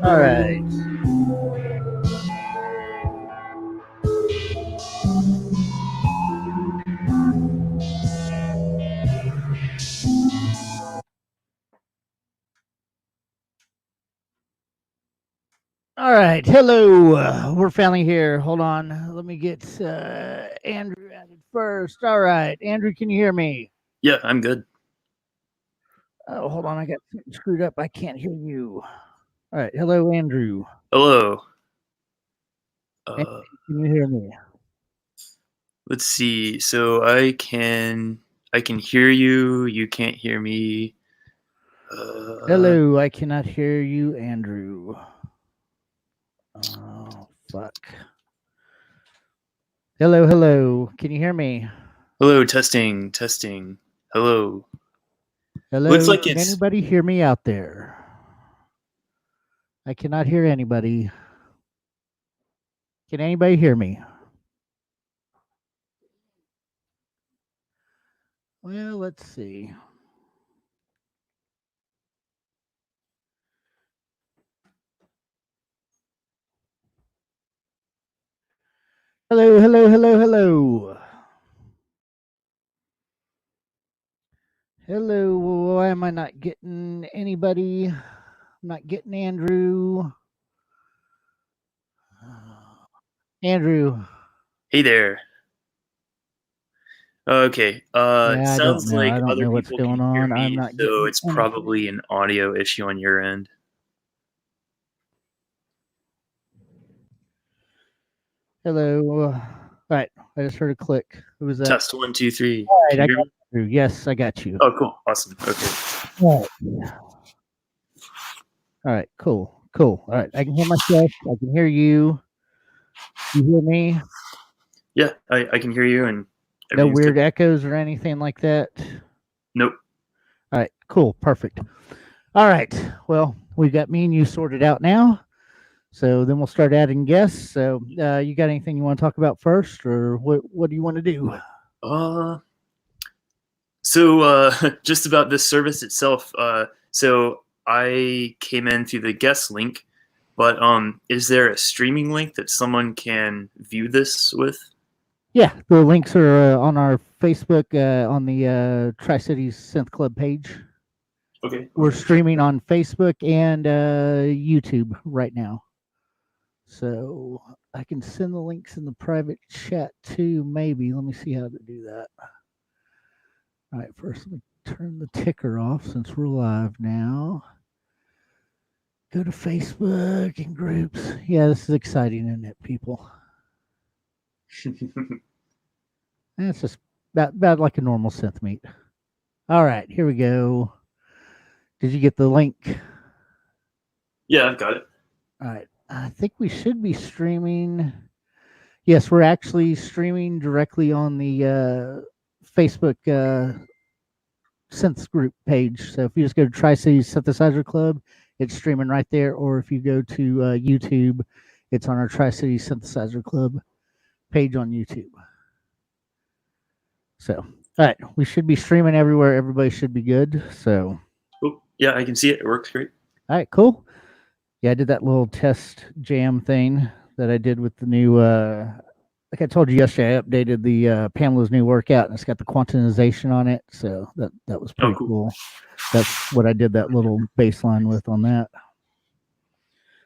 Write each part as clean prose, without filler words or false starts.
All right. All right. Hello. We're finally here. Hold on. Let me get Andrew added first. All right. Andrew, can you hear me? Yeah, I'm good. Oh, hold on. I got something screwed up. I can't hear you. All right. Hello, Andrew. Hello. Andrew, can you hear me? Let's see. So I can hear you. You can't hear me. Hello. I cannot hear you, Andrew. Oh, fuck. Hello. Hello. Can you hear me? Hello. Testing. Testing. Hello. Looks Hello. like Can it's. anybody hear me out there? I cannot hear anybody. Can anybody hear me? Well, let's see. Hello, hello, hello, hello. Hello. Why am I not getting anybody? I'm not getting Andrew. Andrew. Hey there. Okay. Yeah, I don't Sounds know. I like don't other know what's people can going hear on. I'm me, not so getting it's anything. probably an audio issue on your end. Hello. All right. I just heard a click. Who was that? Test 1, 2, 3. All right. Can I you hear got me? you. Yes, I got you. Oh, cool. Awesome. Okay. All right. All right. Cool. Cool. All right. I can hear myself. I can hear you. You hear me? Yeah, I can hear you, and No everything's weird good. echoes or anything like that. Nope. All right. Cool. Perfect. All right. Well, we've got me and you sorted out now. So then we'll start adding guests. So you got anything you want to talk about first, or what do you want to do? Uh, So, just about this service itself. So I came in through the guest link, but is there a streaming link that someone can view this with? Yeah, the links are on our Facebook on the Tri Cities Synth Club page. Okay. We're streaming on Facebook and YouTube right now. So I can send the links in the private chat too, maybe. Let me see how to do that. All right, first let me turn the ticker off since we're live now. Go to Facebook and groups. Yeah, this is exciting, isn't it, people? It's just about like a normal synth meet. All right, here we go. Did you get the link? Yeah, I've got it. All right. I think we should be streaming. Yes, we're actually streaming directly on the Facebook synths group page. So if you just go to Tri Cities Synthesizer Club, it's streaming right there. Or if you go to YouTube, it's on our Tri Cities Synthesizer Club page on YouTube. So, all right, we should be streaming everywhere. Everybody should be good. So, Oh, yeah, I can see it. It works great. all right, cool. Yeah, I did that little test jam thing that I did with the new. Like I told you yesterday, I updated the Pamela's new workout, and it's got the quantization on it. So that was Oh, pretty cool. cool. That's what I did that little baseline with on that.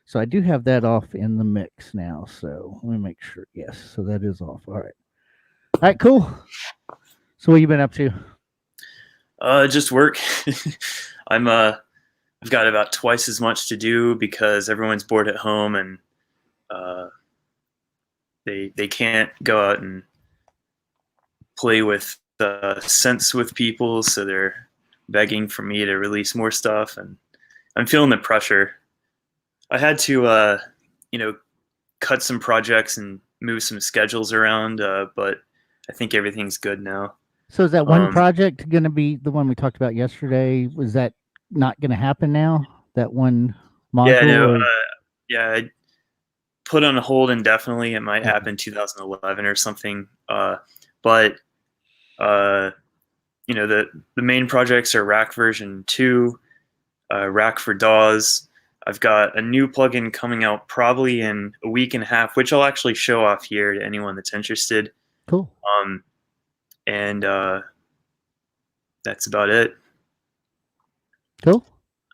So I do have that off in the mix now. So let me make sure. Yes, so that is off. All right. All right, cool. So what you been up to? Just work. I'm I've got about twice as much to do because everyone's bored at home and uh, they can't go out and play with scents with people, so they're begging for me to release more stuff, and I'm feeling the pressure. I had to, you know, cut some projects and move some schedules around, but I think everything's good now. So is that one Um, project going to be the one we talked about yesterday? Was that not going to happen now? That one yeah, module no, or yeah, I put on hold indefinitely. It might okay. happen 2011 or something, but uh, the main projects are Rack version 2, Rack for DAWs. I've got a new plugin coming out probably in a week and a half, which I'll actually show off here to anyone that's interested. Cool. And that's about it. Cool.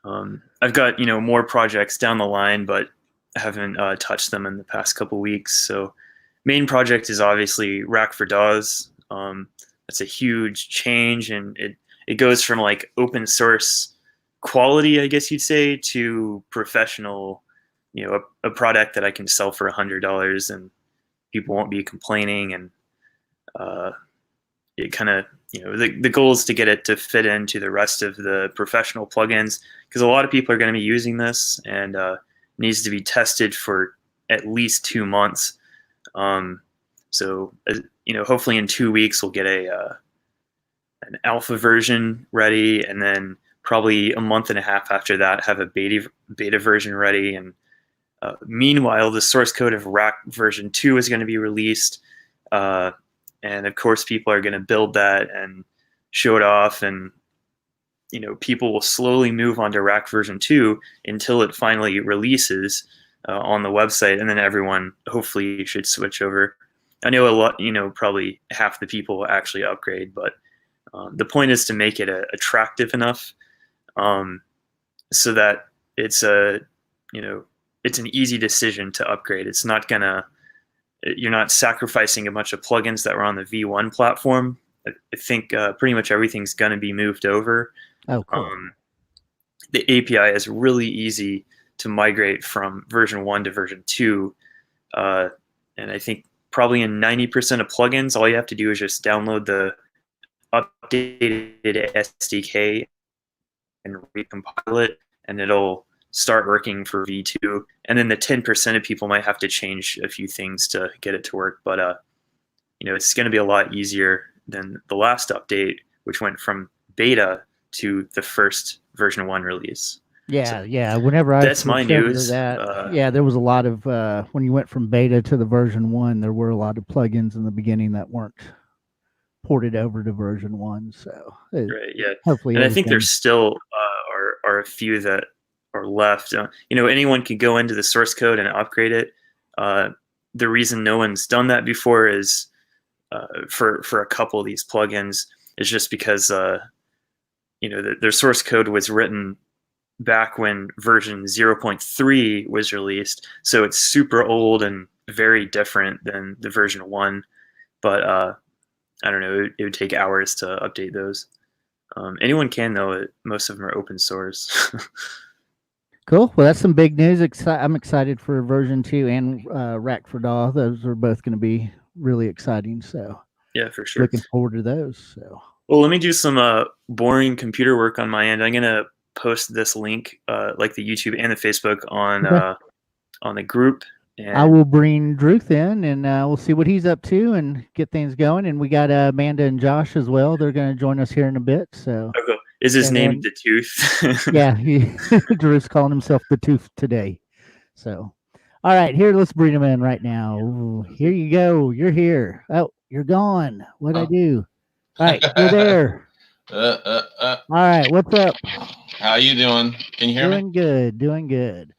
I've got more projects down the line, but I haven't touched them in the past couple weeks. So main project is obviously Rack for DAWs. That's a huge change, and it goes from like open source quality, I guess you'd say, to professional. A product that I can sell for $100 and people won't be complaining, and it kind of the goal is to get it to fit into the rest of the professional plugins, because a lot of people are going to be using this, and needs to be tested for at least 2 months. So hopefully in 2 weeks we'll get an alpha version ready, and then probably a month and a half after that have a beta version ready. And meanwhile, the source code of Rack version 2 is going to be released. And of course, people are going to build that and show it off, and people will slowly move on to Rack version 2 until it finally releases on the website, and then everyone hopefully should switch over. I know a lot, probably half the people will actually upgrade, but the point is to make it attractive enough so that it's it's an easy decision to upgrade. It's not you're not sacrificing a bunch of plugins that were on the V1 platform. I think pretty much everything's going to be moved over. Oh, cool. The API is really easy to migrate from version 1 to version 2. And I think probably in 90% of plugins, all you have to do is just download the updated SDK and recompile it, and it'll start working for V2. And then the 10% of people might have to change a few things to get it to work. But it's going to be a lot easier than the last update, which went from beta to the first version 1 release. Yeah, yeah. Whenever I that's my news. Yeah, there was a lot of when you went from beta to the version 1, there were a lot of plugins in the beginning that weren't ported over to version 1. So right, yeah. Hopefully, and I think there's still are a few that are left. Anyone can go into the source code and upgrade it. The reason no one's done that before is for a couple of these plugins is just because their source code was written back when version 0.3 was released, so it's super old and very different than the version 1. But I don't know, it would take hours to update those. Anyone can, though. Most of them are open source. Cool. Well, that's some big news. I'm excited for version 2 and Rack for DAW. Those are both going to be really exciting. So yeah, for sure. Looking forward to those. So well, let me do some boring computer work on my end. I'm gonna post this link, like the YouTube and the Facebook, on the group. And I will bring Druth in, and we'll see what he's up to and get things going. And we got Amanda and Josh as well. They're going to join us here in a bit. So okay. Is his name the Tooth? Yeah, Drew's calling himself the Tooth today. So, all right, here, let's bring him in right now. Ooh, here you go. You're here. Oh, you're gone. What'd I do? All right, you're there. All right, what's up? How you doing? Can you hear me? Doing good, doing good.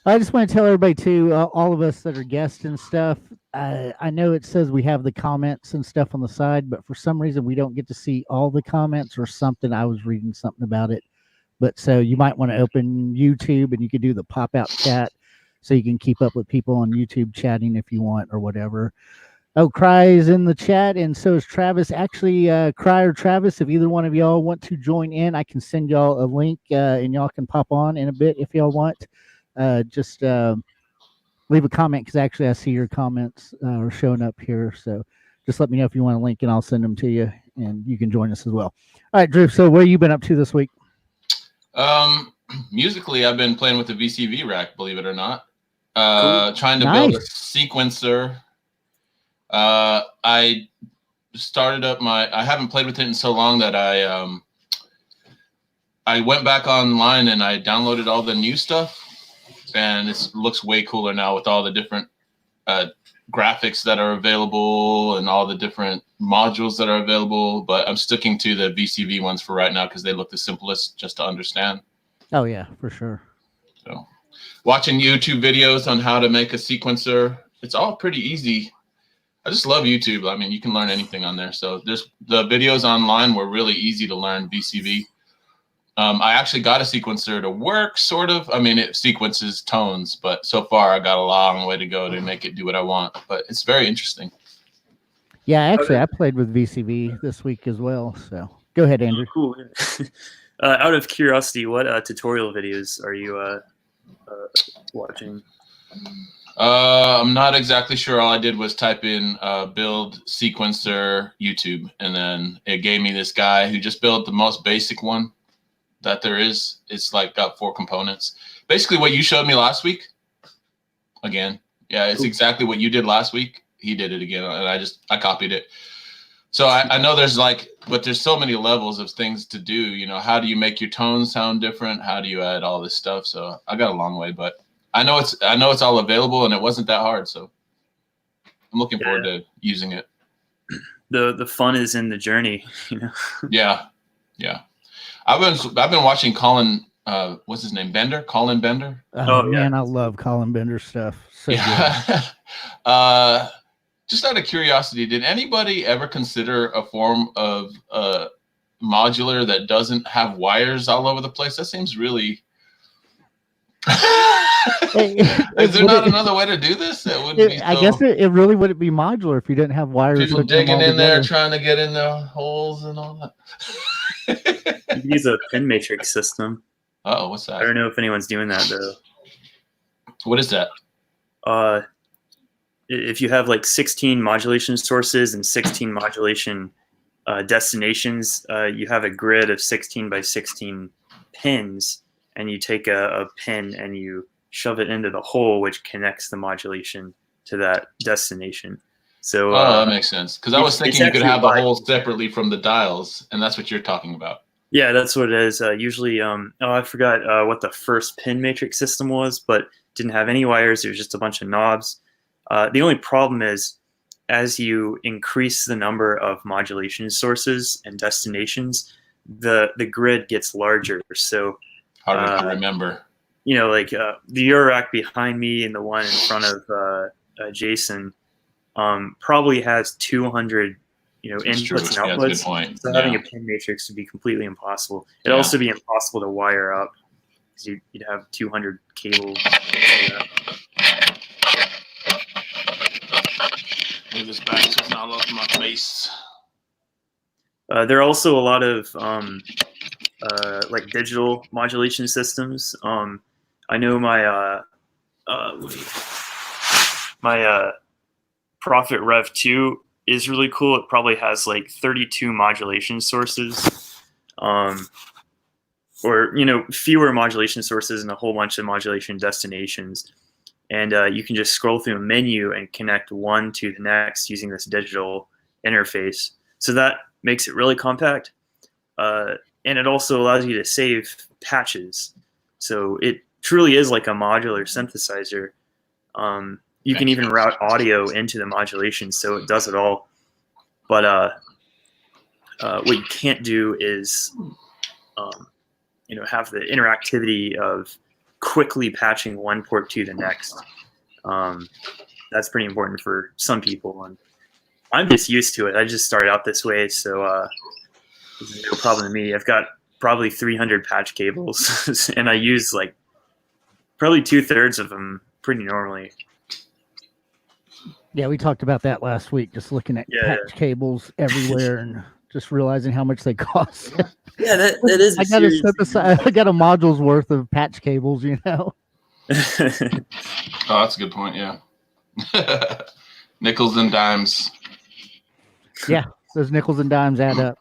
I just want to tell everybody too, all of us that are guests and stuff. I know it says we have the comments and stuff on the side, but for some reason we don't get to see all the comments or something. I was reading something about it, but so you might want to open YouTube and you could do the pop-out chat so you can keep up with people on YouTube chatting if you want or whatever. Oh, Cry is in the chat, and so is Travis. Actually, Cry or Travis, if either one of y'all want to join in, I can send y'all a link, and y'all can pop on in a bit if y'all want. Just leave a comment, because actually I see your comments are showing up here. So just let me know if you want a link, and I'll send them to you, and you can join us as well. All right, Drew, so what have you been up to this week? Musically, I've been playing with the VCV rack, believe it or not. Cool. Trying to build a sequencer. I started up I haven't played with it in so long that I went back online and I downloaded all the new stuff, and it looks way cooler now with all the different graphics that are available and all the different modules that are available. But I'm sticking to the VCV ones for right now because they look the simplest just to understand. Oh yeah, for sure. So watching YouTube videos on how to make a sequencer. It's all pretty easy. I just love YouTube. I mean, you can learn anything on there. So there's the videos online were really easy to learn VCV. I actually got a sequencer to work, sort of. I mean, it sequences tones, but so far I got a long way to go to make it do what I want. But it's very interesting. Yeah, actually, I played with VCV this week as well. So go ahead, Andrew. Cool. Out of curiosity, what tutorial videos are you watching? I'm not exactly sure. All I did was type in build sequencer YouTube, and then it gave me this guy who just built the most basic one that there is. It's like got 4 components. Basically what you showed me last week. Again, yeah, it's exactly what you did last week. He did it again, and I copied it. So I know there's but there's so many levels of things to do. You know, how do you make your tones sound different? How do you add all this stuff? So I got a long way, but I know it's all available, and it wasn't that hard. So I'm looking forward to using it. The fun is in the journey, you know. Yeah. I've been watching Colin. What's his name? Bender. Colin Bender. Oh man, I love Colin Bender stuff. So yeah. Just out of curiosity, did anybody ever consider a form of modular that doesn't have wires all over the place? That seems really. Is there not another way to do this? That would be. I guess it really wouldn't be modular if you didn't have wires. People digging in there, trying to get in the holes and all that. You can use a pin matrix system. Oh, what's that? I don't know if anyone's doing that though. What is that? If you have like 16 modulation sources and 16 modulation destinations, you have a grid of 16 by 16 pins, and you take a pin and you shove it into the hole, which connects the modulation to that destination. So that makes sense. Because I was thinking you could have the hole separately from the dials, and that's what you're talking about. Yeah, that's what it is. Usually, I forgot what the first pin matrix system was, but didn't have any wires. It was just a bunch of knobs. The only problem is, as you increase the number of modulation sources and destinations, the grid gets larger. So harder to remember. You know, like the Eurorack behind me and the one in front of Jason probably has 200 inputs and outputs. So having a pin matrix would be completely impossible. It'd also be impossible to wire up because you'd have 200 cables. Move this back so it's not all over my face. There are also a lot of like digital modulation systems. I know my Prophet Rev 2 is really cool. It probably has like 32 modulation sources, or fewer modulation sources and a whole bunch of modulation destinations. And you can just scroll through a menu and connect one to the next using this digital interface. So that makes it really compact. And it also allows you to save patches. So it truly is like a modular synthesizer. You can even route audio into the modulation, so it does it all. But what you can't do is have the interactivity of quickly patching one port to the next. That's pretty important for some people, and I'm just used to it. I just started out this way, so it's no problem to me. I've got probably 300 patch cables, and I use like probably 2/3 of them pretty normally. Yeah, we talked about that last week, just looking at patch cables everywhere and just realizing how much they cost. Yeah, that is. I got a module's worth of patch cables, Oh, that's a good point. Yeah. Nickels and dimes. Yeah, those nickels and dimes add up.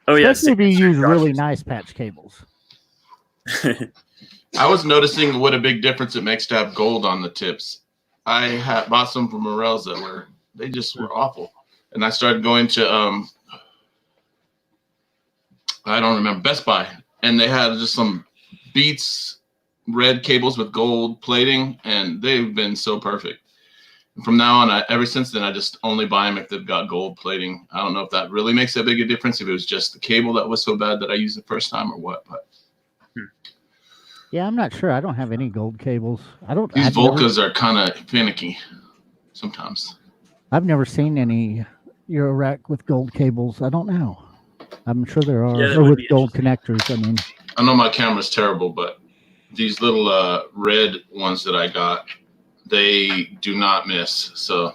Oh yeah, especially if you use really nice patch cables. I was noticing what a big difference it makes to have gold on the tips. I bought some from Morels that were awful, and I started going to I don't remember, Best Buy, and they had just some Beats red cables with gold plating, and they've been so perfect. And from now on, ever since then, I just only buy them if they've got gold plating. I don't know if that really makes that big a difference, if it was just the cable that was so bad that I used the first time or what, but. Yeah, I'm not sure. I don't have any gold cables. I don't. These Volcas are kind of finicky sometimes. I've never seen any Euro rack with gold cables. I don't know. I'm sure there are, Yeah, that or would with be gold interesting. connectors. I mean, I know my camera's terrible, but these little red ones that I got, they do not miss. So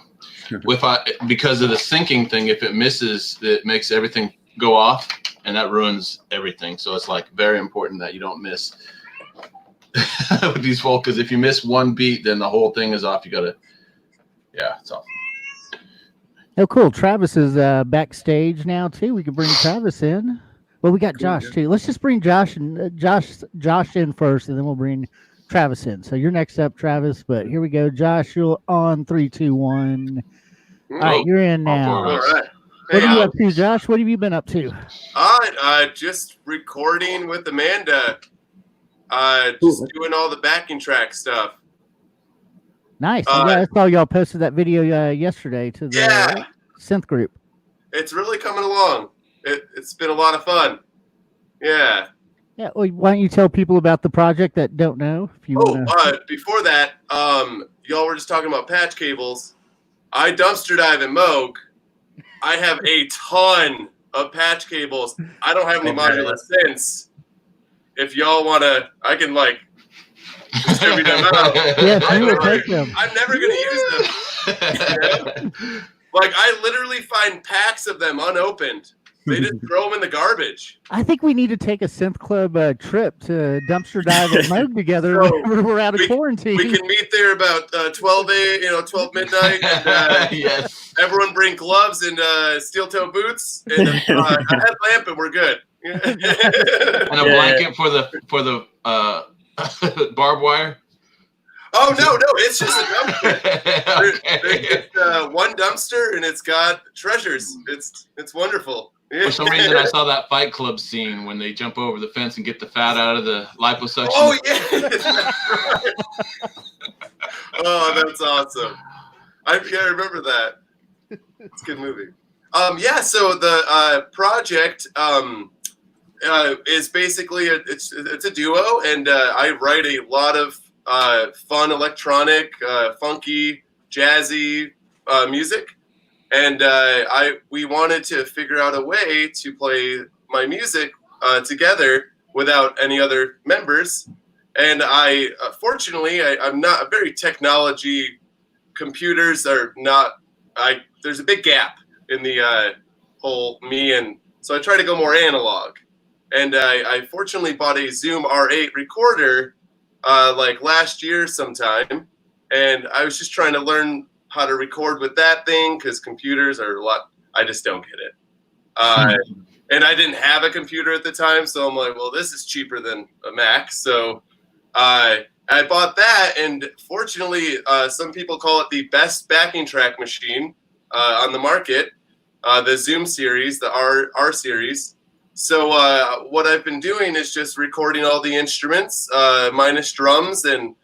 because of the syncing thing, if it misses, it makes everything go off, and that ruins everything. So it's like very important that you don't miss with these Volcas. If you miss one beat, then the whole thing is off. You gotta, yeah, it's off. oh, cool. Travis is backstage now too. We could bring Travis in. Well, we got Josh too. Let's just bring Josh and Josh in first, and then we'll bring Travis in. So you're next up, Travis. But here we go, Josh. You're on 3, 2, 1. All right, you're in now. All right. What Hey, are you up to, Josh? What have you been up to? Just recording with Amanda. Just doing all the backing track stuff. Nice. Yeah, I saw y'all posted that video yesterday to the Synth group. It's really coming along. It's been a lot of fun. Yeah. Yeah. Well, why don't you tell people about the project that don't know? If you before that, y'all were just talking about patch cables. I dumpster dive at Moog. I have a ton of patch cables. I don't have any modular synths. If y'all want to, I can distribute them out. Yeah, take them. I'm never going to use them. Yeah? I literally find packs of them unopened. They just throw them in the garbage. I think we need to take a Synth Club trip to dumpster dive at Moog together whenever we're out of quarantine. We can meet there about 12 midnight. And, yes. Everyone bring gloves and steel-toe boots and a headlamp, and we're good. And a blanket for the barbed wire. Oh no, it's just a dumpster. It's one dumpster, and it's got treasures. It's wonderful. For some reason, I saw that Fight Club scene when they jump over the fence and get the fat out of the liposuction. Oh yeah! Oh, that's awesome. I remember that. It's a good movie. So the project is basically it's a duo, and I write a lot of fun electronic, funky, jazzy music. And we wanted to figure out a way to play my music together without any other members. And fortunately, I'm not a very technology. Computers are not. There's a big gap in the whole me, and so I try to go more analog. And I fortunately bought a Zoom R8 recorder last year sometime, and I was just trying to learn how to record with that thing because computers are a lot. I just don't get it. And I didn't have a computer at the time, so I'm like, well, this is cheaper than a Mac. So I bought that, and fortunately, some people call it the best backing track machine on the market, the Zoom series, the R series. So what I've been doing is just recording all the instruments, minus drums and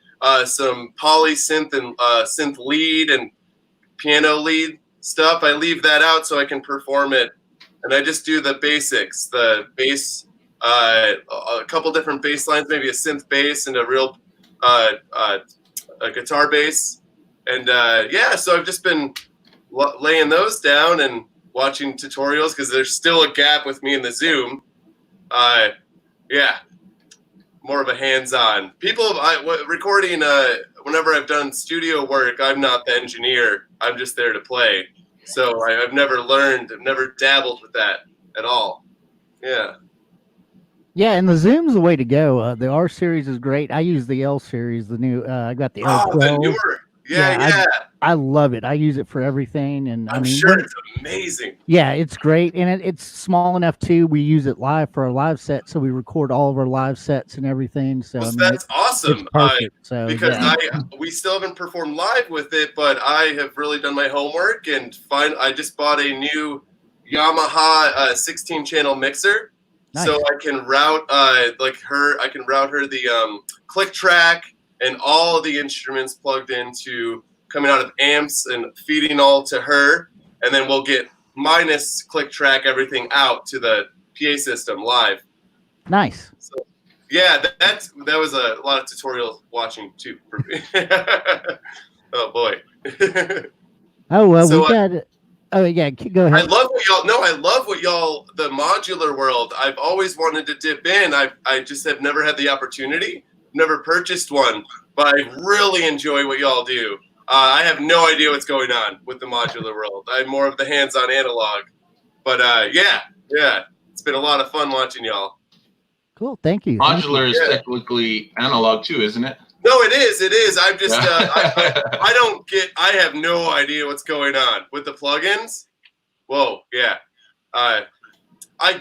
some poly synth and synth lead and piano lead stuff. I leave that out so I can perform it, and I just do the basics, the bass, a couple different bass lines, maybe a synth bass and a real a guitar bass, and so I've just been laying those down and watching tutorials because there's still a gap with me in the Zoom. More of a hands-on. People recording. Whenever I've done studio work, I'm not the engineer. I'm just there to play. So I've never learned. I've never dabbled with that at all. Yeah. Yeah, and the Zoom's the way to go. The R series is great. I use the L series. The new. I got the L12. Oh, the newer. Yeah. I love it. I use it for everything, and I'm sure it's amazing. Yeah, it's great, and it's small enough too. We use it live for our live set, so we record all of our live sets and everything. So that's awesome. It's perfect. Because we still haven't performed live with it, but I have really done my homework and I just bought a new Yamaha 16-channel mixer, nice. So I can route I can route her the click track and all of the instruments plugged into coming out of amps and feeding all to her. And then we'll get minus click track everything out to the PA system live. Nice. So Yeah, that was a lot of tutorial watching too for me. Oh boy. Oh well, So, we got. Oh yeah, go I ahead. love what y'all. No, I love what y'all. The modular world. I've always wanted to dip in. I just have never had the opportunity. Never purchased one, but I really enjoy what y'all do. I have no idea what's going on with the modular world. I'm more of the hands-on analog. But yeah, it's been a lot of fun watching y'all. Cool. Thank you. Modular is technically analog too, isn't it? No, it is. It is. I'm just. I don't get. I have no idea what's going on with the plugins. Whoa. Yeah. I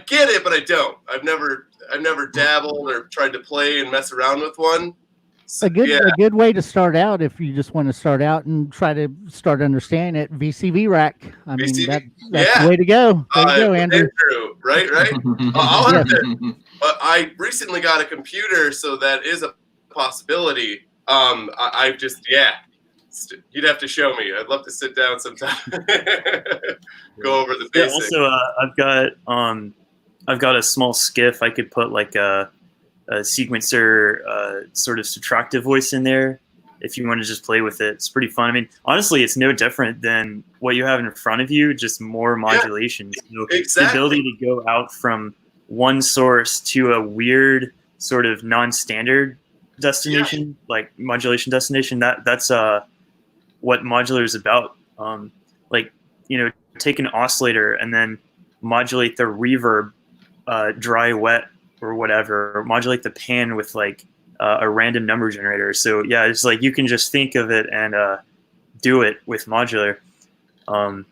get it, but I don't. I've never dabbled or tried to play and mess around with one. So, A good way to start out if you just want to start out and try to start understanding it. VCV rack. I mean that's the way to go. There you go, Andrew. Right. I'll have to. But I recently got a computer, so that is a possibility. I just you'd have to show me. I'd love to sit down sometime. Go over the basics. Also, I've got a small skiff. I could put like a sequencer sort of subtractive voice in there if you want to just play with it. It's pretty fun. I mean, honestly, it's no different than what you have in front of you, just more modulation. So exactly. The ability to go out from one source to a weird sort of non-standard destination, like modulation destination, that's what modular is about. Like, take an oscillator and then modulate the reverb, dry, wet, or whatever, or modulate the pan with like a random number generator. So yeah, it's like you can just think of it and do it with modular. That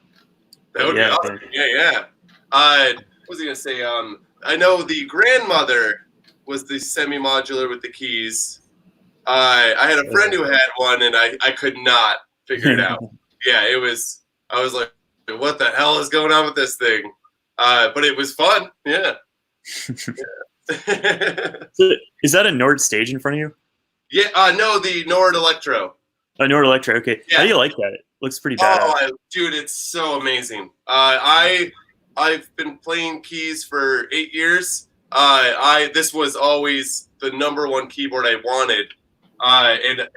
would be awesome. Yeah. What was I gonna say? I know the grandmother was the semi-modular with the keys. I had a friend who had one, and I could not figure it out. Yeah, I was like, what the hell is going on with this thing? But it was fun. Yeah. So is that a Nord stage in front of you? Yeah. No, the Nord Electro. A Nord Electro. Okay. Yeah. How do you like that? It looks pretty badass. Dude, it's so amazing. I've been playing keys for 8 years. This was always the number one keyboard I wanted. And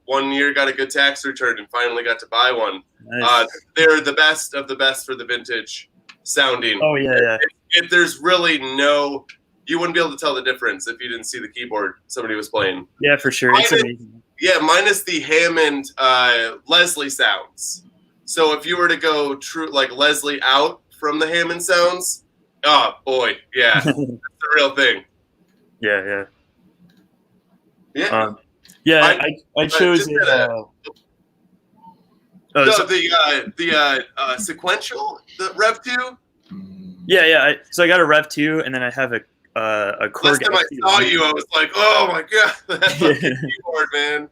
1 year got a good tax return and finally got to buy one. Nice. They're the best of the best for the vintage sounding. Oh yeah. There's really you wouldn't be able to tell the difference if you didn't see the keyboard somebody was playing. Yeah, for sure. It's amazing. Yeah, minus the Hammond Leslie sounds. So if you were to go true like Leslie out from the Hammond sounds, oh boy, yeah, that's the real thing. Yeah. Yeah. I chose it. The sequential, the Rev 2. Yeah. So I got a Rev 2, and then I have a Korg. Last time I saw you, I was like, oh my god, that's a keyboard, man.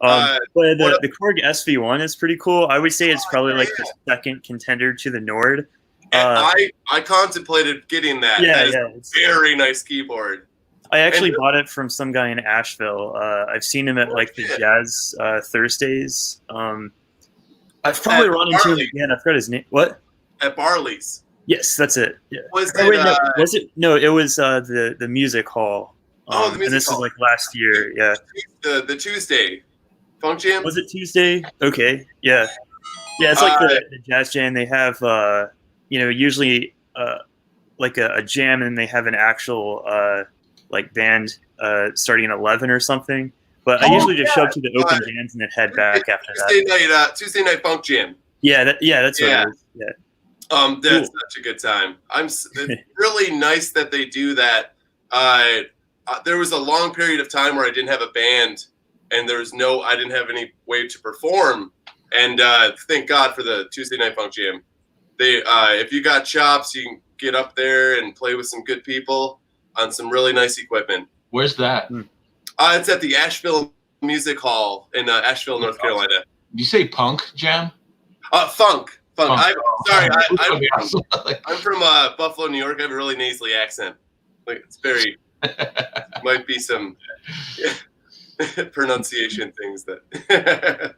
But the Korg SV1 is pretty cool. I would say it's probably like the second contender to the Nord. I contemplated getting that. Yeah, it's a very nice keyboard. I actually bought it from some guy in Asheville. I've seen him at like the Jazz Thursdays. I've probably run into him again. I forgot his name. What? At Barley's. Yes, that's it. Yeah. Was it? No, it was the music hall. The music hall. And this is like last year. Yeah. The Tuesday Funk Jam. Was it Tuesday? Okay. Yeah. Yeah, it's like the Jazz Jam. They have usually like a jam, and they have an actual like band starting at 11 or something. But I usually just show up to the open jams and then head back after that. Tuesday night Funk Jam. Yeah, that's what it is. Yeah. That's such a good time. It's really nice that they do that. There was a long period of time where I didn't have a band, and I didn't have any way to perform. And thank God for the Tuesday night Funk Jam. If you got chops, you can get up there and play with some good people on some really nice equipment. Where's that? It's at the Asheville Music Hall in Asheville, North Carolina. Did you say punk jam? Funk. I'm from Buffalo, New York. I have a really nasally accent. Like it's very might be some pronunciation things that.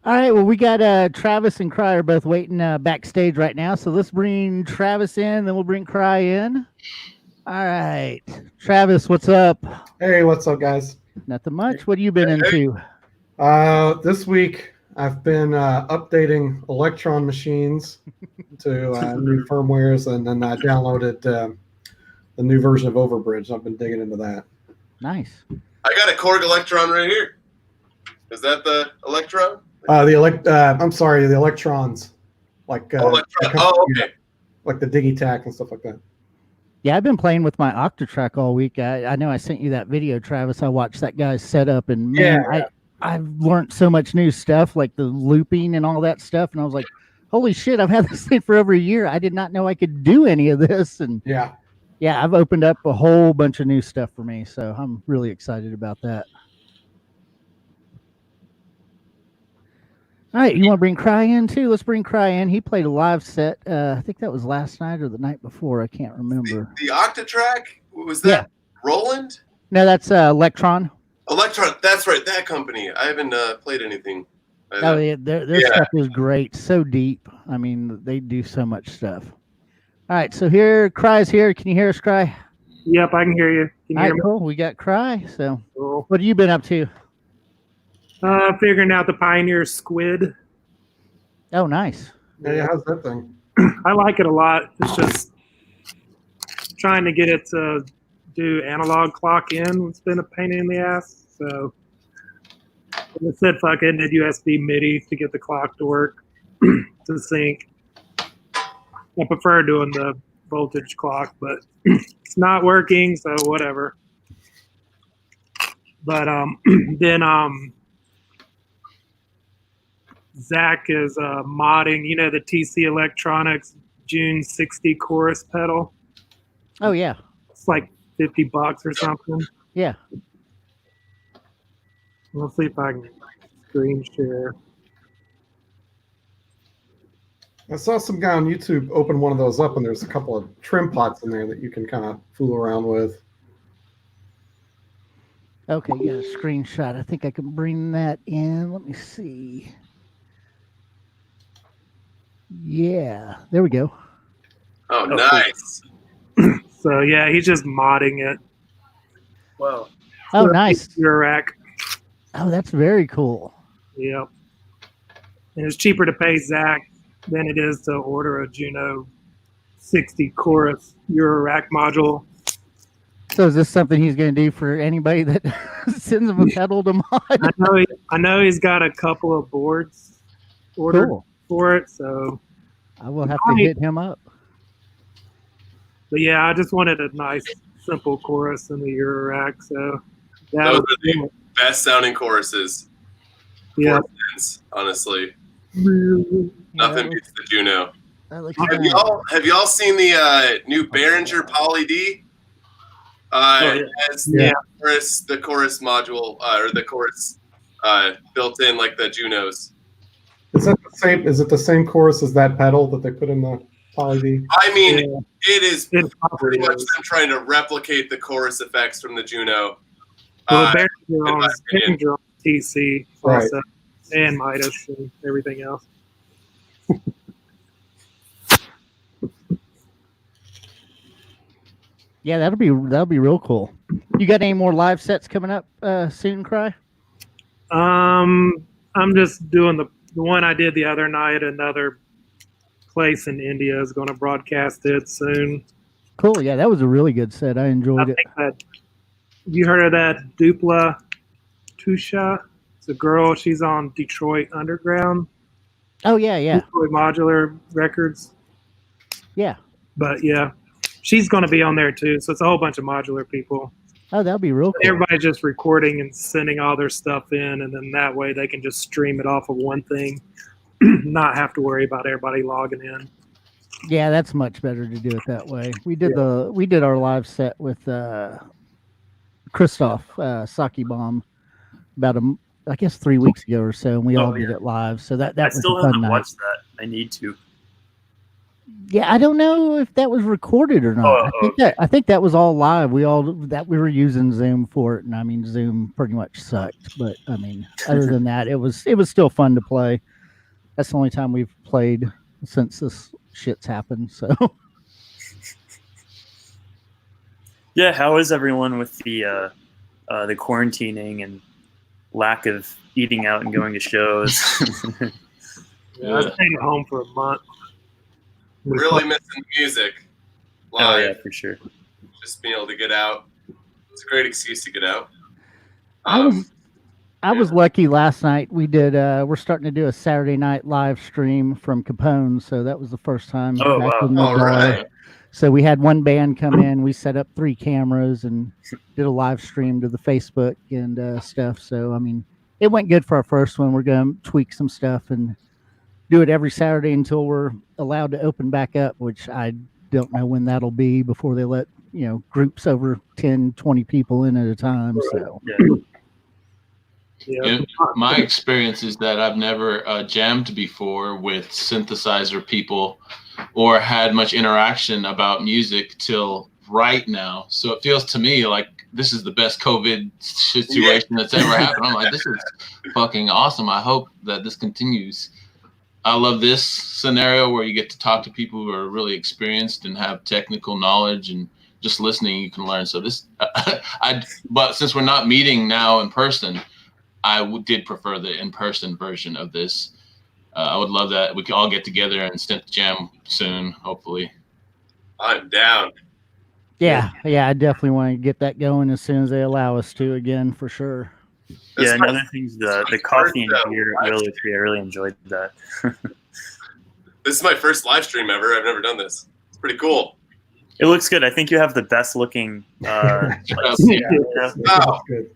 All right. Well, we got Travis and Cry are both waiting backstage right now. So let's bring Travis in, then we'll bring Cry in. All right, Travis, what's up? Hey, what's up, guys? Nothing much. What have you been into? This week I've been updating Electron machines to new firmwares, and then I downloaded the new version of Overbridge. I've been digging into that. Nice. I got a Korg Electron right here. Is that the Electron? I'm sorry, the Electrons, like Electron. Oh, okay. like the Digitac and stuff like that. Yeah, I've been playing with my Octatrack all week. I know I sent you that video, Travis. I watched that guy's setup, and man, I've learned so much new stuff, like the looping and all that stuff. And I was like, holy shit, I've had this thing for over a year. I did not know I could do any of this. And yeah, I've opened up a whole bunch of new stuff for me. So I'm really excited about that. All right, you want to bring Cry in too? Let's bring Cry in. He played a live set. I think that was last night or the night before. I can't remember. The Octatrack? Was that Roland? No, that's Electron. Electron. That's right. That company. I haven't played anything. Oh, yeah, their stuff is great. So deep. I mean, they do so much stuff. All right, so here, Cry's here. Can you hear us, Cry? Yep, I can hear you. Can you hear me? Cool. We got Cry. So, Cool. what have you been up to? Figuring out the Pioneer Squid. Oh, nice. Yeah, how's that thing? I like it a lot. It's just trying to get it to do analog clock in. It's been a pain in the ass. So I said, fuck it, did USB MIDI to get the clock to work to sync. I prefer doing the voltage clock, but it's not working, so whatever. But then Zach is modding, the TC Electronics June 60 chorus pedal. Oh, yeah. It's like $50 or something. Yeah. Let's see if I can screen share. I saw some guy on YouTube open one of those up, and there's a couple of trim pots in there that you can kind of fool around with. Okay, got a screenshot. I think I can bring that in. Let me see. Yeah, there we go. Oh, nice. So yeah, he's just modding it. Wow. Oh, nice. Your rack. Oh, that's very cool. Yep. And it's cheaper to pay Zach than it is to order a Juno 60 chorus Eurorack module. So is this something he's going to do for anybody that sends him a pedal to mod? I know he's got a couple of boards ordered for it, so I will have to hit him up. But yeah, I just wanted a nice, simple chorus in the Eurorack. So those are the best sounding choruses. Yeah, honestly, yeah, nothing beats the Juno. Have y'all seen the new Behringer Poly D? As the chorus module or the chorus built in like the Junos. Is that the same? Is it the same chorus as that pedal that they put in the Poly D? I mean, it is pretty much them trying to replicate the chorus effects from the Juno. Well, Behringer on TC also, and Midas and everything else. Yeah, that'll be real cool. You got any more live sets coming up soon, Cry? I'm just doing the one I did the other night. Another place in India is going to broadcast it soon. Cool. Yeah, that was a really good set. I enjoyed it. You heard of that Dupla Tusha? It's a girl. She's on Detroit Underground. Oh, yeah. Detroit Modular Records. Yeah. But yeah, she's going to be on there too. So it's a whole bunch of modular people. Oh, that'll be real cool. Everybody's just recording and sending all their stuff in, and then that way they can just stream it off of one thing, not have to worry about everybody logging in. Yeah, that's much better to do it that way. We did our live set with Christoph Saki Bomb about I guess 3 weeks ago or so, and we all did it live. So that was still a fun haven't night. watched that. I need to. Yeah, I don't know if that was recorded or not. I think that was all live. We were using Zoom for it, and I mean Zoom pretty much sucked. But I mean, other than that, it was still fun to play. That's the only time we've played since this shit's happened. So Yeah, how is everyone with the quarantining and lack of eating out and going to shows? Yeah, I stayed at home for a month. Really missing music Oh live. yeah, for sure. Just being able to get out. It's a great excuse to get out. I was lucky last night. We did. We're starting to do a Saturday night live stream from Capone, so that was the first time. Oh, back wow. in the All bar. right. So we had one band come in. We set up 3 cameras and did a live stream to the Facebook and stuff. So I mean, it went good for our first one. We're going to tweak some stuff and do it every Saturday until we're allowed to open back up, which I don't know when that'll be before they let groups over 10, 20 people in at a time. So Yeah. My experience is that I've never jammed before with synthesizer people or had much interaction about music till right now. So it feels to me like this is the best COVID situation that's ever happened. I'm like, this is fucking awesome. I hope that this continues. I love this scenario where you get to talk to people who are really experienced and have technical knowledge, and just listening you can learn. So this, but since we're not meeting now in person, I did prefer the in-person version of this. I would love that we could all get together and synth jam soon, hopefully. I'm down. yeah, I definitely want to get that going as soon as they allow us to again, for sure. Yeah, This another thing's the coffee and beer at Willow Tree. I really enjoyed that. This is my first live stream ever. I've never done this. It's pretty cool. It looks good. I think you have the best looking. Oh, Good.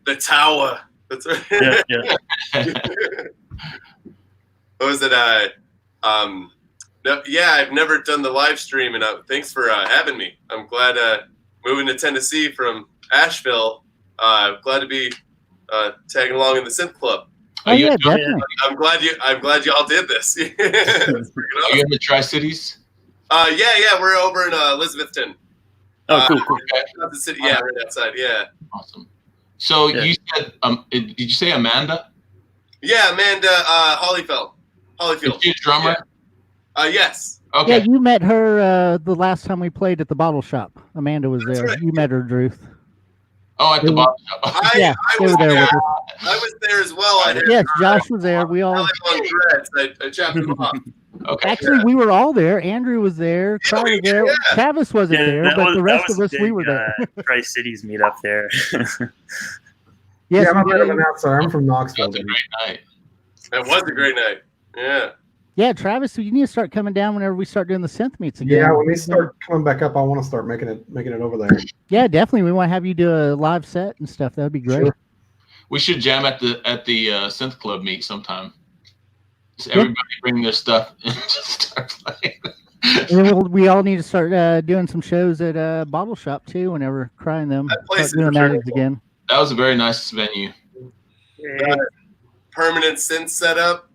the tower. That's right. yeah. What was it? No, yeah, I've never done the live stream, and thanks for having me. I'm glad moving to Tennessee from Asheville. Glad to be tagging along in the Synth Club. Oh yeah, definitely. I'm glad y'all did this. Are you in the Tri-Cities? Yeah, we're over in Elizabethton. Oh, cool. Not the city, yeah, right outside. Yeah. Awesome. So Yeah. you said, did you say Amanda? Yeah, Amanda Holyfield. Is she a drummer? Yes. Okay. Yeah, you met her the last time we played at the Bottle Shop. Amanda was That's there. right. You met her, Druth. Oh, at the bottom. Yeah, I they was were there there. with her. I was there as well. I had Yes, Josh was there. We all on dreads. I chopped them off. Okay. actually we were all there. Andrew was there. Cry was there. Yeah. Travis wasn't there, but the rest of us we were there. Tri-Cities meet up there. Yes, yeah, I'm a we bit of did. an outsider. I'm from Knoxville. That's a great night. That was a great night. Yeah. Yeah, Travis, you need to start coming down whenever we start doing the synth meets again. Yeah, when they start coming back up, I want to start making it over there. Yeah, definitely. We want to have you do a live set and stuff. That would be great. Sure. We should jam at the Synth Club meet sometime. Just everybody bring their stuff and just start playing. And then we all need to start doing some shows at Bottle Shop too. Whenever Crying them That place start doing is that pretty cool. again. That was a very nice venue. Yeah. Permanent synth setup.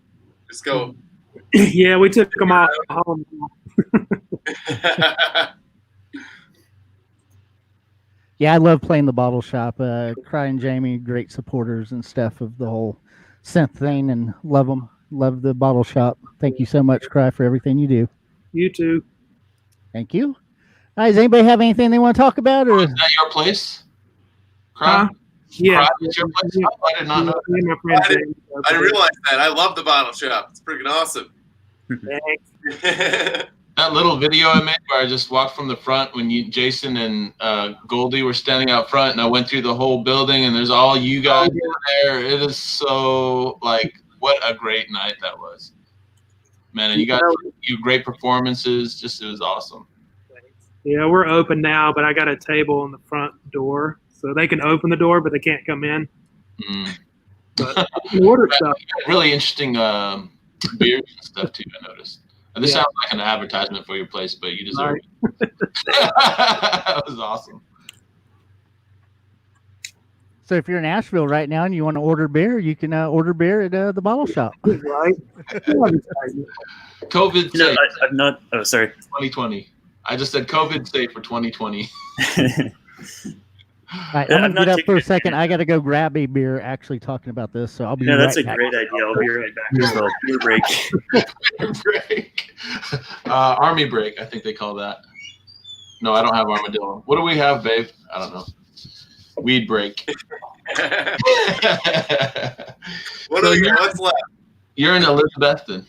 Just go. Yeah, we took them all home. Yeah, I love playing the Bottle Shop. Cry and Jamie, great supporters and stuff of the whole synth thing, and love them. Love the Bottle Shop. Thank you so much, Cry, for everything you do. You too. Thank you. All right, does anybody have anything they want to talk about? Or Is that your place? Cry? Huh? Yeah. Cry is your place? Oh, I did not know. Me and my friend I didn't- James, I didn't realize that. I love the bottle shop. It's freaking awesome. Thanks. That little video I made where I just walked from the front when Jason and Goldie were standing out front, and I went through the whole building, and there's all you guys in there. It is so, like, what a great night that was. Man, and you great performances. Just, it was awesome. Yeah, we're open now, but I got a table in the front door, so they can open the door, but they can't come in. Mm. But they can order stuff. Really interesting beers and stuff, too, I noticed. And this sounds like an advertisement for your place, but you deserve it. That was awesome. so if you're in Asheville right now and you want to order beer, you can order beer at the Bottle Shop. Right? COVID You know, safe I'm not. Oh, sorry. 2020. I just said COVID safe for 2020. All right, Yeah, I'm I'm gonna not get up for a taking- second. I got to go grab a beer. Actually, talking about this, so I'll be Yeah, right that's a back. great idea. I'll be right back. There's a beer break. Break. Army break, I think they call that. No, I don't have armadillo. What do we have, babe? I don't know. Weed break. What's left? You're in Elizabethton.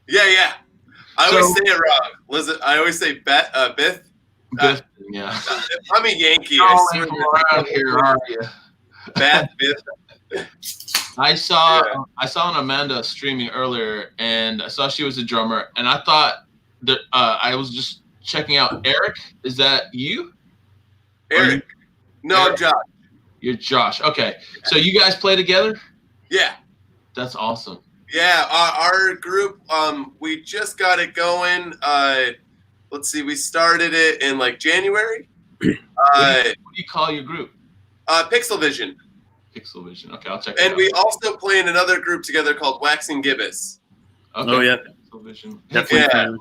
Yeah. I always say it wrong. I always say Bith. Bethton, yeah. I'm a Yankee. You're around here, are you? Bith. I saw an Amanda streaming earlier, and I saw she was a drummer, and I thought that I was just checking out. Eric, is that you? Eric. No, Eric? I'm Josh. You're Josh. Okay, so you guys play together? Yeah. That's awesome. Yeah, our group, we just got it going. Let's see, we started it in like January. What do you call your group? Pixel Vision. Pixel Vision. Okay, I'll check it And out. we also play in another group together called Waxing Gibbous. Okay. Oh, yeah. Pixel Vision. Definitely.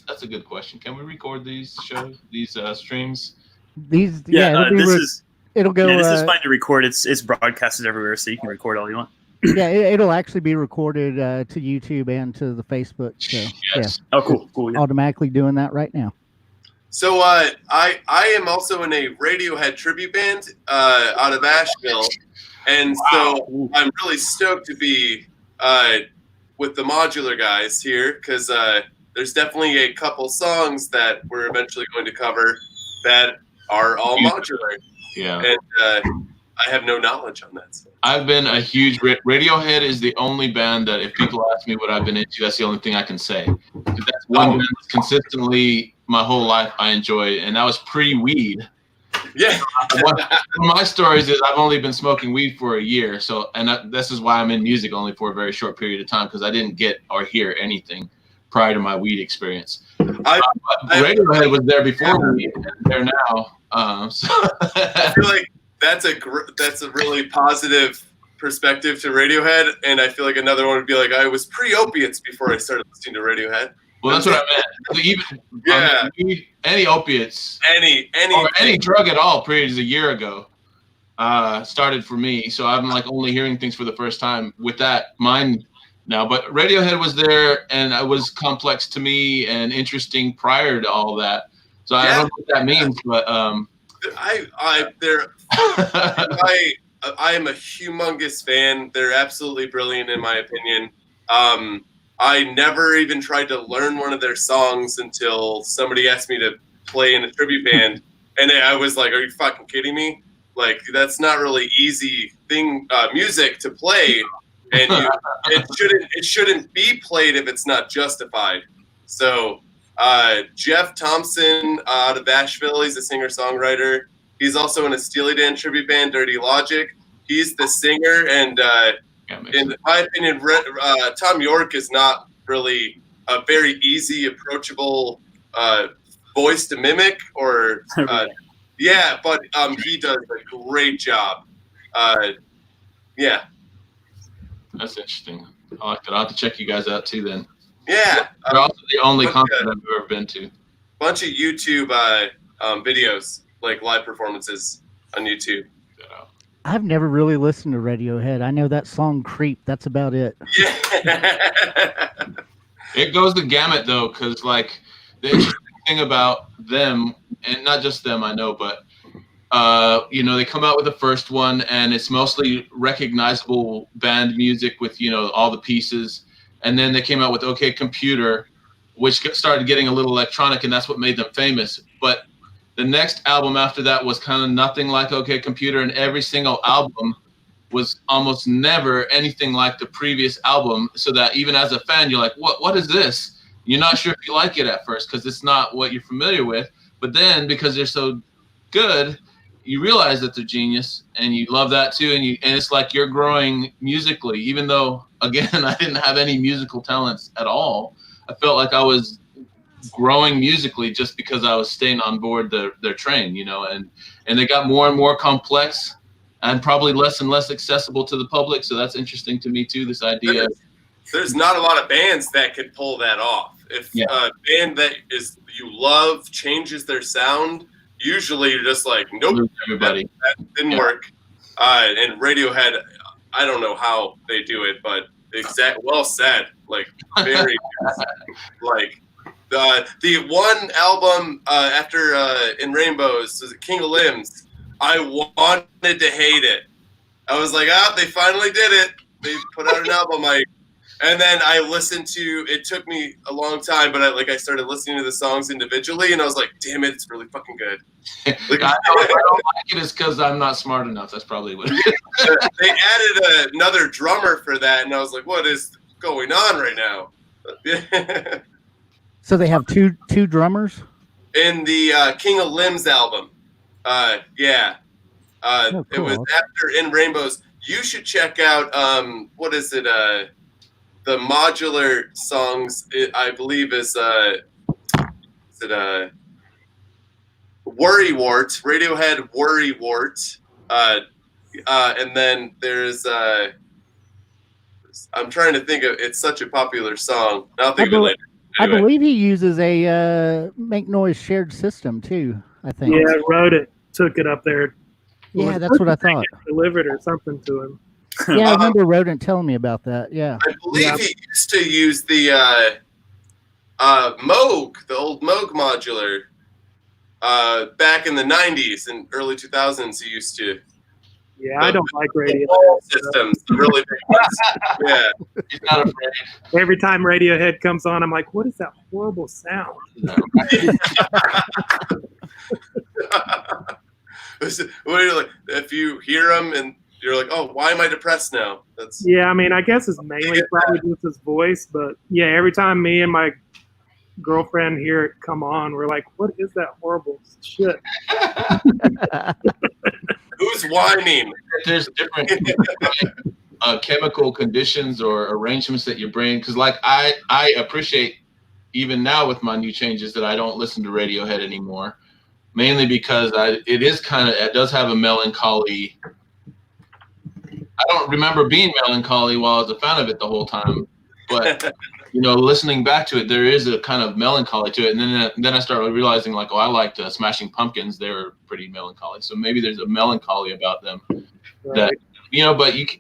That's a good question. Can we record these shows, these streams? These it'll go. This is fine to record. It's broadcasted everywhere, so you can record all you want. Yeah, it'll actually be recorded to YouTube and to the Facebook. So Yes. yeah, Oh, cool. Yeah. automatically doing that right now. So I am also in a Radiohead tribute band out of Asheville, and so I'm really stoked to be with the Modular guys here because there's definitely a couple songs that we're eventually going to cover that are all modular. Yeah. And I have no knowledge on that. So. I've been a huge Radiohead is the only band that if people ask me what I've been into, that's the only thing I can say. That's one band that's consistently my whole life I enjoyed, and that was pre-weed. Yeah. One of my stories is I've only been smoking weed for a year, this is why I'm in music only for a very short period of time because I didn't get or hear anything prior to my weed experience. Radiohead was there before weed, and they're now. So. I feel like that's a really positive perspective to Radiohead, and I feel like another one would be like I was pre-opiates before I started listening to Radiohead. Well, that's what I meant. Even any opiates, any drug at all, period, is a year ago. Started for me, so I'm like only hearing things for the first time with that mind now. But Radiohead was there, and it was complex to me and interesting prior to all that. So I don't know what that means, but I am a humongous fan. They're absolutely brilliant in my opinion. I never even tried to learn one of their songs until somebody asked me to play in a tribute band, and I was like, "Are you fucking kidding me? Like that's not really easy music to play, and it shouldn't be played if it's not justified." So Jeff Thompson out of Asheville, he's a singer-songwriter. He's also in a Steely Dan tribute band, Dirty Logic. He's the singer, and in my opinion, Tom York is not really a very easy, approachable voice to mimic, or but he does a great job. That's interesting. I like that. I'll have to check you guys out too then. Yeah. They're also the only concert I've ever been to. Bunch of YouTube videos, like live performances on YouTube. I've never really listened to Radiohead. I know that song "Creep." That's about it. Yeah. It goes the gamut though, because like the interesting thing about them, and not just them, I know, but they come out with the first one, and it's mostly recognizable band music with all the pieces, and then they came out with OK Computer, which started getting a little electronic, and that's what made them famous. But the next album after that was kind of nothing like OK Computer, and every single album was almost never anything like the previous album, so that even as a fan, you're like, what is this? You're not sure if you like it at first because it's not what you're familiar with. But then because they're so good, you realize that they're genius, and you love that too. And it's like you're growing musically, even though, again, I didn't have any musical talents at all. I felt like I was growing musically just because I was staying on board their train, and they got more and more complex and probably less and less accessible to the public. So that's interesting to me too, this idea. There's not a lot of bands that could pull that off. If a band that you love changes their sound, usually you're just like, nope, everybody. That didn't work. And Radiohead, I don't know how they do it, but well said. Like very, like The one album after In Rainbows was King of Limbs. I wanted to hate it. I was like, they finally did it. They put out an album. And then I listened to. It took me a long time, but I started listening to the songs individually, and I was like, damn it, it's really fucking good. Like, I don't like it is because I'm not smart enough. That's probably what it is. They added another drummer for that, and I was like, what is going on right now? So they have two drummers In the King of Limbs album. Yeah. Oh, It was cool. after In Rainbows. You should check out, what is it? The modular songs, I believe, is it Worrywart, Radiohead Worrywart. And then there's, I'm trying to think of, it's such a popular song. I'll think of it later. I Anyway. believe he uses a Make Noise shared system too. I think. Yeah, wrote it, took it up there. Yeah, that's what I thought. Delivered or something to him. Yeah, I remember Rodent telling me about that. Yeah. I believe he used to use the Moog, the old Moog modular. Back in the 90s and early 2000s, he used to. Yeah, I don't like Radiohead. Wall systems, the really big ones. Yeah. He's not afraid. Every time Radiohead comes on, I'm like, what is that horrible sound? What are you like? If you hear them and you're like, oh, why am I depressed now? That's Yeah, I mean, I guess it's mainly probably just his voice, but yeah, every time me and my girlfriend hear it come on, we're like, what is that horrible shit? who's whining. There's different chemical conditions or arrangements that you bring. Because like I appreciate even now with my new changes that I don't listen to Radiohead anymore, mainly because it does have a melancholy. I don't remember being melancholy while I was a fan of it the whole time, but listening back to it, there is a kind of melancholy to it. And then I started realizing like, I liked Smashing Pumpkins. They were pretty melancholy. So maybe there's a melancholy about them that,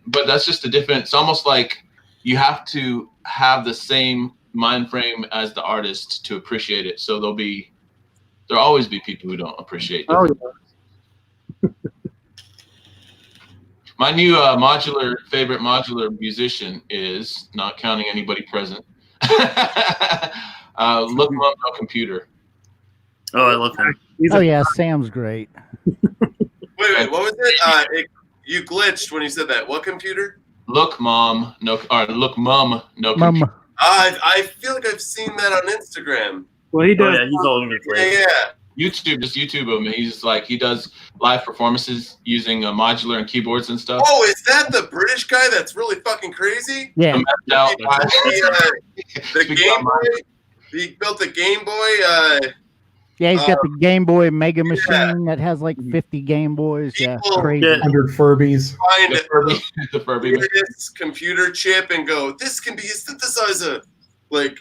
but that's just a different, it's almost like you have to have the same mind frame as the artist to appreciate it. So there'll always be people who don't appreciate it. Oh, yeah. My new favorite modular musician is, not counting anybody present, Look Mom No Computer. Oh, I love him. Yeah, Sam's great. Wait, what was it? You glitched when you said that. What computer? Look Mom No Computer. Mum. I feel like I've seen that on Instagram. Well, he does. Oh, yeah, he's all over the place. Yeah. YouTube him. He does live performances using modular and keyboards and stuff. Oh, is that the British guy that's really fucking crazy? Yeah. The Game Boy. He built the Game Boy. Yeah, he's got the Game Boy Mega Machine that has like 50 Game Boys. Yeah, People- crazy. 100 Furbies. Find The Furby. this computer chip and go, this can be a synthesizer. Like,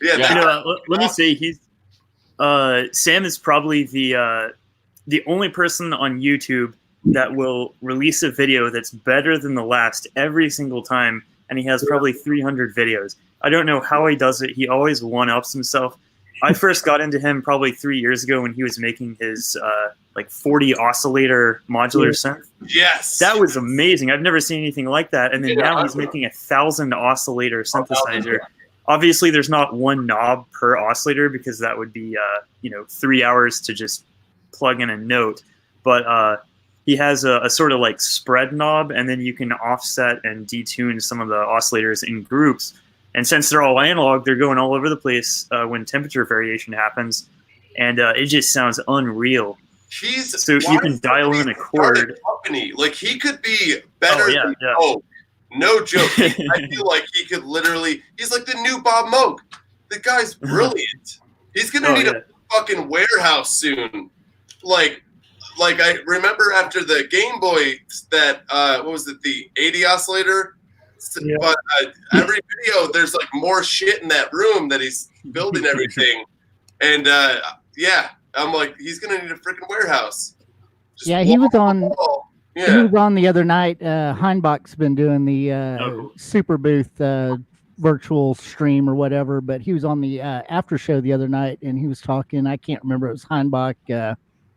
Yeah. Let me say Sam is probably the only person on YouTube that will release a video that's better than the last every single time, and he has probably 300 videos. I don't know how he does it. He always one-ups himself. I first got into him probably 3 years ago when he was making his 40 oscillator modular synth. yes. That was amazing. I've never seen anything like that. And then now he's making 1,000 oscillator synthesizer. Obviously, there's not one knob per oscillator because that would be 3 hours to just plug in a note. But he has a sort of like spread knob, and then you can offset and detune some of the oscillators in groups. And since they're all analog, they're going all over the place when temperature variation happens, and it just sounds unreal. So you can dial in a chord. Company. Like, he could be better than Moog. No joke. I feel like he could literally. He's like the new Bob Moog. The guy's brilliant. He's gonna need a fucking warehouse soon. Like I remember after the Game Boy that what was it, the 80 oscillator? Yeah. But every video there's like more shit in that room that he's building everything. And I'm like, he's gonna need a freaking warehouse. He was on. Yeah. He was on the other night. Heinbach's been doing the super booth virtual stream or whatever, but he was on the after show the other night and he was talking. I can't remember. It was Heinbach,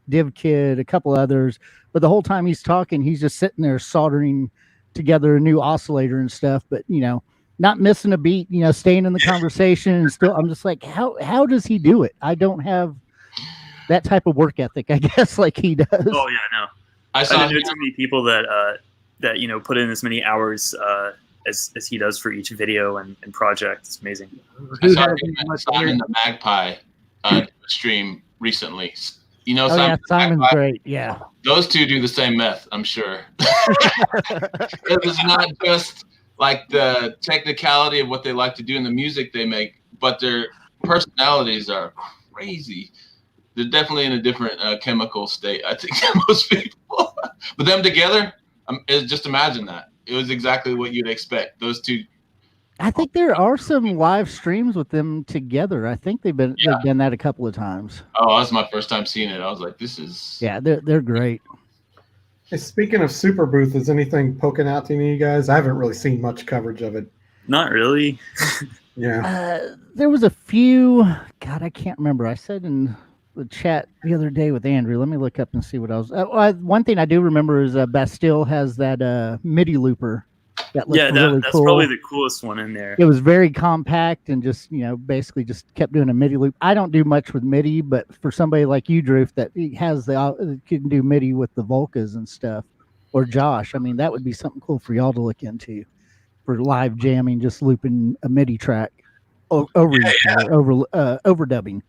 Div Kid, a couple others. But the whole time he's talking, he's just sitting there soldering together a new oscillator and stuff. But not missing a beat. Staying in the conversation and still. I'm just like, how does he do it? I don't have that type of work ethic, I guess, like he does. Oh yeah, no. I didn't know too many people that put in as many hours as he does for each video and project. It's amazing. I saw Simon the Magpie stream recently. Simon's great. Yeah, those two do the same meth, I'm sure. It's not just like the technicality of what they like to do in the music they make, but their personalities are crazy. They're definitely in a different chemical state, I think, than most people. But them together, just imagine that. It was exactly what you'd expect. Those two. I think there are some live streams with them together. I think they've done that a couple of times. Oh, that was my first time seeing it. I was like, this is. Yeah, they're great. Hey, speaking of Super Booth, is anything poking out to any of you guys? I haven't really seen much coverage of it. Not really. Yeah. There was a few. God, I can't remember. I said in the chat the other day with Andrew. Let me look up and see what else. One thing I do remember is Bastille has that MIDI looper. That looks really that's cool. Probably the coolest one in there. It was very compact and just basically just kept doing a MIDI loop. I don't do much with MIDI, but for somebody like you, Drew, that has can do MIDI with the Volcas and stuff, or Josh, I mean that would be something cool for y'all to look into for live jamming, just looping a MIDI track overdubbing.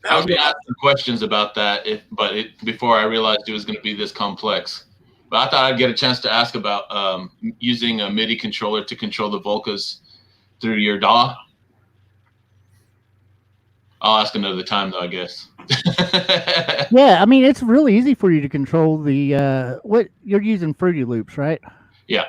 I was going to ask some questions about that, before I realized it was going to be this complex. But I thought I'd get a chance to ask about using a MIDI controller to control the Volcas through your DAW. I'll ask another time, though, I guess. Yeah, I mean, it's really easy for you to control the what you're using Fruity Loops, right? Yeah.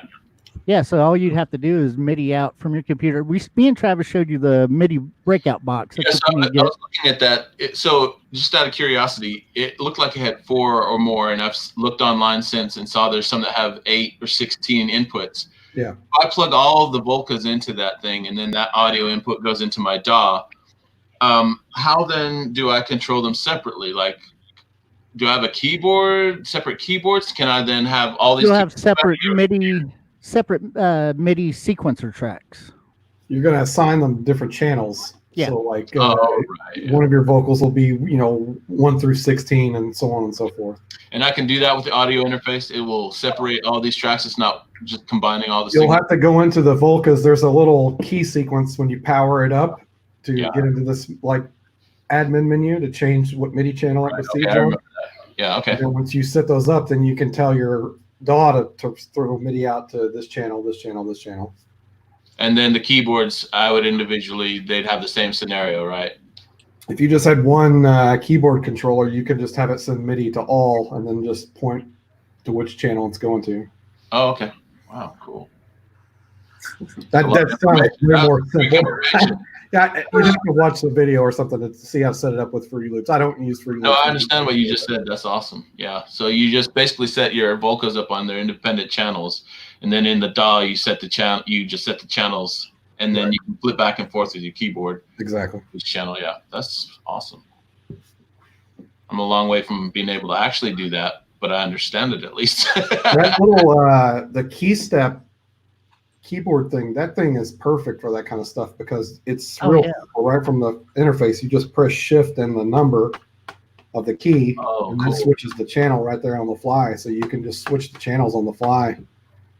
Yeah, so all you'd have to do is MIDI out from your computer. Me and Travis showed you the MIDI breakout box. Yes, I was looking at that. So just out of curiosity, it looked like it had 4 or more, and I've looked online since and saw there's some that have 8 or 16 inputs. Yeah. If I plug all of the Volcas into that thing, and then that audio input goes into my DAW, how then do I control them separately? Like, do I have separate keyboards? Can I then have all these? You'll have separate MIDI sequencer tracks. You're going to assign them different channels. Yeah. So like one of your vocals will be, 1 through 16 and so on and so forth. And I can do that with the audio interface. It will separate all these tracks. It's not just combining all the You'll have to go into the Volcas. There's a little key sequence when you power it up to get into this like admin menu to change what MIDI channel it receives on. Yeah, okay. And then once you set those up, then you can tell your DAW to throw MIDI out to this channel, this channel, this channel. And then the keyboards, I would they'd have the same scenario, right? If you just had one keyboard controller, you could just have it send MIDI to all and then just point to which channel it's going to. Oh, okay. Wow, cool. That sounds way more simple. Yeah, you have to watch the video or something to see how to set it up with Fruity Loops. I don't use Fruity Loops. No, I understand what you just said. That's awesome. Yeah. So you just basically set your Volcas up on their independent channels, and then in the DAW you set the channel. You just set the channels, and then you can flip back and forth with your keyboard. Exactly. Each channel. Yeah, that's awesome. I'm a long way from being able to actually do that, but I understand it at least. That little the key step keyboard thing, that thing is perfect for that kind of stuff because it's simple. Right from the interface. You just press shift and the number of the key, and cool. It switches the channel right there on the fly. So you can just switch the channels on the fly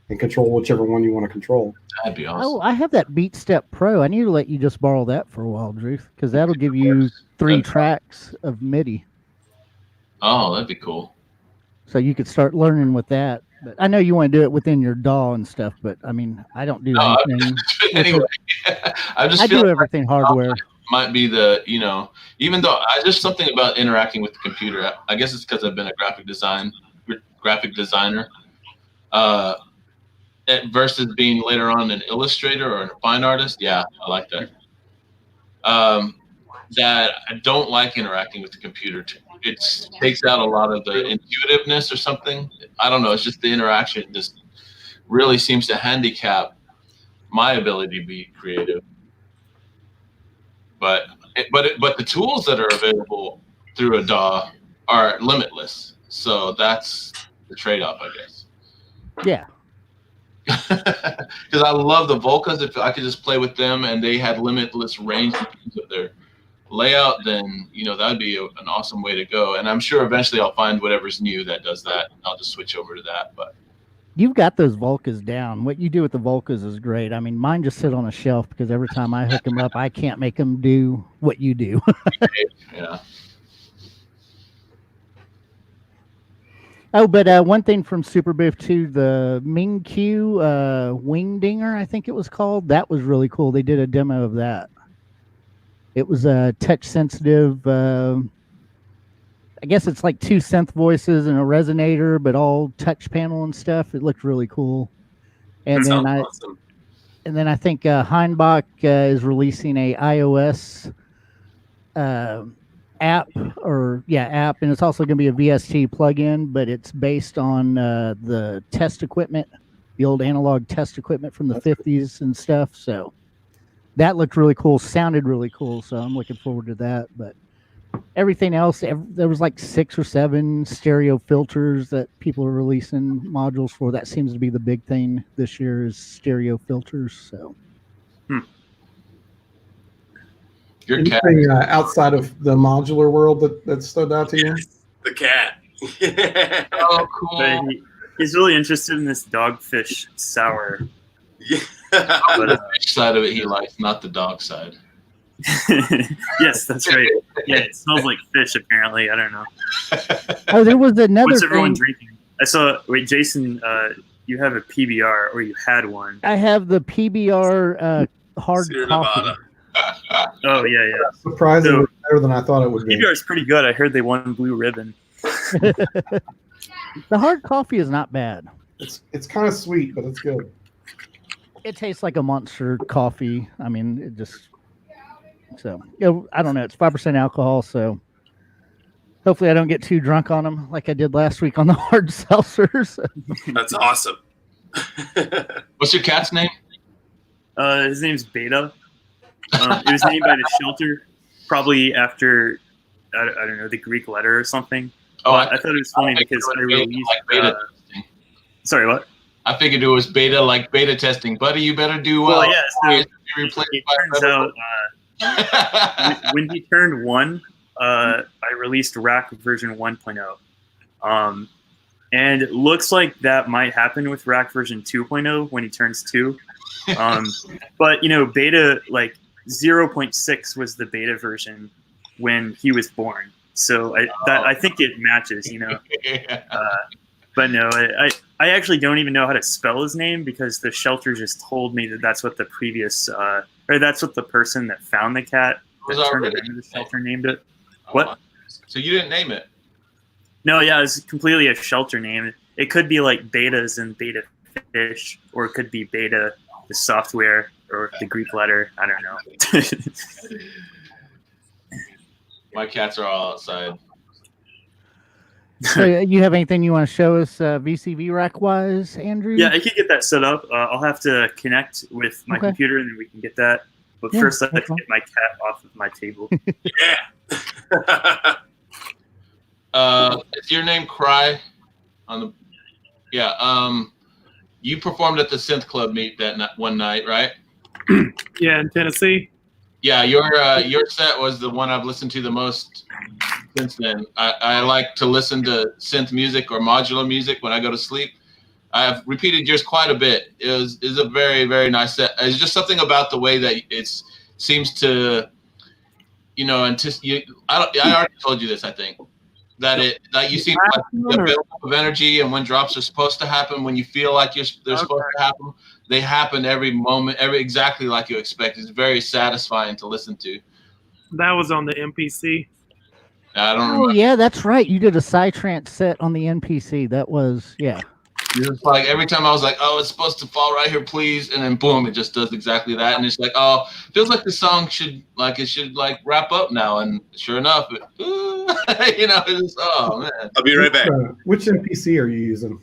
and control whichever one you want to control. That'd be awesome. Oh, I have that Beat Step Pro. I need to let you just borrow that for a while, Drew, because that'll give you 3 tracks of MIDI. Oh, that'd be cool. So you could start learning with that. But I know you want to do it within your DAW and stuff, but I mean, I don't do anything. Anyway, I do everything hardware. Might be even though there's something about interacting with the computer. I guess it's because I've been a graphic designer, versus being later on an illustrator or a fine artist. Yeah, I like that. That I don't like interacting with the computer. It takes out a lot of the intuitiveness or something. I don't know. It's just the interaction just really seems to handicap my ability to be creative. But the tools that are available through a DAW are limitless. So that's the trade-off, I guess. Yeah. Because I love the Volcas. If I could just play with them and they had limitless range in terms of their layout, then that would be an awesome way to go. And I'm sure eventually I'll find whatever's new that does that, and I'll just switch over to that. But You've got those Volcas down. What you do with the Volcas is great. I mean, mine just sit on a shelf because every time I hook them up, I can't make them do what you do. yeah. Oh, but one thing from Super Booth 2, the Ming Q Wing Dinger, I think it was called. That was really cool. They did a demo of that. It was a touch sensitive. I guess it's like 2 synth voices and a resonator, but all touch panel and stuff. It looked really cool. And then awesome. And then I think Heinbach is releasing a iOS app, and it's also going to be a VST plugin, but it's based on the test equipment, the old analog test equipment from the 50s and stuff. So that looked really cool, sounded really cool. So I'm looking forward to that. But everything else, there was like 6 or 7 stereo filters that people are releasing modules for. That seems to be the big thing this year is stereo filters. So. Your cat. Anything outside of the modular world that stood out to you? The cat. Oh, cool. But he's really interested in this dogfish sour. Yeah. But the fish side of it he likes, not the dog side. Yes, that's right. Yeah, it smells like fish, apparently. I don't know. Oh, there was another What's everyone thing. drinking? I saw, wait, Jason, you have a PBR, or you had one. I have the PBR hard Sierra coffee. Nevada. Oh, yeah. Surprisingly So- better than I thought it would be. PBR is pretty good. I heard they won Blue Ribbon. The hard coffee is not bad. It's kind of sweet, but it's good. It tastes like a Monster coffee. I mean, it just I don't know. It's 5% alcohol, so hopefully I don't get too drunk on them like I did last week on the hard seltzers. That's awesome. What's your cat's name? His name's Beta. It was named by the shelter, probably after, I don't know, the Greek letter or something. Oh, But I thought it was funny because I released. beta testing. Sorry, what? I figured it was beta testing. Buddy, you better do well. Well, yeah. So Otherwise you'll be replaced it by turns better- out when he turned 1, I released Rack version 1.0. And it looks like that might happen with Rack version 2.0 when he turns 2. But beta, like 0.6 was the beta version when he was born. So I think it matches, But no, I actually don't even know how to spell his name because the shelter just told me that that's what the previous, or that's what the person that found the cat that Was turned it already- into the shelter named it. What? So you didn't name it? No, yeah, it's completely a shelter name. It could be like betas and beta fish, or it could be beta, the software, or the Greek letter. I don't know. My cats are all outside. So you have anything you want to show us VCV rack wise, Andrew? Yeah, I can get that set up. I'll have to connect with my Okay. computer, and then we can get that. But Yeah, first, I have that's to get my cat off of my table. Yeah. Is your name Cry? On the you performed at the Synth Club meet one night, right? Yeah, in Tennessee. Yeah, your set was the one I've listened to the most since then. I like to listen to synth music or modular music when I go to sleep. I have repeated yours quite a bit. It is a very, very nice set. It's just something about the way that it seems to, I already told you this, I think. That you seem like the buildup of energy, and when drops are supposed to happen, when you feel like they're supposed to happen, they happen every moment, exactly like you expect. It's very satisfying to listen to. That was on the MPC. I don't Oh remember. yeah, that's right. You did a Psytrance set on the NPC. That was It's like every time I was like, oh, it's supposed to fall right here, please, and then boom, it just does exactly that, and it's like, oh, feels like the song should wrap up now, and sure enough, it's oh man. I'll be right back. Which MPC are you using?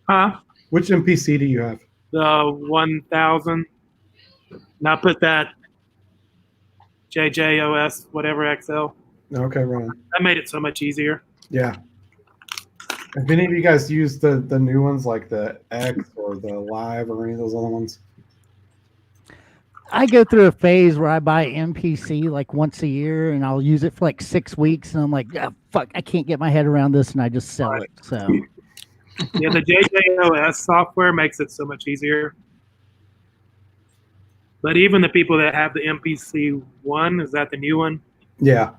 Huh? Which MPC do you have? the 1000. And I put that JJOS whatever XL. Okay, right. That made it so much easier. Yeah. Have any of you guys used the new ones like the X or the Live or any of those other ones? I go through a phase where I buy MPC like once a year, and I'll use it for like 6 weeks, and I'm like, oh, fuck, I can't get my head around this, and I just sell it. So Yeah, the JJOS software makes it so much easier. But even the people that have the MPC one, is that the new one? Yeah.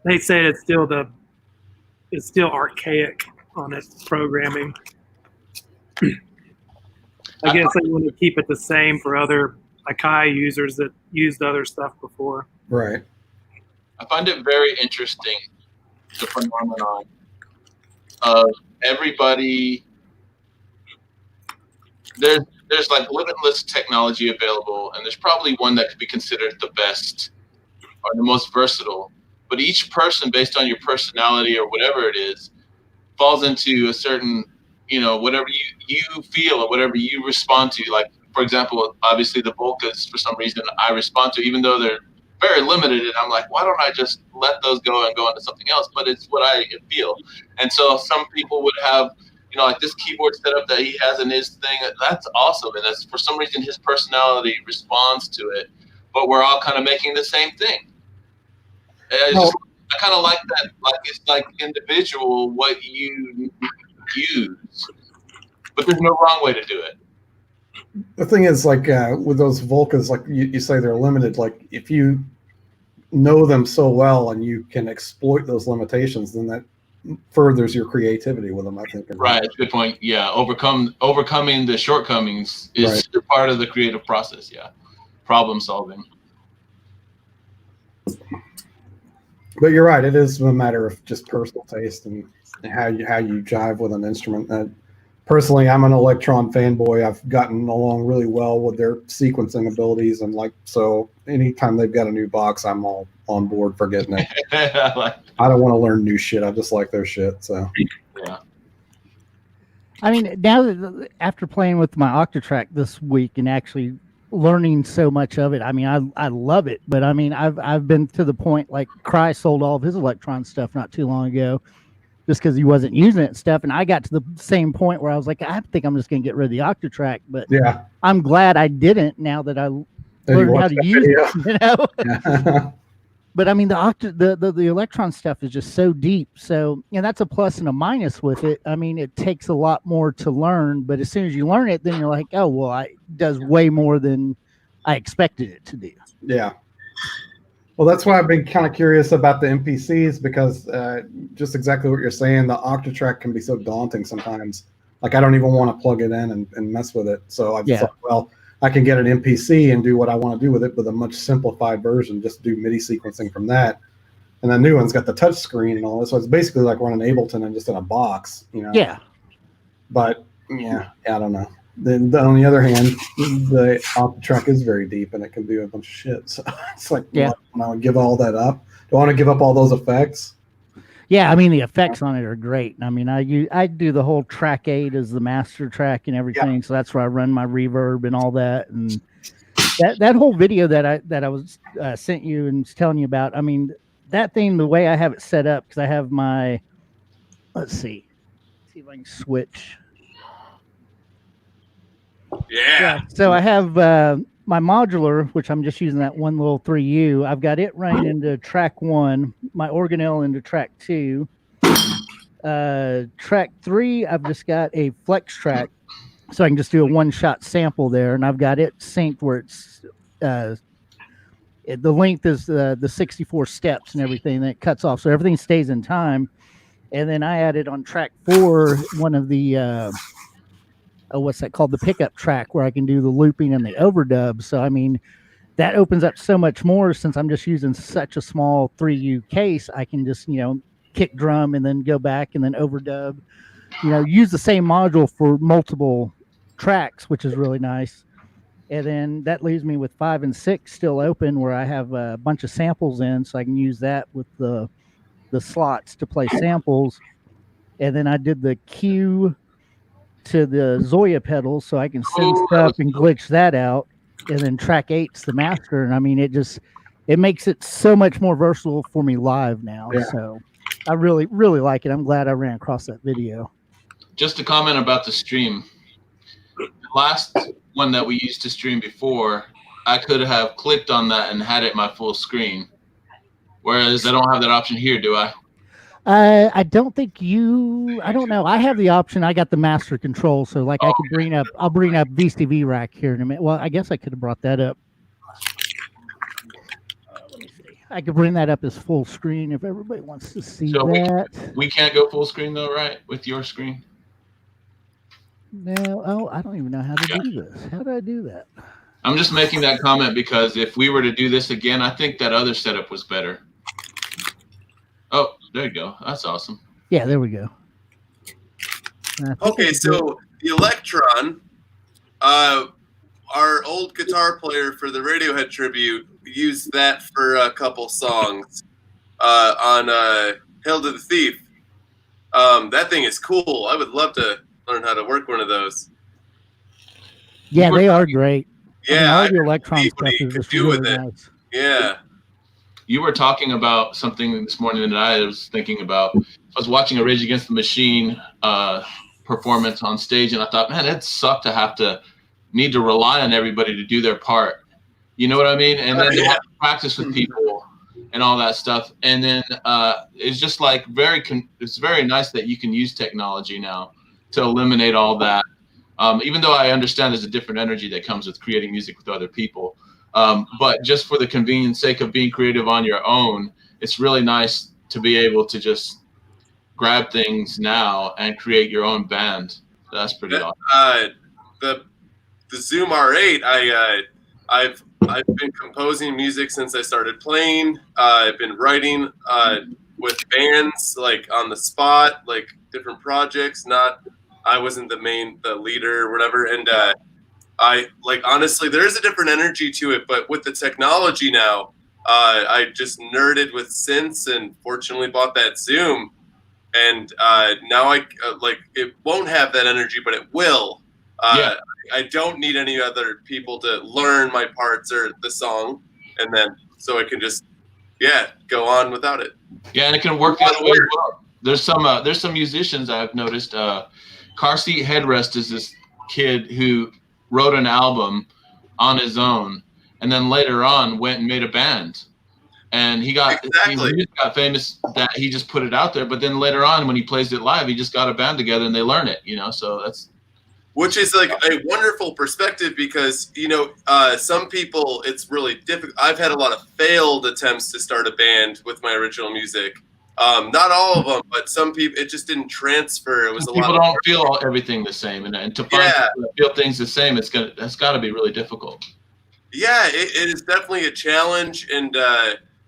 They say it's still archaic on its programming. I guess they want to keep it the same for other Akai users that used other stuff before. Right. I find it very interesting, the phenomenon of everybody. There's like limitless technology available, and there's probably one that could be considered the best or the most versatile. But each person, based on your personality or whatever it is, falls into a certain, whatever you feel or whatever you respond to. Like, for example, obviously the Volcas, for some reason, I respond to, even though they're very limited. And I'm like, why don't I just let those go and go into something else? But it's what I feel. And so some people would have, like this keyboard setup that he has in his thing. That's awesome. And that's, for some reason, his personality responds to it. But we're all kind of making the same thing. I kind of like that. Like, it's like individual what you use, but there's no wrong way to do it. The thing is, like with those Volcas, like you say, they're limited. Like if you know them so well and you can exploit those limitations, then that furthers your creativity with them, I think. Right, good point. Yeah, overcoming the shortcomings is part of the creative process. Yeah, problem solving. But you're right. It is a matter of just personal taste and how you jive with an instrument. Personally, I'm an Electron fanboy. I've gotten along really well with their sequencing abilities, and so anytime they've got a new box, I'm all on board for getting it. I don't want to learn new shit. I just like their shit. So yeah. I mean, now that after playing with my Octatrack this week and actually learning so much of it, I mean, I love it. But I mean, I've been to the point like Cry sold all of his Electron stuff not too long ago, just because he wasn't using it and stuff. And I got to the same point where I was like, I think I'm just going to get rid of the Octatrack. But yeah, I'm glad I didn't now that I learned how to use it. Yeah. But I mean, the Electron stuff is just so deep. So, that's a plus and a minus with it. I mean, it takes a lot more to learn, but as soon as you learn it, then you're like, oh, well, it does way more than I expected it to do. Yeah. Well, that's why I've been kind of curious about the MPCs, because just exactly what you're saying, the Octatrack can be so daunting sometimes. Like, I don't even want to plug it in and mess with it. So I thought, well, I can get an MPC and do what I want to do with it with a much simplified version, just do MIDI sequencing from that. And the new one's got the touch screen and all this. So it's basically like running Ableton and just in a box, Yeah. But yeah, I don't know. Then on the other hand, the Octatrack is very deep and it can do a bunch of shit. So it's like, do I want to give all that up? Do I want to give up all those effects? Yeah, I mean, the effects on it are great. I mean, I do the whole track 8 as the master track and everything, so that's where I run my reverb and all that. And that whole video that I was sent you and was telling you about, I mean, that thing, the way I have it set up, because I have my, let's see if I can switch. Yeah. So I have my modular, which I'm just using that one little 3U. I've got it running into track 1, my organelle into track 2. Track 3, I've just got a flex track, so I can just do a one-shot sample there, and I've got it synced where it's the length is the 64 steps and everything that cuts off, so everything stays in time. And then I added on track 4 one of the what's that called, the pickup track, where I can do the looping and the overdub. So I mean, that opens up so much more, since I'm just using such a small 3U case. I can just kick drum and then go back and then overdub, use the same module for multiple tracks, which is really nice. And then that leaves me with 5 and 6 still open, where I have a bunch of samples in, so I can use that with the slots to play samples. And then I did the Q to the Zoya pedals, so I can send Oh, stuff and glitch that out, and then track 8's the master, and I mean it makes it so much more versatile for me live now. Yeah. So I really like it. I'm glad I ran across that video. Just a comment about the stream. The last one that we used to stream before, I could have clicked on that and had it my full screen. Whereas I don't have that option here, do I? I don't think I don't know. I have the option. I got the master control, so like I could I'll bring up VCV rack here in a minute. Well, I guess I could have brought that up. Let me see. I could bring that up as full screen if everybody wants to see that. We can't go full screen though, right? With your screen? No. Oh, I don't even know how to do this. How do I do that? I'm just making that comment because if we were to do this again, I think that other setup was better. Oh, there you go. That's awesome. Yeah, there we go. Okay, so the Electron, our old guitar player for the Radiohead tribute, used that for a couple songs on Hail to the Thief. That thing is cool. I would love to learn how to work one of those. Yeah, they are great. Yeah, all the Electron stuff is just really nice. Yeah. You were talking about something this morning that I was thinking about. I was watching a Rage Against the Machine performance on stage, and I thought, man, it sucked to need to rely on everybody to do their part. You know what I mean? And then they have to practice with people and all that stuff. And then it's just like it's very nice that you can use technology now to eliminate all that. Even though I understand there's a different energy that comes with creating music with other people. But just for the convenience sake of being creative on your own, it's really nice to be able to just grab things now and create your own band. That's pretty awesome. The Zoom R8, I've been composing music since I started playing. I've been writing with bands, like on the spot, like different projects. I wasn't the leader or whatever, and I honestly, there is a different energy to it, but with the technology now, I just nerded with synths and fortunately bought that Zoom, and now it won't have that energy, but it will. I don't need any other people to learn my parts or the song, and then so I can just go on without it. Yeah, and it can work the other way as well. There's some musicians I've noticed. Car Seat Headrest is this kid who wrote an album on his own, and then later on went and made a band. And he got famous that he just put it out there. But then later on, when he plays it live, he just got a band together and they learn it. So that's. Which is like a wonderful perspective because, some people, it's really difficult. I've had a lot of failed attempts to start a band with my original music. Not all of them, but some people, it just didn't transfer. It was people don't feel everything the same, and to find people that feel things the same, that's got to be really difficult. Yeah, it is definitely a challenge, and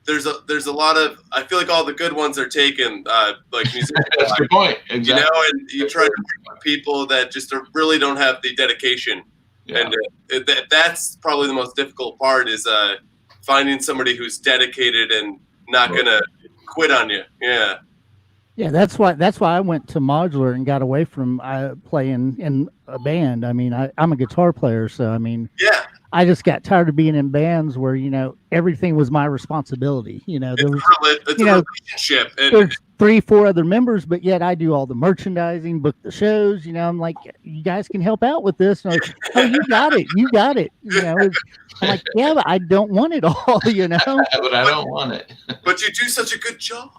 there's a lot of. I feel like all the good ones are taken, like music. That's a good point. Exactly. And you try to find people that just really don't have the dedication, and that's probably the most difficult part is finding somebody who's dedicated and not gonna quit on you. Yeah, that's why I went to modular and got away from playing in a band. I mean, I'm a guitar player, so I mean, I just got tired of being in bands where everything was my responsibility. It's a relationship. There's 3-4 other members, but yet I do all the merchandising, book the shows. I'm like, you guys can help out with this. And like, oh, you got it. I'm like, yeah, but I don't want it all. But I don't want it. But you do such a good job.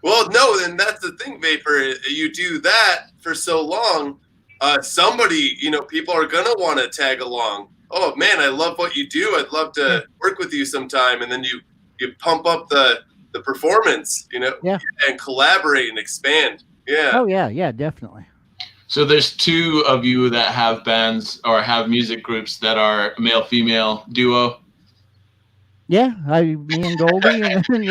Well, no, then that's the thing, Vapor. You do that for so long, somebody, people are gonna want to tag along. Oh man, I love what you do. I'd love to work with you sometime, and then you pump up the performance, and collaborate and expand. Yeah. Oh yeah, definitely. So there's 2 of you that have bands or have music groups that are male-female duo. Yeah, me and Goldie, and then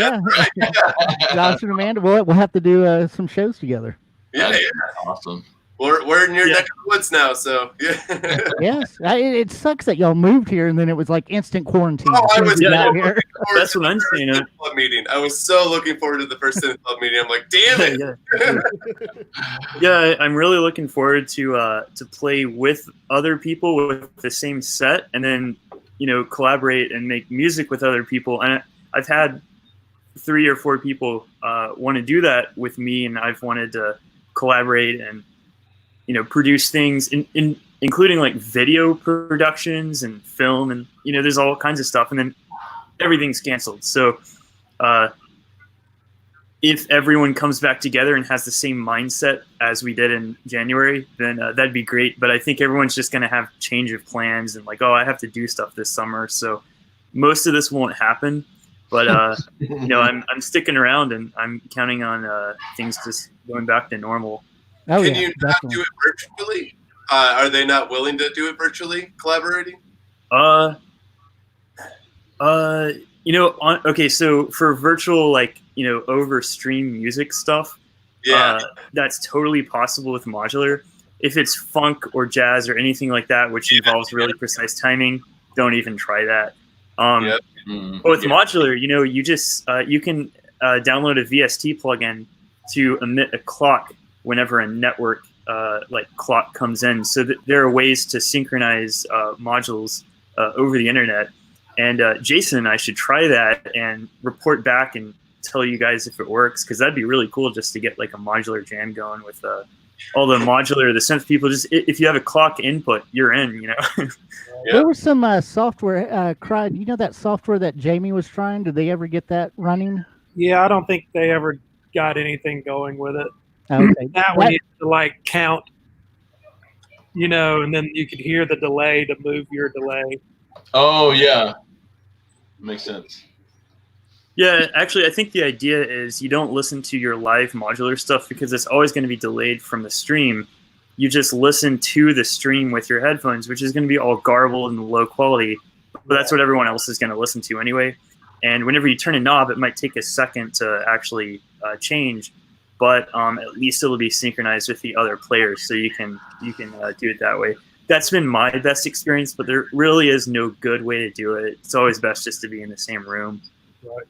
Josh and Amanda. We'll have to do some shows together. Yeah, awesome. we're in your Yeah. neck of the woods now, so yeah. Yes, it sucks that y'all moved here and then it was like instant quarantine. Oh, as I soon as was you Yeah, got so here. looking forward That's to what I'm the first saying. Synth Club meeting. I was so looking forward to the first Synth Club meeting. I'm like, damn it. Yeah, I'm really looking forward to play with other people with the same set, and then collaborate and make music with other people. And I've had 3 or 4 people want to do that with me, and I've wanted to collaborate and produce things, including like video productions and film, and there's all kinds of stuff, and then everything's canceled. So if everyone comes back together and has the same mindset as we did in January, then that'd be great. But I think everyone's just going to have change of plans and like, oh, I have to do stuff this summer, so most of this won't happen. But I'm sticking around, and I'm counting on things just going back to normal. Oh, Can yeah, you not definitely. do it virtually? Are they not willing to do it virtually, collaborating? Okay, so for virtual, like over stream music stuff, Yeah. that's totally possible with modular. If it's funk or jazz or anything like that, which involves really precise timing, don't even try that. Yep. But with modular, you just you can download a VST plugin to emit a clock whenever a network like clock comes in. So there are ways to synchronize modules over the internet. And Jason and I should try that and report back and tell you guys if it works, because that'd be really cool just to get like a modular jam going with all the synth people. Just if you have a clock input, you're in. Yeah. There was some software, cried. That software that Jamie was trying? Did they ever get that running? Yeah, I don't think they ever got anything going with it. Okay. That one you had to like count, and then you could hear the delay to move your delay. Oh yeah, makes sense. Yeah, actually, I think the idea is you don't listen to your live modular stuff because it's always going to be delayed from the stream. You just listen to the stream with your headphones, which is going to be all garbled and low quality, but that's what everyone else is going to listen to anyway. And whenever you turn a knob, it might take a second to actually change, but at least it'll be synchronized with the other players, so you can do it that way. That's been my best experience, but there really is no good way to do it. It's always best just to be in the same room. Right.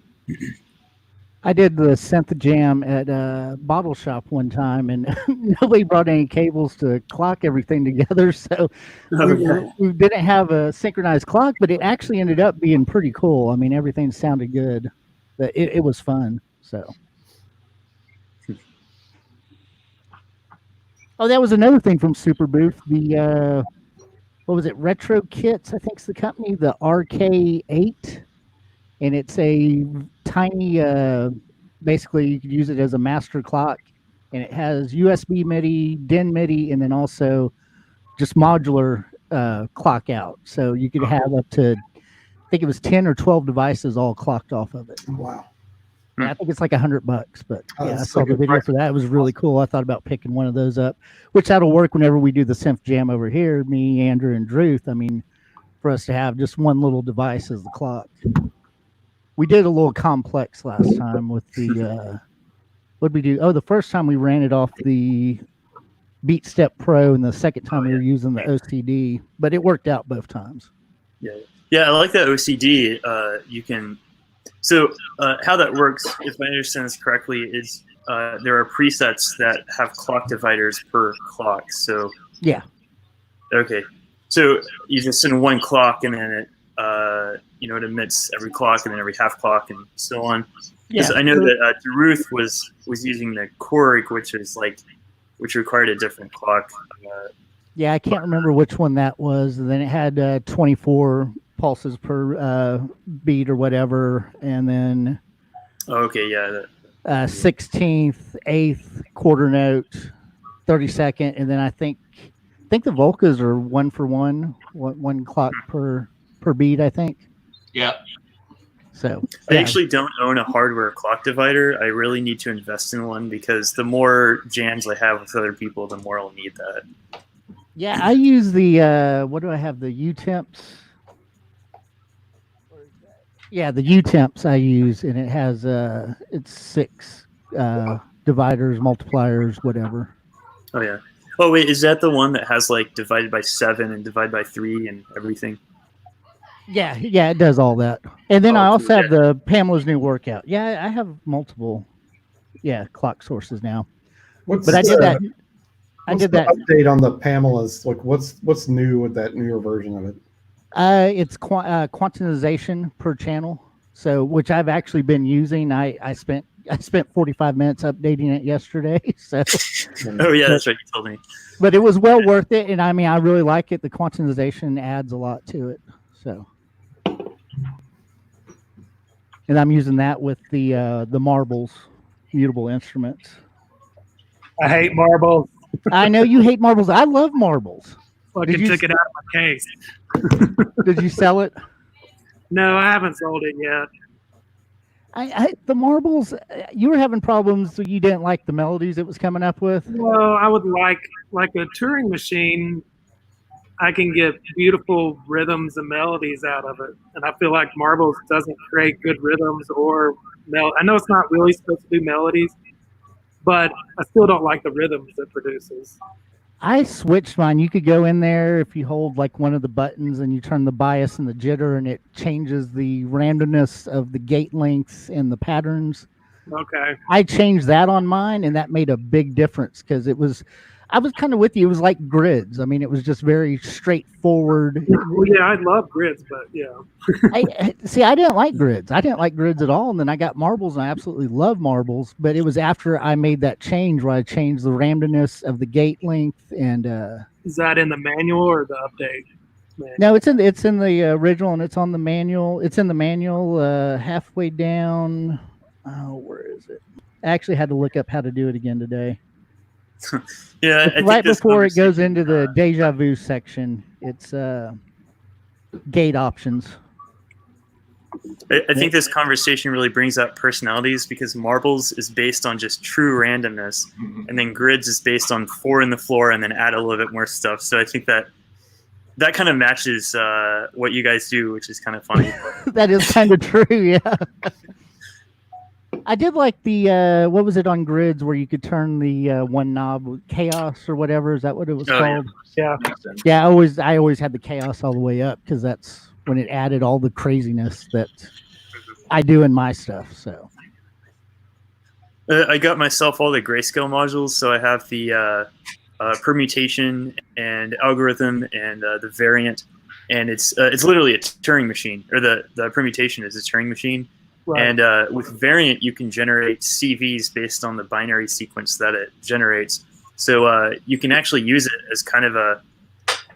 I did the synth jam at a bottle shop one time, and nobody brought any cables to clock everything together. So we didn't have a synchronized clock, but it actually ended up being pretty cool. I mean, everything sounded good. But it was fun. So. Oh, that was another thing from Super Booth. The what was it? Retro Kits, I think is the company. The RK8, and it's a tiny. Basically, you could use it as a master clock, and it has USB MIDI, DIN MIDI, and then also just modular clock out. So you could have up to, I think it was 10 or 12 devices all clocked off of it. Wow. Yeah, I think it's like $100, but Oh, yeah, I that's saw a the good video price. for that. It was really cool. I thought about picking one of those up, which that'll work whenever we do the Synth Jam over here, me, Andrew, and Druth. I mean, for us to have just one little device as the clock. We did a little complex last time with the, what'd we do? Oh, the first time we ran it off the Beat Step Pro, and the second time we were using the OCD, but it worked out both times. Yeah, I like that OCD. You can. So how that works, if I understand this correctly, is there are presets that have clock dividers per clock. So yeah. Okay, so you just send one clock, and then it it emits every clock, and then every half clock, and so on. Because I know that Ruth was using the Korg, which required a different clock. Yeah, I can't remember which one that was. And then it had 24 pulses per beat or whatever, and then 16th, 8th, quarter note, 32nd, and then I think the Volcas are 1 for 1 clock per beat, I think. Yeah. So I actually don't own a hardware clock divider. I really need to invest in one, because the more jams I have with other people, the more I'll need that. Yeah, I use the what do I have? The U-Temps. Yeah, the U-Temps I use, and it has it's 6 dividers, multipliers, whatever. Oh yeah, Oh wait, is that the one that has like divided by 7 and divided by 3 and everything? Yeah, it does all that. And then I Oh, also cool. have the Pamela's new workout. Yeah, I have multiple clock sources now. What's But I did that. I what's did the that. update on the Pamela's? Like, what's new with that newer version of it? It's quantization per channel. So, which I've actually been using. I spent 45 minutes updating it yesterday. So, Oh yeah, that's right. You told me. but it was well worth it, and I mean, I really like it. The quantization adds a lot to it. So, and I'm using that with the marbles, mutable instruments. I hate marbles. I know you hate marbles. I love marbles. Fucking you- took it out of my case. Did you sell it? No, I haven't sold it yet. The marbles, you were having problems. So you didn't like the melodies it was coming up with. Well, I would like a Turing machine. I can get beautiful rhythms and melodies out of it, and I feel like marbles doesn't create good rhythms or I know it's not really supposed to do melodies, but I still don't like the rhythms it produces. I switched mine. You could go in there if you hold like one of the buttons and you turn the bias and the jitter, and it changes the randomness of the gate lengths and the patterns. Okay. I changed that on mine, and that made a big difference because I was kind of with you. It was like grids. I mean, it was just very straightforward. Well, yeah, I love grids, but yeah. I didn't like grids. I didn't like grids at all. And then I got marbles, and I absolutely love marbles. But it was after I made that change where I changed the randomness of the gate length. And is that in the manual or the update? No, it's in the original, and it's on the manual. It's in the manual halfway down. Oh, where is it? I actually had to look up how to do it again today. Yeah, it's right before it goes into the deja vu section. It's gate options. I think this conversation really brings up personalities because marbles is based on just true randomness, and then grids is based on 4 in the floor and then add a little bit more stuff. So I think that kind of matches what you guys do, which is kind of funny. That is kind of true, yeah. I did like the what was it on grids where you could turn the one knob, chaos or whatever. Is that what it was called? Yeah. Yeah, I always had the chaos all the way up because that's when it added all the craziness that I do in my stuff. So I got myself all the grayscale modules, so I have the permutation and algorithm and the variant, and it's literally a Turing machine, or the permutation is a Turing machine. Right. And with variant, you can generate CVs based on the binary sequence that it generates. So you can actually use it as kind of a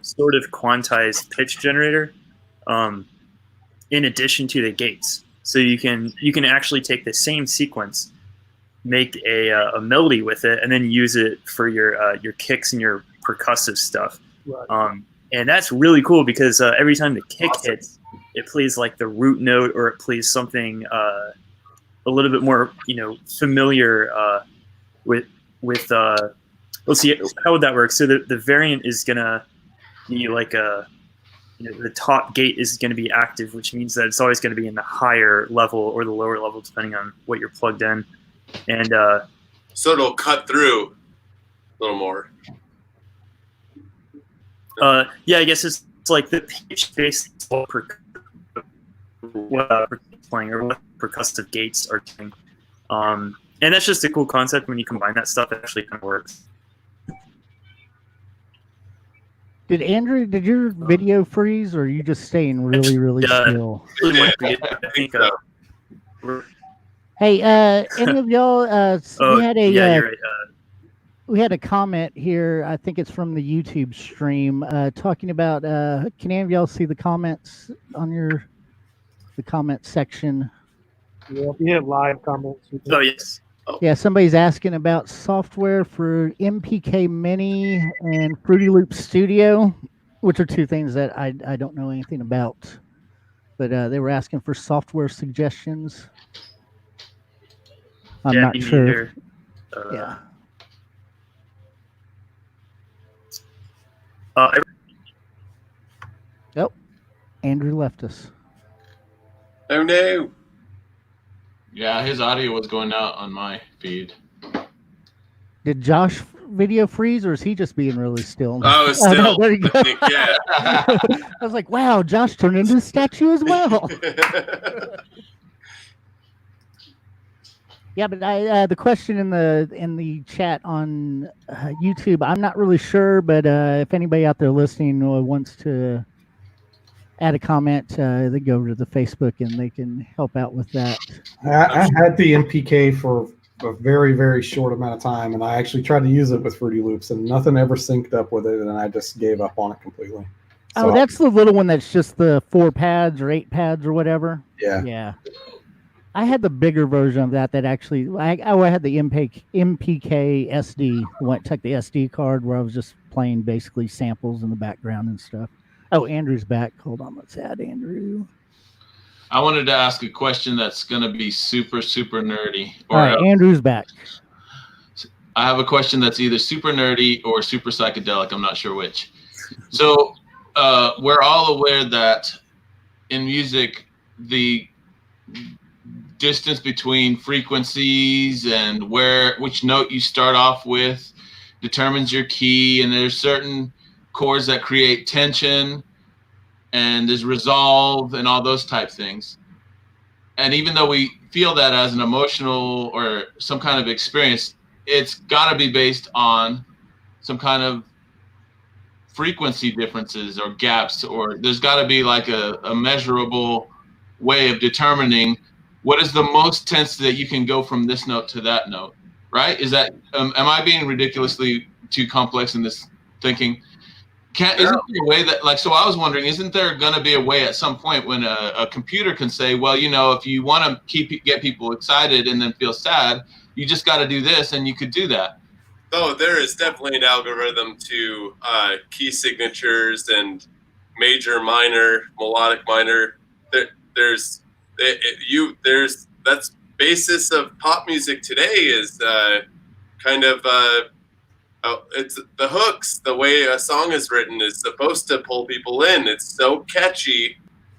sort of quantized pitch generator, in addition to the gates. So you can actually take the same sequence, make a melody with it, and then use it for your kicks and your percussive stuff. Right. And that's really cool because every time the kick hits, it plays like the root note, or it plays something a little bit more, familiar with. Let's see, how would that work? So the variant is gonna be like the top gate is going to be active, which means that it's always going to be in the higher level or the lower level, depending on what you're plugged in. And so it'll cut through a little more. Yeah, I guess it's like the pitch based playing or what percussive gates are doing. And that's just a cool concept. When you combine that stuff, it actually kind of works. Did your video freeze, or are you just staying really, really still? Hey, any of y'all? We had a you're right. We had a comment here. I think it's from the YouTube stream talking about. Can any of y'all see the comments on the comment section? Yeah, we have live comments. Oh yes. Oh. Yeah, somebody's asking about software for MPK Mini and Fruity Loop Studio, which are two things that I don't know anything about. But they were asking for software suggestions. I'm not sure. Yeah. Oh, Andrew left us. Oh no. Yeah, his audio was going out on my feed. Did Josh video freeze, or is he just being really still? Oh, Oh, no, still. there you go. I think, yeah. I was like, wow, Josh turned into a statue as well. Yeah, but the question in the chat on YouTube, I'm not really sure, but if anybody out there listening wants to add a comment, they go over to the Facebook and they can help out with that. I had the MPK for a very, very short amount of time, and I actually tried to use it with Fruity Loops, and nothing ever synced up with it, and I just gave up on it completely. So, that's the little one that's just the 4 pads or 8 pads or whatever. Yeah. I had the bigger version of that actually, I had the MPK SD, took the SD card where I was just playing basically samples in the background and stuff. Oh, Andrew's back. Hold on, let's add Andrew. I wanted to ask a question that's going to be super, super nerdy. All right, Andrew's back. I have a question that's either super nerdy or super psychedelic. I'm not sure which. So we're all aware that in music, the distance between frequencies and which note you start off with determines your key, and there's certain chords that create tension, and there's resolve and all those type things. And even though we feel that as an emotional or some kind of experience, it's got to be based on some kind of frequency differences or gaps, or there's got to be like a measurable way of determining what is the most tense that you can go from this note to that note, right? Is that, am I being ridiculously too complex in this thinking? Isn't there a way that, like, so I was wondering, isn't there going to be a way at some point when a computer can say, well, you know, if you want to get people excited and then feel sad, you just got to do this, and you could do that? Oh, there is definitely an algorithm to key signatures and major, minor, melodic, minor. That's basis of pop music today is kind of it's the hooks. The way a song is written is supposed to pull people in. It's so catchy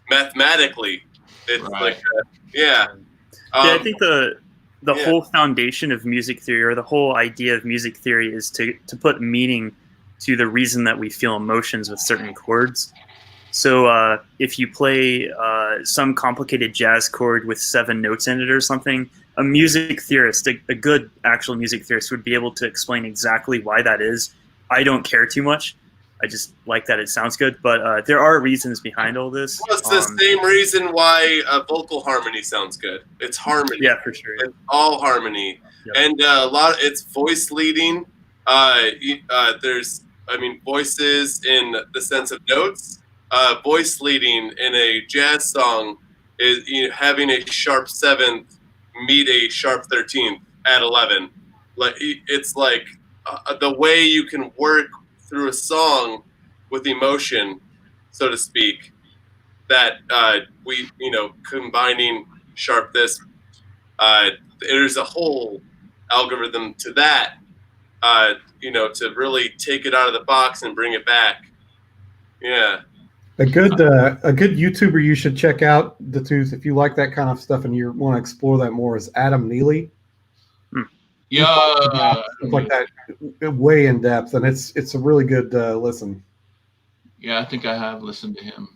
mathematically. It's right. I think the whole foundation of music theory, or the whole idea of music theory, is to put meaning to the reason that we feel emotions with certain chords. So if you play some complicated jazz chord with 7 notes in it or something, a music theorist, a good actual music theorist, would be able to explain exactly why that is. I don't care too much. I just like that it sounds good. But there are reasons behind all this. Well, it's the same reason why vocal harmony sounds good. It's harmony. Yeah, for sure. It's all harmony. Yep. And it's voice leading. There's, voices in the sense of notes. Voice leading in a jazz song is having a sharp 7th meet a sharp 13th at 11. Like, it's like the way you can work through a song with emotion, so to speak, that we combining sharp this, there's a whole algorithm to that, to really take it out of the box and bring it back. Yeah. A good YouTuber you should check out, the tooth, if you like that kind of stuff and you want to explore that more, is Adam Neely. Yeah, like that, way in depth, and it's a really good listen. Yeah, I think I have listened to him.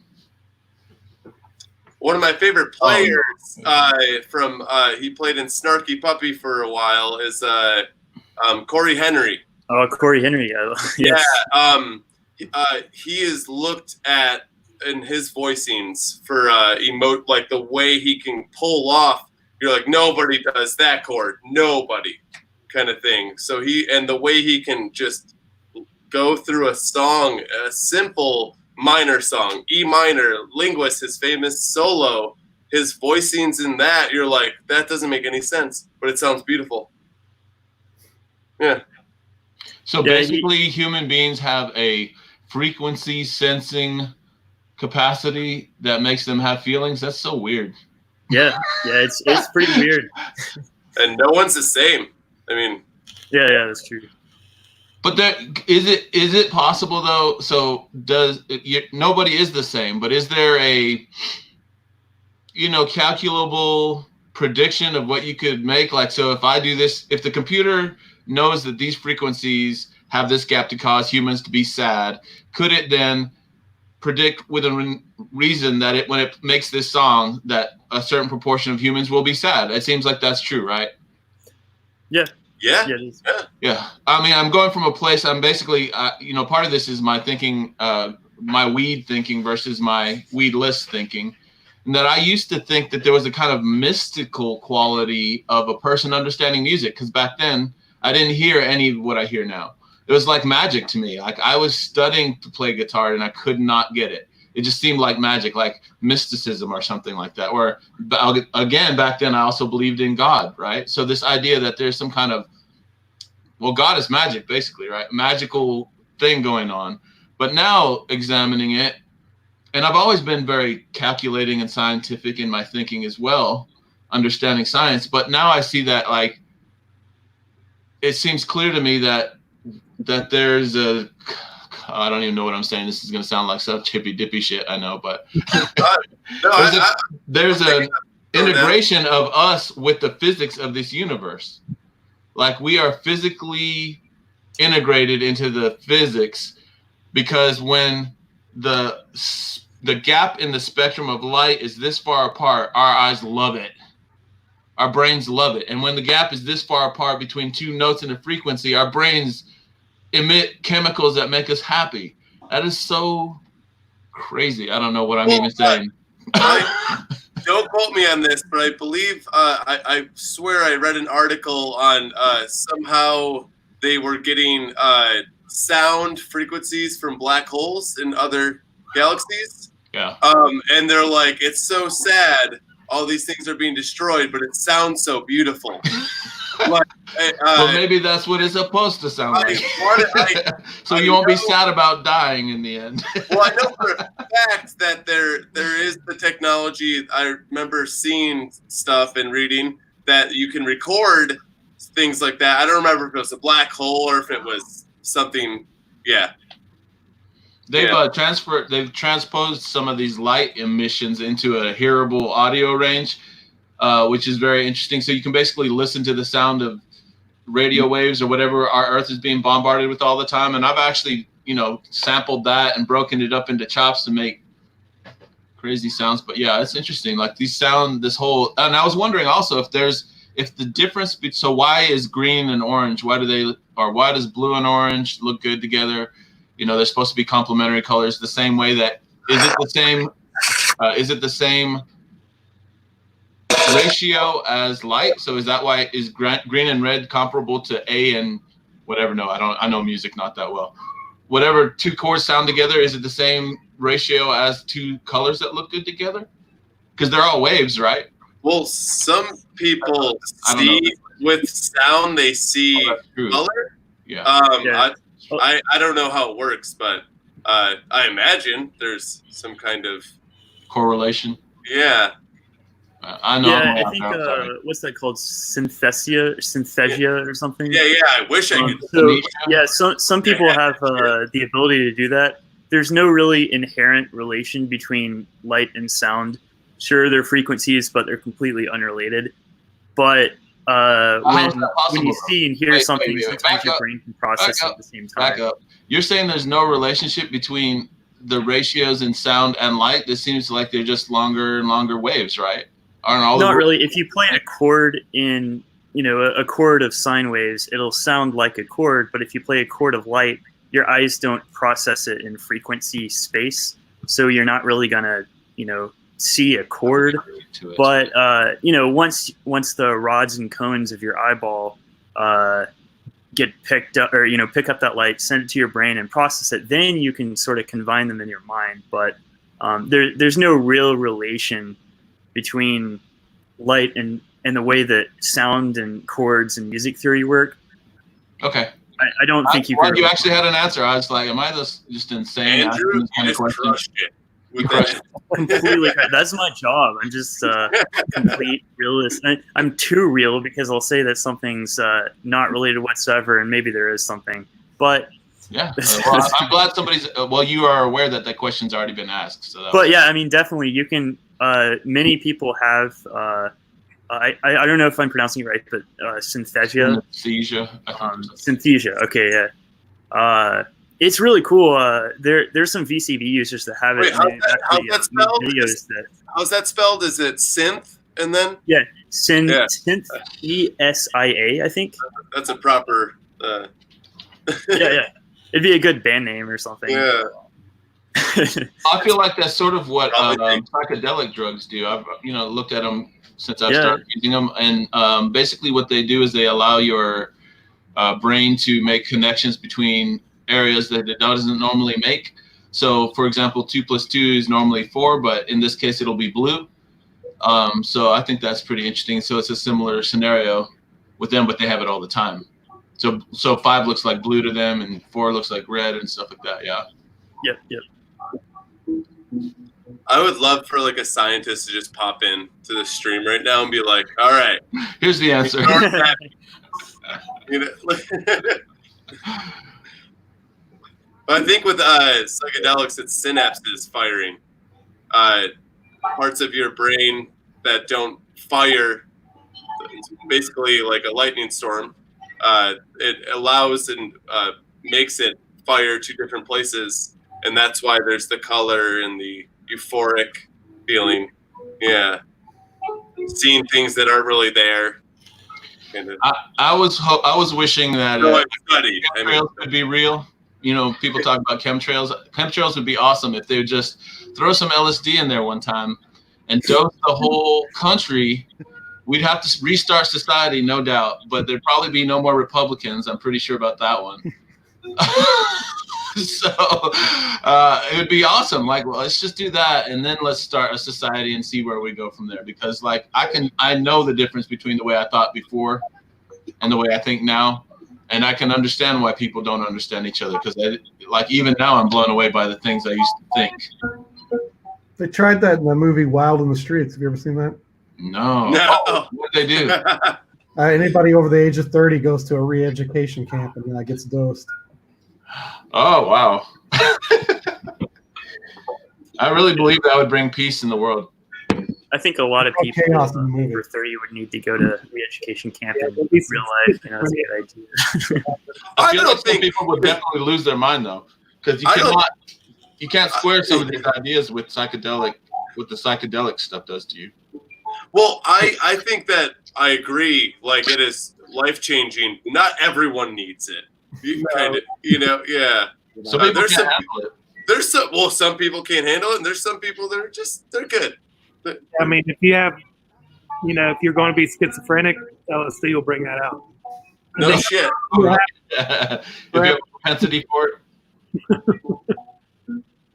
One of my favorite players he played in Snarky Puppy for a while is Corey Henry. Oh, Corey Henry. Yes. Yeah. He is looked at in his voicings for like the way he can pull off. You're like, nobody does that chord, nobody, kind of thing. So the way he can just go through a song, a simple minor song, E minor, Linguist, his famous solo, his voicings in that, you're like, that doesn't make any sense, but it sounds beautiful. Yeah. So basically, human beings have a frequency sensing capacity that makes them have feelings. That's so weird. Yeah, it's pretty weird. And no one's the same. Yeah, that's true. But is it possible though? So nobody is the same, but is there a calculable prediction of what you could make? Like, so if I do this, if the computer knows that these frequencies have this gap to cause humans to be sad, could it then predict with a reason that when it makes this song that a certain proportion of humans will be sad? It seems like that's true, right? Yeah. Yeah. Yeah. It is. Yeah. I mean, I'm going from a place, I'm basically, part of this is my thinking, my weed thinking versus my weedless thinking. And that I used to think that there was a kind of mystical quality of a person understanding music, because back then I didn't hear any of what I hear now. It was like magic to me. Like I was studying to play guitar and I could not get it. It just seemed like magic, like mysticism or something like that. Or again, back then I also believed in God, right? So this idea that there's some kind of, well, God is magic, basically, right? Magical thing going on. But now examining it, and I've always been very calculating and scientific in my thinking as well, understanding science. But now I see that, like, it seems clear to me that there's I don't even know what I'm saying. This is going to sound like such hippy dippy shit, I know, but there's an integration of us with the physics of this universe. Like we are physically integrated into the physics, because when the gap in the spectrum of light is this far apart, our eyes love it. Our brains love it. And when the gap is this far apart between two notes in a frequency, our brains emit chemicals that make us happy. That is so crazy. I don't know what I'm even saying. Don't quote me on this, but I believe, I swear I read an article on somehow they were getting sound frequencies from black holes in other galaxies. Yeah. And they're like, it's so sad. All these things are being destroyed, but it sounds so beautiful. Like, well, maybe that's what it's supposed to sound like. So you won't be sad about dying in the end. Well, I know for a fact that there is the technology. I remember seeing stuff and reading that you can record things like that. I don't remember if it was a black hole or if it was something. Yeah. They've transposed some of these light emissions into a hearable audio range, which is very interesting. So you can basically listen to the sound of radio waves or whatever our Earth is being bombarded with all the time. And I've actually, sampled that and broken it up into chops to make crazy sounds. But yeah, it's interesting. Like and I was wondering also if the difference, so why is green and orange? Why does blue and orange look good together? They're supposed to be complementary colors the same way that, is it the same ratio as light? So is that why is green and red comparable to A and whatever? No, I know music not that well. Whatever two chords sound together, is it the same ratio as two colors that look good together? Because they're all waves, right? Well, some people see with sound, they see color. Yeah. I don't know how it works, but I imagine there's some kind of correlation. Yeah. I know. Yeah, I think what's that called? Synthesia or something. Yeah. I wish I could. Some people have the ability to do that. There's no really inherent relation between light and sound. Sure, they're frequencies, but they're completely unrelated. But when you see and hear something, sometimes your brain can process it at the same time. Back up. You're saying there's no relationship between the ratios in sound and light? This seems like they're just longer and longer waves, right? Not really. If you play a chord in, a chord of sine waves, it'll sound like a chord. But if you play a chord of light, your eyes don't process it in frequency space. So you're not really going to, see a chord. But, once the rods and cones of your eyeball get picked up or, pick up that light, send it to your brain and process it, then you can sort of combine them in your mind. But there's no real relation between light and the way that sound and chords and music theory work. Okay. I don't think you can. You actually had an answer. I was like, am I just insane? Andrew, you just crushed it. Completely. That's my job. I'm just a complete realist. I'm too real because I'll say that something's not related whatsoever, and maybe there is something. But yeah, I'm glad somebody's. You are aware that that question's already been asked. So but yeah, I mean, definitely, you can. Many people have I don't know if I'm pronouncing it right, but Synthesia. Synthesia. Okay, yeah. It's really cool. There's some VCV users that have it. Wait, how's that spelled? Videos that, how's that spelled? Is it synth and then? yeah, Synth ESIA, I think. That's a proper. Yeah. It'd be a good band name or something. Yeah. I feel like that's sort of what psychedelic drugs do. I've looked at them since I've started using them, and basically what they do is they allow your brain to make connections between areas that it doesn't normally make. So, for example, 2 + 2 is normally 4, but in this case, it'll be blue. So I think that's pretty interesting. So it's a similar scenario with them, but they have it all the time. So 5 looks like blue to them, and 4 looks like red and stuff like that. Yeah. Yep. I would love for like a scientist to just pop in to the stream right now and be like, "All right, here's the answer." You know, but I think with psychedelics, it's synapses firing. Parts of your brain that don't fire, it's basically like a lightning storm. It allows and makes it fire to different places, and that's why there's the color and the euphoric feeling. Yeah, seeing things that aren't really there. I was wishing that chemtrails could be real. People talk about chemtrails. Chemtrails would be awesome if they would just throw some LSD in there one time and dose the whole country. We'd have to restart society, no doubt, but there'd probably be no more Republicans. I'm pretty sure about that one. So it would be awesome. Like, well, let's just do that, and then let's start a society and see where we go from there. Because, like, I know the difference between the way I thought before and the way I think now, and I can understand why people don't understand each other. Because, even now, I'm blown away by the things I used to think. They tried that in the movie Wild in the Streets. Have you ever seen that? No. What did they do? Anybody over the age of 30 goes to a re-education camp and gets dosed. Oh, wow. I really believe that would bring peace in the world. I think a lot of people over 30 would need to go to re-education camp in real life. That's a good idea. I feel like some people would definitely lose their mind, though, because you can't square some of these ideas with what the psychedelic stuff does to you. Well, I think that I agree. Like, it is life-changing. Not everyone needs it. Yeah. Some people can't handle it. Some people can't handle it, and there's some people that are they're good. I mean, if you have, if you're going to be schizophrenic, LSD will bring that out. No shit. If you have a propensity for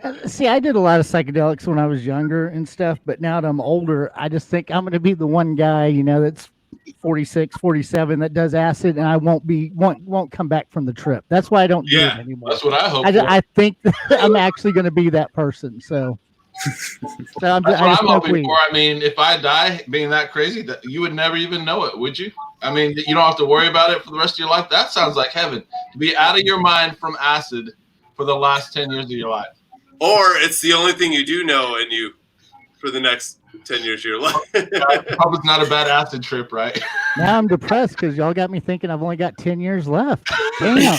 it. See, I did a lot of psychedelics when I was younger and stuff, but now that I'm older, I just think I'm going to be the one guy, that's 46, 47 that does acid, and I won't come back from the trip. That's why I don't do it anymore. That's what I hope. I think I'm actually going to be that person. So I'm hoping for. I mean, if I die being that crazy, that you would never even know it, would you? I mean, you don't have to worry about it for the rest of your life. That sounds like heaven. To be out of your mind from acid for the last 10 years of your life. Or it's the only thing you do know, and you for the next 10 years of your life. Probably not a bad acid trip, right? Now I'm depressed because y'all got me thinking I've only got 10 years left. Damn.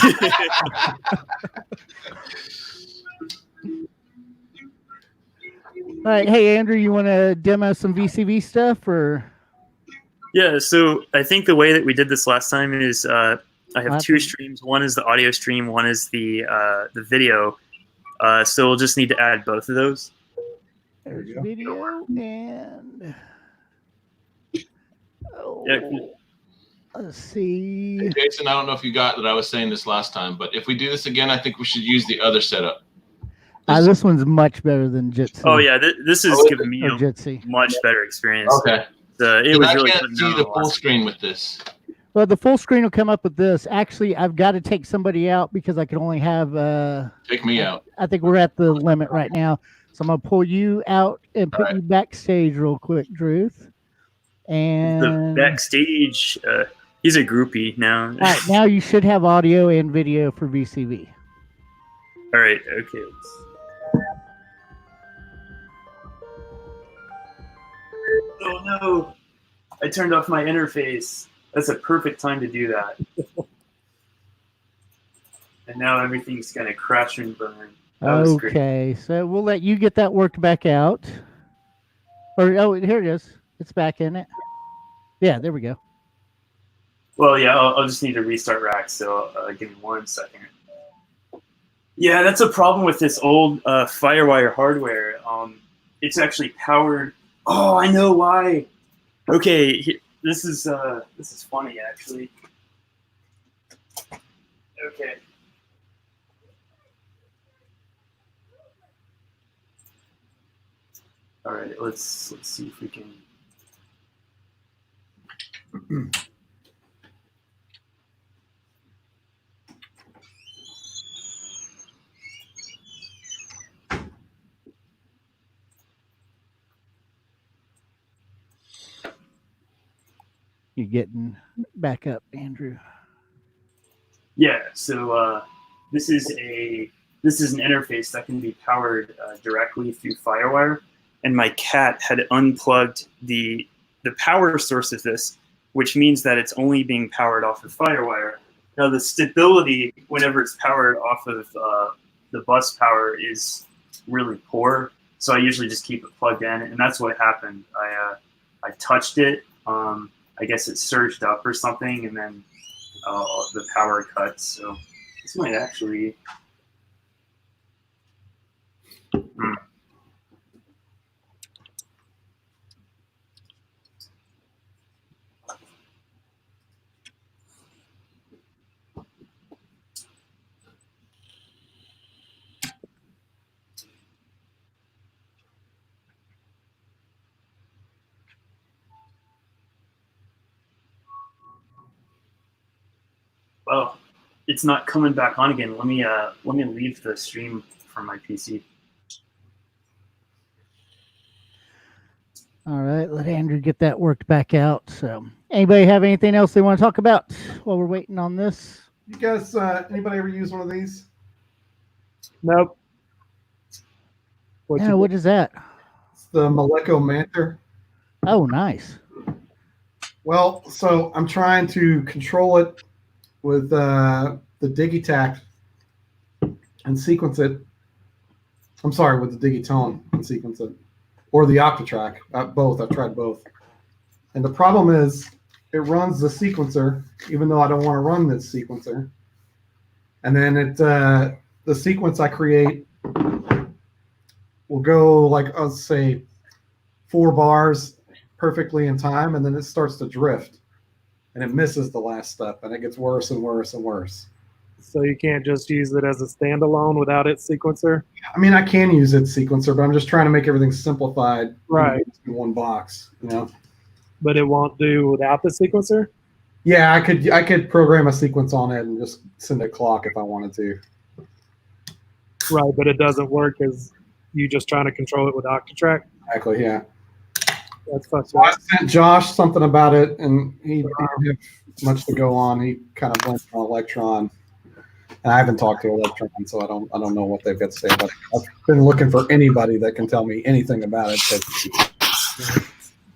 All right, hey Andrew, you want to demo some VCV stuff, or? Yeah, so I think the way that we did this last time is I have two streams. One is the audio stream. One is the video. So we'll just need to add both of those. There's video and let's see. Hey, Jason, I don't know if you got that I was saying this last time, but if we do this again, I think we should use the other setup. This one's much better than Jitsi. Oh yeah, this is giving me a much better experience. Okay. It was really. I can't see the full screen with this. Well, the full screen will come up with this. Actually, I've got to take somebody out because I can only have. Take me out. I think we're at the limit right now, so I'm gonna pull you out and put you backstage real quick, Druth. And the backstage, he's a groupie now. All right, now you should have audio and video for VCV. All right. Okay. Oh no. I turned off my interface. That's a perfect time to do that. And now everything's gonna crash and burn. That was great. Okay, so we'll let you get that worked back out. Or here it is. It's back in it. Yeah, there we go. Well, yeah, I'll just need to restart rack. So give me 1 second. Yeah, that's a problem with this old FireWire hardware. It's actually powered. Oh, I know why. Okay, this is funny actually. Okay. All right, let's see if we can. You're getting back up, Andrew. Yeah, so this is an interface that can be powered directly through FireWire, and my cat had unplugged the power source of this, which means that it's only being powered off of FireWire. Now the stability, whenever it's powered off of the bus power, is really poor. So I usually just keep it plugged in, and that's what happened. I touched it. I guess it surged up or something, and then the power cuts. So this might actually. Well, it's not coming back on again. Let me leave the stream from my PC. All right, let Andrew get that worked back out. So, anybody have anything else they want to talk about while we're waiting on this? You guys, anybody ever use one of these? Nope. Yeah, what is that? It's the Moleco Mantor. Oh, nice. Well, so I'm trying to control it with the Digitac and sequence it. I'm sorry, with the Digitone and sequence it. Or the Octatrack. Both. I've tried both. And the problem is it runs the sequencer, even though I don't want to run this sequencer. And then the sequence I create will go like, let's say, 4 bars perfectly in time, and then it starts to drift. And it misses the last step, and it gets worse and worse and worse. So you can't just use it as a standalone without its sequencer? I mean, I can use its sequencer, but I'm just trying to make everything simplified, right, in one box, you know. But it won't do without the sequencer? Yeah, I could program a sequence on it and just send a clock if I wanted to. Right, but it doesn't work as you just trying to control it with Octatrack? Exactly, yeah. That's fucked So I up. sent Josh something about it, and he didn't have much to go on. He kind of went on Electron. And I haven't talked to Electron, so I don't know what they've got to say. But I've been looking for anybody that can tell me anything about it.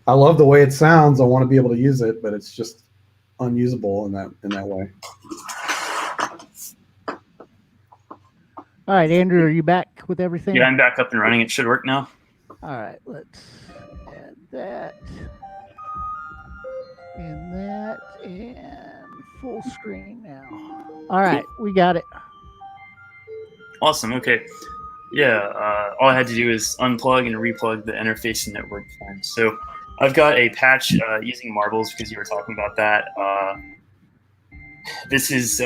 I love the way it sounds. I want to be able to use it, but it's just unusable in that way. All right, Andrew, are you back with everything? Yeah, I'm back up and running. It should work now. All right, let's add that and full screen now. All right, we got it. Awesome. Okay. Yeah. All I had to do is unplug and replug the interface and it worked fine. So I've got a patch using marbles because you were talking about that. This is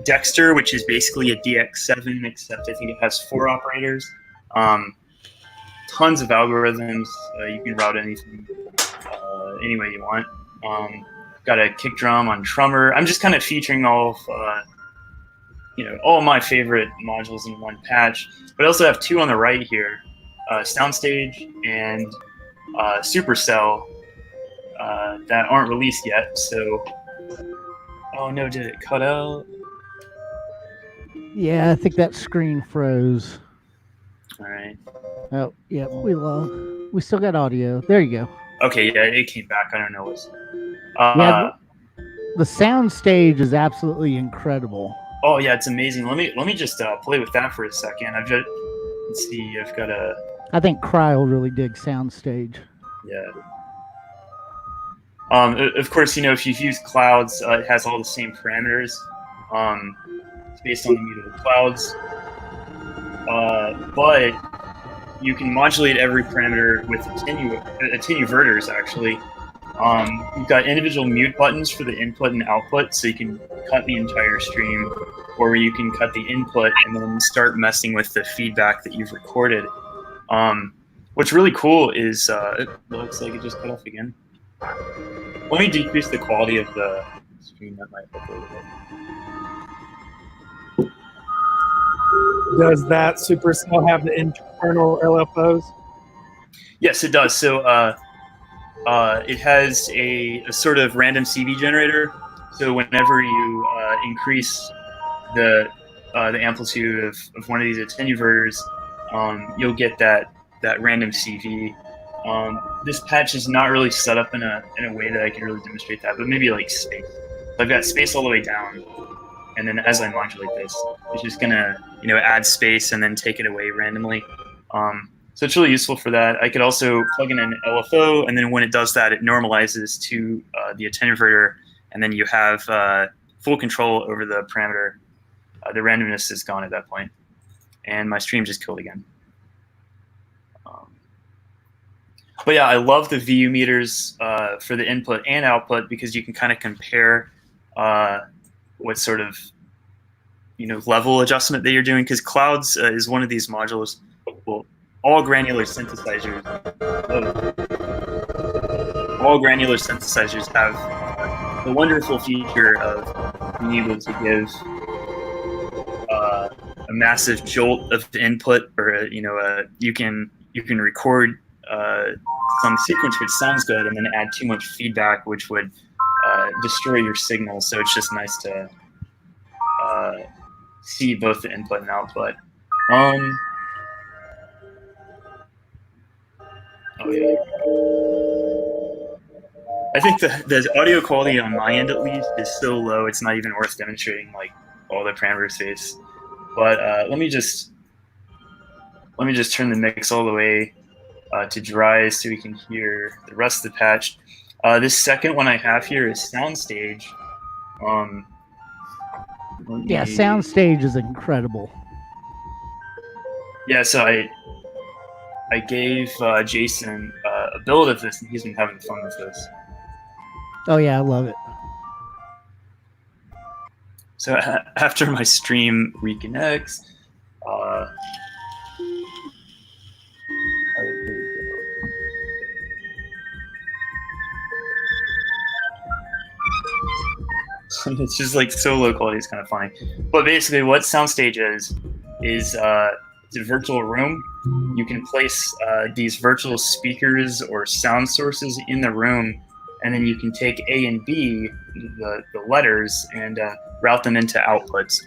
Dexter, which is basically a DX7, except I think it has 4 operators. Tons of algorithms. You can route anything any way you want. Got a kick drum on Trummer. I'm just kind of featuring all of all my favorite modules in one patch. But I also have 2 on the right here, Soundstage and Supercell, that aren't released yet. So, oh no, did it cut out? Yeah, I think that screen froze. All right. Oh, yeah, we still got audio. There you go. Okay, yeah, it came back. I don't know what's. Yeah, the sound stage is absolutely incredible. Oh yeah, it's amazing. Let me just play with that for a second. Let's see. I've got a. I think Cry will really dig Soundstage. Yeah. Of course, if you've used clouds, it has all the same parameters. It's based on the mutable clouds, but you can modulate every parameter with attenuverters. Actually, you've got individual mute buttons for the input and output, so you can cut the entire stream, or you can cut the input and then start messing with the feedback that you've recorded. What's really cool is it looks like it just cut off again. Let me decrease the quality of the stream. That might help a little bit. Does that supercell have the internal LFOs? Yes, it does. So it has a sort of random CV generator. So whenever you increase the amplitude of one of these attenuverters, you'll get that random CV. This patch is not really set up in a way that I can really demonstrate that, but maybe like space. So I've got space all the way down, and then as I modulate this, it's just gonna add space and then take it away randomly. So it's really useful for that. I could also plug in an LFO, and then when it does that, it normalizes to the attenuverter, and then you have full control over the parameter. The randomness is gone at that point, and my stream just killed again. But yeah, I love the VU meters for the input and output because you can kind of compare what sort of level adjustment that you're doing. Because Clouds is one of these modules. Well, all granular synthesizers have the wonderful feature of being able to give a massive jolt of input, or you can record some sequence which sounds good and then add too much feedback which would destroy your signal. So it's just nice to see both the input and output. Oh yeah. I think the audio quality on my end, at least, is so low it's not even worth demonstrating like all the parameter space. But let me just turn the mix all the way to dry so we can hear the rest of the patch. This second one I have here is Soundstage. Yeah, Soundstage is incredible. Yeah, so I gave Jason a build of this, and he's been having fun with this. Oh yeah, I love it. So after my stream reconnects, it's just like so low quality, it's kind of funny. But basically, what Soundstage is it's a virtual room. You can place these virtual speakers or sound sources in the room, and then you can take A and B, the letters, and route them into outputs.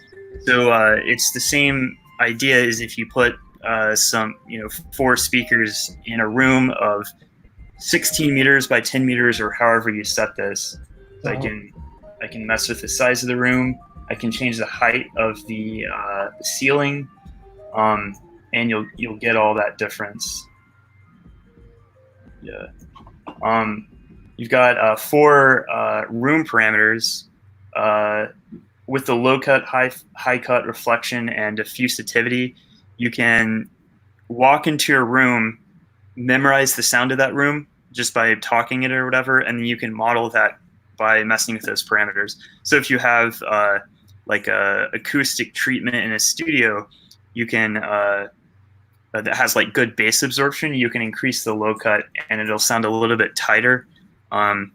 So it's the same idea as if you put some 4 speakers in a room of 16 meters by 10 meters, or however you set this. So I can mess with the size of the room. I can change the height of the ceiling, and you'll get all that difference. Yeah. You've got 4 room parameters with the low cut, high cut, reflection, and diffusivity. You can walk into a room, memorize the sound of that room just by talking it or whatever, and then you can model that by messing with those parameters. So if you have like a acoustic treatment in a studio, you can that has like good bass absorption, you can increase the low cut and it'll sound a little bit tighter.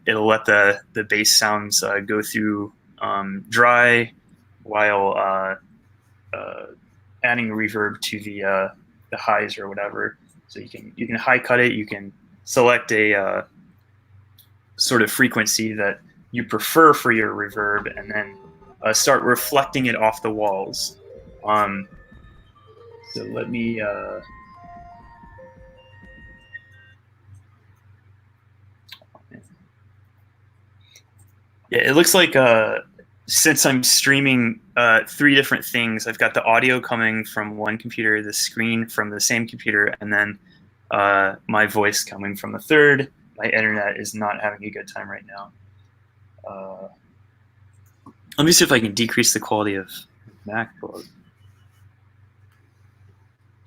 It'll let the bass sounds go through dry while adding reverb to the highs or whatever. So you can high cut it. You can select a sort of frequency that you prefer for your reverb, and then start reflecting it off the walls. So let me Yeah, it looks like since I'm streaming 3 different things, I've got the audio coming from one computer, the screen from the same computer, and then my voice coming from the third. My internet is not having a good time right now. Let me see if I can decrease the quality of MacBook.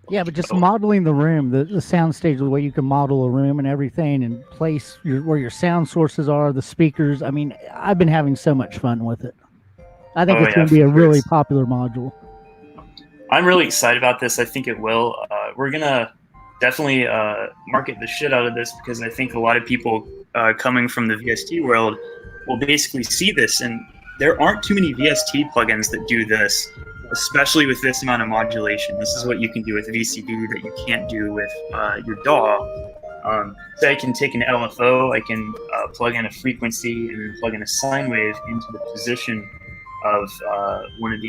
Yeah, but just modeling the room, the sound stage, the way you can model a room and everything, and place where your sound sources are, the speakers. I mean, I've been having so much fun with it. I think it's going to be a really popular module. I'm really excited about this. I think it will. We're gonna definitely market the shit out of this because I think a lot of people coming from the VST world will basically see this, and there aren't too many VST plugins that do this, especially with this amount of modulation. This is what you can do with VCD that you can't do with your DAW. So I can take an LFO, I can plug in a frequency and plug in a sine wave into the position of one of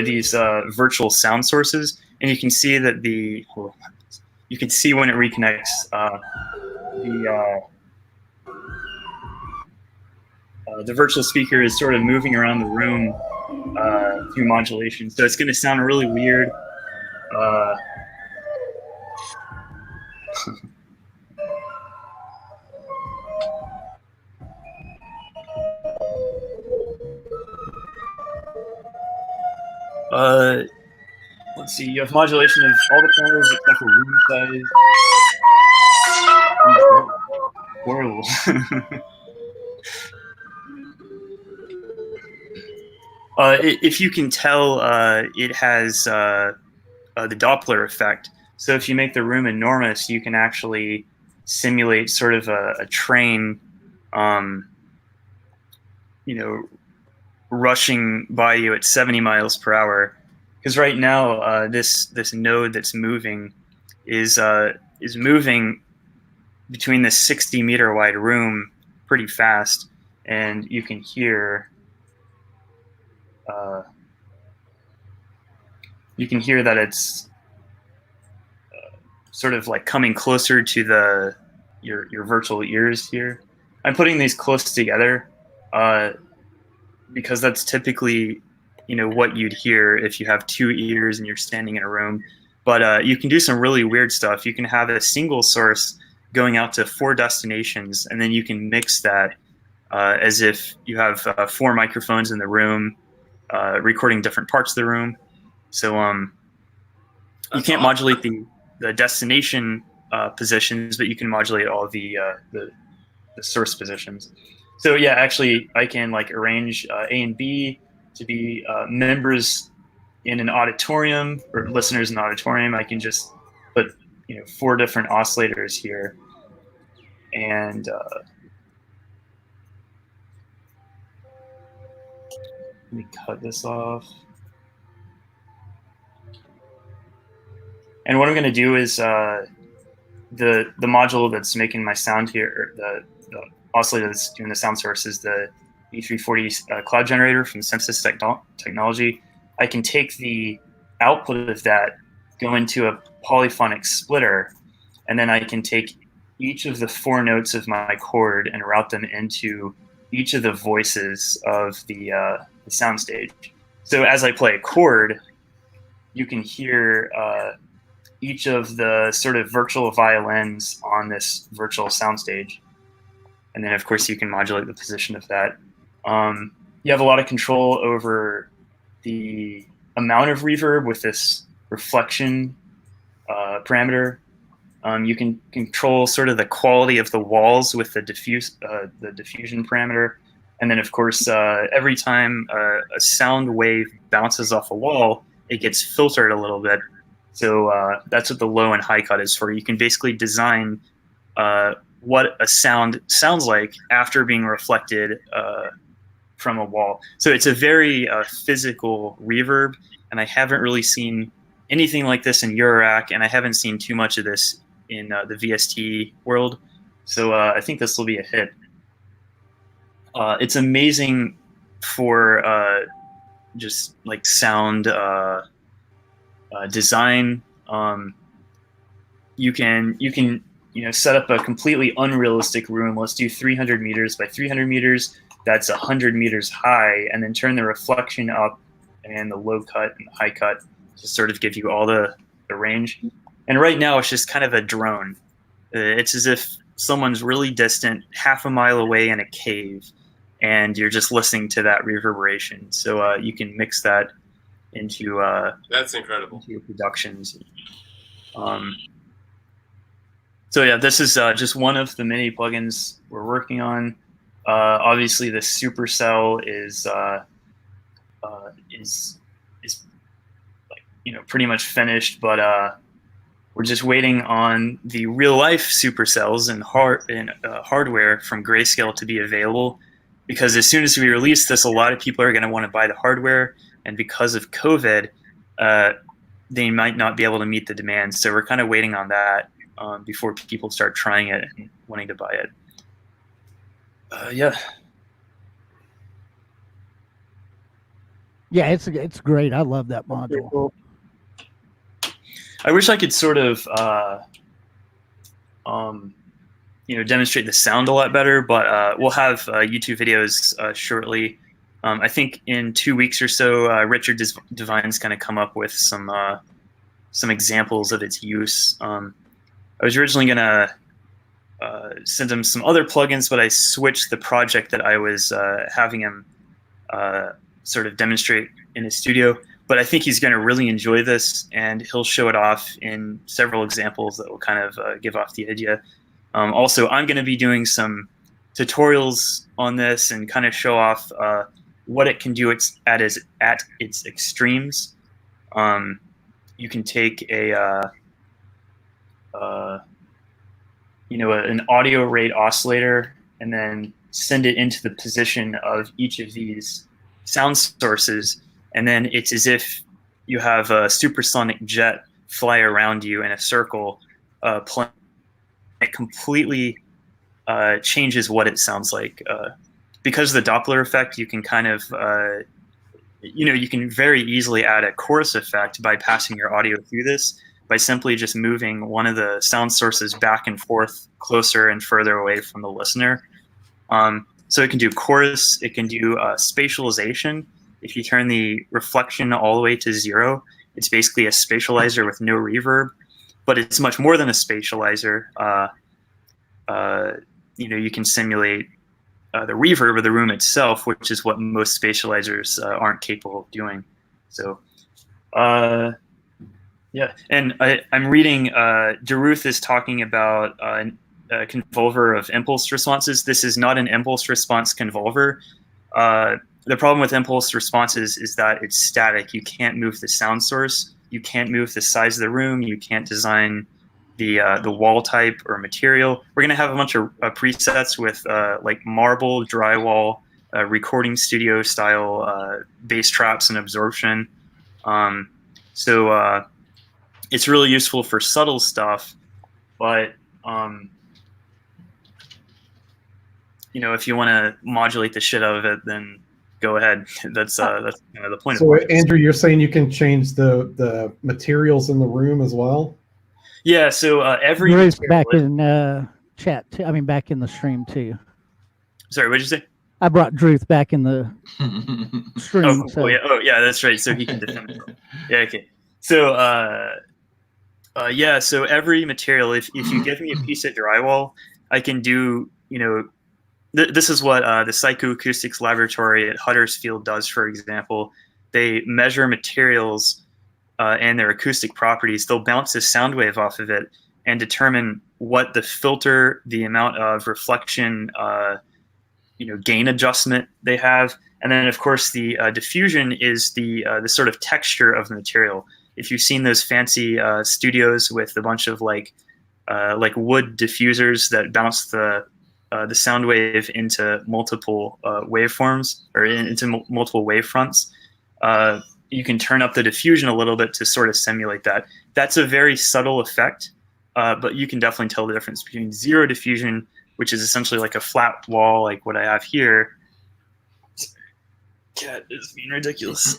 these virtual sound sources, and you can see that you can see when it reconnects the virtual speaker is sort of moving around the room through modulation. So it's going to sound really weird. Let's see. You have modulation of all the parameters except for room size. Horrible. If you can tell, it has the Doppler effect. So if you make the room enormous, you can actually simulate sort of a train, rushing by you at 70 miles per hour. Because right now, this node that's moving is moving between this 60-meter wide room pretty fast, and you can hear that it's sort of like coming closer to your virtual ears here. I'm putting these close together because that's typically what you'd hear if you have 2 ears and you're standing in a room. But you can do some really weird stuff. You can have a single source going out to 4 destinations, and then you can mix that as if you have 4 microphones in the room recording different parts of the room. So you can't modulate the destination positions, but you can modulate all the source positions. So yeah, actually, I can like arrange A and B to be members in an auditorium or listeners in an auditorium. I can just put 4 different oscillators here, and let me cut this off. And what I'm going to do is the module that's making my sound here, the oscillator that's doing the sound source, is the E340 cloud generator from Synth technology. I can take the output of that, go into a polyphonic splitter, and then I can take each of the 4 notes of my chord and route them into each of the voices of the soundstage. So as I play a chord, you can hear each of the sort of virtual violins on this virtual soundstage. And then, of course, you can modulate the position of that. You have a lot of control over the amount of reverb with this reflection parameter. You can control sort of the quality of the walls with the diffusion parameter. And then, of course, every time a sound wave bounces off a wall, it gets filtered a little bit. So that's what the low and high cut is for. You can basically design what a sound sounds like after being reflected from a wall. So it's a very physical reverb, and I haven't really seen anything like this in Eurorack, and I haven't seen too much of this in the VST world. So I think this will be a hit. It's amazing for just like sound design. You can set up a completely unrealistic room. Let's do 300 meters by 300 meters. That's 100 meters high, and then turn the reflection up and the low cut and the high cut to sort of give you all the range. And right now it's just kind of a drone. It's as if someone's really distant, half a mile away in a cave, and you're just listening to that reverberation. So you can mix that into that's incredible. into your productions. So yeah, this is just one of the many plugins we're working on. Obviously, the Supercell is like, pretty much finished, but we're just waiting on the real life Supercells and hardware from Grayscale to be available. Because as soon as we release this, a lot of people are going to want to buy the hardware, and because of COVID, they might not be able to meet the demand. So we're kind of waiting on that before people start trying it and wanting to buy it. Yeah. Yeah, it's great. I love that module. Cool. I wish I could sort of, demonstrate the sound a lot better, but we'll have YouTube videos shortly. I think in 2 weeks or so, Richard Devine's going to come up with some examples of its use. I was originally going to send him some other plugins, but I switched the project that I was having him sort of demonstrate in his studio. But I think he's going to really enjoy this, and he'll show it off in several examples that will kind of give off the idea. Also, I'm going to be doing some tutorials on this and kind of show off what it can do at its extremes. You can take an audio rate oscillator and then send it into the position of each of these sound sources, and then it's as if you have a supersonic jet fly around you in a circle, playing. It completely changes what it sounds like. Because of the Doppler effect, you can kind of, you can very easily add a chorus effect by passing your audio through this, by simply just moving one of the sound sources back and forth closer and further away from the listener. So it can do chorus, it can do spatialization. If you turn the reflection all the way to 0, it's basically a spatializer with no reverb, but it's much more than a spatializer. You can simulate the reverb of the room itself, which is what most spatializers aren't capable of doing. So, yeah. And I'm reading, Deruth is talking about a convolver of impulse responses. This is not an impulse response convolver. The problem with impulse responses is that it's static. You can't move the sound source. You can't move the size of the room. You can't design the wall type or material. We're going to have a bunch of presets with like marble, drywall, recording studio style bass traps and absorption. So it's really useful for subtle stuff, but if you want to modulate the shit out of it, then go ahead. That's kind of the point. So of it. Andrew, you're saying you can change the materials in the room as well? Yeah. So every Bruce back in chat too. I mean, back in the stream too. Sorry, what did you say? I brought Druth back in the stream. Yeah, that's right. So he can defend himself. Yeah, okay. So so every material, if you give me a piece of drywall, I can do, this is what the Psychoacoustics Laboratory at Huddersfield does, for example. They measure materials and their acoustic properties. They'll bounce a sound wave off of it and determine what the filter, the amount of reflection, gain adjustment they have. And then, of course, the diffusion is the sort of texture of the material. If you've seen those fancy studios with a bunch of like wood diffusers that bounce the sound wave into multiple waveforms or into multiple wavefronts, you can turn up the diffusion a little bit to sort of simulate that. That's a very subtle effect, but you can definitely tell the difference between zero diffusion, which is essentially like a flat wall, like what I have here. Cat is being ridiculous.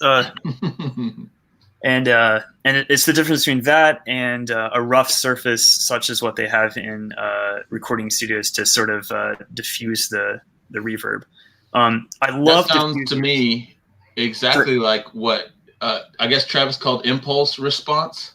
it's the difference between that and a rough surface such as what they have in recording studios to sort of diffuse the reverb. I love that sounds to me exactly like what I guess Travis called impulse response.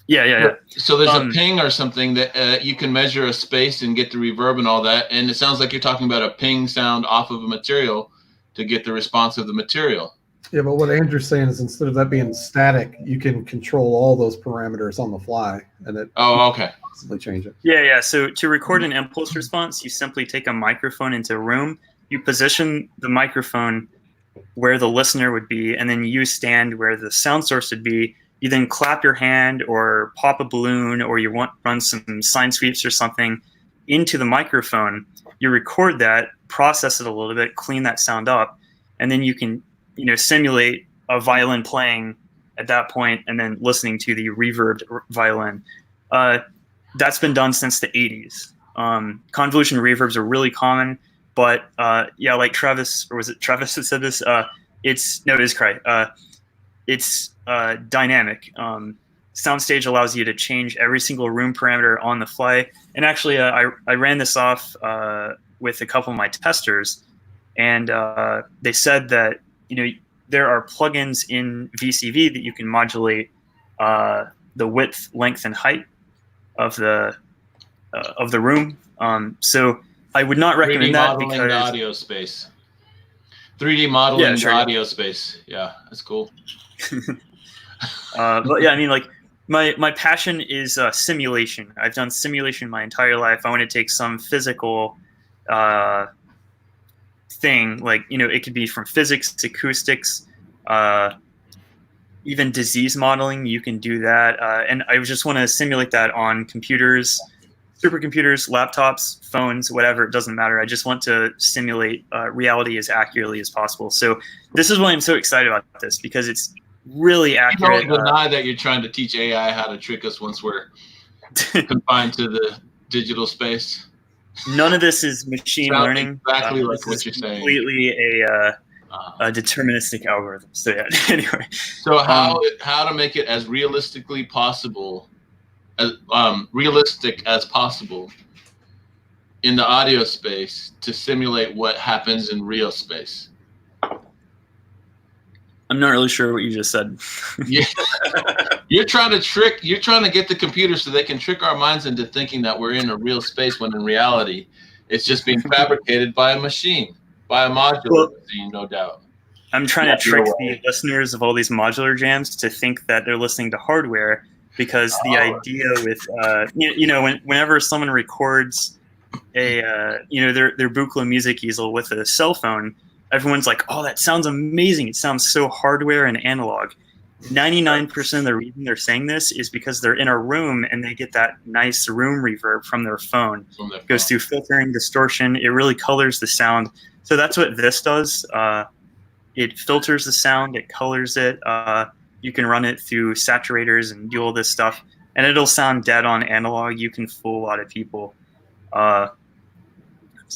Yeah. So there's a ping or something that you can measure a space and get the reverb and all that, and it sounds like you're talking about a ping sound off of a material to get the response of the material. Yeah, but what Andrew's saying is instead of that being static, you can control all those parameters on the fly, and it possibly change it. Yeah. So to record an impulse response, you simply take a microphone into a room, you position the microphone where the listener would be, and then you stand where the sound source would be. You then clap your hand or pop a balloon, or you run some sine sweeps or something into the microphone. You record that, process it a little bit, clean that sound up, and then you can simulate a violin playing at that point and then listening to the reverbed violin. That's been done since the 80s. Convolution reverbs are really common, but like Travis, or was it Travis that said this? It is Cry. It's dynamic. Soundstage allows you to change every single room parameter on the fly. And actually, I ran this off with a couple of my testers, and they said that there are plugins in VCV that you can modulate the width, length, and height of the room. So I would not recommend that because the audio space. 3D modeling the audio space. Yeah, that's cool. But yeah, I mean, like my passion is simulation. I've done simulation my entire life. I want to take some physical thing, like it could be from physics, acoustics, even disease modeling. You can do that, and I just want to simulate that on computers, supercomputers, laptops, phones, whatever. It doesn't matter. I just want to simulate reality as accurately as possible. So this is why I'm so excited about this, because it's really accurate. You don't deny that you're trying to teach AI how to trick us once we're confined to the digital space. None of this is machine learning. Exactly like what you're saying. Completely a deterministic algorithm. So yeah. Anyway. So how to make it as realistically possible, as realistic as possible, in the audio space to simulate what happens in real space. I'm not really sure what you just said. Yeah. You're trying to get the computer so they can trick our minds into thinking that we're in a real space when in reality it's just being fabricated by a machine, by a modular machine, no doubt. I'm trying to trick the listeners of all these modular jams to think that they're listening to hardware, because the idea with whenever someone records a their Buchla music easel with a cell phone, everyone's like, oh, that sounds amazing. It sounds so hardware and analog. 99% of the reason they're saying this is because they're in a room and they get that nice room reverb from their phone. It goes through filtering, distortion. It really colors the sound. So that's what this does. It filters the sound. It colors it. You can run it through saturators and do all this stuff, and it'll sound dead on analog. You can fool a lot of people. Yeah,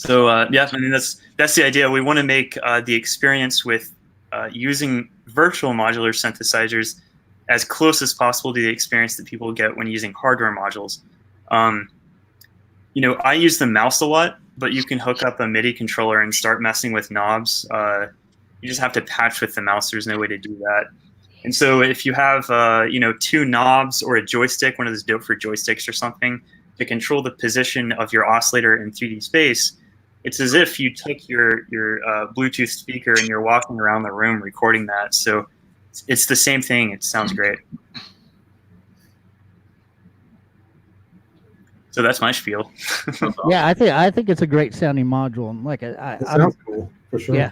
I mean, that's the idea. We want to make the experience with using virtual modular synthesizers as close as possible to the experience that people get when using hardware modules. I use the mouse a lot, but you can hook up a MIDI controller and start messing with knobs. You just have to patch with the mouse. There's no way to do that. And so if you have two knobs or a joystick, one of those dope for joysticks or something, to control the position of your oscillator in 3D space, it's as if you took your Bluetooth speaker and you're walking around the room recording that. So it's the same thing. It sounds great. So that's my spiel. Yeah, I think it's a great sounding module, and like it sounds cool for sure. Yeah.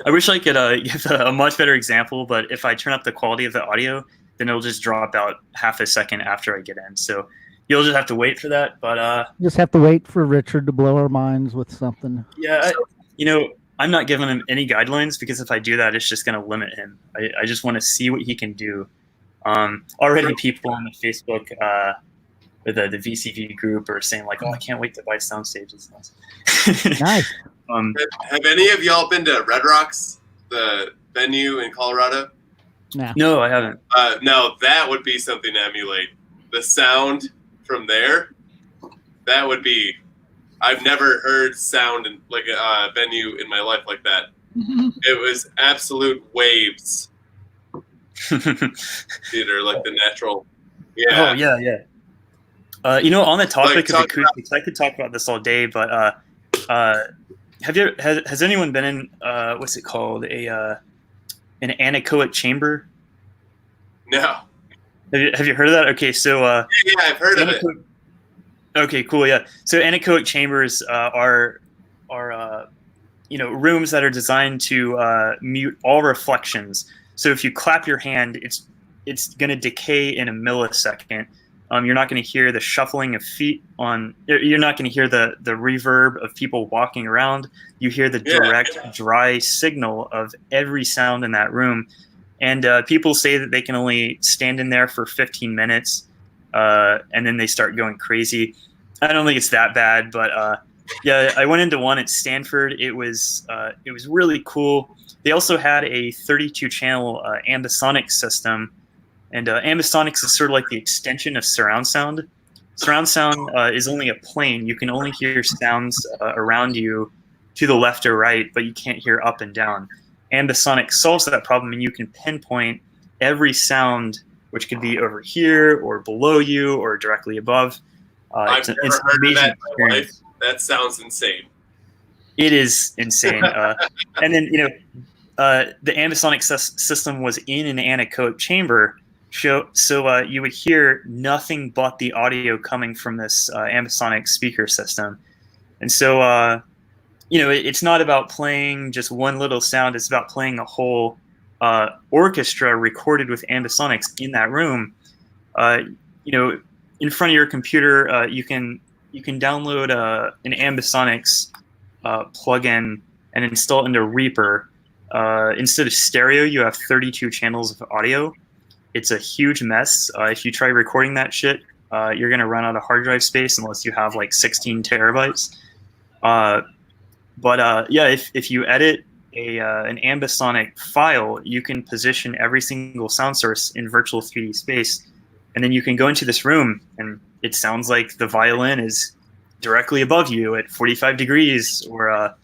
I wish I could give a much better example, but if I turn up the quality of the audio, then it'll just drop out half a second after I get in. So you'll just have to wait for that. But just have to wait for Richard to blow our minds with something. Yeah, I'm not giving him any guidelines, because if I do that, it's just going to limit him. I just want to see what he can do. Already people on the Facebook the VCV group are saying like, oh, I can't wait to buy sound stages. Nice. Have any of y'all been to Red Rocks, the venue in Colorado? No. No, I haven't. No, that would be something to emulate. The sound from there, that would be. I've never heard sound in like a venue in my life like that. It was absolute waves. Theater, like the natural. Yeah. Oh yeah, yeah. You know, on the topic of talk acoustics, I could talk about this all day, but has anyone been in what's it called, an anechoic chamber? No. Have you heard of that? Okay, so Yeah, I've heard of it. Okay, cool. Yeah. So anechoic chambers are rooms that are designed to mute all reflections. So if you clap your hand, it's going to decay in a millisecond. You're not going to hear the shuffling of feet on. You're not going to hear the reverb of people walking around. You hear the direct, dry signal of every sound in that room. And people say that they can only stand in there for 15 minutes, and then they start going crazy. I don't think it's that bad, but yeah, I went into one at Stanford. It was really cool. They also had a 32-channel ambisonic system, and ambisonics is sort of like the extension of surround sound. Surround sound is only a plane. You can only hear sounds around you to the left or right, but you can't hear up and down. Ambisonic solves that problem, and you can pinpoint every sound, which could be over here or below you or directly above. I've never heard of that in my life. That sounds insane. It is insane. And then, the ambisonic system was in an anechoic chamber, so you would hear nothing but the audio coming from this ambisonic speaker system. And so, it's not about playing just one little sound. It's about playing a whole orchestra recorded with ambisonics in that room. In front of your computer, you can download an ambisonics plugin and install it into Reaper. Instead of stereo, you have 32 channels of audio. It's a huge mess. If you try recording that shit, you're going to run out of hard drive space unless you have like 16 terabytes. But if you edit an ambisonic file, you can position every single sound source in virtual 3D space. And then you can go into this room, and it sounds like the violin is directly above you at 45 degrees or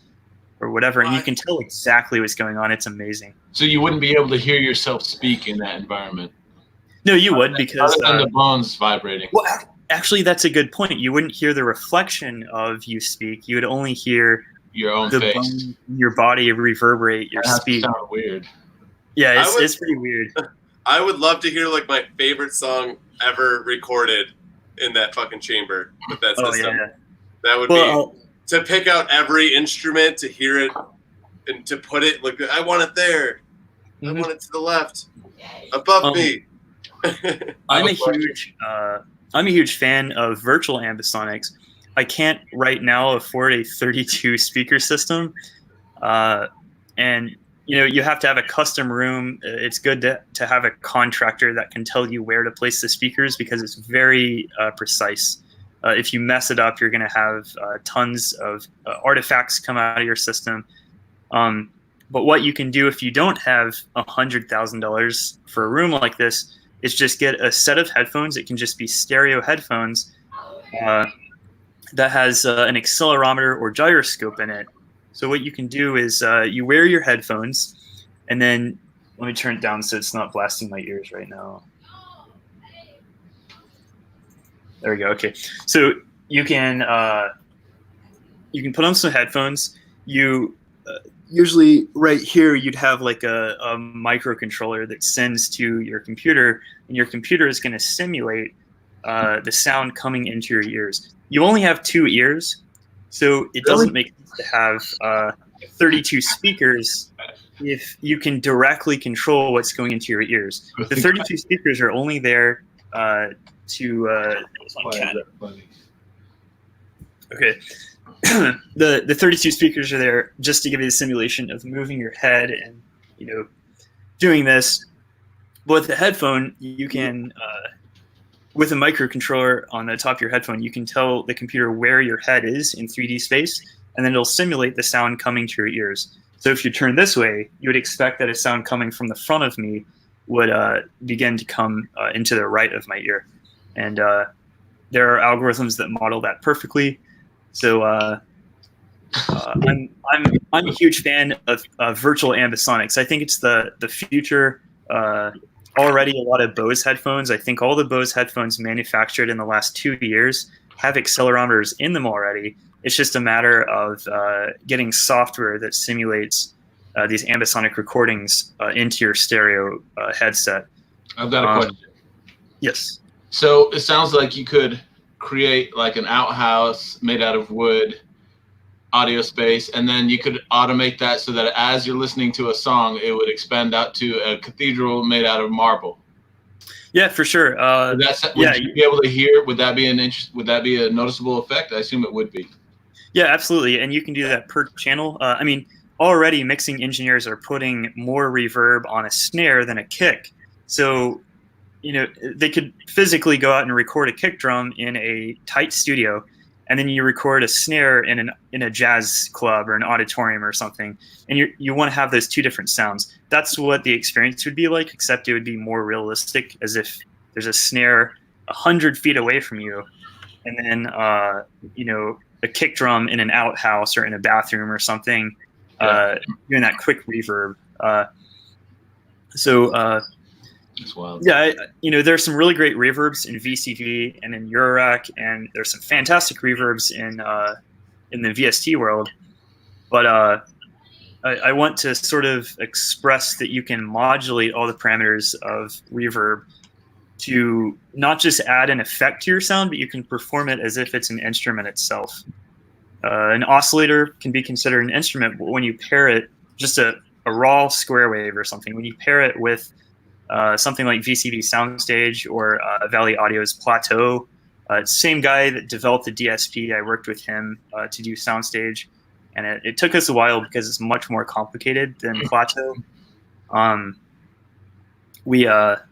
whatever, and you can tell exactly what's going on. It's amazing. So you wouldn't be able to hear yourself speak in that environment? No, you would, because other than the bones vibrating. Well, actually, that's a good point. You wouldn't hear the reflection of you speak. You would only hear your own the face, bone, your body reverberate your speech. That sounds weird. Yeah, it's pretty weird. I would love to hear like my favorite song ever recorded in that fucking chamber with that system. Yeah. That would be to pick out every instrument, to hear it, and to put it like I want it there. I want it to the left, above me. I'm a huge fan of virtual ambisonics. I can't right now afford a 32 speaker system, and you have to have a custom room. It's good to have a contractor that can tell you where to place the speakers, because it's very precise. If you mess it up, you're going to have tons of artifacts come out of your system. But what you can do if you don't have $100,000 for a room like this is just get a set of headphones. It can just be stereo headphones that has an accelerometer or gyroscope in it. So what you can do is you wear your headphones, and then let me turn it down so it's not blasting my ears right now. There we go. Okay, so you can put on some headphones. You usually right here you'd have like a microcontroller that sends to your computer, and your computer is going to simulate the sound coming into your ears. You only have 2 ears, so it doesn't make sense to have 32 speakers if you can directly control what's going into your ears. The 32 speakers are only there to okay. The 32 speakers are there just to give you the simulation of moving your head and doing this. But with the headphone, you can with a microcontroller on the top of your headphone, you can tell the computer where your head is in 3D space, and then it'll simulate the sound coming to your ears. So if you turn this way, you would expect that a sound coming from the front of me would begin to come into the right of my ear. And there are algorithms that model that perfectly. So I'm a huge fan of virtual ambisonics. I think it's the future. Already a lot of Bose headphones. I think all the Bose headphones manufactured in the last 2 years have accelerometers in them already. It's just a matter of getting software that simulates these ambisonic recordings into your stereo headset. I've got a question. Yes. So it sounds like you could create like an outhouse made out of wood audio space, and then you could automate that so that as you're listening to a song, it would expand out to a cathedral made out of marble. Yeah, for sure. Would you be able to hear? Would that be would that be a noticeable effect? I assume it would be. Yeah, absolutely. And you can do that per channel. I mean, already mixing engineers are putting more reverb on a snare than a kick. So, they could physically go out and record a kick drum in a tight studio, and then you record a snare in a jazz club or an auditorium or something, and you want to have those two different sounds. That's what the experience would be like, except it would be more realistic, as if there's a snare 100 feet away from you, and then a kick drum in an outhouse or in a bathroom or something, doing that quick reverb. That's wild. Yeah, there's some really great reverbs in VCV and in Eurorack, and there's some fantastic reverbs in the VST world. But I want to sort of express that you can modulate all the parameters of reverb to not just add an effect to your sound, but you can perform it as if it's an instrument itself. An oscillator can be considered an instrument, but when you pair it, just a raw square wave or something, when you pair it with something like VCV Soundstage or Valley Audio's Plateau. Same guy that developed the DSP. I worked with him to do Soundstage, and it took us a while because it's much more complicated than Plateau. We want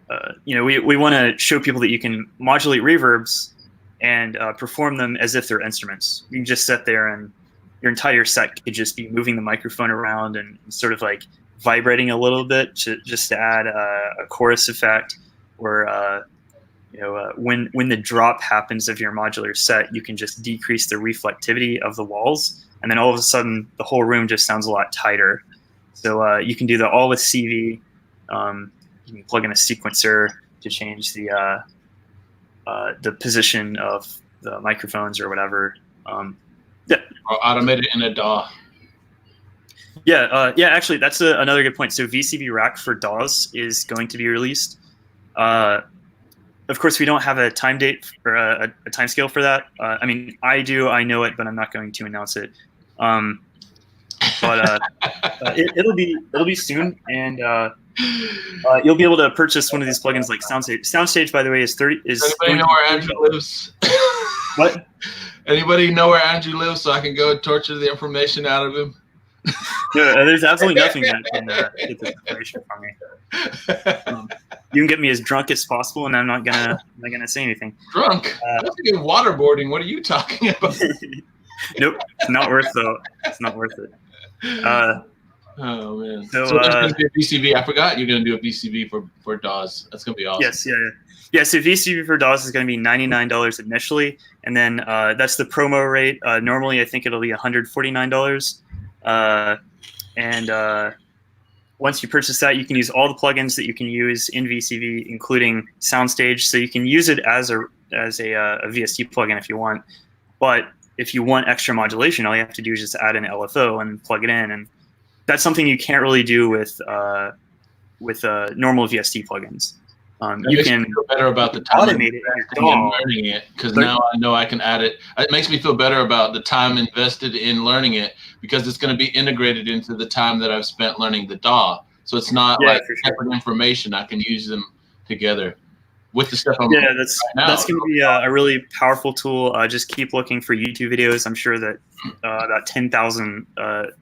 to show people that you can modulate reverbs and perform them as if they're instruments. You can just sit there and your entire set could just be moving the microphone around and sort of like vibrating a little bit just to add a chorus effect, or when the drop happens of your modular set, you can just decrease the reflectivity of the walls, and then all of a sudden the whole room just sounds a lot tighter. So you can do that all with CV. You can plug in a sequencer to change the position of the microphones or whatever. Or automate it in a DAW. Yeah, actually, that's another good point. So VCV Rack for DAWs is going to be released. Of course, we don't have a time date or a time scale for that. I mean, I do, I know it, but I'm not going to announce it. But it'll be soon, and you'll be able to purchase one of these plugins like Soundstage. Soundstage, by the way, is Anybody know where Andrew lives? What? Anybody know where Andrew lives so I can go torture the information out of him? No, there's absolutely nothing that can get this information from me. You can get me as drunk as possible, and I'm not gonna say anything. Drunk? That's like waterboarding. What are you talking about? Nope, it's not worth it. It's not worth it. Oh man! So there's gonna be a VCV. I forgot you're gonna do a VCV for DAWs. That's gonna be awesome. Yes, yeah. So VCV for DAWs is gonna be $99 initially, and then that's the promo rate. Normally, I think it'll be $149. And once you purchase that, you can use all the plugins that you can use in VCV, including Soundstage. So you can use it as a VST plugin if you want. But if you want extra modulation, all you have to do is just add an LFO and plug it in. And that's something you can't really do with normal VST plugins. You can feel better about the time automate it in your DAW. Learning it, because now I know I can add it. It makes me feel better about the time invested in learning it, because it's going to be integrated into the time that I've spent learning the DAW. So it's not like separate information. I can use them together with the stuff I'm learning right now. That's going to be a really powerful tool. Just keep looking for YouTube videos. I'm sure that about 10,000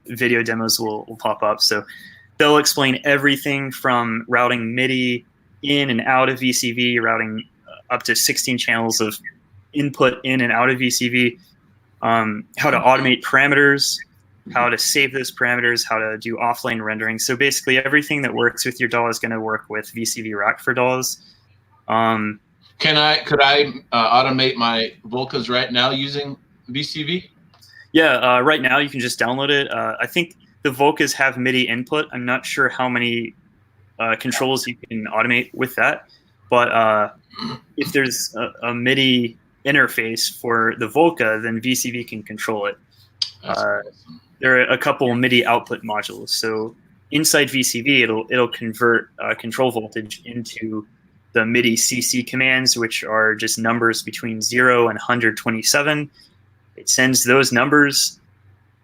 video demos will pop up. So they'll explain everything from routing MIDI in and out of VCV, routing up to 16 channels of input in and out of VCV, how to automate parameters, how to save those parameters, how to do offline rendering. So basically, everything that works with your DAW is going to work with VCV Rack for DAWs. Could I automate my Volcas right now using VCV? Yeah, right now you can just download it. I think the Volcas have MIDI input. I'm not sure how many controls you can automate with that, but if there's a MIDI interface for the Volca, then VCV can control it. There are a couple MIDI output modules. So inside VCV, it'll convert control voltage into the MIDI CC commands, which are just numbers between 0 and 127. It sends those numbers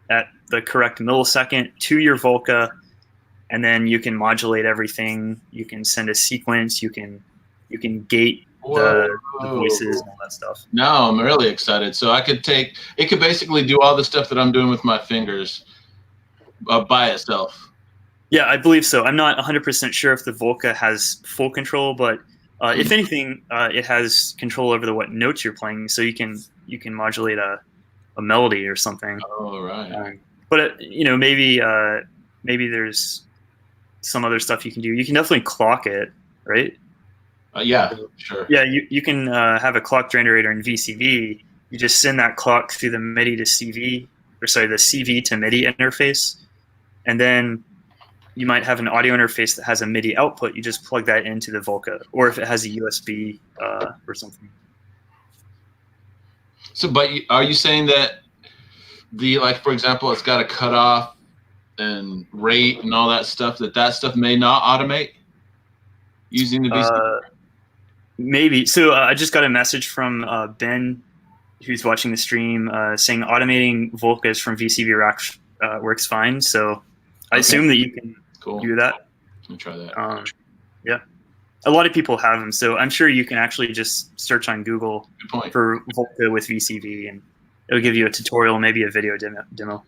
at the correct millisecond to your Volca, and then you can modulate everything. You can send a sequence. You can gate the voices and all that stuff. Now I'm really excited. So it could basically do all the stuff that I'm doing with my fingers by itself. Yeah, I believe so. I'm not 100% sure if the Volca has full control, but if anything, it has control over what notes you're playing. So you can modulate a melody or something. Oh, right. But maybe there's some other stuff you can do. You can definitely clock it, right? Yeah, sure. Yeah, you can have a clock generator in VCV. You just send that clock through the MIDI to CV, the CV to MIDI interface, and then you might have an audio interface that has a MIDI output. You just plug that into the Volca, or if it has a USB or something. So, but are you saying that for example, it's got a cutoff and rate and all that stuff, that stuff may not automate using the VCV? Maybe. So I just got a message from Ben, who's watching the stream, saying automating Volcas from VCV Rack works fine. So I assume that you can do that. I'll try that. Yeah. A lot of people have them, so I'm sure you can actually just search on Google for Volca with VCV, and it'll give you a tutorial, maybe a video demo.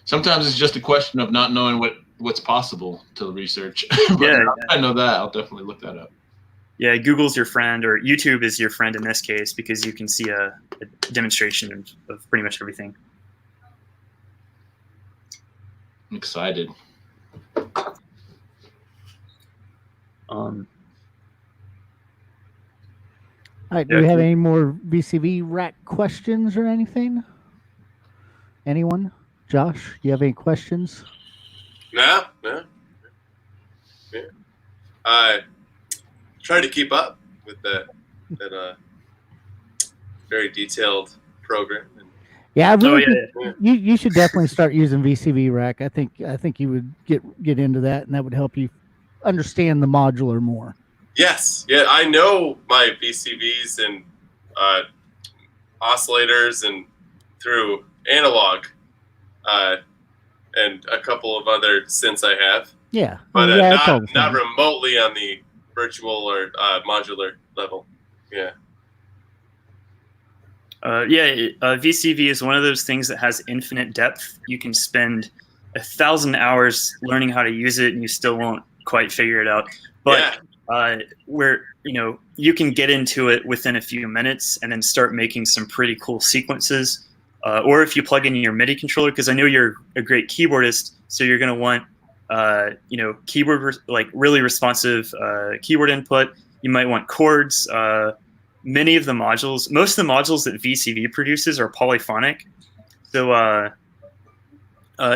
Sometimes it's just a question of not knowing what's possible to research. Yeah, I know that. I'll definitely look that up. Yeah, Google's your friend, or YouTube is your friend in this case, because you can see a demonstration of pretty much everything. I'm excited. All right, do we have any more VCV Rack questions or anything? Anyone? Josh, you have any questions? No. Yeah. I try to keep up with that very detailed program. Yeah, I really think you should definitely start using VCV Rack. I think you would get into that, and that would help you understand the modular more. Yes, yeah, I know my VCVs and oscillators and through analog, and a couple of other synths I have. Yeah, but not remotely on the virtual or modular level. Yeah. VCV is one of those things that has infinite depth. You can spend 1,000 hours learning how to use it, and you still won't quite figure it out. But where you can get into it within a few minutes and then start making some pretty cool sequences. Or if you plug in your MIDI controller, because I know you're a great keyboardist, so you're going to want keyboard, like really responsive keyboard input. You might want chords. Many of the modules, most of the modules that VCV produces are polyphonic. So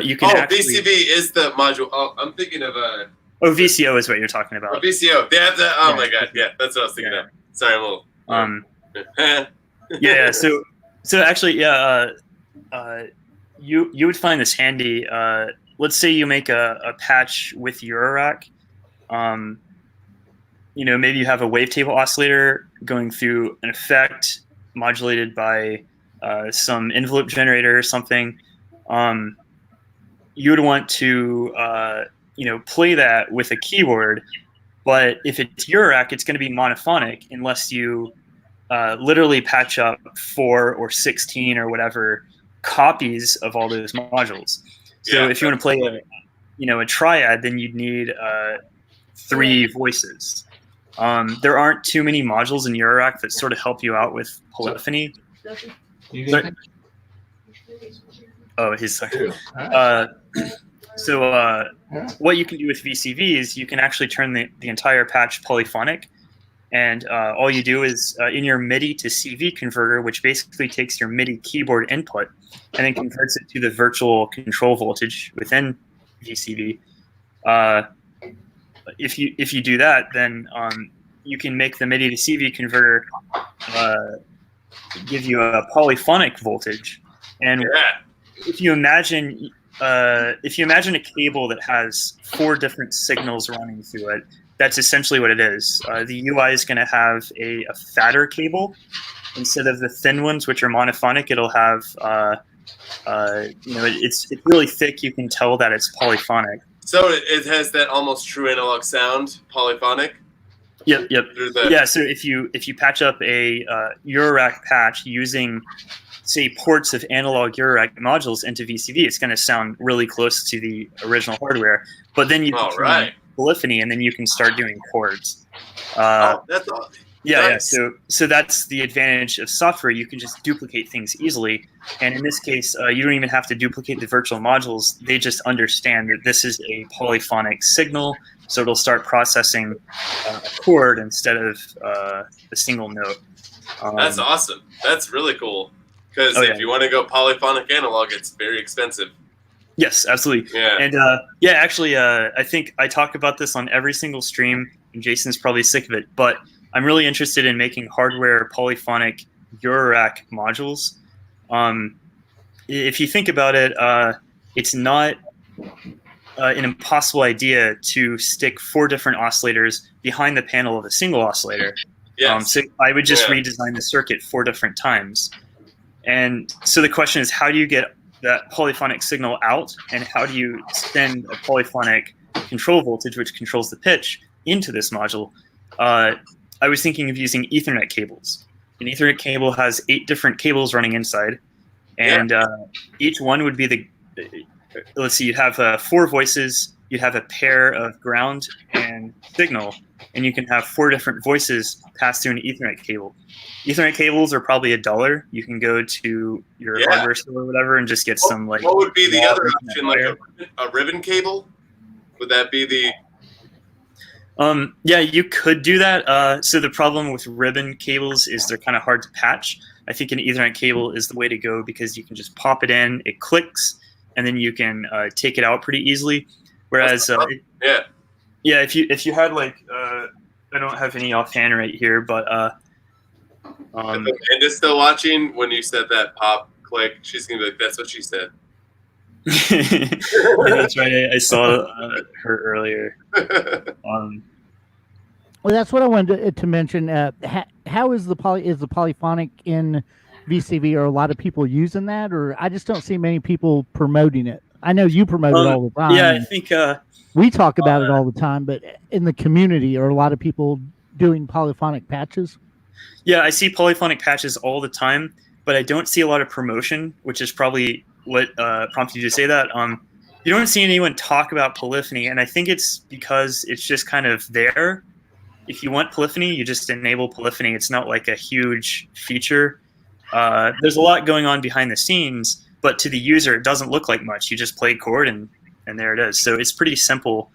you can actually... VCV is the module. Oh, I'm thinking of VCO is what you're talking about. VCO. They have that. Oh my god, yeah, that's what I was thinking of. Sorry, I'm a little. So actually, you would find this handy. Let's say you make a patch with Eurorack. Maybe you have a wavetable oscillator going through an effect modulated by some envelope generator or something. You would want to play that with a keyboard, but if it's Eurorack, it's going to be monophonic unless you literally patch up 4 or 16 or whatever copies of all those modules. So if you want to play a triad, then you'd need 3 voices. There aren't too many modules in Eurorack that sort of help you out with polyphony. Oh, he's sorry. Alright. What you can do with VCV is you can actually turn the entire patch polyphonic. And all you do is in your MIDI to CV converter, which basically takes your MIDI keyboard input and then converts it to the virtual control voltage within VCV. If you do that, then you can make the MIDI to CV converter give you a polyphonic voltage. And if you imagine a cable that has 4 different signals running through it, that's essentially what it is. The UI is going to have a fatter cable instead of the thin ones, which are monophonic. It'll have, it's really thick. You can tell that it's polyphonic. So it has that almost true analog sound, polyphonic. Yep. Yeah. So if you patch up a Eurorack patch using, say, ports of analog Eurorack modules into VCV, it's going to sound really close to the original hardware. But then you can polyphony, and then you can start doing chords. That's awesome. Nice. So that's the advantage of software. You can just duplicate things easily, and in this case, you don't even have to duplicate the virtual modules. They just understand that this is a polyphonic signal, so it'll start processing a chord instead of a single note. That's awesome. That's really cool. Because if you want to go polyphonic analog, it's very expensive. Yes, absolutely. Yeah. And actually, I think I talk about this on every single stream, and Jason's probably sick of it, but I'm really interested in making hardware polyphonic Eurorack modules. If you think about it, it's not an impossible idea to stick 4 different oscillators behind the panel of a single oscillator. Yes. So I would just redesign the circuit 4 different times. And so the question is, how do you get that polyphonic signal out, and how do you send a polyphonic control voltage, which controls the pitch, into this module? I was thinking of using Ethernet cables. An Ethernet cable has 8 different cables running inside, and each one would be let's see, you'd have 4 voices, you'd have a pair of ground and signal, and you can have 4 different voices pass through an Ethernet cable. Ethernet cables are probably $1. You can go to your hardware store or whatever and just get some like. What would be the other option, like a ribbon cable? Would that be the? Yeah, you could do that. So the problem with ribbon cables is they're kind of hard to patch. I think an Ethernet cable is the way to go because you can just pop it in, it clicks, and then you can take it out pretty easy. Whereas, if you had like, I don't have any offhand right here, but Amanda's still watching. When you said that pop click, she's gonna be like, "That's what she said." Yeah, that's right. I saw her earlier. Well, that's what I wanted to mention. How is the polyphonic in VCV? Are a lot of people using that, or I just don't see many people promoting it? I know you promote it all the time. Yeah, I think we talk about it all the time, but in the community, are a lot of people doing polyphonic patches? Yeah, I see polyphonic patches all the time, but I don't see a lot of promotion, which is probably what prompted you to say that. You don't see anyone talk about polyphony, and I think it's because it's just kind of there. If you want polyphony, you just enable polyphony. It's not like a huge feature. There's a lot going on behind the scenes, but to the user, it doesn't look like much. You just play a chord, and there it is. So it's pretty simple.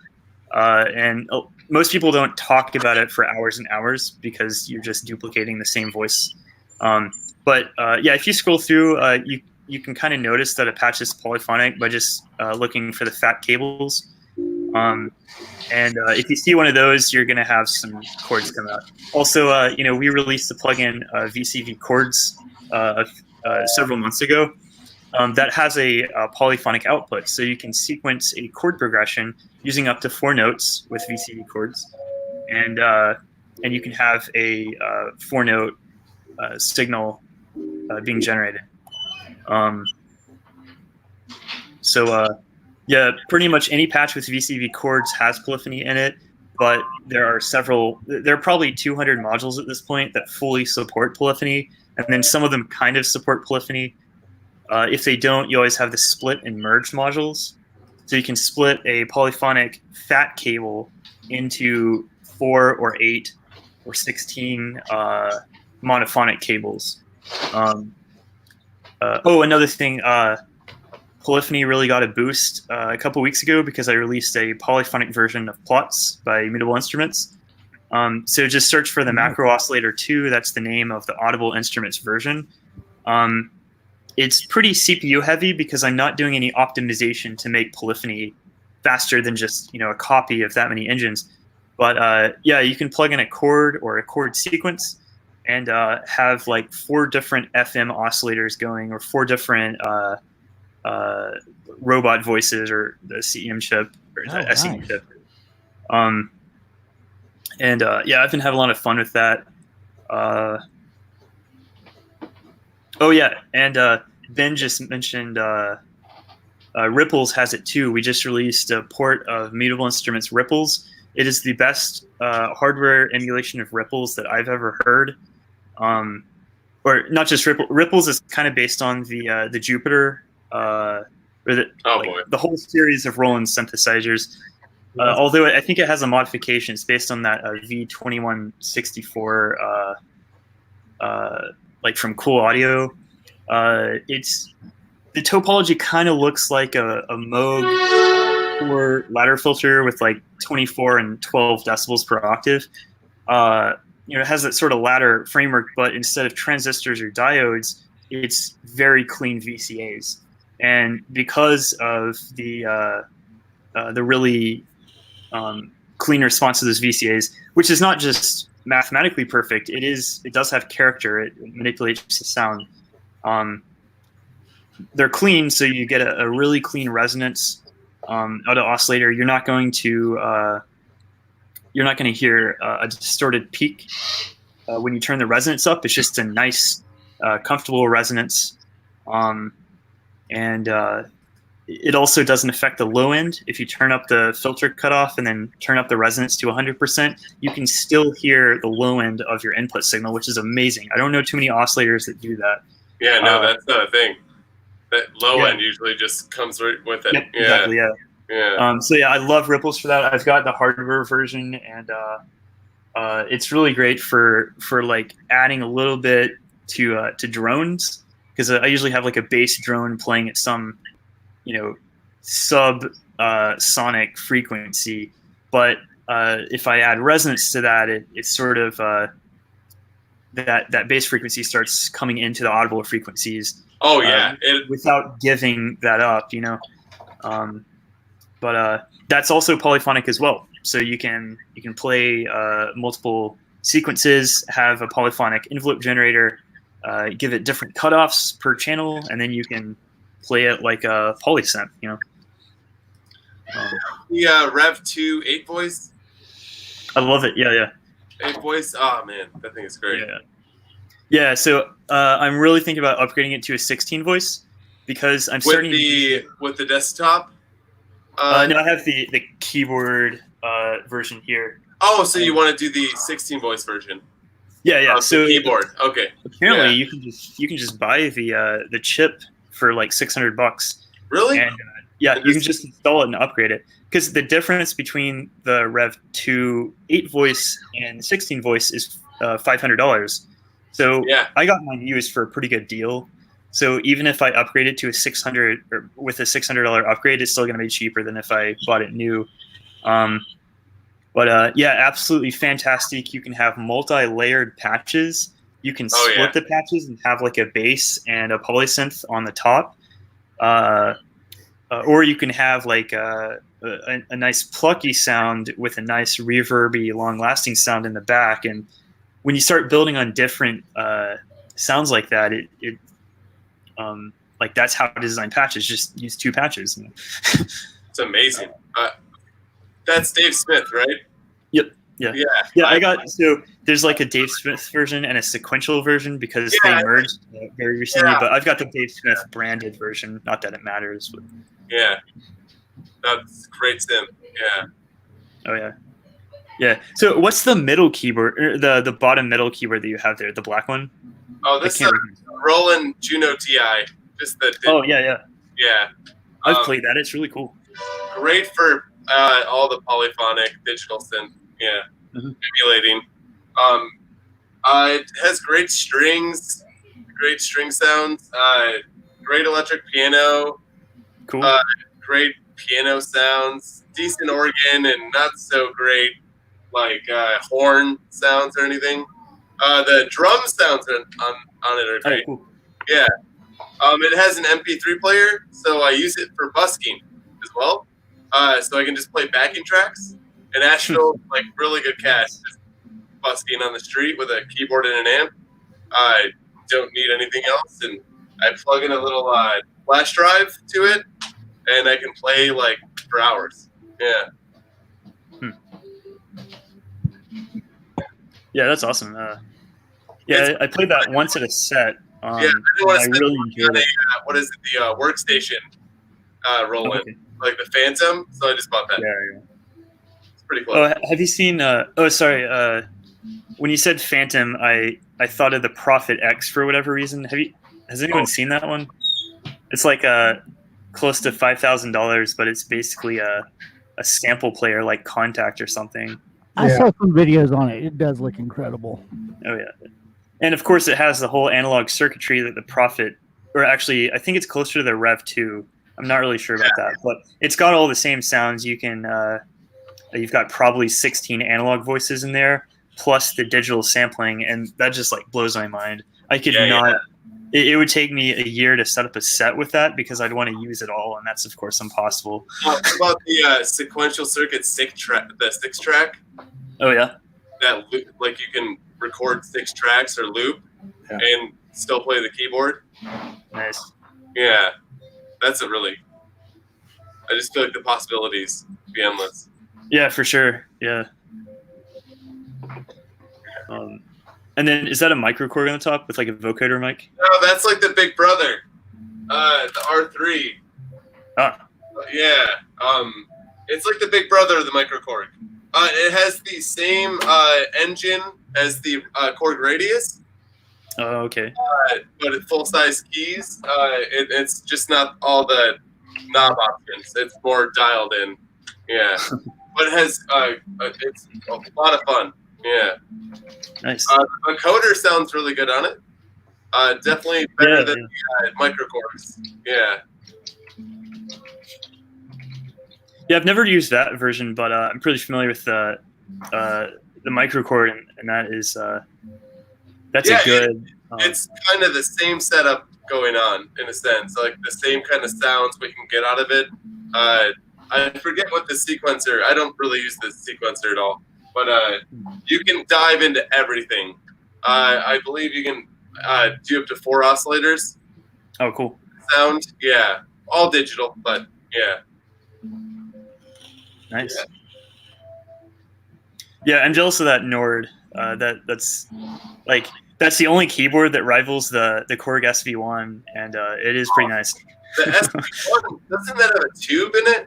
And most people don't talk about it for hours and hours because you're just duplicating the same voice. But if you scroll through, you can kind of notice that a patch is polyphonic by just looking for the fat cables. And if you see one of those, you're going to have some chords come out. Also, we released the plugin VCV Chords several months ago. That has a polyphonic output, so you can sequence a chord progression using up to 4 notes with VCV chords, and you can have a 4-note signal being generated. Pretty much any patch with VCV chords has polyphony in it, but there are probably 200 modules at this point that fully support polyphony, and then some of them kind of support polyphony. If they don't, you always have the split and merge modules. So you can split a polyphonic fat cable into 4 or 8 or 16 monophonic cables. Another thing, polyphony really got a boost a couple weeks ago because I released a polyphonic version of Plots by Mutable Instruments. So just search for the Macro Oscillator 2. That's the name of the Audible Instruments version. It's pretty CPU heavy because I'm not doing any optimization to make polyphony faster than just a copy of that many engines. But yeah, you can plug in a chord or a chord sequence and have like 4 different FM oscillators going, or 4 different robot voices, or the CEM chip, or the SEM chip. And yeah, I've been having a lot of fun with that. Oh yeah, and Ben just mentioned Ripples has it too. We just released a port of Mutable Instruments Ripples. It is the best hardware emulation of Ripples that I've ever heard. Or not just Ripples is kind of based on the Jupiter, or the whole series of Roland synthesizers. Although I think it has a modification. It's based on that V2164, like from Cool Audio. It's the topology kind of looks like a Moog or ladder filter with like 24 and 12 decibels per octave. It has that sort of ladder framework, but instead of transistors or diodes, it's very clean VCAs. And because of the really clean response to those VCAs, which is not just mathematically perfect, it does have character. It manipulates the sound. They're clean, so you get a really clean resonance out of oscillator. You're not going to hear a distorted peak when you turn the resonance up. It's just a nice, comfortable resonance, and it also doesn't affect the low end. If you turn up the filter cutoff and then turn up the resonance to 100%, you can still hear the low end of your input signal, which is amazing. I don't know too many oscillators that do that. Yeah, no, that's not a thing. That low end usually just comes right with it. Yep, exactly, yeah. So yeah, I love Ripples for that. I've got the hardware version, and it's really great for like adding a little bit to drones, because I usually have like a bass drone playing at some sub sonic frequency, but if I add resonance to that, it's sort of that bass frequency starts coming into the audible frequencies. Oh yeah, without giving that up, but that's also polyphonic as well. So you can play multiple sequences, have a polyphonic envelope generator, give it different cutoffs per channel, and then you can play it like a polysynth. The Rev 2 8 voice. I love it. Yeah. 8 voice. Oh man, that thing is great. Yeah. So I'm really thinking about upgrading it to a 16 voice, because I'm starting with the desktop. No, I have the keyboard version here. Oh, so you want to do the 16 voice version? Yeah. So keyboard. Okay. Apparently, you can just buy the chip for like $600. Really? And you can just install it and upgrade it. Because the difference between the Rev 2 8 voice and 16 voice is $500. So I got mine used for a pretty good deal. So even if I upgrade it to a $600 or with a $600 upgrade, it's still going to be cheaper than if I bought it new. But absolutely fantastic. You can have multi-layered patches. You can split the patches and have like a bass and a polysynth on the top. Or you can have like a nice plucky sound with a nice reverby, long-lasting sound in the back. And when you start building on different sounds like that, it like that's how to design patches. Just use 2 patches. It's amazing. That's Dave Smith, right? Yep. Yeah. I got there's like a Dave Smith version and a sequential version because they merged very recently. But I've got the Dave Smith branded version. Not that it matters. But. Yeah, that's great synth. Yeah. Oh yeah. Yeah. So what's the middle keyboard, or the bottom middle keyboard that you have there? The black one. Oh, this is a Roland Juno TI. Just the. Yeah. I've played that. It's really cool. Great for all the polyphonic digital synth. Yeah. Mm-hmm. Emulating. It has great strings, great string sounds, great electric piano. Cool. Great piano sounds, decent organ, and not so great like horn sounds or anything. The drum sounds on it are great. Cool. Yeah. It has an MP3 player, so I use it for busking as well. So I can just play backing tracks. And Asheville, like really good cash, just busking on the street with a keyboard and an amp. I don't need anything else, and I plug in a little flash drive to it, and I can play like for hours. Yeah. Yeah, that's awesome. Yeah, I played that once at a set. Yeah, I didn't want to really enjoyed it. what is it? The workstation roll-in, Okay. like the Phantom. So I just bought that. Yeah. It's pretty cool. Oh, have you seen? Sorry. When you said Phantom, I thought of the Prophet X for whatever reason. Has anyone seen that one? It's like close to $5,000, but it's basically a sample player like Contact or something. I saw some videos on it. It does look incredible. Oh yeah, and of course it has the whole analog circuitry that the Prophet, or actually I think it's closer to the Rev 2. I'm not really sure about that, but it's got all the same sounds. You can you've got probably 16 analog voices in there, plus the digital sampling, and that just like blows my mind. I could not. It would take me a year to set up a set with that because I'd want to use it all, and that's of course impossible. What about the sequential circuit six track? Oh yeah, that loop, like you can record 6 tracks or loop and still play the keyboard. Nice. Yeah, that's a really. I just feel like the possibilities be endless. Yeah, for sure. Yeah. And then is that a microKORG on the top with like a vocoder mic? No, that's like the big brother, the R3. Ah. Yeah. It's like the big brother of the microKORG. It has the same engine as the Korg Radius. Oh, okay. But it's full-size keys. It's just not all the knob options. It's more dialed in. Yeah. But it has it's a lot of fun. Yeah. Nice. The coder sounds really good on it. Definitely better than the microKORGs. Yeah. Yeah, I've never used that version, but I'm pretty familiar with the microKORG, and that is that's a good. It's kind of the same setup going on in a sense, like the same kind of sounds we can get out of it. I forget what the sequencer. I don't really use the sequencer at all, but you can dive into everything. I believe you can do up to 4 oscillators. Oh, cool. Sound, yeah, all digital, but yeah. Nice. Yeah, I'm jealous of that Nord. That's the only keyboard that rivals the Korg SV1, and it is pretty nice. The SV1, doesn't that have a tube in it?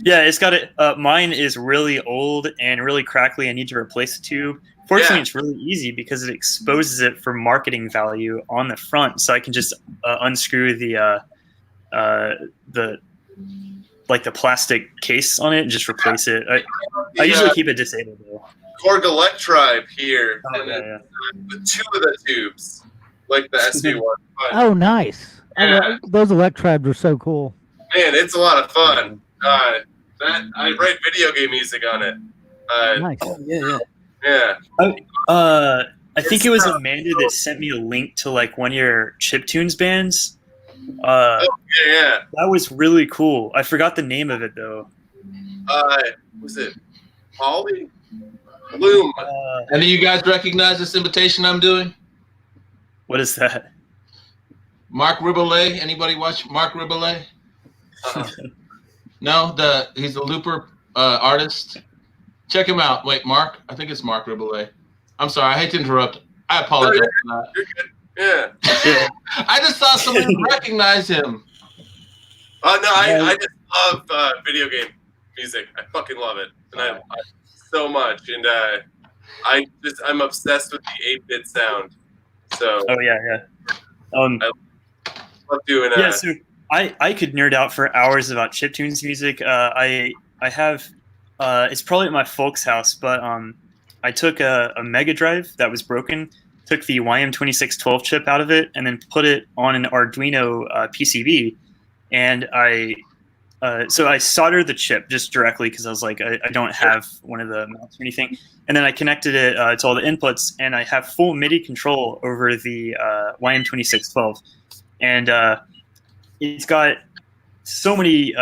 Yeah, it's got it. Mine is really old and really crackly. I need to replace the tube. Fortunately, it's really easy because it exposes it for marketing value on the front, so I can just unscrew the plastic case on it and just replace it. I usually keep it disabled though. Korg Electribe here, Oh, and yeah. the 2 of the tubes, like the SV1. But, Oh, nice. Yeah. Those Electribes are so cool. man, it's a lot of fun. I write video game music on it. Nice. Oh, yeah. Yeah. I think it was Amanda that sent me a link to like one of your chiptunes bands. Yeah. That was really cool. I forgot the name of it though. Was it Holly? Bloom. Any of you guys recognize this invitation I'm doing? What is that? Mark Riboulet. Anybody watch Mark Riboulet? No, he's a looper artist. Check him out. Wait, Mark? I think it's Mark Riboulet. I'm sorry, I hate to interrupt. I apologize for that. You're good. Yeah. I just thought somebody would recognize him. No, I just love video game music. I fucking love it, and I so much. And I'm obsessed with the 8-bit sound. So. Oh yeah. I love doing. Yeah, so I could nerd out for hours about chiptunes music. I have it's probably at my folks' house, but I took a Mega Drive that was broken, took the YM2612 chip out of it, and then put it on an Arduino PCB, and so I soldered the chip just directly because I was like, I don't have one of the mounts or anything. And then I connected it to all the inputs, and I have full MIDI control over the YM2612. And it's got so many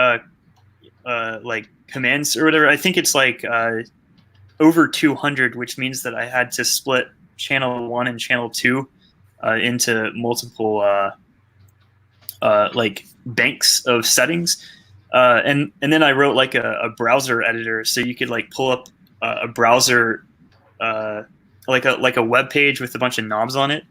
like commands or whatever. I think it's like over 200, which means that I had to split channel 1 and channel 2 into multiple like banks of settings. And then I wrote like a browser editor, so you could like pull up a browser, like a web page with a bunch of knobs on it,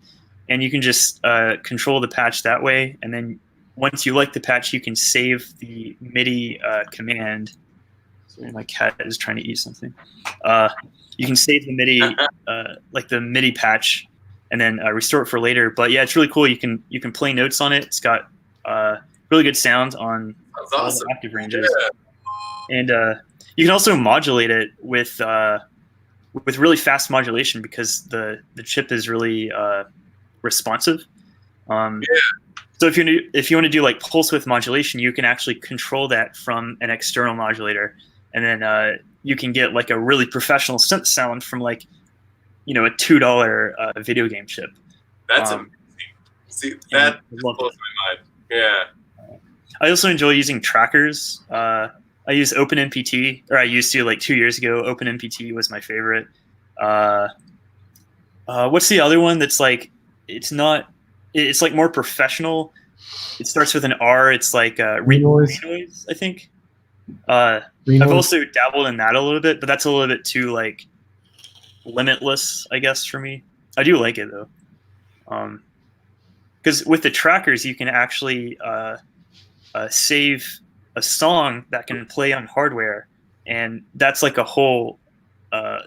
and you can just control the patch that way. And then once you like the patch, you can save the MIDI command. Sorry, my cat is trying to eat something. You can save the MIDI, like the MIDI patch, and then restore it for later. But yeah, it's really cool. You can play notes on it. It's got really good sound on all the active ranges, and you can also modulate it with really fast modulation because the chip is really responsive. So if you want to do like pulse width modulation, you can actually control that from an external modulator, and then you can get like a really professional synth sound from like a $2 video game chip. That's amazing. See, that blows my mind. Yeah. I also enjoy using trackers. I use OpenMPT, or I used to like 2 years ago. OpenMPT was my favorite. What's the other one that's like, it's like more professional. It starts with an R. It's like Renoise, I think. I've also dabbled in that a little bit, but that's a little bit too like limitless, I guess, for me. I do like it though. Because with the trackers, you can actually save a song that can play on hardware, and that's like a whole a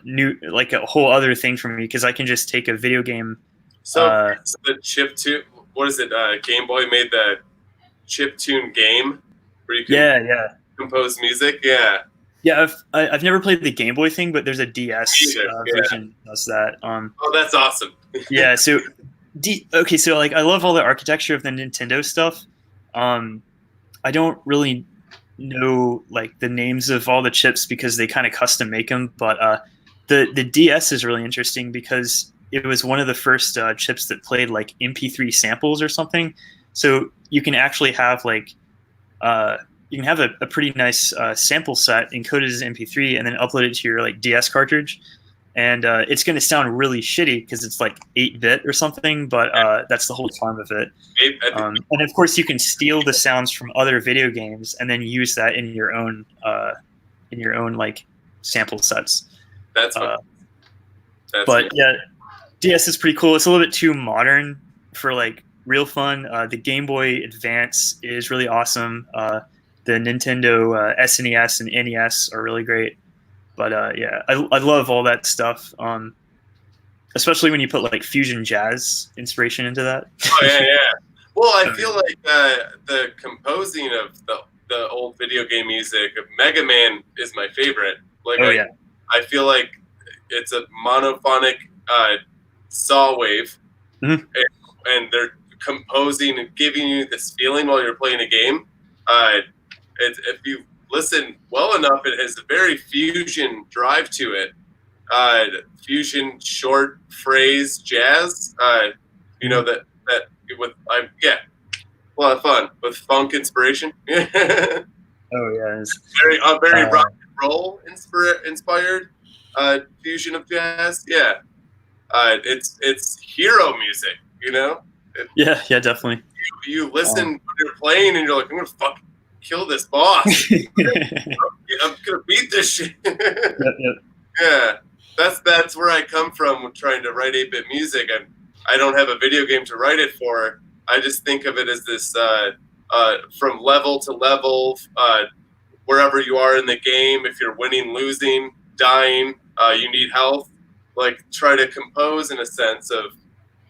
whole other thing for me, because I can just take a video game. So the chip tune, what is it? Game Boy made the chip tune game where you can compose music. Yeah, I've never played the Game Boy thing, but there's a DS version that does that. Oh, that's awesome. Yeah, so so like I love all the architecture of the Nintendo stuff. I don't really know like the names of all the chips because they kind of custom make them, but the DS is really interesting because it was one of the first chips that played like MP3 samples or something. So you can actually have like you can have a pretty nice sample set encoded as MP3 and then upload it to your like DS cartridge. And it's going to sound really shitty because it's like 8-bit or something, but that's the whole charm of it. And of course, you can steal the sounds from other video games and then use that in your own like sample sets. That's but yeah, DS is pretty cool. It's a little bit too modern for like real fun. The Game Boy Advance is really awesome. The Nintendo SNES and NES are really great. But yeah, I love all that stuff, especially when you put like fusion jazz inspiration into that. Oh yeah. Well, I feel like the composing of the old video game music of Mega Man is my favorite. Like, I feel like it's a monophonic saw wave, and they're composing and giving you this feeling while you're playing a game. If you listen well enough, it has a very fusion drive to it. Fusion short phrase jazz. That with a lot of fun with funk inspiration. Oh yeah, it's very rock and roll inspired fusion of jazz. Yeah, it's hero music. Yeah, definitely. You listen when you're playing, and you're like, I'm gonna fucking kill this boss. I'm gonna beat this shit. Yeah, that's where I come from with trying to write 8-bit music, and I don't have a video game to write it for. I just think of it as this from level to level, wherever you are in the game. If you're winning, losing, dying, you need health. Like try to compose in a sense of,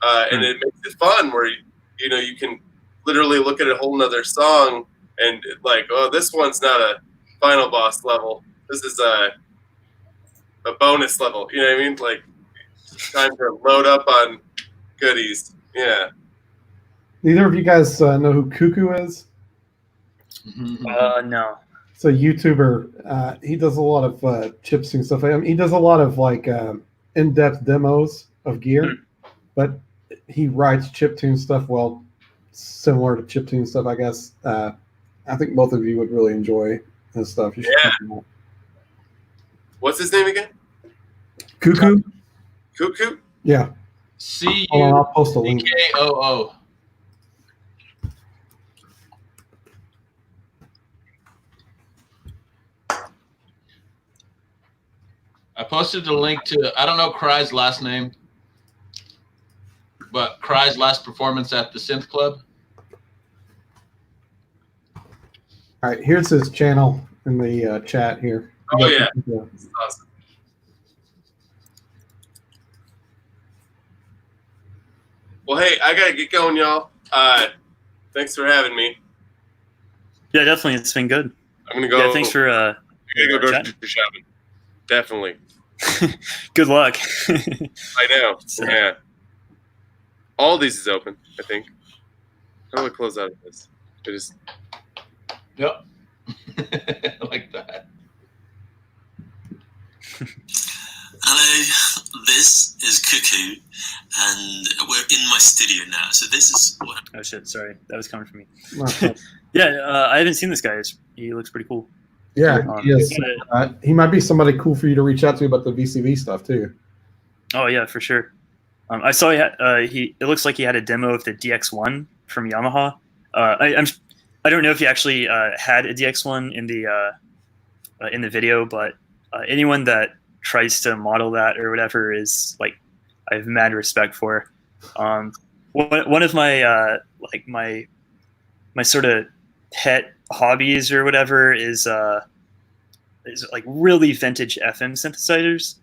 and it makes it fun where you can literally look at a whole nother song and like, oh, this one's not a final boss level. This is a bonus level. You know what I mean? Like, time to load up on goodies. Yeah. Neither of you guys know who Cuckoo is? No. So YouTuber, he does a lot of chiptune stuff. I mean, he does a lot of like in-depth demos of gear, but he writes chiptune stuff. Well, similar to chiptune stuff, I guess. I think both of you would really enjoy his stuff. You should check him out. What's his name again? Cuckoo. Cuckoo? Yeah. Hold on, I'll post a link. CUCKOO. I posted the link to, I don't know Cry's last name, but Cry's last performance at the Synth Club. All right, here's his channel in the chat here. Oh, yeah. That's awesome. Well, hey, I got to get going, y'all. Thanks for having me. Yeah, definitely. It's been good. I'm going to go. Yeah, thanks for I'm going to go grocery shopping. Definitely. Good luck. I know. Yeah. All these is open, I think. How do I close out of this? I just. Yep. Like that. Hello, this is Cuckoo, and we're in my studio now. So this is what. Oh shit! Sorry, that was coming from me. Oh, Yeah, I haven't seen this guy. He looks pretty cool. yeah, he might be somebody cool for you to reach out to about the VCV stuff too. Oh yeah, for sure. I saw he. It looks like he had a demo of the DX1 from Yamaha. I don't know if he actually had a DX1 in the video, but anyone that tries to model that or whatever is like, I have mad respect for. One of my my sort of pet hobbies or whatever is like really vintage FM synthesizers.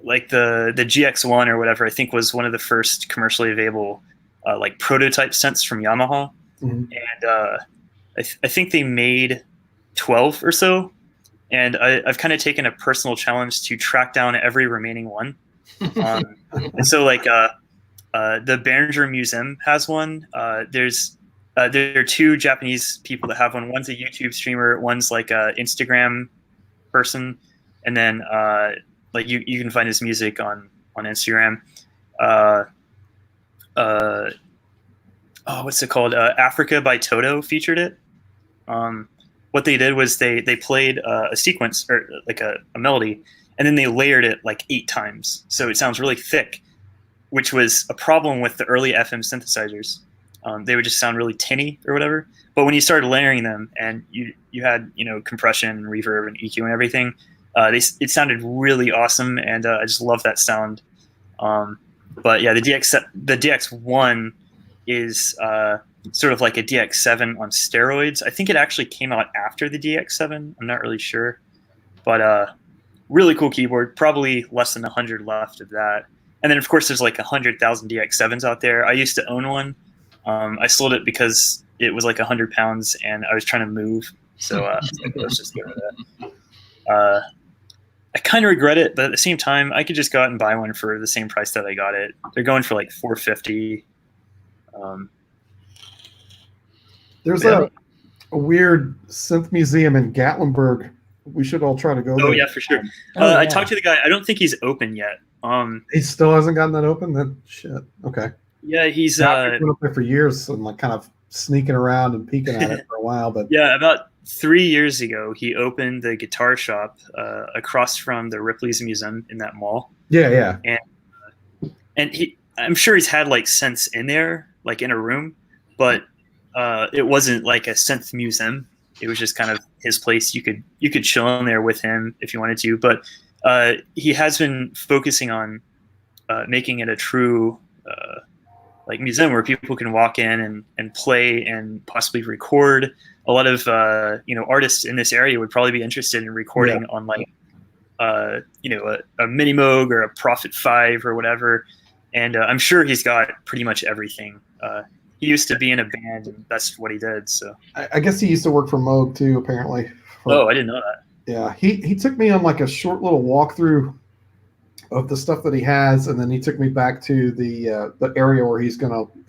Like the GX1 or whatever, I think was one of the first commercially available like prototype synths from Yamaha. Mm-hmm. And I think they made 12 or so. And I've kind of taken a personal challenge to track down every remaining one. And so like the Behringer Museum has one. There are two Japanese people that have one. One's a YouTube streamer. One's like a Instagram person. And then like you can find his music on Instagram. What's it called? Africa by Toto featured it. What they did was they played a sequence or like a melody, and then they layered it like 8 times. So it sounds really thick, which was a problem with the early FM synthesizers. They would just sound really tinny or whatever. But when you started layering them and you had, compression, reverb, and EQ and everything, it sounded really awesome, and I just love that sound. But yeah, the DX1 is sort of like a DX7 on steroids. I think it actually came out after the DX7. I'm not really sure, but really cool keyboard. Probably less than 100 left of that. And then of course there's like 100,000 DX7s out there. I used to own one. I sold it because it was like 100 pounds and I was trying to move. So let's just go with that. I kind of regret it, but at the same time, I could just go out and buy one for the same price that I got it. They're going for like $450. There's a weird synth museum in Gatlinburg. We should all try to go there. Oh yeah, for sure. I talked to the guy. I don't think he's open yet. He still hasn't gotten that open. Then shit. Okay. Yeah, he's been up there for years and like kind of sneaking around and peeking at it for a while. But yeah, about 3 years ago, he opened the guitar shop across from the Ripley's Museum in that mall. Yeah. And I'm sure he's had like synths in there, like in a room, but it wasn't like a synth museum. It was just kind of his place. You could chill in there with him if you wanted to, but he has been focusing on making it a true like museum where people can walk in and play and possibly record. A lot of artists in this area would probably be interested in recording on like a Mini Moog or a Prophet 5 or whatever. And I'm sure he's got pretty much everything. He used to be in a band, and that's what he did. So I guess he used to work for Moog too, apparently. Oh, I didn't know that. Yeah, he took me on like a short little walkthrough of the stuff that he has, and then he took me back to the area where he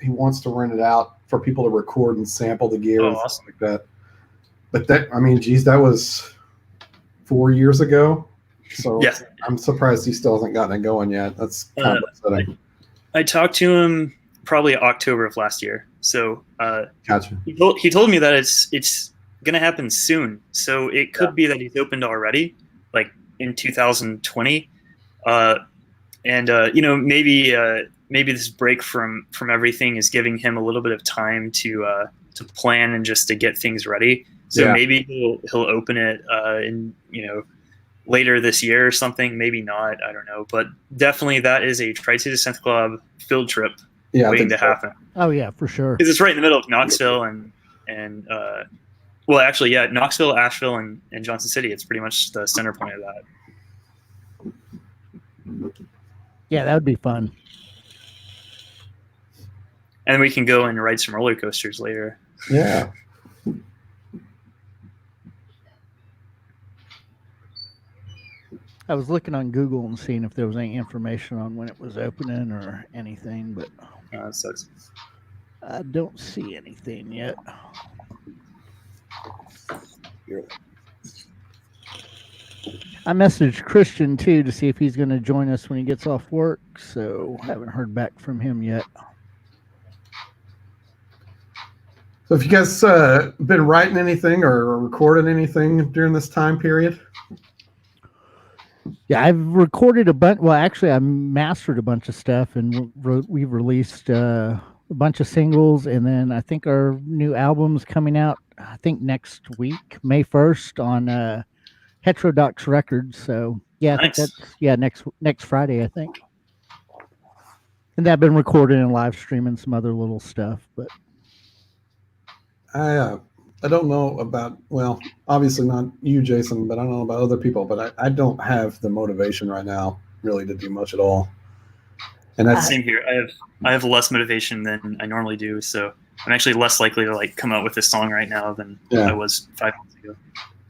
wants to rent it out for people to record and sample the gear and awesome. stuff like that. But that was 4 years ago. So Yes. I'm surprised he still hasn't gotten it going yet. That's kind of upsetting. I talked to him probably October of last year. So Gotcha. He told me that it's going to happen soon. So it could be that he's opened already, like in 2020. Maybe this break from everything is giving him a little bit of time to plan and just to get things ready. So maybe he'll open it in later this year or something. Maybe not. I don't know. But definitely that is a Tri-City Synth Club field trip waiting to happen. Oh yeah, for sure. Because it's right in the middle of Knoxville Knoxville, Asheville, and Johnson City. It's pretty much the center point of that. Yeah, that would be fun. And we can go and ride some roller coasters later. Yeah. I was looking on Google and seeing if there was any information on when it was opening or anything, but that sucks. I don't see anything yet. I messaged Christian too to see if he's going to join us when he gets off work, so haven't heard back from him yet. So have you guys been writing anything or recording anything during this time period? Yeah, I've recorded a bunch. Well, actually, I mastered a bunch of stuff, and we've released a bunch of singles, and then I think our new album's coming out, I think next week, May 1st, on Heterodox Records. So yeah, nice. I think that's next Friday, I think. And I've been recording and live streaming some other little stuff, but I don't know about, well, obviously not you, Jason, but I don't know about other people, but I don't have the motivation right now really to do much at all. And that's same here. I have less motivation than I normally do, so I'm actually less likely to come out with this song right now than I was 5 months ago.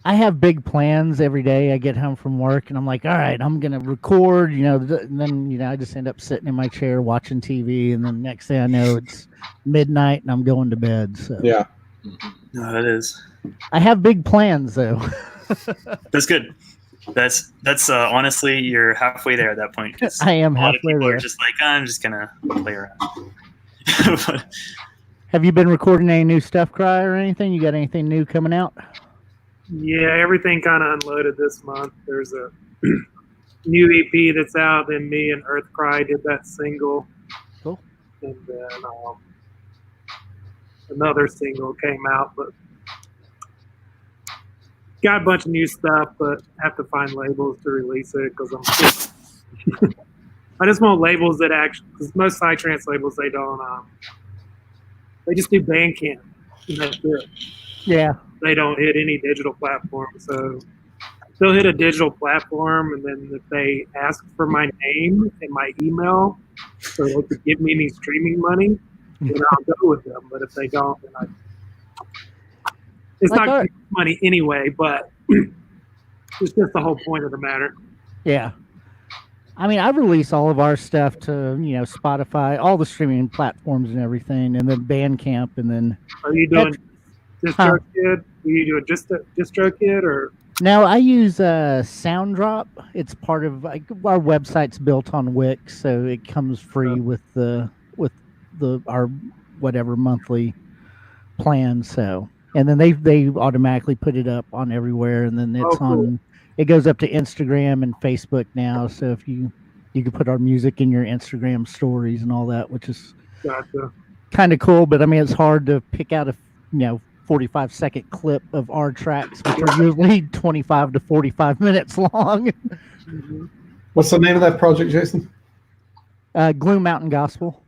I have big plans every day. I get home from work and I'm like, all right, I'm going to record, and then, I just end up sitting in my chair watching TV. And then next thing I know, it's midnight and I'm going to bed. So yeah. No, that is. I have big plans though. That's good. That's honestly, you're halfway there at that point. I am halfway there. there. Are just like, I'm just going to play around. But, have you been recording any new stuff, Cry, or anything? You got anything new coming out? Yeah, everything kind of unloaded this month. There's a new EP that's out. Then me and Earthcry did that single. Cool. And then another single came out, but got a bunch of new stuff, but have to find labels to release it because I just want labels that actually, because most psytrance labels, they don't, they just do Bandcamp. And that's it. Yeah. They don't hit any digital platform. So they'll hit a digital platform, and then if they ask for my name and my email so they could give me any streaming money, then I'll go with them. But if they don't, then it's not good money anyway, but it's just the whole point of the matter. Yeah. I mean, I release all of our stuff to, Spotify, all the streaming platforms and everything, and then Bandcamp, and then... Are you doing DistroKid? Are you doing DistroKid or? No, I use SoundDrop. It's part of our website's built on Wix, so it comes free with our whatever monthly plan. So, and then they automatically put it up on everywhere, and then it's on. It goes up to Instagram and Facebook now. So if you can put our music in your Instagram stories and all that, which is kind of cool. But I mean, it's hard to pick out 45-second clip of our tracks, which are usually 25 to 45 minutes long. What's the name of that project, Jason? Gloom Mountain Gospel.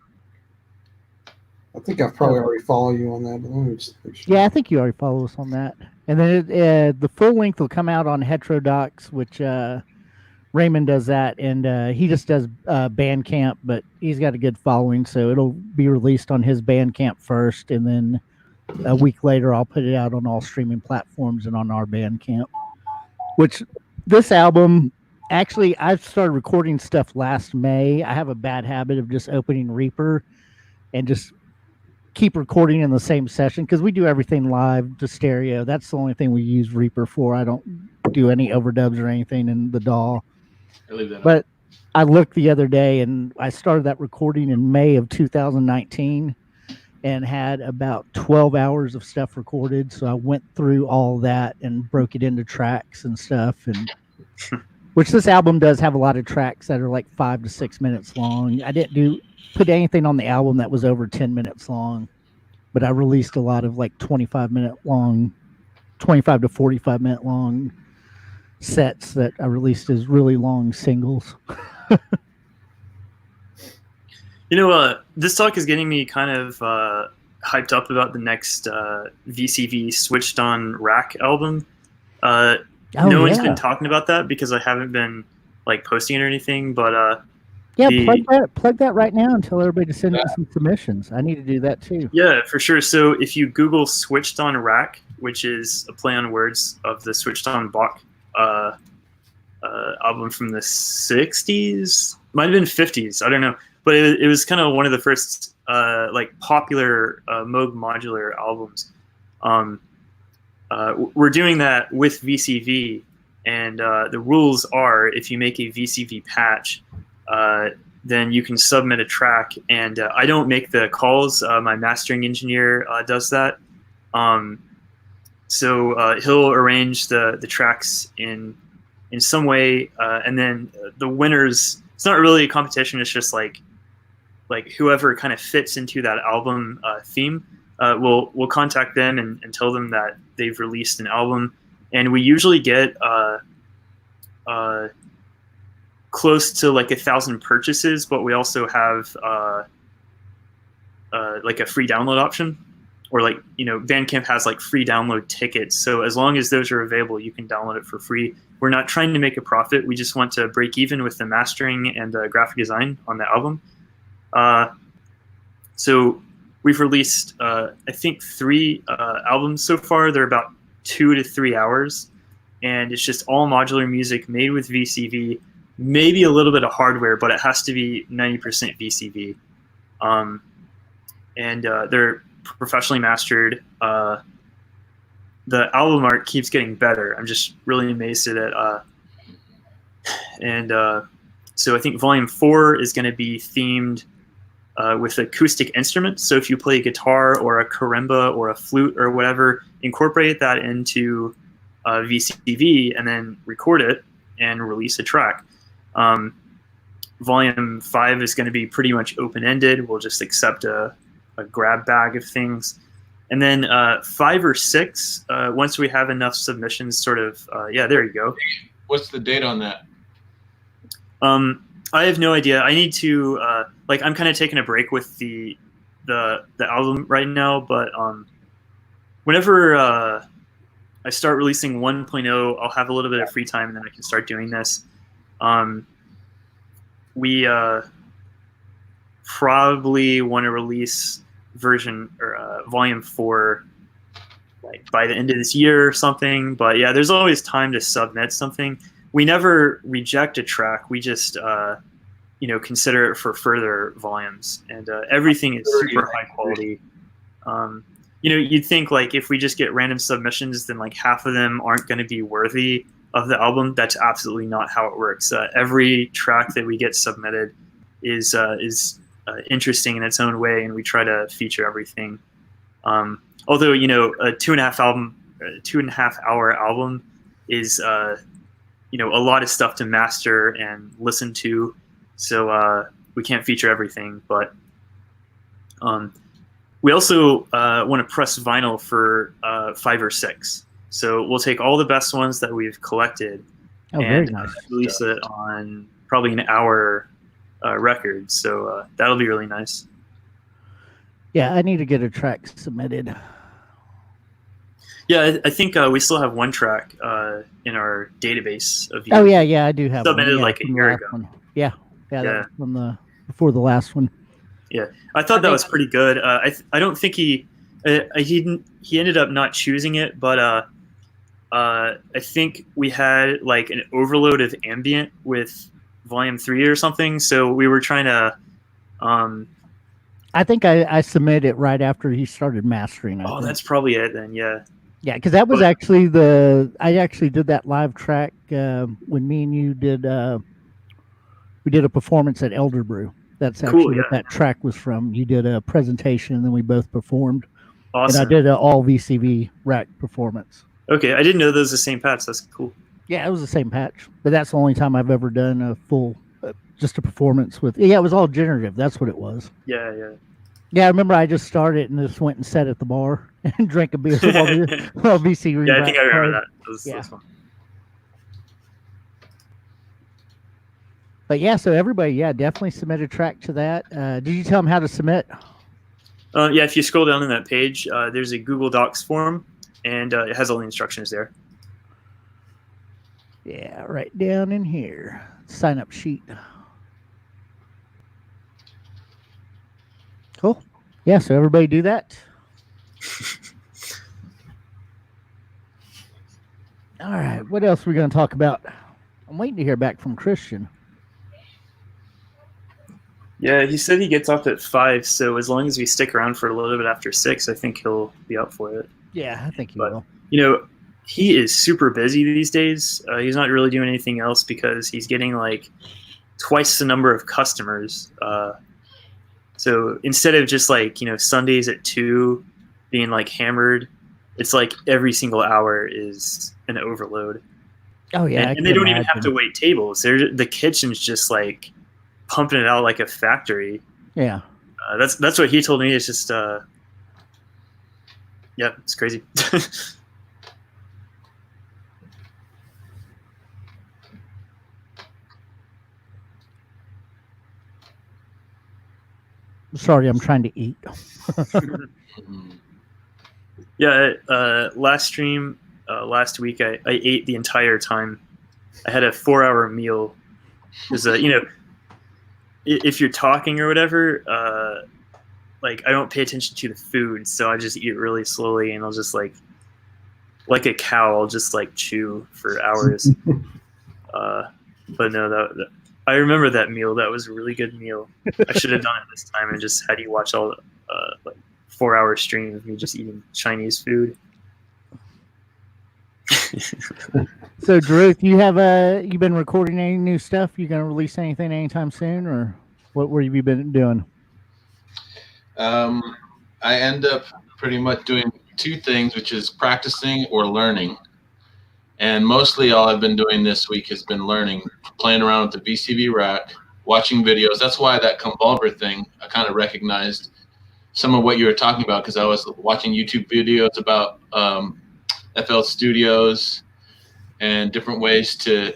I think I've probably already followed you on that. But let me just make sure. Yeah, I think you already follow us on that. And then the full length will come out on Heterodox, which Raymond does that, and he just does Bandcamp, but he's got a good following, so it'll be released on his Bandcamp first, and then a week later I'll put it out on all streaming platforms and on our Bandcamp. Which this album Actually, I started recording stuff last May. I have a bad habit of just opening Reaper and just keep recording in the same session because we do everything live to stereo. That's the only thing we use Reaper for. I don't do any overdubs or anything in the DAW. I leave that. But I looked the other day and I started that recording in May of 2019 and had about 12 hours of stuff recorded. So I went through all that and broke it into tracks and stuff. And which this album does have a lot of tracks that are like 5 to 6 minutes long. I didn't put anything on the album that was over 10 minutes long, but I released a lot of like 25 to 45-minute long sets that I released as really long singles. This talk is getting me kind of hyped up about the next VCV Switched on Rack album. No one's been talking about that because I haven't been like posting it or anything, but plug that right now and tell everybody to send in some submissions. I need to do that too. Yeah, for sure. So if you Google Switched on Rack, which is a play on words of the Switched on Bach album from the 60s, might have been 50s, I don't know, but it was kind of one of the first like popular Moog modular albums. We're doing that with VCV, and the rules are if you make a VCV patch, then you can submit a track, and I don't make the calls. My mastering engineer does that. So he'll arrange the tracks in some way, and then the winners. It's not really a competition. It's just like whoever kind of fits into that album theme. We'll contact them and tell them that they've released an album, and we usually get close to like 1,000 purchases, but we also have like a free download option, or like Bandcamp has like free download tickets. So as long as those are available, you can download it for free. We're not trying to make a profit. We just want to break even with the mastering and the graphic design on the album. So we've released, I think, 3 albums so far. They're about 2 to 3 hours, and it's just all modular music made with VCV, maybe a little bit of hardware, but it has to be 90% VCV. And they're professionally mastered. The album art keeps getting better. I'm just really amazed at it. So I think Volume 4 is going to be themed with acoustic instruments. So if you play a guitar or a karimba or a flute or whatever, incorporate that into VCV and then record it and release a track. Volume 5 is going to be pretty much open-ended. We'll just accept a grab bag of things. And then 5 or 6, once we have enough submissions, there you go. What's the date on that? I have no idea. I need to I'm kind of taking a break with the album right now, but whenever I start releasing 1.0, I'll have a little bit of free time and then I can start doing this. We probably want to release version or volume 4 like by the end of this year or something. But yeah, there's always time to submit something. We never reject a track. We just consider it for further volumes, and everything is super high quality. You'd think like if we just get random submissions, then like half of them aren't going to be worthy of the album. That's absolutely not how it works. Every track that we get submitted is interesting in its own way, and we try to feature everything. Although a 2.5 hour album is a lot of stuff to master and listen to, so we can't feature everything. But we also want to press vinyl for 5 or 6. So we'll take all the best ones that we've collected and release it on probably an hour record. So that'll be really nice. Yeah, I need to get a track submitted. Yeah, I think we still have one track in our database of you. Oh yeah, I do have submitted one. like a year ago. One. Yeah, that was from before the last one. Yeah, I thought that was pretty good. I don't think he ended up not choosing it, but I think we had like an overload of ambient with volume 3 or something. So we were trying to. I think I submitted it right after he started mastering. I think. That's probably it then. Yeah. Yeah, because that was But- actually I actually did that live track when me and you did. We did a performance at Elder Brew. That's Cool, actually what yeah. that track was from. You did a presentation, and then we both performed. Awesome. And I did an all VCV rack performance. Okay, I didn't know those were the same patch. That's cool. Yeah, it was the same patch, but that's the only time I've ever done a full, just a performance with. Yeah, it was all generative. That's what it was. Yeah, yeah. Yeah, I remember I just started and just went and sat at the bar and drank a beer while VCV. Yeah, I think I remember that. Yeah. That was fun. But yeah, so everybody, yeah, definitely submit a track to that. Did you tell them how to submit? Yeah, if you scroll down in that page, there's a Google Docs form, and it has all the instructions there. Yeah, right down in here. Sign up sheet. Cool. Yeah, so everybody do that. All right, what else are we going to talk about? I'm waiting to hear back from Christian. Yeah, he said he gets off at 5, so as long as we stick around for a little bit after 6, I think he'll be up for it. Yeah, I think he But, will. You know, he is super busy these days. He's not really doing anything else because he's getting like twice the number of customers. So instead of just like, Sundays at 2 being like hammered, it's like every single hour is an overload. Oh, yeah. And they don't even have to wait tables. The kitchen's just like pumping it out like a factory. Yeah. That's what he told me. It's just, yeah, it's crazy. Sorry, I'm trying to eat. Yeah, last stream, last week, I ate the entire time. I had a 4-hour meal. Because, if you're talking or whatever, like I don't pay attention to the food, so I just eat really slowly, and I'll just like a cow, I'll just like chew for hours. But no, I remember that meal. That was a really good meal. I should have done it this time and just had you watch all like 4-hour stream of me just eating Chinese food. So, Drew, you been recording any new stuff? You gonna release anything anytime soon, or what have you been doing? I end up pretty much doing 2 things, which is practicing or learning. And mostly all I've been doing this week has been learning, playing around with the VCV rack, watching videos. That's why that Convolver thing, I kind of recognized some of what you were talking about because I was watching YouTube videos about FL Studios and different ways to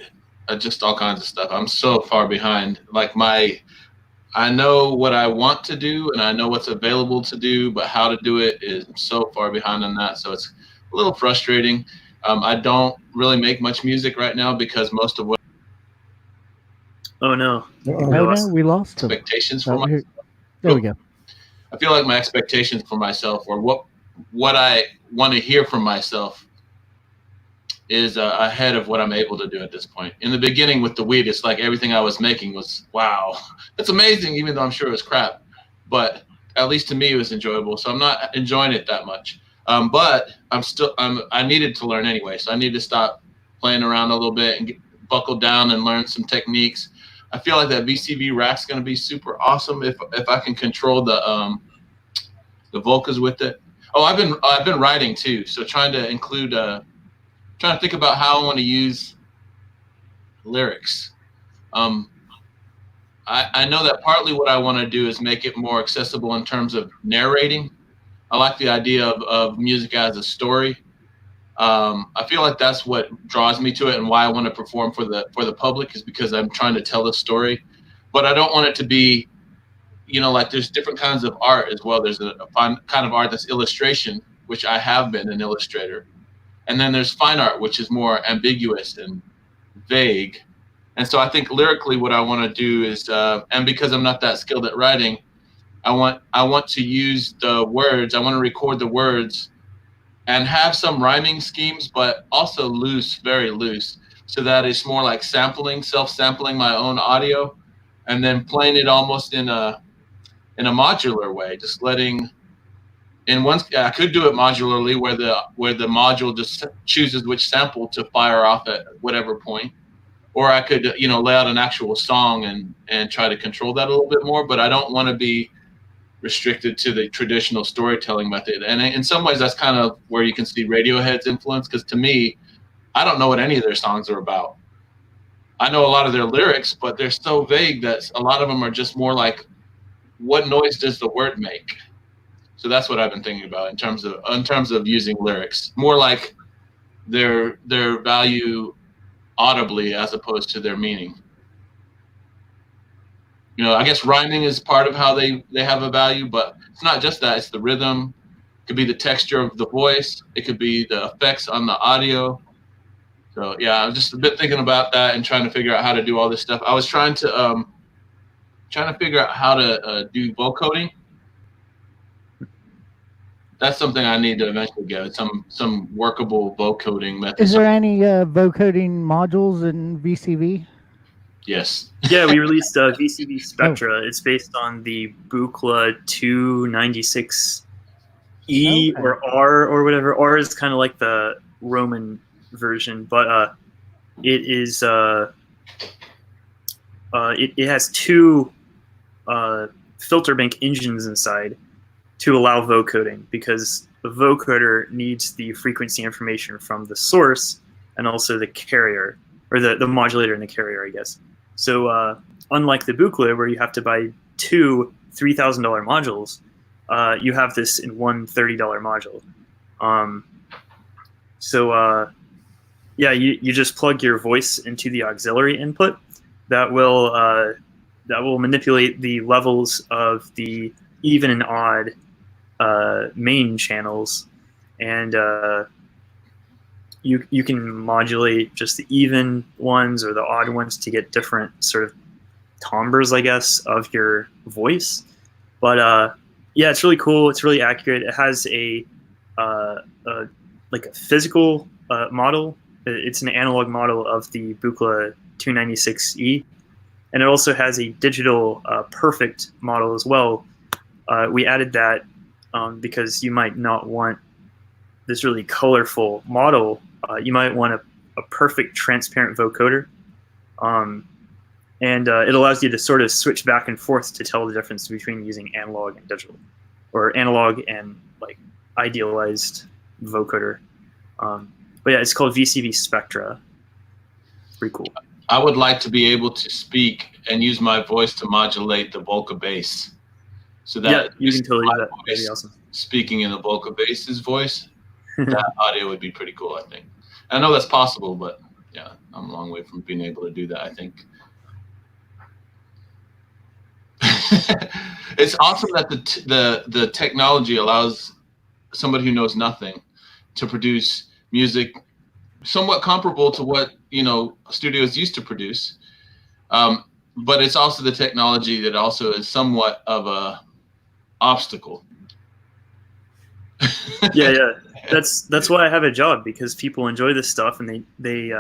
just all kinds of stuff. I'm so far behind. Like I know what I want to do and I know what's available to do, but how to do it is so far behind on that. So it's a little frustrating. I don't really make much music right now because most of what Oh no. We lost him. expectations for Oh, myself. there we go. I feel like my expectations for myself or what I want to hear from myself is ahead of what I'm able to do at this point. In the beginning with the weed, it's like everything I was making was, wow, it's amazing, even though I'm sure it was crap. But at least to me, it was enjoyable. So I'm not enjoying it that much. But I needed to learn anyway. So I need to stop playing around a little bit and buckle down and learn some techniques. I feel like that VCV rack's going to be super awesome if I can control the vocals with it. Oh, I've been writing too. So trying to include, trying to think about how I want to use lyrics. I know that partly what I want to do is make it more accessible in terms of narrating. I like the idea of music as a story. I feel like that's what draws me to it and why I want to perform for the public is because I'm trying to tell a story. But I don't want it to be, like there's different kinds of art as well. There's a fine kind of art that's illustration, which I have been an illustrator. And then there's fine art, which is more ambiguous and vague. And so I think lyrically what I want to do is, and because I'm not that skilled at writing, I want to use the words. I want to record the words and have some rhyming schemes, but also loose, very loose, so that it's more like sampling, self-sampling my own audio, and then playing it almost in a modular way, just letting. In one, I could do it modularly, where the module just chooses which sample to fire off at whatever point, or I could lay out an actual song and try to control that a little bit more. But I don't want to be restricted to the traditional storytelling method. And in some ways, that's kind of where you can see Radiohead's influence, because to me, I don't know what any of their songs are about. I know a lot of their lyrics, but they're so vague that a lot of them are just more like, what noise does the word make? So that's what I've been thinking about in terms of using lyrics, more like their value audibly as opposed to their meaning. I guess rhyming is part of how they have a value, but it's not just that. It's the rhythm. It could be the texture of the voice. It could be the effects on the audio. So yeah, I'm just a bit thinking about that and trying to figure out how to do all this stuff. I was trying to figure out how to do vocoding. That's something I need to eventually get, some workable vocoding method. Is there any vocoding modules in VCV? Yes. Yeah, we released VCV Spectra. It's based on the Buchla 296E or R or whatever. R is kind of like the Roman version, but it is it has two filter bank engines inside to allow vocoding, because the vocoder needs the frequency information from the source and also the carrier, or the modulator and the carrier, I guess. So unlike the Buchla, where you have to buy two $3,000 modules, you have this in one $30 module. Yeah, you just plug your voice into the auxiliary input. That will manipulate the levels of the even and odd main channels, and you can modulate just the even ones or the odd ones to get different sort of timbres, I guess, of your voice. But yeah, it's really cool. It's really accurate. It has a physical model. It's an analog model of the Buchla 296E, and it also has a digital perfect model as well. We added that because you might not want this really colorful model. You might want a perfect transparent vocoder. And it allows you to sort of switch back and forth to tell the difference between using analog and digital, or analog and like idealized vocoder. But yeah, it's called VCV Spectra. It's pretty cool. I would like to be able to speak and use my voice to modulate the Volca bass. So that you can totally do that. That'd be awesome. Speaking in the Volca bass's voice, that audio would be pretty cool, I think. I know that's possible, but yeah, I'm a long way from being able to do that, I think. It's awesome that the technology allows somebody who knows nothing to produce music somewhat comparable to what studios used to produce, but it's also the technology that also is somewhat of a obstacle. yeah that's why I have a job, because people enjoy this stuff and they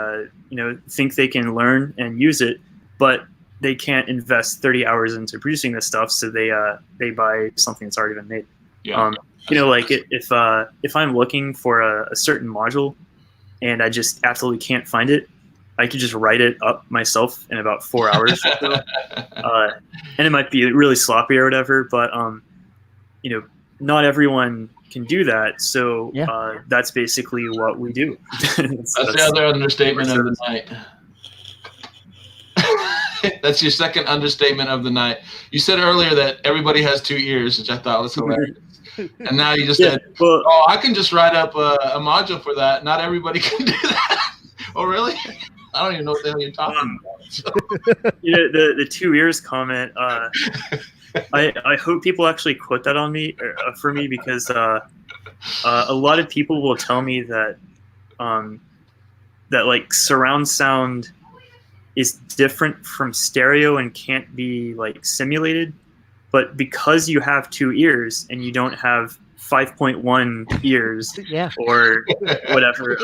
think they can learn and use it, but they can't invest 30 hours into producing this stuff, so they buy something that's already been made. Like if I'm looking for a certain module and I just absolutely can't find it, I could just write it up myself in about 4 hours or so. And it might be really sloppy or whatever, but not everyone can do that. So that's basically what we do. that's the other understatement of the night. That's your second understatement of the night. You said earlier that everybody has 2 ears, which I thought was hilarious. And now you just said, I can just write up a module for that. Not everybody can do that. Oh, really? I don't even know what the hell you're talking about. So. The 2 ears comment, I hope people actually quote that on me for me, because a lot of people will tell me that that like surround sound is different from stereo and can't be like simulated, but because you have 2 ears and you don't have 5.1 ears Yeah. or whatever.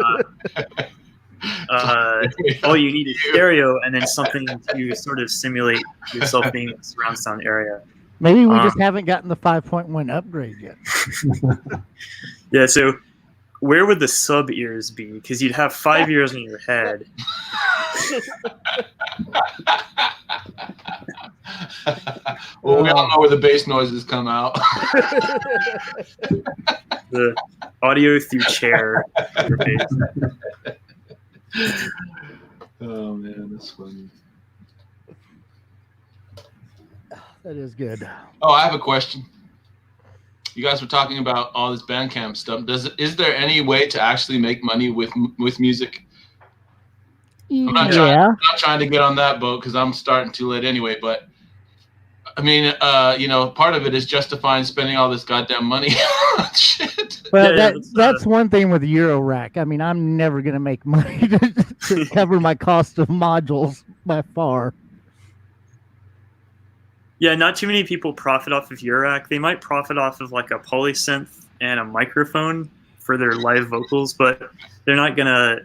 All you need is stereo and then something to sort of simulate yourself being in the surround sound area. Maybe we just haven't gotten the 5.1 upgrade yet. Yeah, so where would the sub ears be? Because you'd have 5 ears in your head. Well, we all know where the bass noises come out. The audio through chair interface. Oh man, that's funny. That is good. Oh, I have a question. You guys were talking about all this Bandcamp stuff. Is there any way to actually make money with music? I'm not trying to get on that boat because I'm starting too late anyway. But I mean, part of it is justifying spending all this goddamn money. Shit. Well, that's one thing with Eurorack. I mean, I'm never going to make money to cover my cost of modules by far. Yeah, not too many people profit off of Eurorack. They might profit off of like a polysynth and a microphone for their live vocals, but they're not going to,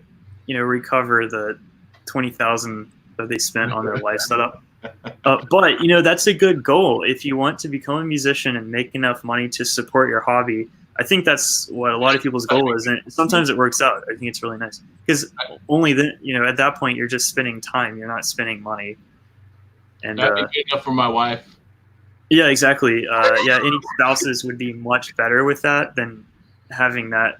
recover the $20,000 that they spent on their live setup. But that's a good goal if you want to become a musician and make enough money to support your hobby. I think that's what a lot of people's goal is, and sometimes it works out. I think it's really nice because only then, at that point you're just spending time. You're not spending money. And that'd be good enough for my wife. Yeah, exactly. Any spouses would be much better with that than having that.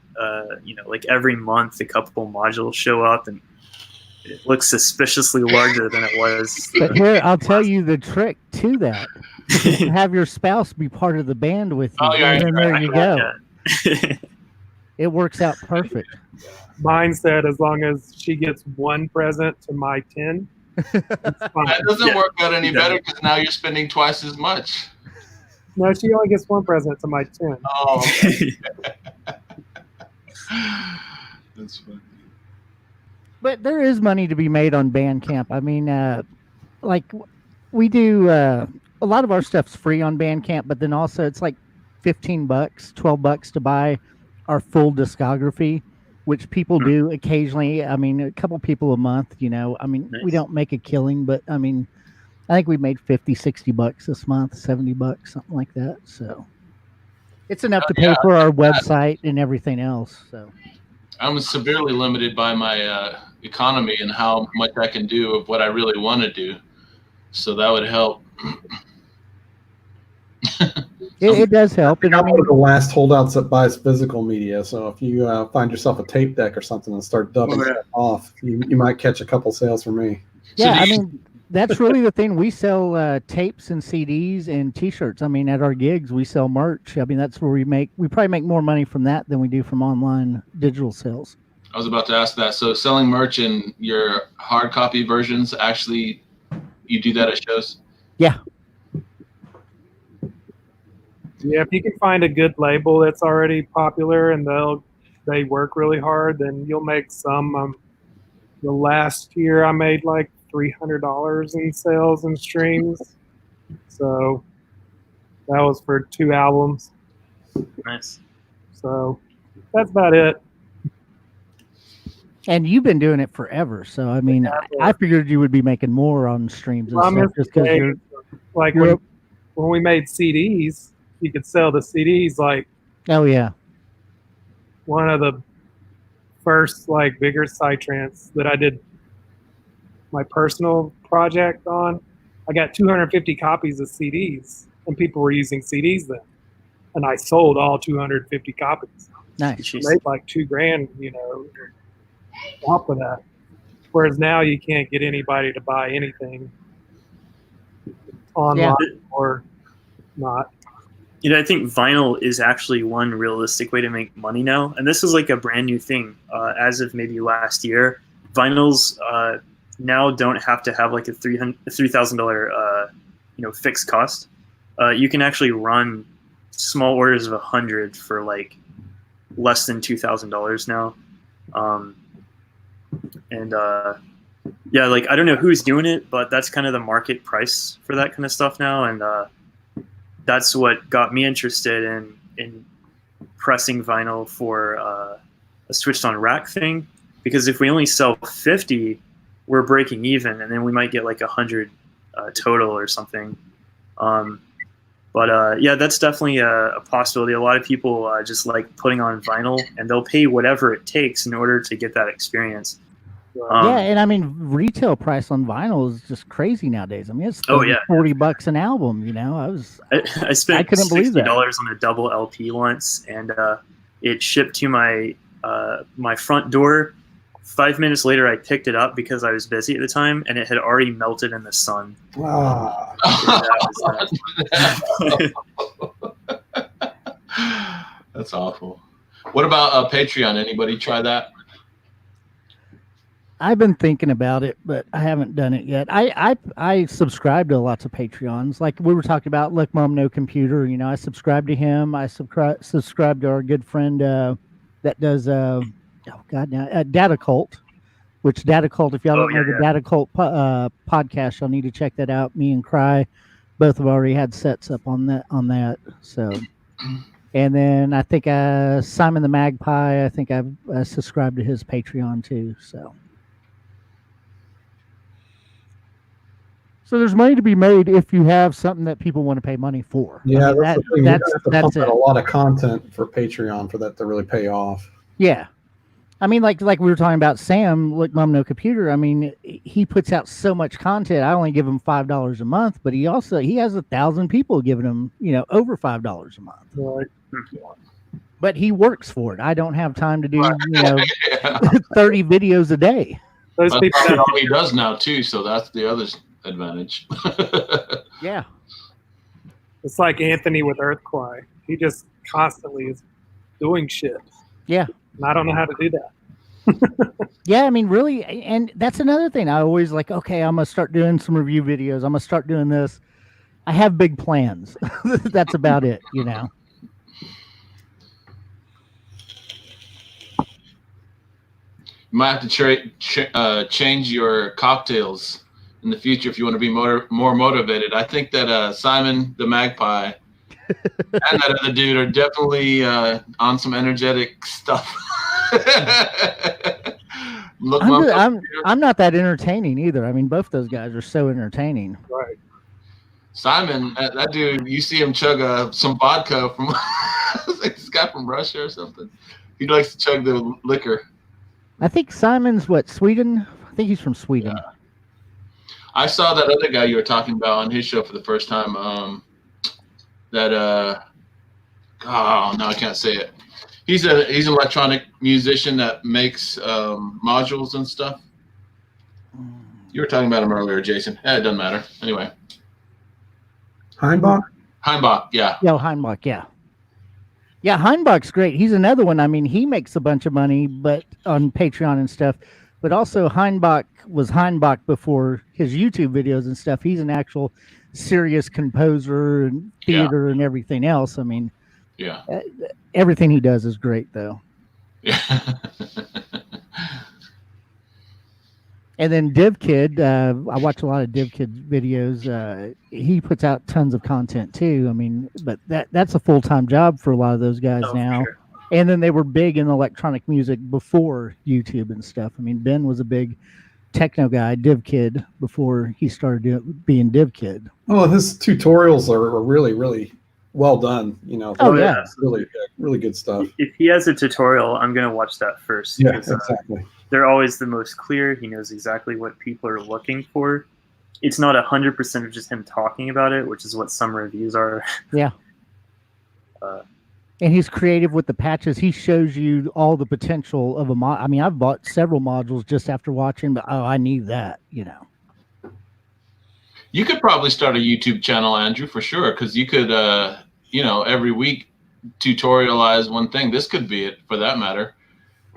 Like every month a couple modules show up and it looks suspiciously larger than it was. But here, I'll tell you the trick to that. Have your spouse be part of the band with you. Oh, yeah, and then there you go. Yeah. It works out perfect. Mine said as long as she gets one present to my 10, it's fine. That doesn't work out any better because now you're spending twice as much. No, she only gets one present to my 10. Oh, okay. That's funny. But there is money to be made on Bandcamp. I mean, like we do a lot of our stuff's free on Bandcamp, but then also it's like $15, $12 to buy our full discography, which people do occasionally. I mean, a couple people a month, I mean, Nice. We don't make a killing, but I mean, I think we made $50-$60 this month, $70, something like that. So it's enough to pay for our website and everything else. So I'm severely limited by my economy and how much I can do of what I really want to do. So that would help. it does help. And I I'm mean, one of the last holdouts that buys physical media. So if you find yourself a tape deck or something and start dubbing stuff off, you might catch a couple sales from me. yeah, I mean, that's really the thing. We sell tapes and CDs and T-shirts. I mean, at our gigs, we sell merch. I mean, that's where we probably make more money from that than we do from online digital sales. I was about to ask that. So selling merch in your hard copy versions, actually, you do that at shows? Yeah. Yeah, if you can find a good label that's already popular and they work really hard, then you'll make some. The last year I made like $300 in sales and streams. So that was for 2 albums. Nice. So that's about it. And you've been doing it forever. So, I mean, I figured you would be making more on streams and stuff just because you're... Like when we made CDs, you could sell the CDs like... Oh, yeah. One of the first like bigger psytrance that I did my personal project on, I got 250 copies of CDs and people were using CDs then. And I sold all 250 copies. Nice. I made like $2,000, off of that. Whereas now you can't get anybody to buy anything online or not. I think vinyl is actually one realistic way to make money now. And this is like a brand new thing as of maybe last year. Vinyls now don't have to have like a $3,000 fixed cost. You can actually run small orders of 100 for like less than $2,000 now. Like I don't know who's doing it, but that's kind of the market price for that kind of stuff now. And that's what got me interested in pressing vinyl for a switched on rack thing, because if we only sell 50, we're breaking even, and then we might get like 100 total or something. But yeah, that's definitely a possibility. A lot of people just like putting on vinyl, and they'll pay whatever it takes in order to get that experience. Yeah, and I mean, retail price on vinyl is just crazy nowadays. I mean, it's $40 an album. You know, I spent I couldn't believe that. $60 on a double LP once, and it shipped to my my front door. 5 minutes later, I picked it up because I was busy at the time, and it had already melted in the sun. Ah. That's awful. What about Patreon? Anybody try that? I've been thinking about it, but I haven't done it yet. I subscribe to lots of Patreons. Like we were talking about, Look Mom No Computer. You know, I subscribe to him. I subscribe to our good friend that does Data Cult, which Data Cult. If y'all don't know the Data Cult podcast, y'all need to check that out. Me and Cry both have already had sets up on that. So, and then I think Simon the Magpie. I think I've subscribed to his Patreon too. So there's money to be made if you have something that people want to pay money for. Yeah, I mean, that's the thing. That's it. A lot of content for Patreon for that to really pay off. Yeah, I mean, like we were talking about Sam, Look Mom No Computer. I mean, he puts out so much content. I only give him $5 a month, but he has 1,000 people giving him over $5 a month. Right. But he works for it. I don't have time to do 30 videos a day. Those That's people probably all he does now too. So that's the other advantage. Yeah. It's like Anthony with Earthquake. He just constantly is doing shit. Yeah. And I don't know how to do that. Yeah, I mean, really, and that's another thing. I always like, okay, I'm going to start doing some review videos. I'm going to start doing this. I have big plans. That's about it, You might have to change your cocktails in the future if you want to be more motivated. I think that Simon the Magpie and that other dude are definitely on some energetic stuff. I'm not that entertaining either. I mean, both those guys are so entertaining. Right. Simon, that dude, you see him chug some vodka from like this guy from Russia or something. He likes to chug the liquor. I think Simon's Sweden? I think he's from Sweden. Yeah. I saw that other guy you were talking about on his show for the first time. Oh no, I can't say it. He's an electronic musician that makes modules and stuff. You were talking about him earlier, Jason. It doesn't matter. Anyway. Heimbach, yeah. Yeah, Heimbach, yeah. Yeah, Heimbach's great. He's another one. I mean, he makes a bunch of money, but on Patreon and stuff. But also, Heimbach was Heimbach before his YouTube videos and stuff. He's an actual serious composer and theater and everything else. I mean, everything he does is great, though. Yeah. And then DivKid, I watch a lot of DivKid videos. He puts out tons of content too. I mean, but that's a full-time job for a lot of those guys now. Sure. And then they were big in electronic music before YouTube and stuff. I mean, Ben was a big techno guy, DivKid, before he started being DivKid. Oh, his tutorials are really, really well done. It's really good stuff. If he has a tutorial, I'm going to watch that first. Yeah, exactly. They're always the most clear. He knows exactly what people are looking for. It's not 100% of just him talking about it, which is what some reviews are. Yeah. And he's creative with the patches. He shows you all the potential of a mod. I mean, I've bought several modules just after watching, but I need that, You could probably start a YouTube channel, Andrew, for sure, because you could, every week tutorialize one thing. This could be it, for that matter.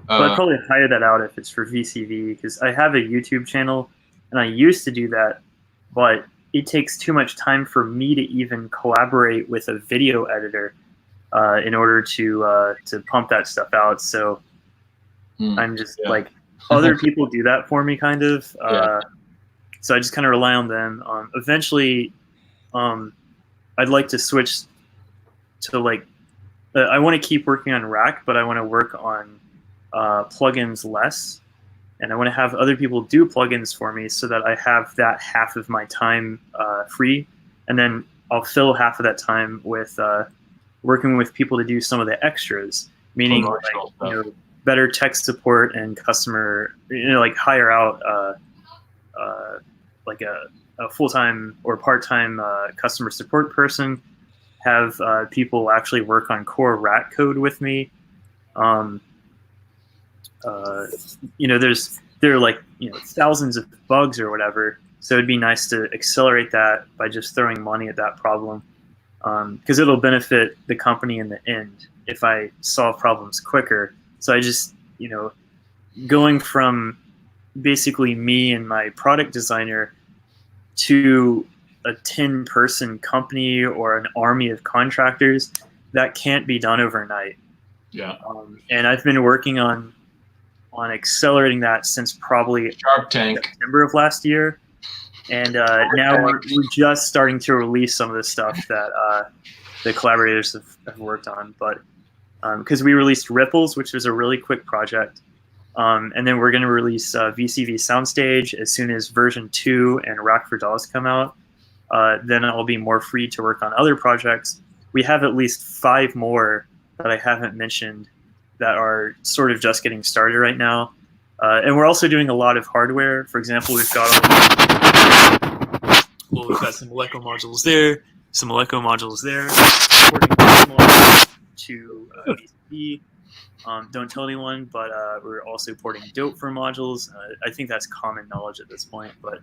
But I'd probably hire that out if it's for VCV, because I have a YouTube channel, and I used to do that, but it takes too much time for me to even collaborate with a video editor in order to pump that stuff out. So I'm just like, other people do that for me, kind of. So I just kind of rely on them. Eventually, I'd like to switch to like I want to keep working on Rack, but I want to work on plugins less, and I want to have other people do plugins for me so that I have that half of my time free, and then I'll fill half of that time with working with people to do some of the extras, meaning like, better tech support and customer, like hire out like a full-time or part-time customer support person, have people actually work on core Rack code with me. There are like thousands of bugs or whatever, so it'd be nice to accelerate that by just throwing money at that problem, because it'll benefit the company in the end if I solve problems quicker. So I just going from basically me and my product designer to a 10-person company or an army of contractors, that can't be done overnight. Yeah. And I've been working on accelerating that since probably Shark Tank September of last year. And now we're just starting to release some of the stuff that the collaborators have worked on. But because we released Ripples, which was a really quick project. And then we're going to release VCV Soundstage as soon as version 2 and Rack for DAWs come out. Then I'll be more free to work on other projects. We have at least 5 more that I haven't mentioned that are sort of just getting started right now. And we're also doing a lot of hardware. For example, we've got some Eleco modules there, some Eleco modules there, porting to VCV. Don't tell anyone, but we're also porting dope for modules. I think that's common knowledge at this point. But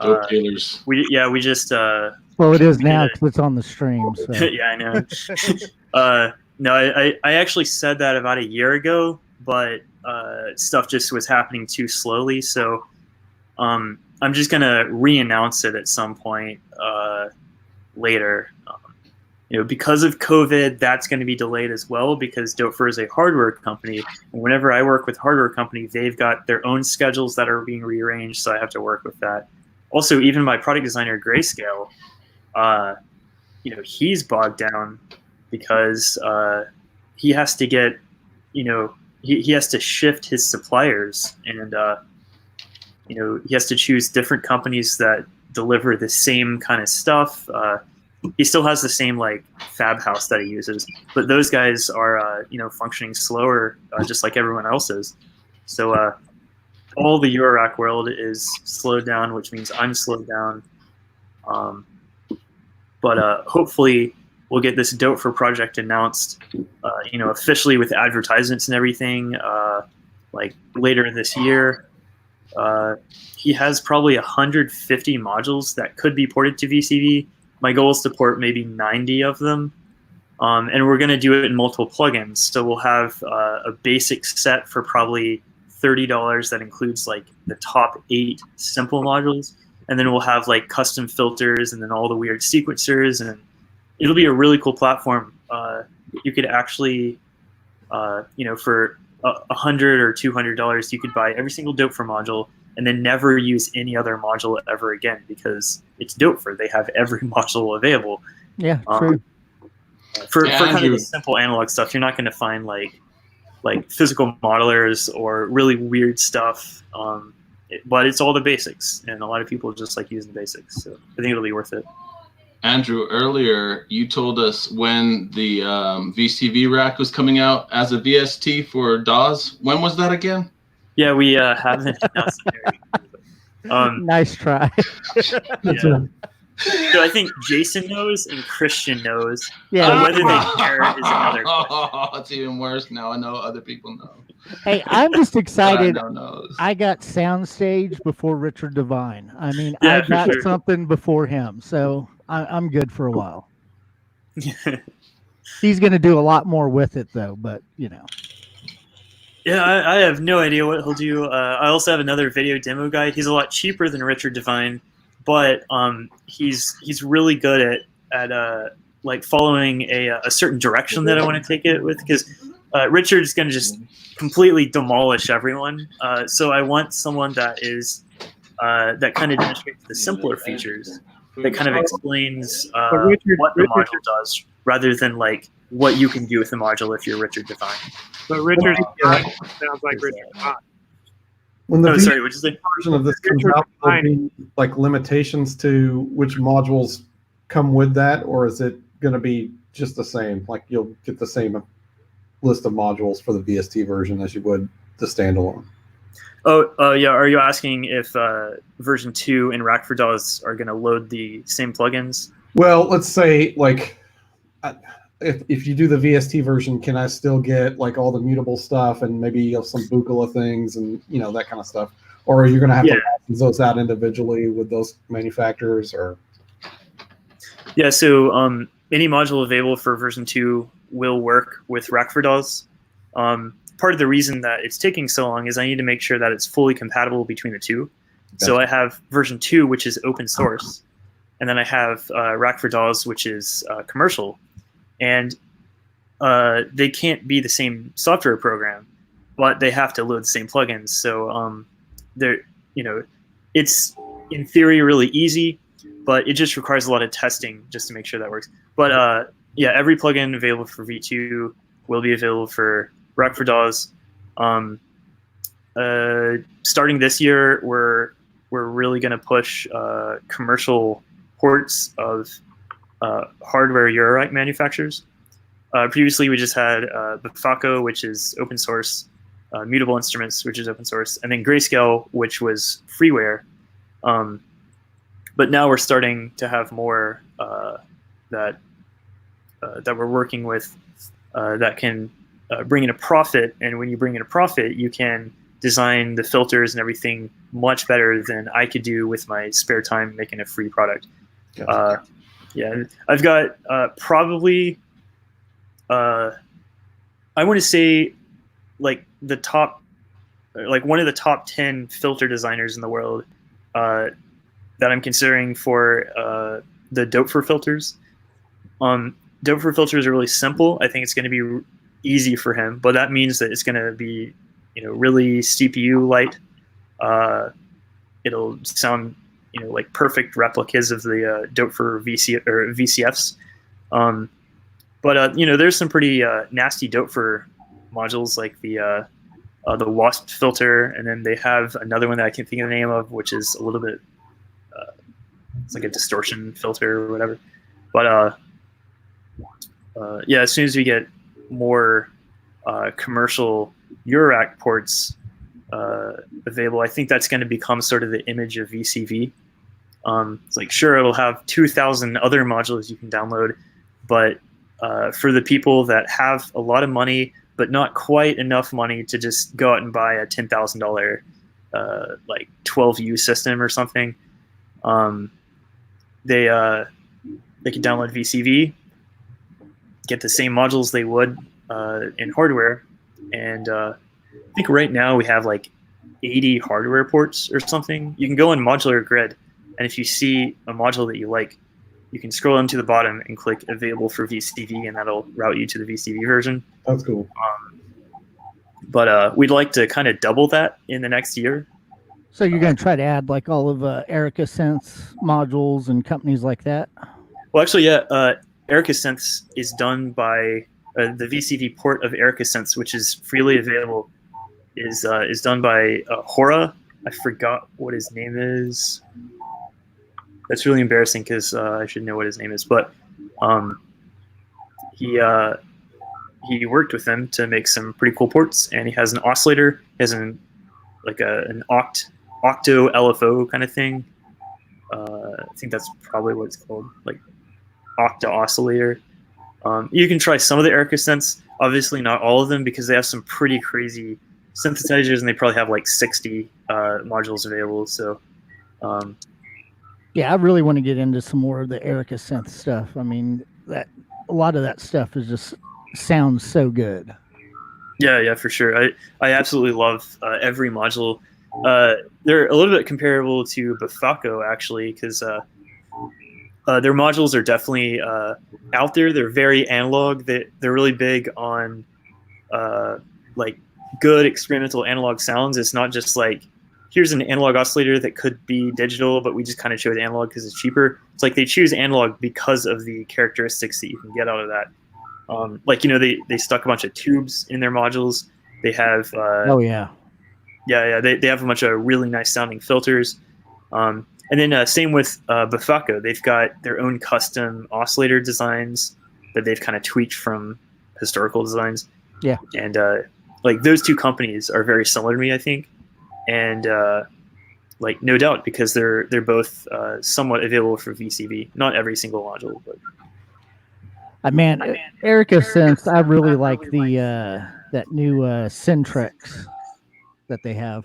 dope dealers. We just well, it is now because it's on the stream. So. Yeah, I know. No, I actually said that about a year ago, but stuff just was happening too slowly. So I'm just gonna re-announce it at some point later. Because of COVID, that's going to be delayed as well, because Dofer is a hardware company. And whenever I work with hardware company, they've got their own schedules that are being rearranged, so I have to work with that. Also, even my product designer, Grayscale, he's bogged down because he has to get, he has to shift his suppliers, and he has to choose different companies that deliver the same kind of stuff. He still has the same like fab house that he uses, but those guys are functioning slower, just like everyone else is. So all the Eurorack world is slowed down, which means I'm slowed down. But hopefully we'll get this Dope for project announced, officially with advertisements and everything, like later this year. He has probably 150 modules that could be ported to VCV. My goal is to port maybe 90 of them, and we're going to do it in multiple plugins. So we'll have a basic set for probably $30 that includes like the top 8 simple modules, and then we'll have like custom filters and then all the weird sequencers, and it'll be a really cool platform. You could actually, for $100 or $200, you could buy every single Doper module and then never use any other module ever again, because it's Doper. They have every module available. Yeah, true. For kind of the simple analog stuff, you're not going to find like physical modelers or really weird stuff. But it's all the basics, and a lot of people just like using the basics. So I think it'll be worth it. Andrew, earlier you told us when the VCV rack was coming out as a VST for DAWs. When was that again? Yeah, we haven't announced it. Nice try. Yeah. So I think Jason knows and Christian knows. Yeah. Whether they care is another question. Oh, it's even worse now. I know other people know. Hey, I'm just excited. I I got Soundstage before Richard Devine. I mean, Yeah, I for got sure. something before him, so I'm good for a while. He's going to do a lot more with it, though, but, Yeah, I have no idea what he'll do. I also have another video demo guide. He's a lot cheaper than Richard Devine, but he's really good at like following a certain direction that I want to take it with, because Richard's going to just completely demolish everyone. So I want someone that is that kind of demonstrates the simpler features, that kind of explains what the module does, rather than like what you can do with the module if you're Richard Devine. But Richard Yeah. sounds like Richard Devine. When the Oh, sorry, what'd you say? version of this comes Richard out, will there Devine. be like limitations to which modules come with that, or is it going to be just the same? Like you'll get the same list of modules for the VST version as you would the standalone. Oh, yeah. Are you asking if version 2 and Rack for DAWs are going to load the same plugins? Well, let's say like if you do the VST version, can I still get like all the mutable stuff and maybe some Bucala things and that kind of stuff? Or are you going to have to license those out individually with those manufacturers? Or yeah, so any module available for version 2 will work with Rack for DAWs. Part of the reason that it's taking so long is I need to make sure that it's fully compatible between the two. Gotcha. So I have version 2, which is open source, and then I have Rack for DAWs, which is commercial. And they can't be the same software program, but they have to load the same plugins. So it's in theory really easy, but it just requires a lot of testing just to make sure that works. But yeah, every plugin available for V2 will be available for Rack for DAWs. Starting this year, we're really going to push commercial ports of hardware Eurorack manufacturers. Previously, we just had Bufako, which is open source, Mutable Instruments, which is open source, and then Grayscale, which was freeware. But now we're starting to have more that we're working with that can bring in a profit. And when you bring in a profit, you can design the filters and everything much better than I could do with my spare time making a free product. Gotcha. Yeah, I've got probably, I want to say, like the top, like one of the top 10 filter designers in the world that I'm considering for the Dopefer filters. Dopefer filters are really simple. I think it's going to be easy for him, but that means that it's going to be, really CPU light. It'll sound, like perfect replicas of the Dopefer VCFs. But there's some pretty nasty Dopefer modules like the Wasp filter, and then they have another one that I can't think of the name of, which is a little bit, it's like a distortion filter or whatever. But yeah, as soon as we get more commercial Eurorack ports available, I think that's going to become sort of the image of VCV. It's like, sure, it'll have 2,000 other modules you can download, but for the people that have a lot of money but not quite enough money to just go out and buy a $10,000 like 12U system or something, they can download VCV, get the same modules they would in hardware, and I think right now we have like 80 hardware ports or something. You can go in Modular Grid, and if you see a module that you like, you can scroll down to the bottom and click Available for VCV, and that'll route you to the VCV version. That's cool. But we'd like to kind of double that in the next year. So you're going to try to add like all of Erica Synth modules and companies like that? Well, actually, yeah. Erica Synth is done by the VCV port of Erica Synth, which is freely available, is done by Hora. I forgot what his name is. That's really embarrassing because I should know what his name is. But he worked with them to make some pretty cool ports, and he has an oscillator. He has an octo LFO kind of thing. I think that's probably what it's called, like octa oscillator. You can try some of the Erica synths, obviously not all of them, because they have some pretty crazy synthesizers, and they probably have like 60 modules available. So yeah, I really want to get into some more of the Erica synth stuff. I mean, that a lot of that stuff is just sounds so good. Yeah, for sure. I absolutely love every module. They're a little bit comparable to Bufako, actually, because their modules are definitely out there. They're very analog. They're really big on like good experimental analog sounds. It's not just like, here's an analog oscillator that could be digital, but we just kind of chose analog because it's cheaper. It's like they choose analog because of the characteristics that you can get out of that. Like, you know, they stuck a bunch of tubes in their modules. They have Oh yeah. yeah, they have a bunch of really nice sounding filters. And then same with Bufako. They've got their own custom oscillator designs that they've kind of tweaked from historical designs. Yeah. And like those two companies are very similar to me, I think. And like no doubt, because they're both somewhat available for VCV. Not every single module, but Man, Erica Synth, I really like the that new Syntrex that they have.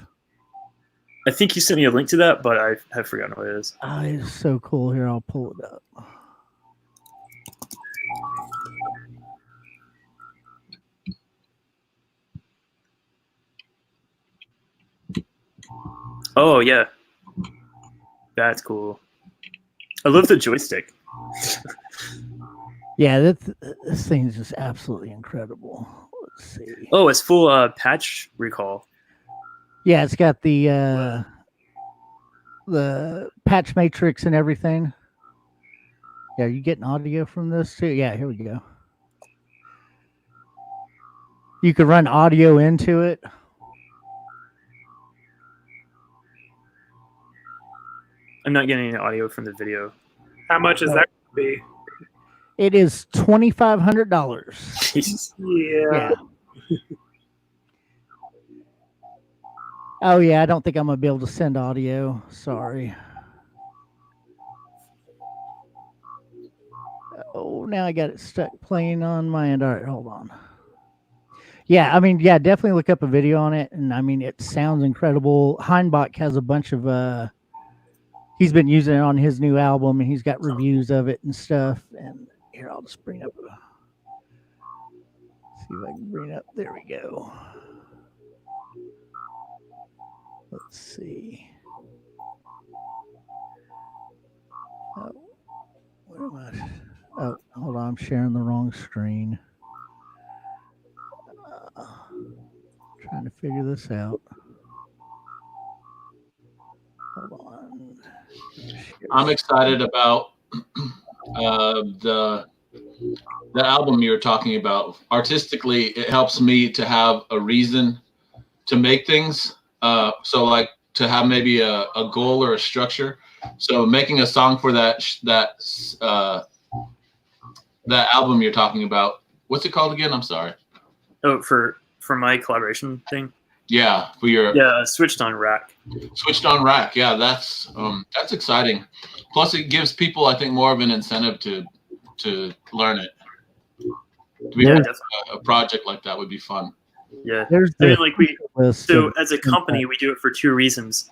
I think you sent me a link to that, but I have forgotten what it is. Oh, it's so cool. Here, I'll pull it up. Oh yeah, that's cool. I love the joystick. Yeah, this thing is just absolutely incredible. Let's see. Oh, it's full patch recall. Yeah, it's got the patch matrix and everything. Yeah, are you getting audio from this too? Yeah, here we go. You could run audio into it. I'm not getting any audio from the video. How much is that going to be? It is $2,500. Jesus. Yeah. Oh yeah, I don't think I'm gonna be able to send audio. Sorry. Oh, now I got it stuck playing on my end. All right, hold on. Yeah, I mean, yeah, definitely look up a video on it, and I mean, it sounds incredible. Heinbach has a bunch of he's been using it on his new album, and he's got reviews of it and stuff. And here, I'll just bring up. See if I can bring it up. There we go. Let's see. Oh, what am I? Oh, hold on. I'm sharing the wrong screen. Trying to figure this out. Hold on. I'm excited about the album you were talking about. Artistically, it helps me to have a reason to make things. So like to have maybe a goal or a structure. So making a song for that album you're talking about. What's it called again? I'm sorry. Oh, for my collaboration thing. Yeah, for your Switched on Rack. Switched on Rack. Yeah, that's exciting. Plus, it gives people, I think, more of an incentive to learn it. To be part of a project like that would be fun. Yeah, There's I mean, like so of, as a company, we do it for two reasons: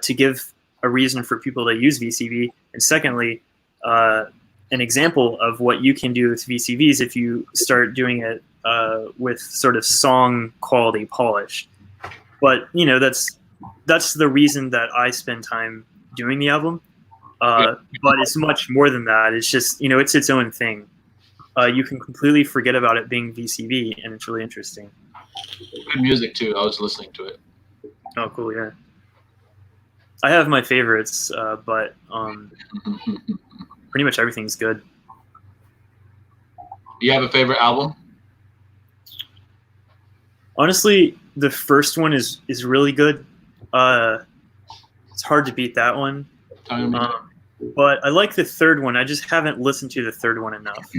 to give a reason for people to use VCV, and secondly, an example of what you can do with VCVs if you start doing it with sort of song quality polish. But you know, that's the reason that I spend time doing the album. But it's much more than that. It's just, you know, it's its own thing. You can completely forget about it being VCV, and it's really interesting. Good music too. I was listening to it. Oh, cool! Yeah, I have my favorites, but pretty much everything's good. You have a favorite album? Honestly, the first one is really good. It's hard to beat that one. But I like the third one. I just haven't listened to the third one enough.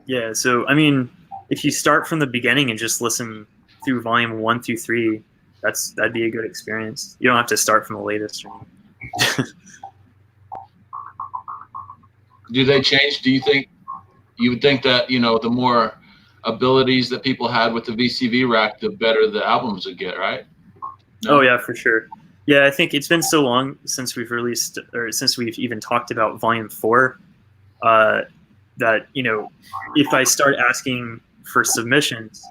Yeah, so I mean, if you start from the beginning and just listen through volume 1 through 3, that'd be a good experience. You don't have to start from the latest. Do they change? Do you think you would think that, you know, the more abilities that people had with the VCV rack, the better the albums would get, right? No? Oh yeah, for sure. Yeah, I think it's been so long since we've released, or since we've even talked about volume 4, that, you know, if I start asking for submissions,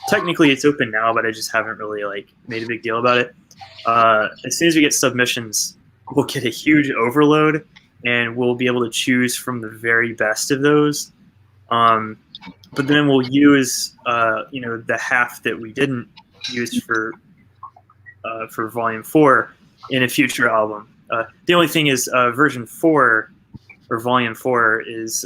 technically it's open now, but I just haven't really like made a big deal about it. As soon as we get submissions, we'll get a huge overload, and we'll be able to choose from the very best of those. But then we'll use, you know, the half that we didn't use for volume 4 in a future album. The only thing is version 4 or Volume 4 is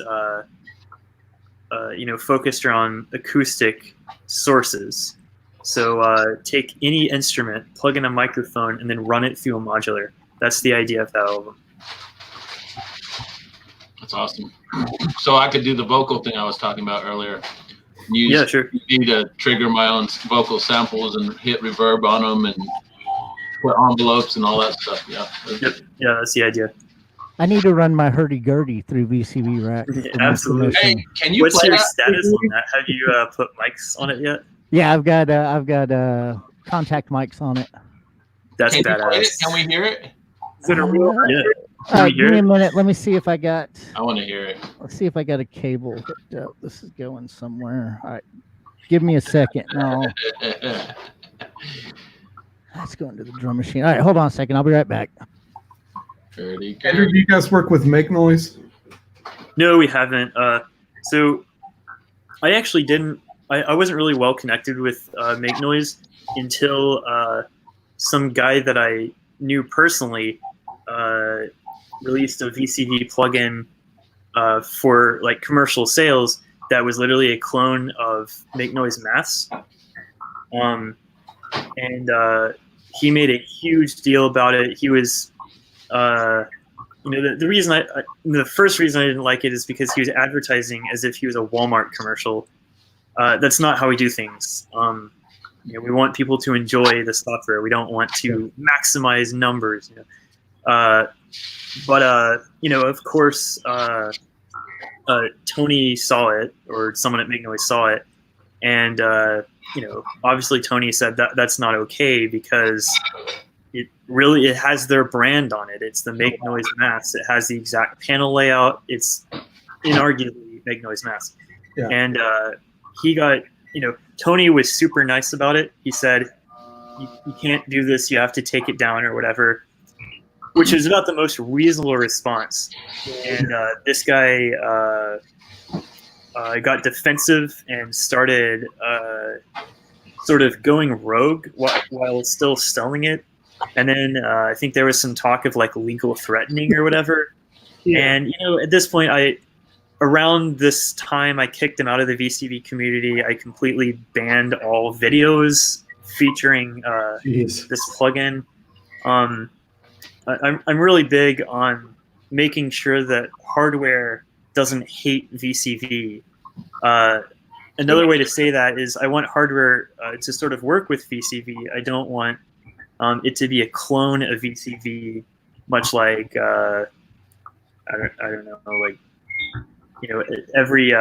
focused around acoustic sources. So take any instrument, plug in a microphone, and then run it through a modular. That's the idea of that album. That's awesome. So I could do the vocal thing I was talking about earlier. Yeah, sure. Use to trigger my own vocal samples and hit reverb on them and put envelopes and all that stuff. Yeah. Yep. Yeah, that's the idea. I need to run my hurdy-gurdy through VCV Rack. Absolutely. Hey, can you What's play your that? status on that? Have you put mics on it yet? Yeah, I've got contact mics on it. That's Can you play it? badass. Can we hear it? Is it a real? Yeah. Give me a minute. Let me see if I got. I want to hear it. Let's see if I got a cable hooked up. This is going somewhere. All right, give me a second. No, that's going to the drum machine. All right, hold on a second. I'll be right back. Andrew, do you guys work with Make Noise? No, we haven't. So I actually didn't. I wasn't really well connected with Make Noise until some guy that I knew personally released a VCV plugin for like commercial sales that was literally a clone of Make Noise Mass. And he made a huge deal about it. He was, the reason the first reason I didn't like it is because he was advertising as if he was a Walmart commercial. That's not how we do things. We want people to enjoy the software. We don't want to maximize numbers. But of course, Tony saw it, or someone at Make Noise saw it, and obviously Tony said that's not okay because it has their brand on it. It's the Make Noise Mass. It has the exact panel layout. It's inarguably Make Noise Mass. Yeah. And he got, Tony was super nice about it. He said, you can't do this. You have to take it down or whatever, which is about the most reasonable response. And this guy got defensive and started sort of going rogue while still selling it. And then I think there was some talk of like legal threatening or whatever. Yeah. And, at this point, around this time, I kicked him out of the VCV community. I completely banned all videos featuring this plugin. I'm really big on making sure that hardware doesn't hate VCV. Another way to say that is I want hardware to sort of work with VCV. I don't want it to be a clone of VCV, much like I don't know, like every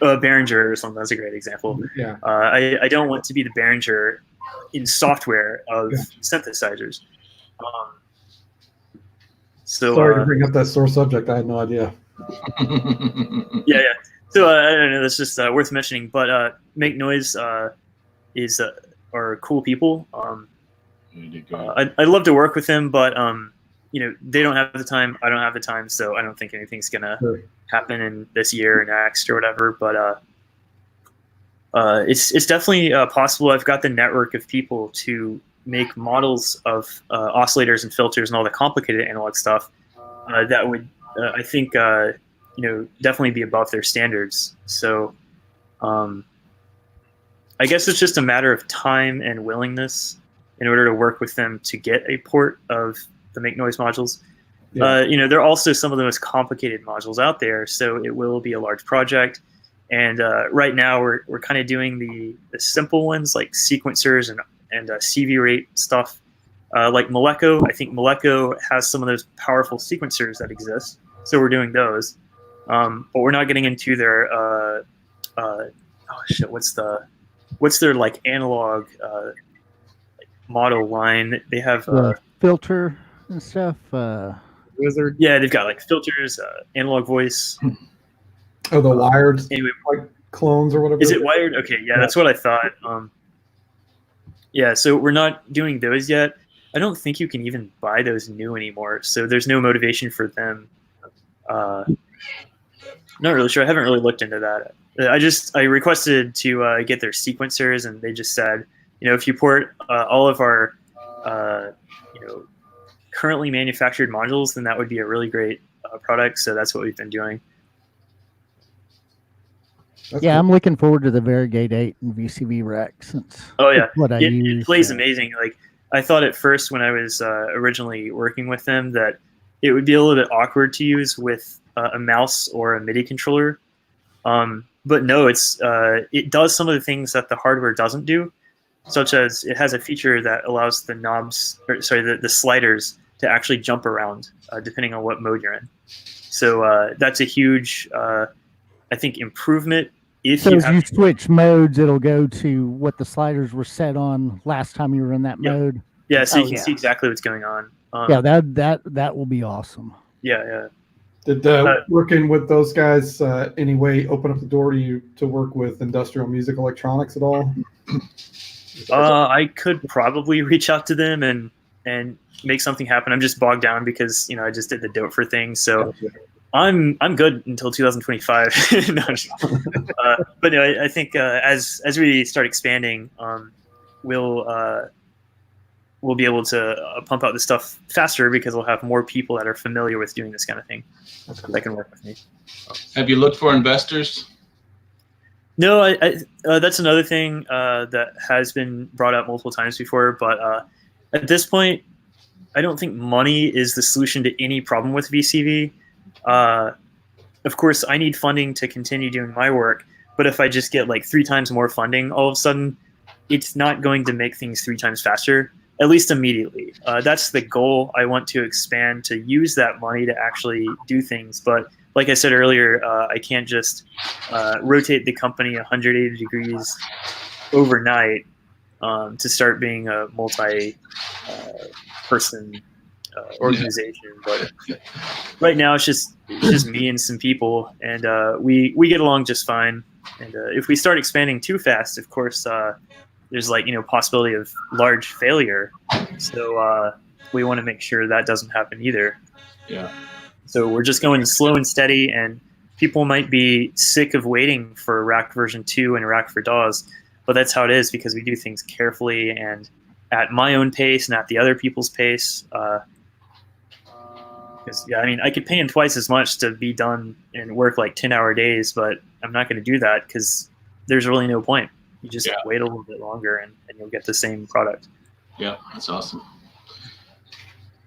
Behringer or something. That's a great example. Yeah. I don't want to be the Behringer in software of synthesizers. Sorry to bring up that sore subject. I had no idea. Yeah. So I don't know. That's just worth mentioning. But Make Noise are cool people. I'd love to work with them, but they don't have the time. I don't have the time, so I don't think anything's gonna happen in this year or next or whatever. But it's definitely possible. I've got the network of people to make models of oscillators and filters and all the complicated analog stuff that would, I think, definitely be above their standards. So I guess it's just a matter of time and willingness in order to work with them to get a port of the Make Noise modules. Yeah. They're also some of the most complicated modules out there, so it will be a large project. And right now we're kind of doing the simple ones like sequencers and CV rate stuff, like Moleco. I think Moleco has some of those powerful sequencers that exist, so we're doing those. But we're not getting into their what's their like analog model line? They have filter and stuff. Wizard. Yeah, they've got like filters, analog voice. Oh, the wired anyway, like clones or whatever. Is it wired? Okay, yeah, that's what I thought. Yeah, so we're not doing those yet. I don't think you can even buy those new anymore, so there's no motivation for them. Not really sure. I haven't really looked into that. I requested to get their sequencers, and they just said, if you port all of our currently manufactured modules, then that would be a really great product. So that's what we've been doing. That's Yeah, cool. I'm looking forward to the Varigate 8 and VCV rack since Oh yeah, it's what I it use. plays amazing. Like I thought at first when I was originally working with them that it would be a little bit awkward to use with a mouse or a MIDI controller. But no, it does some of the things that the hardware doesn't do, such as it has a feature that allows the knobs, or sorry, the sliders to actually jump around depending on what mode you're in. So that's a huge, I think, improvement. If So you as have you switch modes, it'll go to what the sliders were set on last time you were in that Yep. mode. yeah, so Oh, you can yeah. see exactly what's going on. Yeah, that will be awesome. Yeah. Did working with those guys anyway open up the door to you to work with industrial music electronics at all? I could probably reach out to them and make something happen. I'm just bogged down because I just did the Dope thing, so I'm good until 2025. No, but no, I think as we start expanding, we'll be able to pump out this stuff faster because we'll have more people that are familiar with doing this kind of thing that can work with me. Have you looked for investors? No, I that's another thing that has been brought up multiple times before. But at this point, I don't think money is the solution to any problem with VCV. Of course, I need funding to continue doing my work. But if I just get like 3 times more funding, all of a sudden, it's not going to make things 3 times faster, at least immediately. That's the goal. I want to expand to use that money to actually do things. But like I said earlier, I can't just rotate the company 180 degrees overnight to start being a multi-person organization. But right now, it's just me and some people, and we get along just fine. And if we start expanding too fast, of course, there's possibility of large failure. So we want to make sure that doesn't happen either. Yeah. So we're just going slow and steady, and people might be sick of waiting for Rack version 2 and Rack for DAWs, but that's how it is because we do things carefully and at my own pace and at the other people's pace. Because I could pay in twice as much to be done and work like 10-hour days, but I'm not going to do that because there's really no point. You just wait a little bit longer and you'll get the same product. Yeah, that's awesome.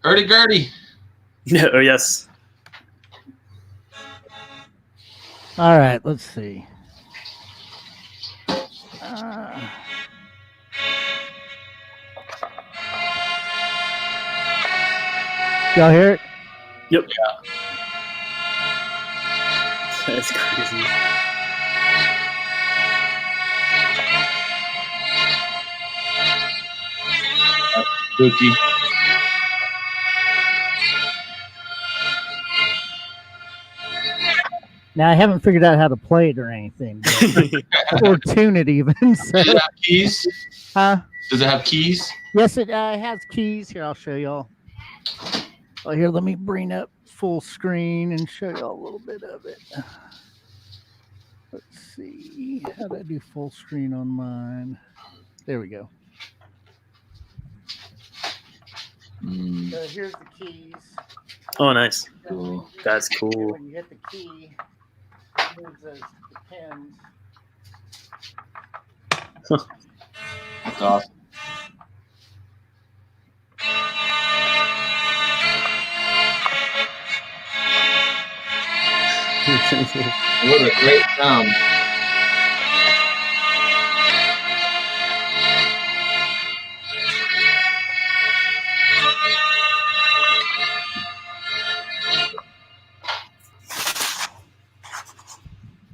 Gertie. Oh, yes. All right, let's see. Y'all hear it? Yep. Yeah. That's crazy. Spooky. Now I haven't figured out how to play it or anything, or tune it even. So. Does it have keys? Huh? Does it have keys? Yes, it has keys. Here, I'll show y'all. Oh, here, let me bring up full screen and show y'all a little bit of it. Let's see. How do I do full screen on mine? There we go. So here's the keys. Oh, nice. Cool. That's cool. When you hit the key, it moves the pins. That's awesome. What a great sound.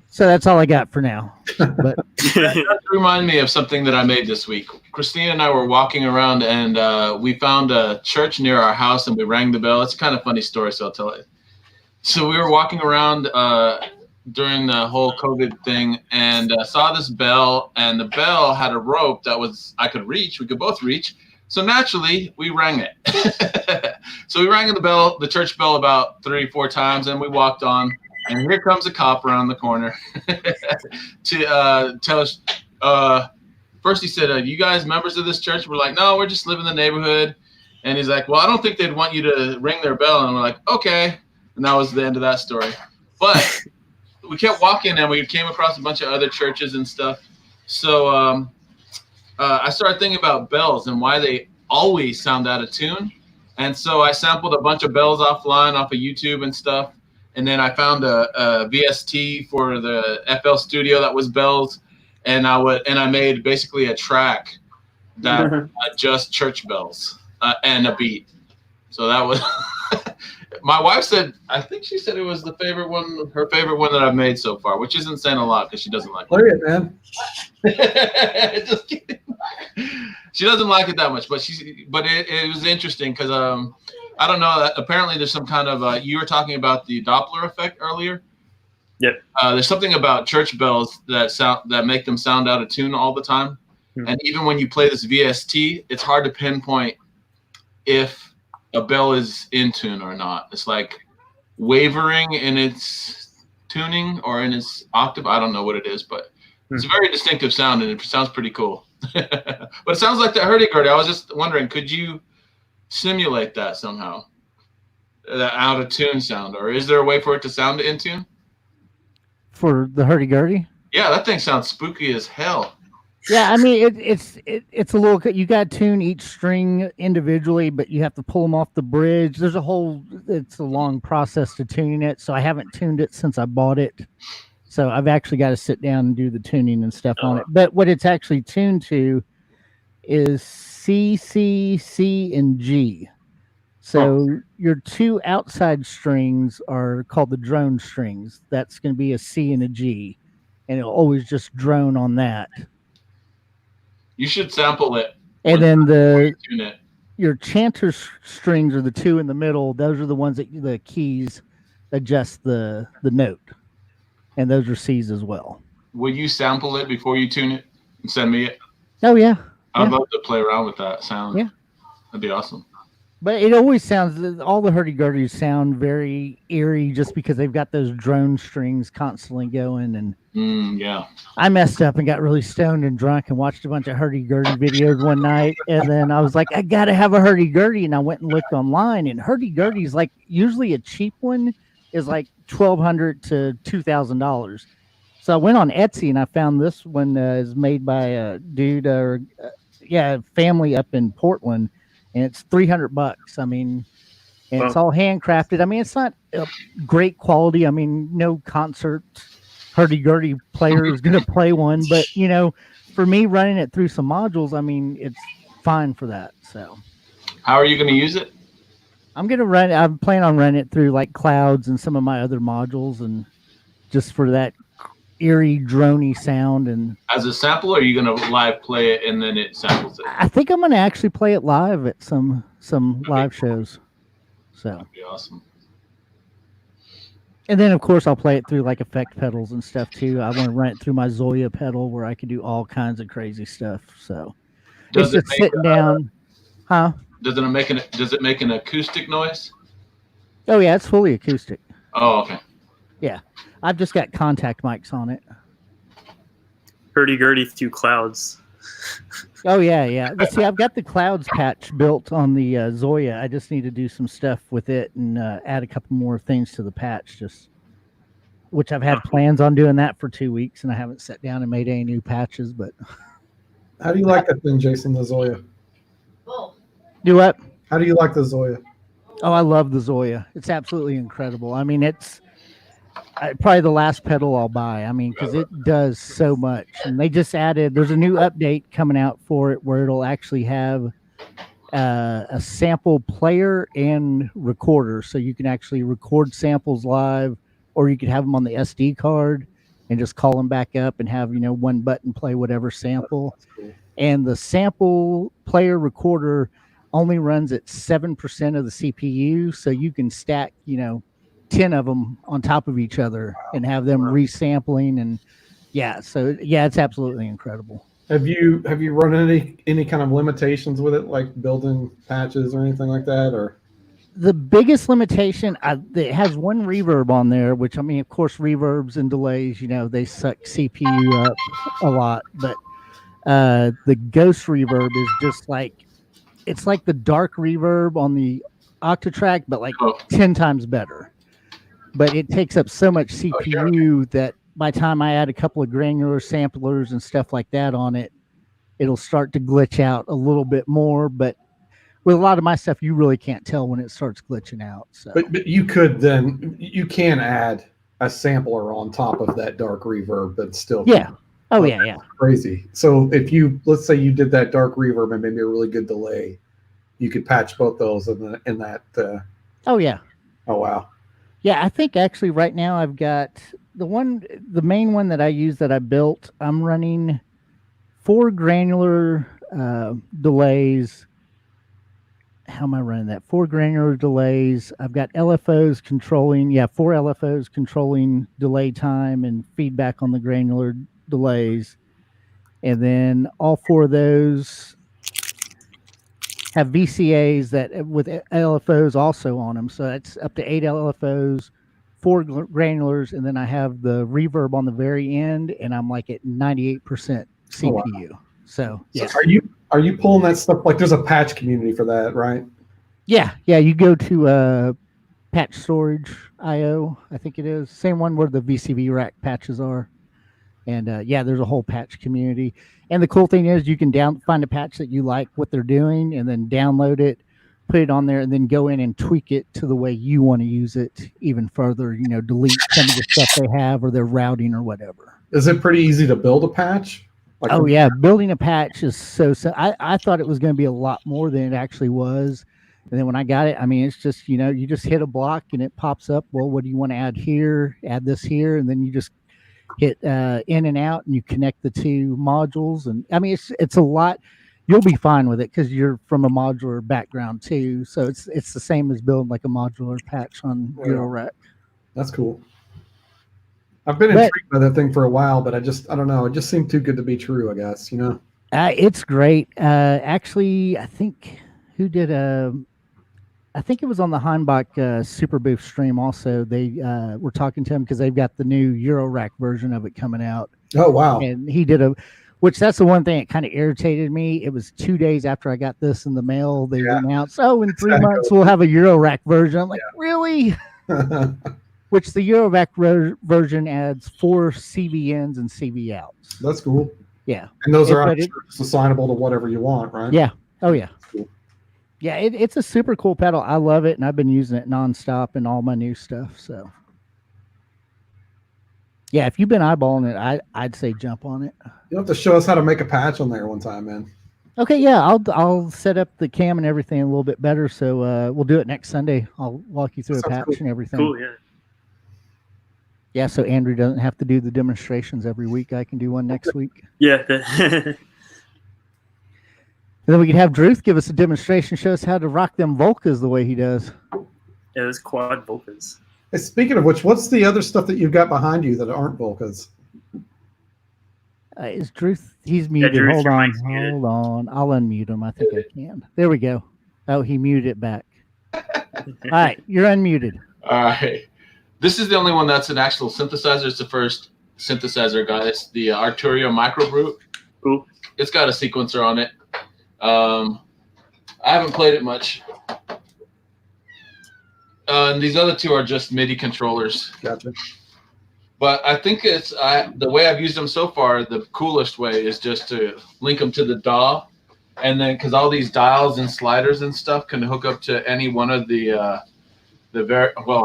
So that's all I got for now. But That does remind me of something that I made this week. Christina and I were walking around and we found a church near our house and we rang the bell. It's a kind of funny story, so I'll tell it. So we were walking around during the whole COVID thing and saw this bell, and the bell had a rope that I could reach. We could both reach. So naturally, we rang it. So we rang the church bell about 3-4 times, and we walked on. And here comes a cop around the corner to tell us. First, he said, "You guys members of this church?" We're like, "No, we're just living in the neighborhood." And he's like, well, I don't think they'd want you to ring their bell. And we're like, okay. And that was the end of that story. But we kept walking and we came across a bunch of other churches and stuff. So I started thinking about bells and why they always sound out of tune. And so I sampled a bunch of bells offline off of YouTube and stuff. And then I found a VST for the FL Studio that was bells. And I made basically a track that just church bells and a beat. So that was my wife said, I think she said it was her favorite one that I've made so far, which isn't saying a lot because she doesn't like Look it, man. Just kidding. She doesn't like it that much, but it was interesting because I don't know. Apparently, there's some kind of you were talking about the Doppler effect earlier. Yep. There's something about church bells that make them sound out of tune all the time, and even when you play this VST, it's hard to pinpoint if a bell is in tune or not. It's like wavering in its tuning or in its octave. I don't know what it is, but it's a very distinctive sound, and it sounds pretty cool. But it sounds like the hurdy-gurdy. I was just wondering, could you simulate that somehow? That out-of-tune sound, or is there a way for it to sound in tune? For the hurdy-gurdy? Yeah, that thing sounds spooky as hell. Yeah, I mean it's a little. You got to tune each string individually, but you have to pull them off the bridge. There's it's a long process to tuning it. So I haven't tuned it since I bought it. So I've actually got to sit down and do the tuning and stuff on it. But what it's actually tuned to is C, C, C, and G. So your two outside strings are called the drone strings. That's going to be a C and a G, and it'll always just drone on that. You should sample it. And then tune it. Your chanter strings are the two in the middle. Those are the ones that the keys adjust the note, and those are C's as well. Will you sample it before you tune it and send me it? Oh yeah, I'd love to play around with that sound. Yeah, that'd be awesome. But it always sounds, all the hurdy-gurdies sound very eerie just because they've got those drone strings constantly going. And yeah, I messed up and got really stoned and drunk and watched a bunch of hurdy-gurdy videos one night. And then I was like, I got to have a hurdy-gurdy. And I went and looked online, and hurdy-gurdy is like, usually a cheap one is like $1,200 to $2,000. So I went on Etsy and I found this one is made by a dude family up in Portland. And it's $300. I mean, and it's all handcrafted. I mean, it's not great quality. I mean, no concert hurdy-gurdy player is going to play one. But, for me running it through some modules, I mean, it's fine for that. So how are you going to use it? I'm planning on running it through like Clouds and some of my other modules, and just for that eerie droney sound. And as a sample, or are you going to live play it and then it samples it? I think I'm going to actually play it live at some live shows. So that'd be awesome. And then of course I'll play it through like effect pedals and stuff too. I want to run it through my Zoya pedal where I can do all kinds of crazy stuff. So does it's just sitting down. Huh? Does it make an acoustic noise? Oh yeah, it's fully acoustic. Oh, okay. Yeah. I've just got contact mics on it. Hurdy-gurdy through Clouds. Oh, yeah. But see, I've got the Clouds patch built on the Zoya. I just need to do some stuff with it and add a couple more things to the patch, which I've had plans on doing that for 2 weeks, and I haven't sat down and made any new patches. But how do you like that thing, Jason, the Zoya? Do what? How do you like the Zoya? Oh, I love the Zoya. It's absolutely incredible. I mean, it's probably the last pedal I'll buy. I mean, because it does so much. And they just there's a new update coming out for it where it'll actually have a sample player and recorder. So you can actually record samples live, or you could have them on the SD card and just call them back up and have, one button play whatever sample. Cool. And the sample player recorder only runs at 7% of the CPU. So you can stack, 10 of them on top of each other and have them resampling. And it's absolutely incredible. Have you run any kind of limitations with it, like building patches or anything like that? Or the biggest limitation, it has one reverb on there, which, I mean, of course, reverbs and delays, they suck CPU up a lot. But the Ghost reverb is just like, it's like the dark reverb on the Octatrack, but like Oh. 10 times better. But it takes up so much CPU that by the time I add a couple of granular samplers and stuff like that on it, it'll start to glitch out a little bit more. But with a lot of my stuff, you really can't tell when it starts glitching out. So, But you can add a sampler on top of that dark reverb, but still yeah. Oh yeah. crazy. So if let's say you did that dark reverb and maybe a really good delay, you could patch both those in that. Oh yeah. Oh wow. Yeah, I think actually right now I've got the main one that I use that I built. I'm running 4 granular delays. How am I running that? 4 granular delays. I've got LFOs controlling, 4 LFOs controlling delay time and feedback on the granular delays. And then all 4 of those have VCAs that with LFOs also on them. So that's up to 8 LFOs, 4 granulars, and then I have the reverb on the very end, and I'm like at 98% CPU. Oh, wow. So yeah. So are you pulling that stuff? Like there's a patch community for that, right? Yeah. You go to Patch Storage IO, I think it is. Same one where the VCV rack patches are. And there's a whole patch community. And the cool thing is you can find a patch that you like what they're doing and then download it, put it on there, and then go in and tweak it to the way you want to use it even further, delete some of the stuff they have or their routing or whatever. Is it pretty easy to build a patch? Building a patch is so I thought it was going to be a lot more than it actually was. And then when I got it, I mean, it's just, you just hit a block and it pops up. Well, what do you want to add here? Add this here. And then you just hit in and out and you connect the 2 modules. And I mean, it's a lot. You'll be fine with it because you're from a modular background too. So it's the same as building like a modular patch on Eurorack. That's cool. I've been intrigued by that thing for a while, but I don't know. It just seemed too good to be true, I guess, It's great. Actually, I think I think it was on the Heimbach Super Booth stream also. They were talking to him because they've got the new Eurorack version of it coming out. Oh, wow. And he did that's the one thing that kind of irritated me. It was 2 days after I got this in the mail. They announced, in 3 months we'll have a Eurorack version. I'm like, really? Which the Eurorack version adds 4 CVNs and CV outs. That's cool. Yeah. And those are assignable to whatever you want, right? Yeah. Oh, yeah. Cool. Yeah, it's a super cool pedal. I love it, and I've been using it nonstop in all my new stuff. So, yeah, if you've been eyeballing it, I'd say jump on it. You'll have to show us how to make a patch on there one time, man. Okay, yeah, I'll set up the cam and everything a little bit better. So we'll do it next Sunday. I'll walk you through a patch and everything. Cool, yeah. Yeah, so Andrew doesn't have to do the demonstrations every week. I can do one next week. Yeah. And then we could have Druth give us a demonstration, show us how to rock them Volcas the way he does. Yeah, those quad Volcas. Hey, speaking of which, what's the other stuff that you've got behind you that aren't Volcas? Is Druth? He's muted. Druth, Hold on. I'll unmute him. I think I can. There we go. Oh, he muted it back. All right, you're unmuted. All right. This is the only one that's an actual synthesizer. It's the first synthesizer, guys. The Arturio Microbrute. Cool. It's got a sequencer on it. I haven't played it much. And these other 2 are just MIDI controllers. Gotcha. But I think the way I've used them so far, the coolest way is just to link them to the DAW. And then because all these dials and sliders and stuff can hook up to any one of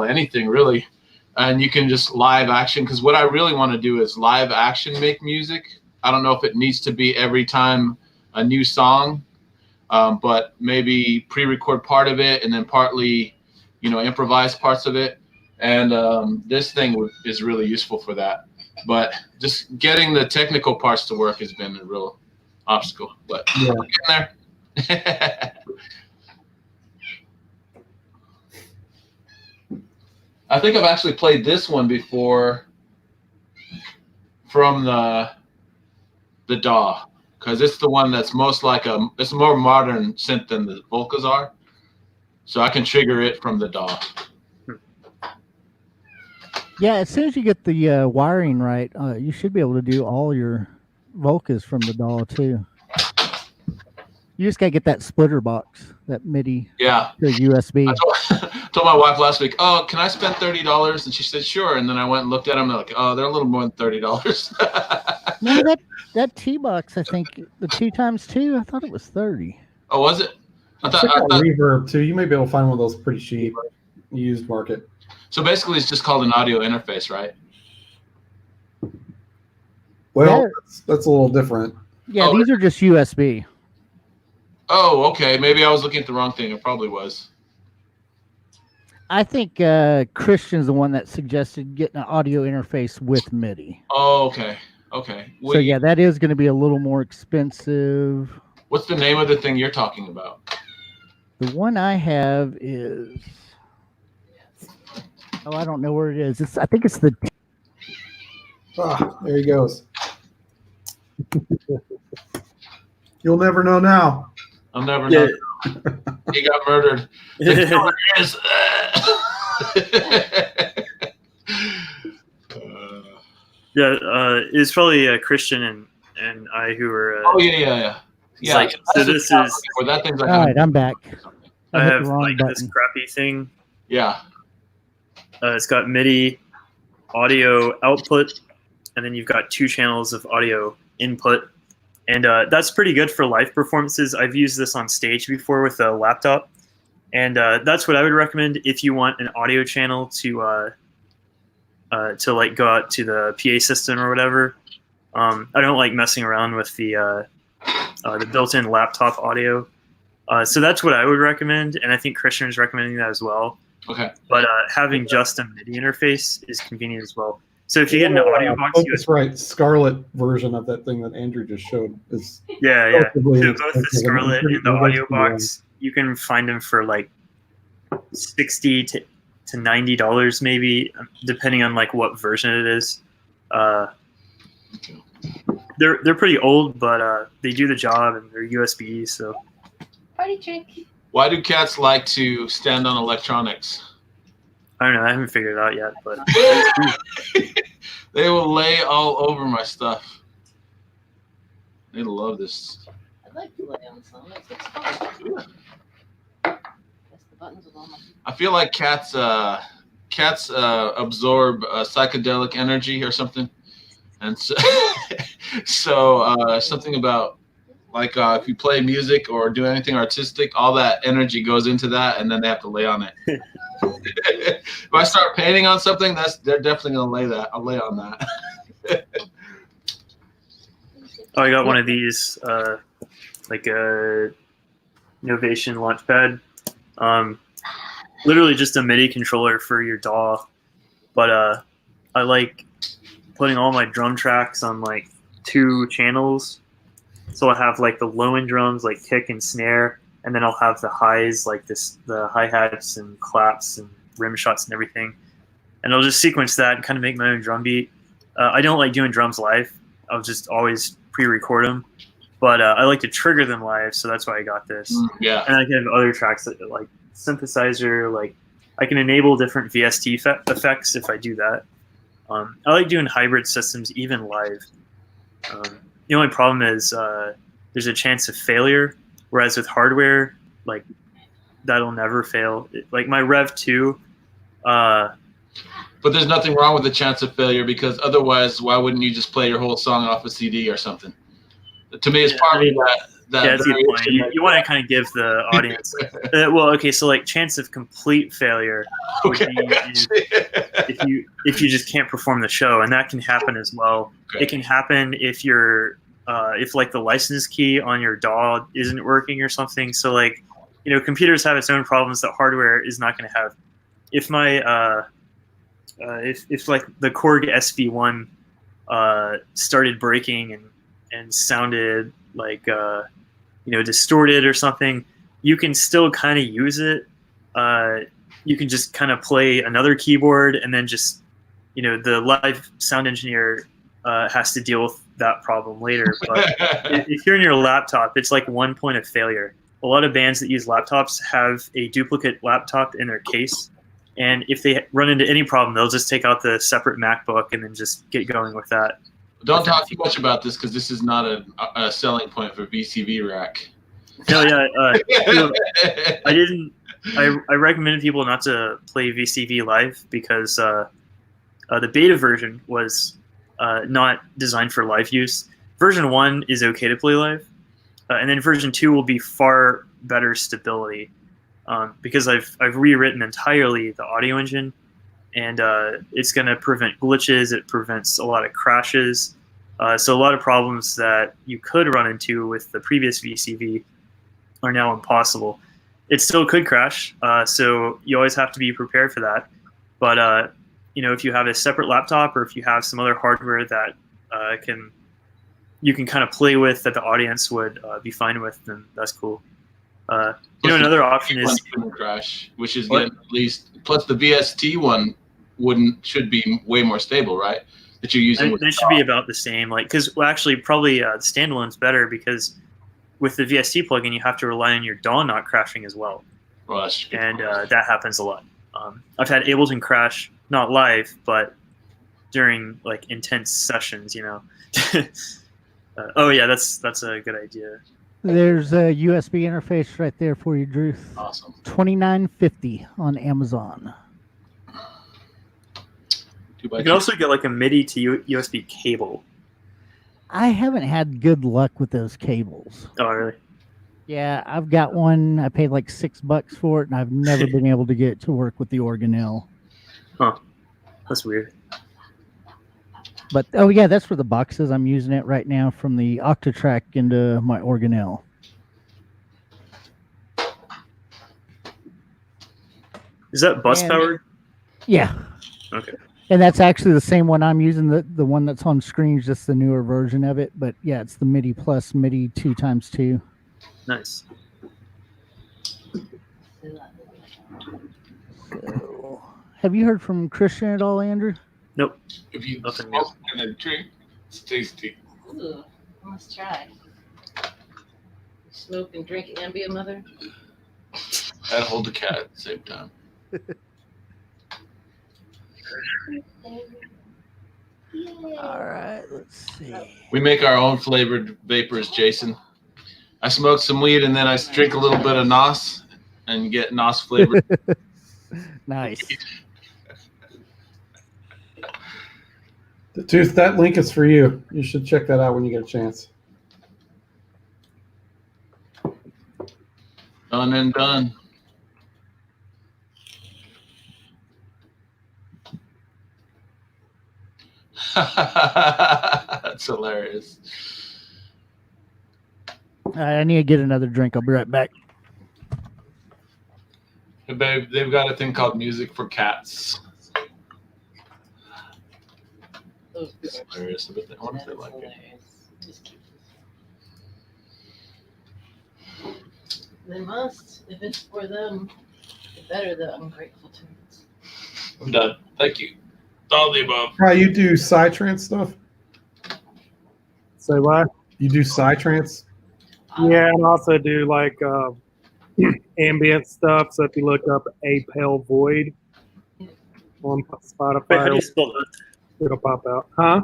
anything really. And you can just live action. Because what I really want to do is live action make music. I don't know if it needs to be every time a new song, but maybe pre-record part of it and then partly, improvise parts of it. And this thing is really useful for that. But just getting the technical parts to work has been a real obstacle. But we're getting there. I think I've actually played this one before from the DAW. Because it's the one that's most like it's a more modern synth than the Volcas are. So I can trigger it from the DAW. Yeah, as soon as you get the wiring right, you should be able to do all your Volcas from the DAW too. You just gotta get that splitter box, that MIDI Yeah. to USB. Told my wife last week, oh, can I spend $30? And she said, sure. And then I went and looked at them. They're like, oh, they're a little more than $30. No, that T box, I think the 2x2, I thought it was 30. Oh, was it? I Check out Reverb too. You may be able to find one of those pretty cheap, used market. So basically, it's just called an audio interface, right? Well, that's a little different. Yeah, these are just USB. Oh, okay. Maybe I was looking at the wrong thing. It probably was. I think Christian's the one that suggested getting an audio interface with MIDI. Oh, okay. Okay. So yeah, that is going to be a little more expensive. What's the name of the thing you're talking about? The one I have is, oh, I don't know where it is. I think it's the. Ah, there he goes. You'll never know now. I'll never know. He got murdered. There it is. It's probably Christian and I who were. Oh yeah. Like, so this is. That thing's like all right, I'm back. I have like this crappy thing. Yeah. It's got MIDI audio output, and then you've got 2 channels of audio input, and that's pretty good for live performances. I've used this on stage before with a laptop, and that's what I would recommend if you want an audio channel to like go out to the PA system or whatever. I don't like messing around with the built-in laptop audio. So that's what I would recommend, and I think Christian is recommending that as well. Okay. But having just a MIDI interface is convenient as well. So if you get an audio box, that's right. Scarlett version of that thing that Andrew just showed is yeah. So both the Scarlett and the audio box, you can find them for like $60 to $90 maybe, depending on like what version it is. They're pretty old, but they do the job, and they're USB. So. Party trick. Why do cats like to stand on electronics? I don't know. I haven't figured it out yet, but they will lay all over my stuff. They love this. I'd like to lay on some. It's fun. Press the buttons with all my. I feel like cats absorb psychedelic energy or something, and so, something about. Like if you play music or do anything artistic, all that energy goes into that, and then they have to lay on it. If I start painting on something, they're definitely gonna lay that. I'll lay on that. Oh, I got one of these, like a Novation Launchpad. Literally just a MIDI controller for your DAW, but I like putting all my drum tracks on like 2 channels. So I'll have like the low end drums, like kick and snare, and then I'll have the highs, like the hi-hats and claps and rim shots and everything. And I'll just sequence that and kind of make my own drum beat. I don't like doing drums live. I'll just always pre-record them. But I like to trigger them live, so that's why I got this. Yeah. And I can have other tracks that, like synthesizer, like I can enable different VST effects if I do that. I like doing hybrid systems even live. The only problem is there's a chance of failure, whereas with hardware, like that'll never fail. Like my Rev 2. But there's nothing wrong with the chance of failure, because otherwise, why wouldn't you just play your whole song off a CD or something? To me, it's partly that. Yeah, that's a good point. You want to kind of give the audience. Well, okay, so like chance of complete failure would be if you just can't perform the show, and that can happen as well. Okay. It can happen if you're if like the license key on your DAW isn't working or something. So like, computers have its own problems that hardware is not going to have. If my if like the Korg SV1 started breaking and sounded like distorted or something, you can still kind of use it. You can just kind of play another keyboard, and then just the live sound engineer has to deal with that problem later. But if you're in your laptop, it's like one point of failure. A lot of bands that use laptops have a duplicate laptop in their case, and if they run into any problem, they'll just take out the separate MacBook and then just get going with that. Don't talk too much about this, because this is not a selling point for VCV Rack. No, yeah. I didn't. I recommended people not to play VCV live because the beta version was not designed for live use. Version 1 is okay to play live, and then version 2 will be far better stability because I've rewritten entirely the audio engine, and it's going to prevent glitches. It prevents a lot of crashes. So a lot of problems that you could run into with the previous VCV are now impossible. It still could crash, so you always have to be prepared for that. But if you have a separate laptop or if you have some other hardware that you can kind of play with that the audience would be fine with, then that's cool. Another option is crash, which is what? getting at least plus the VST one should be way more stable, right? That you're using. They should be about the same, because actually probably the standalone's better because with the VST plugin you have to rely on your DAW not crashing as well. Well, that's true. And that happens a lot. I've had Ableton crash, not live, but during intense sessions. Oh yeah, that's a good idea. There's a USB interface right there for you, Drew. Awesome. $29.50 on Amazon. You can also get a MIDI to USB cable. I haven't had good luck with those cables. Oh really? Yeah, I've got one. I paid like $6 for it, and I've never been able to get it to work with the organelle. Huh? That's weird. But oh yeah, that's for the boxes. I'm using it right now from the Octatrack into my organelle. Is that bus powered? Yeah. Okay. And that's actually the same one I'm using. The one that's on screen is just the newer version of it. But yeah, it's the MIDI plus MIDI 2x2. Nice. So, have you heard from Christian at all, Andrew? Nope. If you Nothing smoke and then drink, it's tasty. Ooh, I must try. Smoke and drink and be a mother. And hold the cat at the same time. All right, let's see. We make our own flavored vapors, Jason. I smoke some weed and then I drink a little bit of NOS and get NOS flavored. Nice. The Tooth, that link is for you. You should check that out when you get a chance. Done and done. That's hilarious. I need to get another drink. I'll be right back. Hey, babe, they've got a thing called Music for Cats. It's hilarious. I wonder if they like it. They must. If it's for them, the better the ungrateful turds. I'm done. Thank you. All the above. You do Psytrance stuff? Say what? You do Psytrance? Yeah, and also do ambient stuff. So if you look up A Pale Void on Spotify, Wait, how do you spell that? it'll pop out. Huh?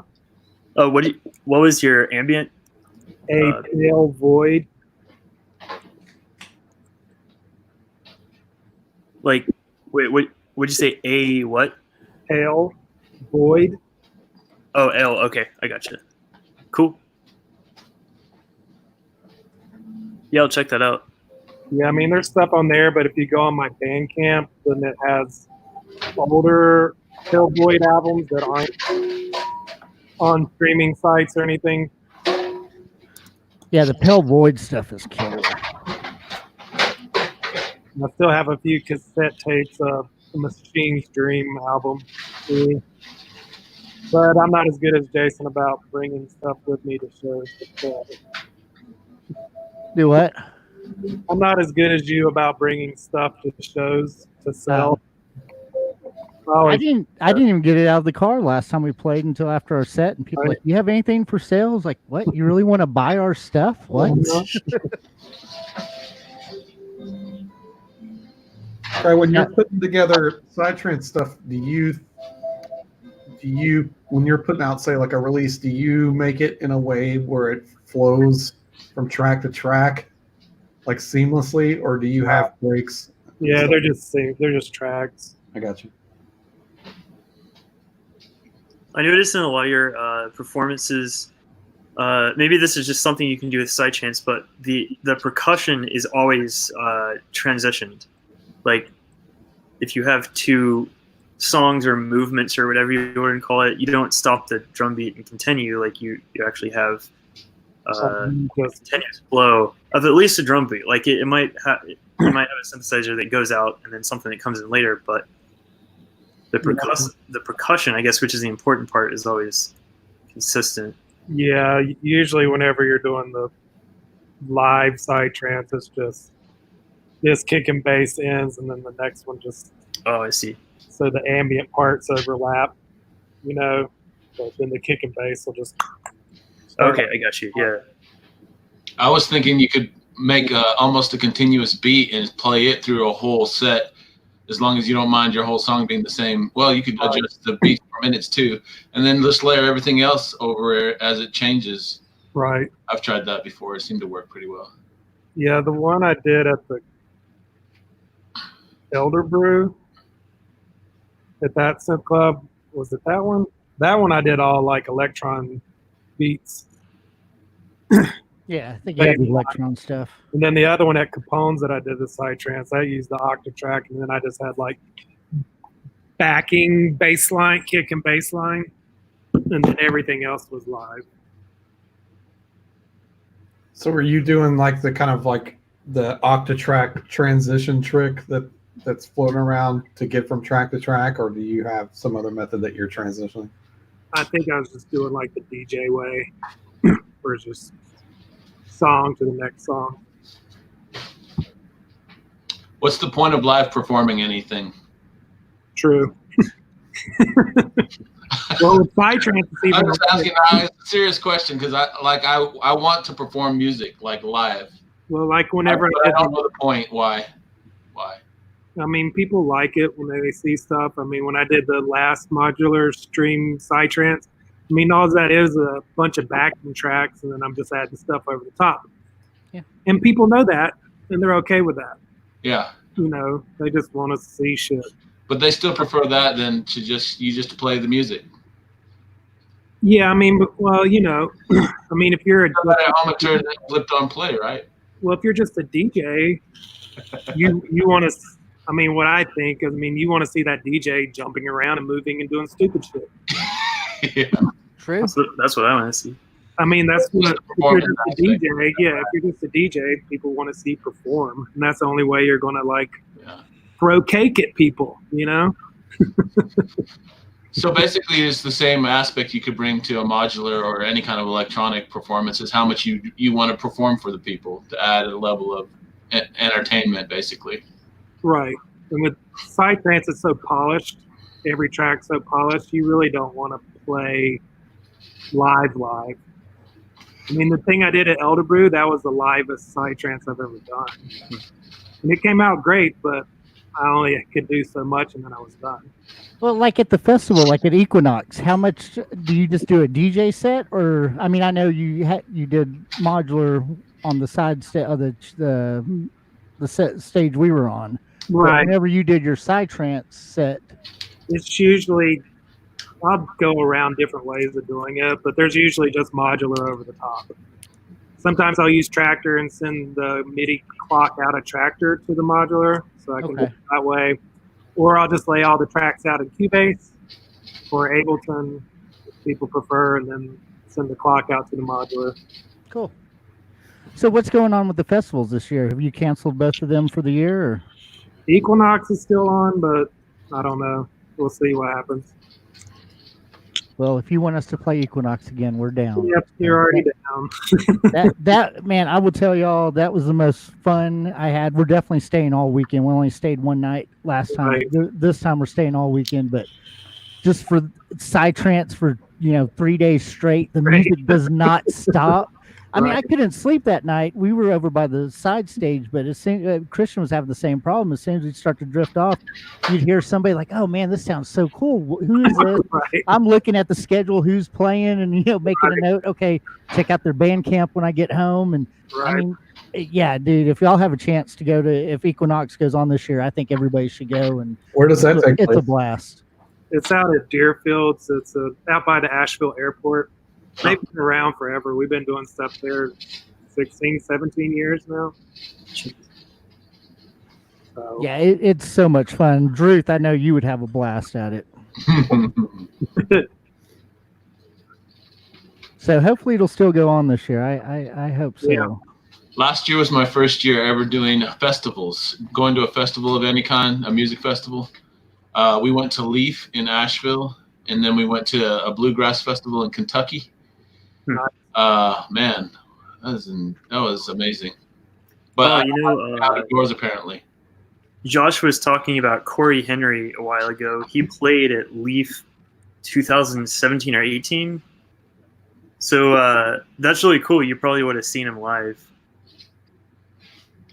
Oh, what was your ambient? A Pale Void. Wait, what would you say? A what? Pale Void. Oh, L. Okay, I gotcha. Cool. Yeah, I'll check that out. Yeah, I mean, there's stuff on there, but if you go on my Bandcamp, then it has older Pale Void albums that aren't on streaming sites or anything. Yeah, the Pale Void stuff is killer. I still have a few cassette tapes of the Machine's Dream album, too. But I'm not as good as Jason about bringing stuff with me to shows. Do what? I'm not as good as you about bringing stuff to shows to sell. I didn't even get it out of the car last time we played until after our set, and people were like, "You have anything for sale?" I was like, "What? You really want to buy our stuff? What?" Okay, when you're putting together Psytrance stuff, do you when you're putting out, say, like a release, do you make it in a way where it flows from track to track, like seamlessly, or do you have breaks? Yeah, they're just tracks. I got you. I noticed in a lot of your performances, maybe this is just something you can do with sidechains, but the percussion is always transitioned. Like if you have two songs or movements or whatever you want to call it, you don't stop the drum beat and continue. Like you actually have a continuous flow of at least a drum beat. Like it might have you might have a synthesizer that goes out and then something that comes in later, but the percussion, I guess, which is the important part, is always consistent. Yeah, usually whenever you're doing the live side trance, it's just this kick and bass ends, and then the next one just. Oh, I see. So the ambient parts overlap, but then the kick and bass will just. Okay, I got you. Yeah. I was thinking you could make almost a continuous beat and play it through a whole set, as long as you don't mind your whole song being the same. Well, you could adjust the beat for minutes too, and then just layer everything else over it as it changes. Right. I've tried that before. It seemed to work pretty well. Yeah, the one I did at the Elder Brew at that synth club, was it that one? That one I did all like electron beats. Yeah, I think you had the electron stuff. And then the other one at Capone's that I did the side trance, I used the Octatrack, and then I just had like backing bass line, kick and bass line, and then everything else was live. So were you doing like the kind of like the Octatrack transition trick that's floating around to get from track to track, or do you have some other method that you're transitioning? I think I was just doing like the DJ way, or just song to the next song. What's the point of live performing anything? True. Well, with side trance, I'm just asking. It's a serious question because I want to perform music like live. Well, like whenever I don't know the point. Why? I mean, people like it when they see stuff. I mean, when I did the last modular stream side trance, I mean, all that is a bunch of backing tracks, and then I'm just adding stuff over the top. Yeah. And people know that, and they're okay with that. Yeah. They just want to see shit. But they still prefer that than to just play the music. Yeah, I mean, well, I mean, if you're flipped on play, right? Well, if you're just a DJ, you want to. I mean, what I think, you want to see that DJ jumping around and moving and doing stupid shit. Yeah. True. That's what I want to see. I mean, that's what, if you're just a DJ, if you're just a DJ, people want to see perform. And that's the only way you're going to, throw cake at people, So basically, it's the same aspect you could bring to a modular or any kind of electronic performance is how much you want to perform for the people to add a level of entertainment, basically. Right. And with side trance, it's so polished. Every track's so polished. You really don't want to play live. I mean, the thing I did at Elder Brew, that was the livest side trance I've ever done. And it came out great, but I only could do so much, and then I was done. Well, like at the festival, like at Equinox, how much do you just do a DJ set, or I mean, I know you did modular on the side of the set stage we were on. Right. But whenever you did your side trance set, it's usually I'll go around different ways of doing it, but there's usually just modular over the top. Sometimes I'll use Tractor and send the MIDI clock out of Tractor to the modular, so I can do it that way. Or I'll just lay all the tracks out in Cubase or Ableton, if people prefer, and then send the clock out to the modular. Cool. So what's going on with the festivals this year? Have you canceled both of them for the year? Or? Equinox is still on, but I don't know. We'll see what happens. Well, if you want us to play Equinox again, we're down. Yep, you're already down. that man, I will tell y'all that was the most fun I had. We're definitely staying all weekend. We only stayed one night last time. Right. This time we're staying all weekend, but just for side trance for 3 days straight, the music does not stop. I mean, I couldn't sleep that night. We were over by the side stage, but as soon Christian was having the same problem. As soon as we start to drift off, you'd hear somebody like, "Oh man, this sounds so cool. Who is this?" Right. I'm looking at the schedule, who's playing, and making a note. Okay, check out their band camp when I get home. And I Right. mean, yeah, dude, if y'all have a chance to go to, if Equinox goes on this year, I think everybody should go. And Where does that take it's place? a blast. It's out at Deerfields. It's out by the Asheville Airport. They've been around forever. We've been doing stuff there 16, 17 years now. So, Yeah, it's so much fun. Druth, I know you would have a blast at it. So hopefully it'll still go on this year. I hope so. Yeah. Last year was my first year ever doing festivals, going to a festival of any kind, a music festival. We went to Leaf in Asheville, and then we went to a bluegrass festival in Kentucky. Man, that was amazing. But outdoors apparently. Josh was talking about Corey Henry a while ago. He played at Leaf 2017 or 18. So that's really cool. You probably would have seen him live.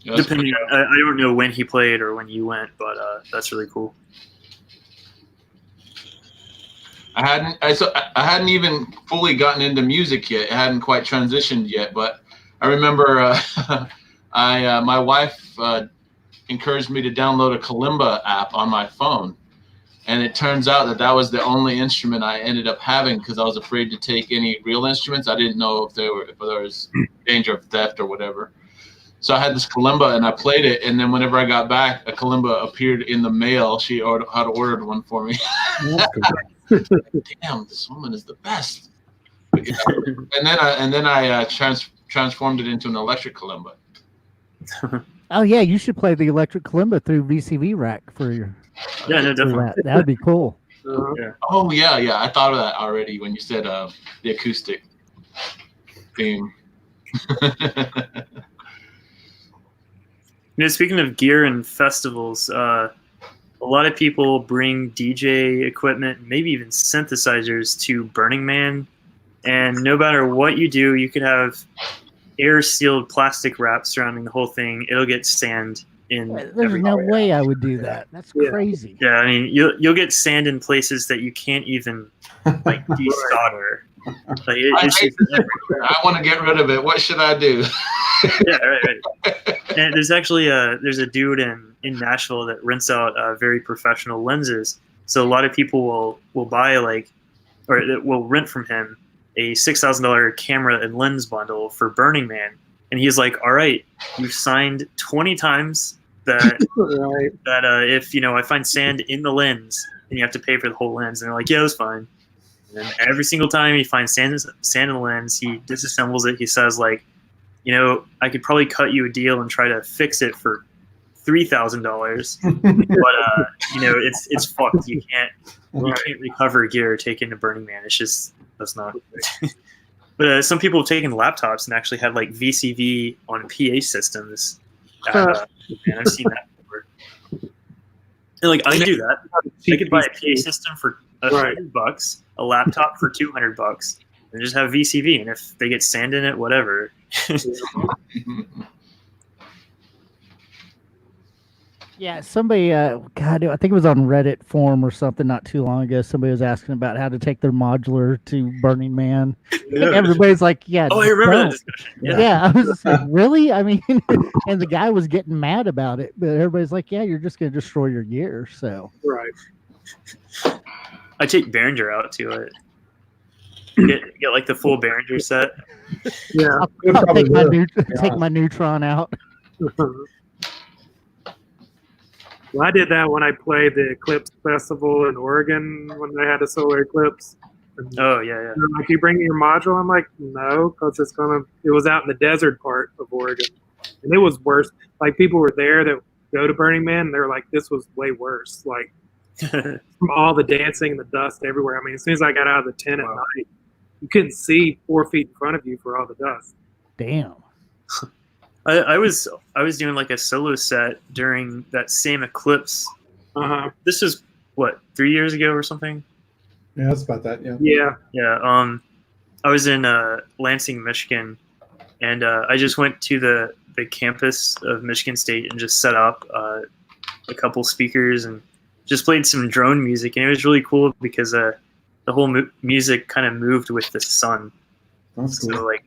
Yeah, Depending, I don't know when he played or when you went, but that's really cool. I hadn't even fully gotten into music yet. I hadn't quite transitioned yet, but I remember my wife encouraged me to download a kalimba app on my phone, and it turns out that was the only instrument I ended up having because I was afraid to take any real instruments. I didn't know if there was danger of theft or whatever. So I had this kalimba and I played it, and then whenever I got back, a kalimba appered in the mail. She had ordered one for me. Damn, this woman is the best. And then I transformed it into an electric kalimba. Oh yeah, you should play the electric kalimba through VCV Rack for your. Yeah, no, definitely. That'd be cool. Yeah. Oh yeah, I thought of that already when you said the acoustic theme. Speaking of gear and festivals, a lot of people bring DJ equipment, maybe even synthesizers to Burning Man. And no matter what you do, you could have air-sealed plastic wrap surrounding the whole thing. It'll get sand in. There's no way I would do that. That's crazy. Yeah, I mean, you'll get sand in places that you can't even like desolder. Like I want to get rid of it. What should I do? Yeah, right. And there's actually there's a dude in Nashville that rents out very professional lenses. So a lot of people will buy will rent from him a $6,000 camera and lens bundle for Burning Man, and he's like, "All right, you've signed 20 times that if I find sand in the lens, then you have to pay for the whole lens." And they're like, "Yeah, that's fine." And then every single time he finds sand in the lens, he disassembles it. He says like, I could probably cut you a deal and try to fix it for $3,000, but it's fucked. You can't recover gear taken to Burning Man. It's just that's not. But some people have taken laptops and actually have like VCV on PA systems. And I've seen that before. And like I do that. I could buy a PA system for $100, a laptop for $200, and just have VCV. And if they get sand in it, whatever. Yeah, somebody, God, I think it was on Reddit forum or something not too long ago. Somebody was asking about how to take their modular to Burning Man. Yeah. Everybody's like, "Yeah." Oh, I remember that discussion. Yeah, I was just like, "Really?" I mean, and the guy was getting mad about it, but everybody's like, "Yeah, you're just going to destroy your gear." So, right. I take Behringer out to it. Get like the full Behringer set. Yeah. I'll take my Neutron out. Well, I did that when I played the Eclipse Festival in Oregon when they had a solar eclipse. Oh yeah. And like, you bring your module? I'm like, no, because it was out in the desert part of Oregon, and it was worse. Like people were there that go to Burning Man, and they're like, this was way worse. Like from all the dancing and the dust everywhere. I mean, as soon as I got out of the tent at night, you couldn't see 4 feet in front of you for all the dust. Damn. I was doing like a solo set during that same eclipse. This is what, 3 years ago or something. Yeah, that's about that. Yeah. Yeah. Yeah. I was in Lansing, Michigan, and I just went to the campus of Michigan State and just set up a couple speakers and just played some drone music, and it was really cool because the whole music kind of moved with the sun. That's cool. So like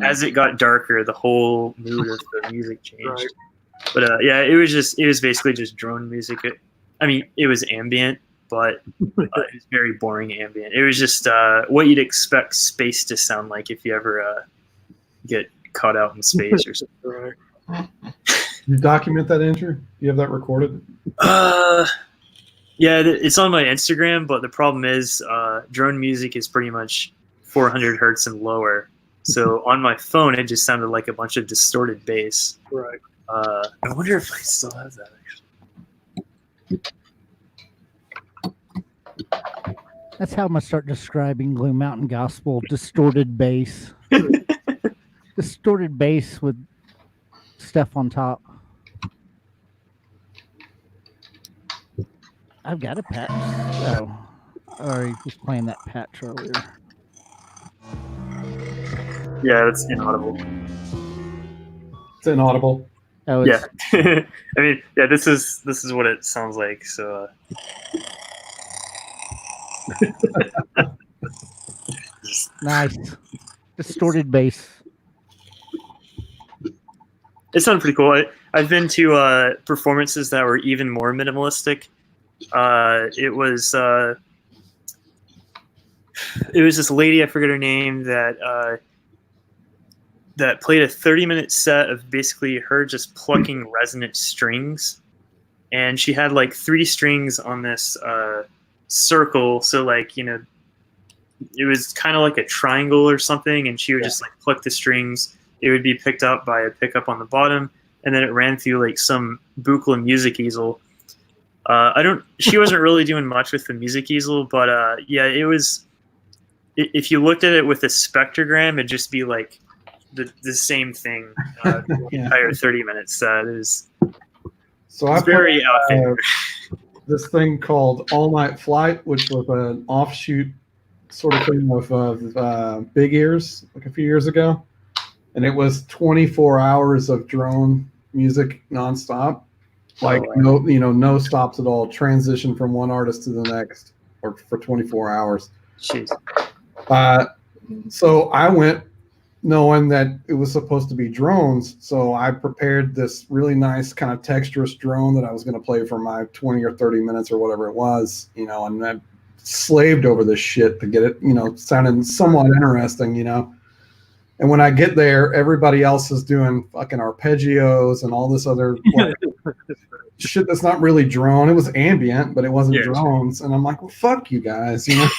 as it got darker, the whole mood of the music changed. Right. But yeah, it was basically just drone music. It was ambient, but it was very boring ambient. It was just what you'd expect space to sound like if you ever get caught out in space or something. You document that, Andrew? You have that recorded? Yeah, it's on my Instagram, but the problem is drone music is pretty much 400 hertz and lower. So on my phone, it just sounded like a bunch of distorted bass. Right. I wonder if I still have that, actually. That's how I'm going to start describing Blue Mountain Gospel. Distorted bass. Distorted bass with stuff on top. I've got a patch. Oh, I already was playing that patch earlier. Yeah, it's inaudible. It's inaudible. Oh, it's... yeah. Yeah. This is what it sounds like. So. Nice. Distorted bass. It sounded pretty cool. I've been to performances that were even more minimalistic. It was this lady, I forget her name, that played a 30-minute set of basically her just plucking resonant strings, and she had like 3 strings on this circle. So like, it was kind of like a triangle or something, and she would just like pluck the strings. It would be picked up by a pickup on the bottom, and then it ran through like some Buchla music easel. She wasn't really doing much with the music easel, but yeah, it was. If you looked at it with a spectrogram, it'd just be like the same thing the entire 30 minutes. It was. So I very out there. This thing called All Night Flight, which was an offshoot sort of thing of Big Ears, like a few years ago, and it was 24 hours of drone music nonstop. Like no stops at all. Transition from one artist to the next, or for 24 hours. Jeez. So I went knowing that it was supposed to be drones. So I prepared this really nice kind of texturous drone that I was going to play for my 20 or 30 minutes or whatever it was, and I slaved over this shit to get it, sounding somewhat interesting, And when I get there, everybody else is doing fucking arpeggios and all this other shit that's not really drone. It was ambient, but it wasn't drones. And I'm like, well, fuck you guys. It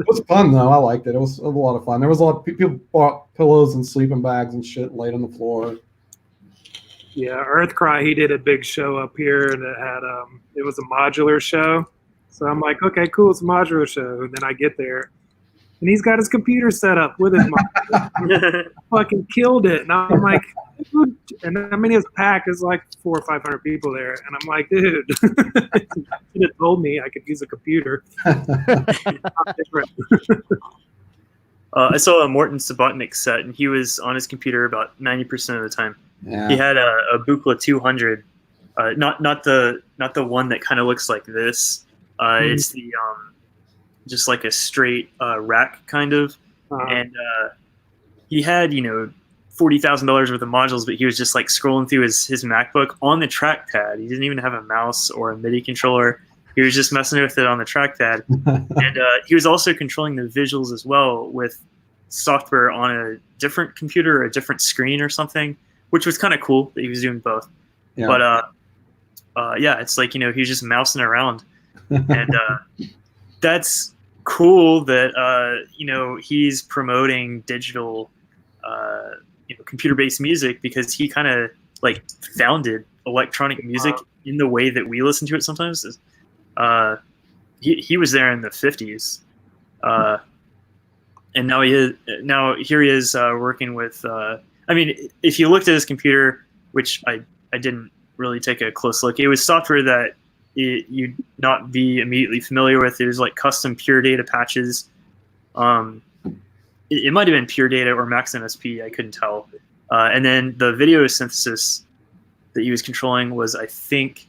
was fun, though. I liked it. It was a lot of fun. There was a lot of people bought pillows and sleeping bags and shit laid on the floor. Yeah, Earthcry, he did a big show up here, and it was a modular show. So I'm like, okay, cool, it's a modular show. And then I get there, and he's got his computer set up with his mic. Fucking killed it. And I'm like, dude. And his pack is like 400 or 500 people there. And I'm like, dude, you should have told me I could use a computer. I saw a Morton Subotnick set, and he was on his computer about 90% of the time. Yeah. He had a Buchla 200, not the one that kind of looks like this. It's the just like a straight rack kind of, and he had $40,000 worth of modules, but he was just like scrolling through his MacBook on the trackpad. He didn't even have a mouse or a MIDI controller. He was just messing with it on the trackpad, and he was also controlling the visuals as well with software on a different computer or a different screen or something, which was kind of cool that he was doing both. Yeah. But yeah, it's like he was just mousing around, and that's cool that he's promoting digital computer-based music, because he kind of like founded electronic music in the way that we listen to it sometimes. He was there in the 50s, and now here he is working with if you looked at his computer, which I didn't really take a close look, it was software that you'd not be immediately familiar with. It was like custom pure data patches. it might have been Pure Data or Max MSP. I couldn't tell. And then the video synthesis that he was controlling was, I think,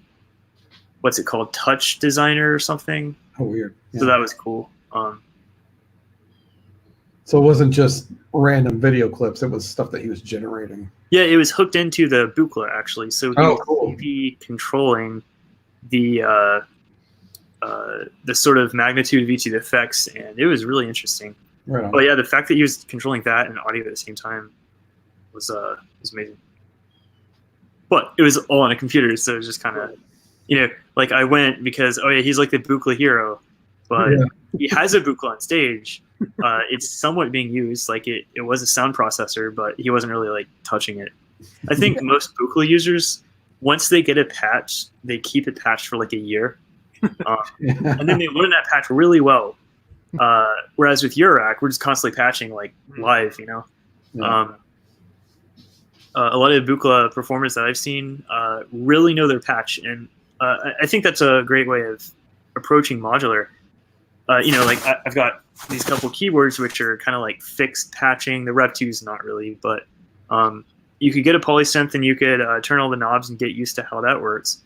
what's it called, Touch Designer or something. Oh, weird. Yeah. So that was cool. So it wasn't just random video clips; it was stuff that he was generating. Yeah, it was hooked into the Buchla actually. So he was cool. controlling the sort of magnitude of each of the effects, and it was really interesting. Right on. But yeah, the fact that he was controlling that and audio at the same time was amazing. But it was all on a computer, so it was just kind of, like I went because, oh yeah, he's like the Buchla hero, but he has a Buchla on stage. It's somewhat being used, like it was a sound processor, but he wasn't really like touching it. I think most Buchla users, once they get a patch, they keep it patched for like a year. And then they learn that patch really well. Whereas with Eurorack, we're just constantly patching like live, Yeah. A lot of Buchla performers that I've seen really know their patch, and I think that's a great way of approaching modular. Like I've got these couple keyboards which are kind of like fixed patching. The Rev 2 is not really, but you could get a polysynth and you could turn all the knobs and get used to how that works.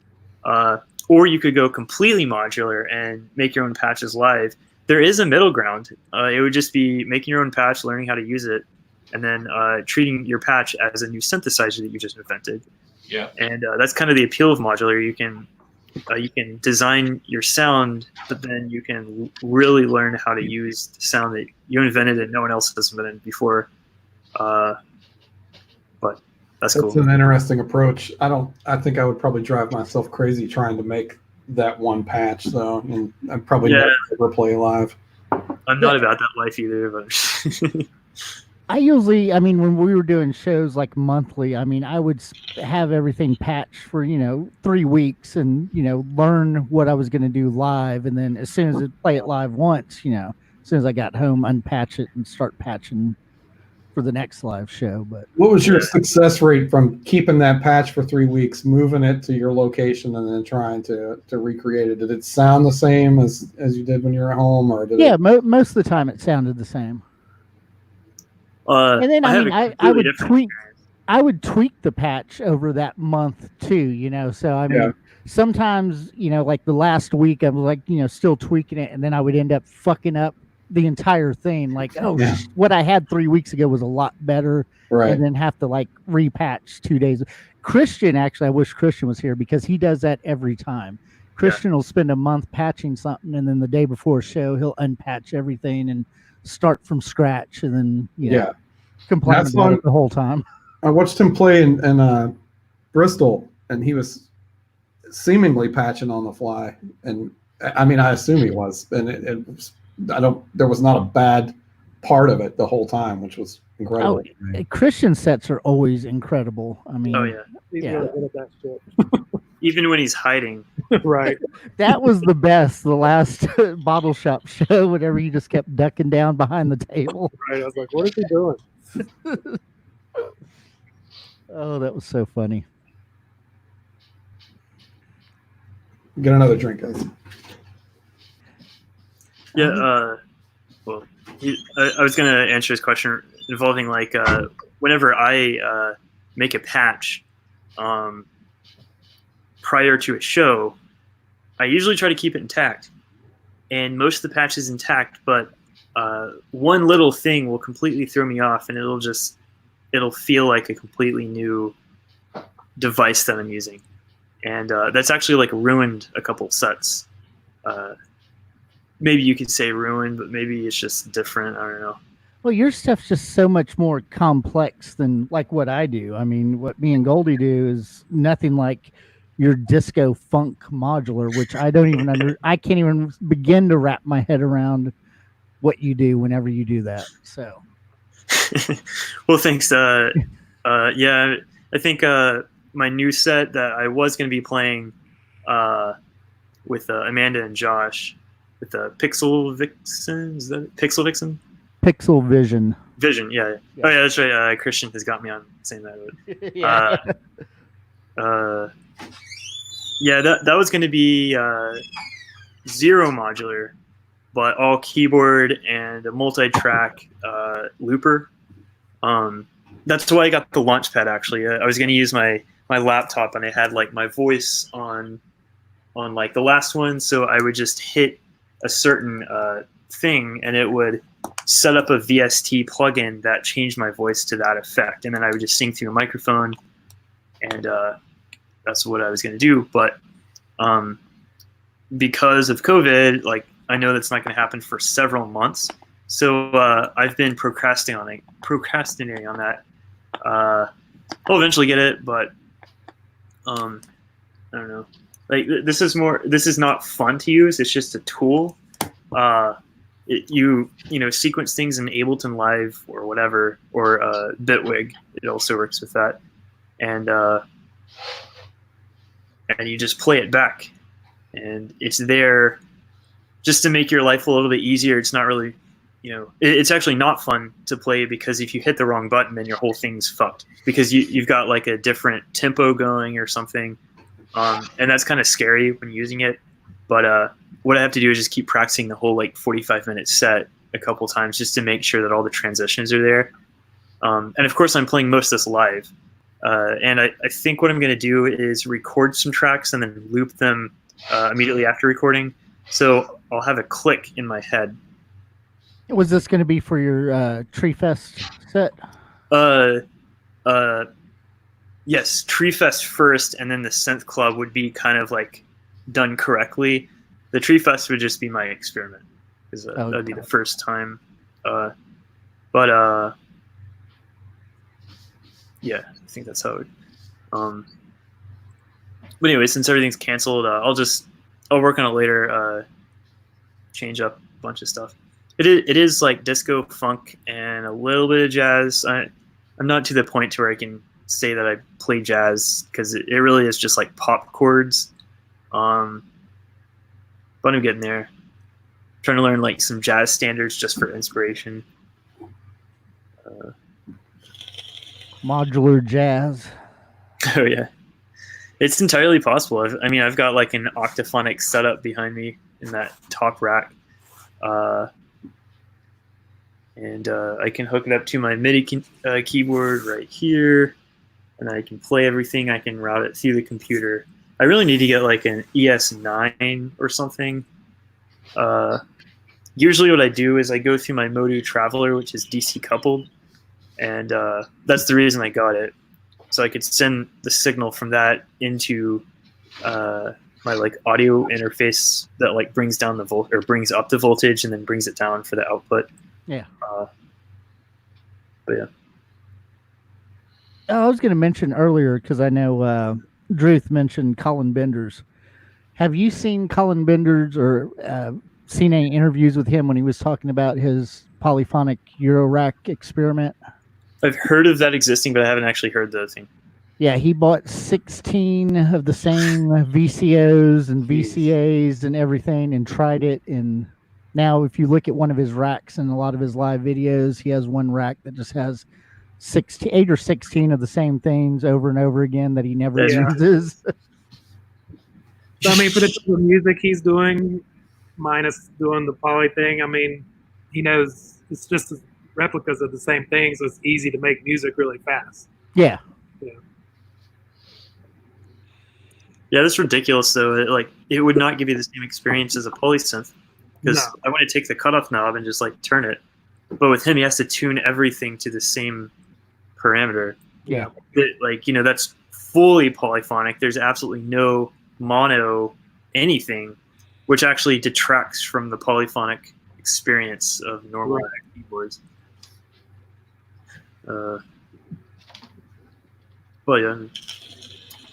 Or you could go completely modular and make your own patches live. There is a middle ground. It would just be making your own patch, learning how to use it, and then treating your patch as a new synthesizer that you just invented. Yeah. And that's kind of the appeal of modular. You can design your sound, but then you can really learn how to use the sound that you invented and no one else has invented before. But that's cool. It's an interesting approach. I think I would probably drive myself crazy trying to make that one patch, though, and I'd probably never ever play live. I'm not about that life either, but I usually, when we were doing shows like monthly, I would have everything patched for, 3 weeks and, learn what I was going to do live. And then as soon as I play it live once, as soon as I got home, unpatch it and start patching for the next live show. But what was your success rate from keeping that patch for 3 weeks, moving it to your location, and then trying to recreate it? Did it sound the same as you did when you were at home, or did most of the time it sounded the same. And then I would tweak the patch over that month too, so sometimes, like the last week I was like, still tweaking it, and then I would end up fucking up the entire thing. Like, what I had 3 weeks ago was a lot better, right? And then have to like repatch 2 days. Christian, actually, I wish Christian was here because he does that every time. Christian will spend a month patching something, and then the day before a show, he'll unpatch everything and start from scratch, and then complain about it the whole time. I watched him play in Bristol, and he was seemingly patching on the fly, and I assume he was, and it was, there was not a bad part of it the whole time, which was incredible. Christian sets are always incredible. He's really good at that shit. Even when he's hiding. Right. That was the best, the last bottle shop show, whenever he just kept ducking down behind the table. Right. I was like, what is he doing? Oh, that was so funny. Get another drink, guys. Yeah, well, I was going to answer his question involving like whenever I make a patch prior to a show, I usually try to keep it intact, and most of the patch is intact, but one little thing will completely throw me off, and it'll feel like a completely new device that I'm using, and that's actually like ruined a couple sets. Maybe you could say ruined, but maybe it's just different. I don't know. Well, your stuff's just so much more complex than like what I do. What me and Goldie do is nothing like your disco funk modular, which I don't even I can't even begin to wrap my head around what you do whenever you do that. So, well, thanks. Yeah, I think my new set that I was going to be playing with Amanda and Josh with the Pixel Vixen. Is that Pixel Vixen? Pixel Vision. Vision, yeah. Oh yeah, that's right. Christian has got me on saying that. Yeah. That was going to be 0 modular, but all keyboard and a multi-track looper. That's why I got the Launchpad. Actually, I was going to use my laptop, and I had like my voice on like the last one, so I would just hit a certain thing, and it would set up a VST plugin that changed my voice to that effect, and then I would just sing through a microphone, and that's what I was going to do. But because of COVID, like I know that's not going to happen for several months, so I've been procrastinating on that. I'll eventually get it, but I don't know. Like this is not fun to use. It's just a tool. You sequence things in Ableton Live or whatever, or Bitwig. It also works with that, and you just play it back, and it's there just to make your life a little bit easier. It's not really, it's actually not fun to play, because if you hit the wrong button, then your whole thing's fucked, because you've got like a different tempo going or something. And that's kind of scary when using it. But what I have to do is just keep practicing the whole like 45-minute set a couple times, just to make sure that all the transitions are there. And of course, I'm playing most of this live. And I think what I'm going to do is record some tracks and then loop them immediately after recording. So I'll have a click in my head. Was this going to be for your Tree Fest set? Yes, Tree Fest first, and then the Synth Club would be kind of like done correctly. The Tree Fest would just be my experiment, because that would be the first time. Yeah, I think that's how it would. But anyway, since everything's canceled, I'll work on it later. Change up a bunch of stuff. It is like disco, funk, and a little bit of jazz. I'm not to the point to where I can say that I play jazz, because it really is just like pop chords. But I'm getting there. Trying to learn like some jazz standards just for inspiration. Modular jazz. Oh yeah, it's entirely possible. I've got like an octaphonic setup behind me in that top rack, and I can hook it up to my MIDI keyboard right here, and I can play everything. I can route it through the computer. I really need to get like an ES9 or something. Usually what I do is I go through my Modu Traveler, which is DC coupled, and that's the reason I got it. So I could send the signal from that into my like audio interface that like brings down the brings up the voltage and then brings it down for the output. Yeah. But yeah. I was going to mention earlier, because I know Druth mentioned Colin Benders. Have you seen Colin Benders or seen any interviews with him when he was talking about his polyphonic Eurorack experiment? I've heard of that existing, but I haven't actually heard the thing. Yeah, he bought 16 of the same VCOs and VCAs and everything and tried it. And now if you look at one of his racks and a lot of his live videos, he has one rack that just has 8 or 16 of the same things over and over again that he never uses. So, I mean, for the type of music he's doing, minus doing the poly thing, I mean, he knows it's just replicas of the same thing, so it's easy to make music really fast. Yeah. Yeah, that's ridiculous, though. It would not give you the same experience as a polysynth, because I want to take the cutoff knob and just like turn it. But with him, he has to tune everything to the same parameter. Yeah. That's fully polyphonic. There's absolutely no mono anything, which actually detracts from the polyphonic experience of normal keyboards. But yeah,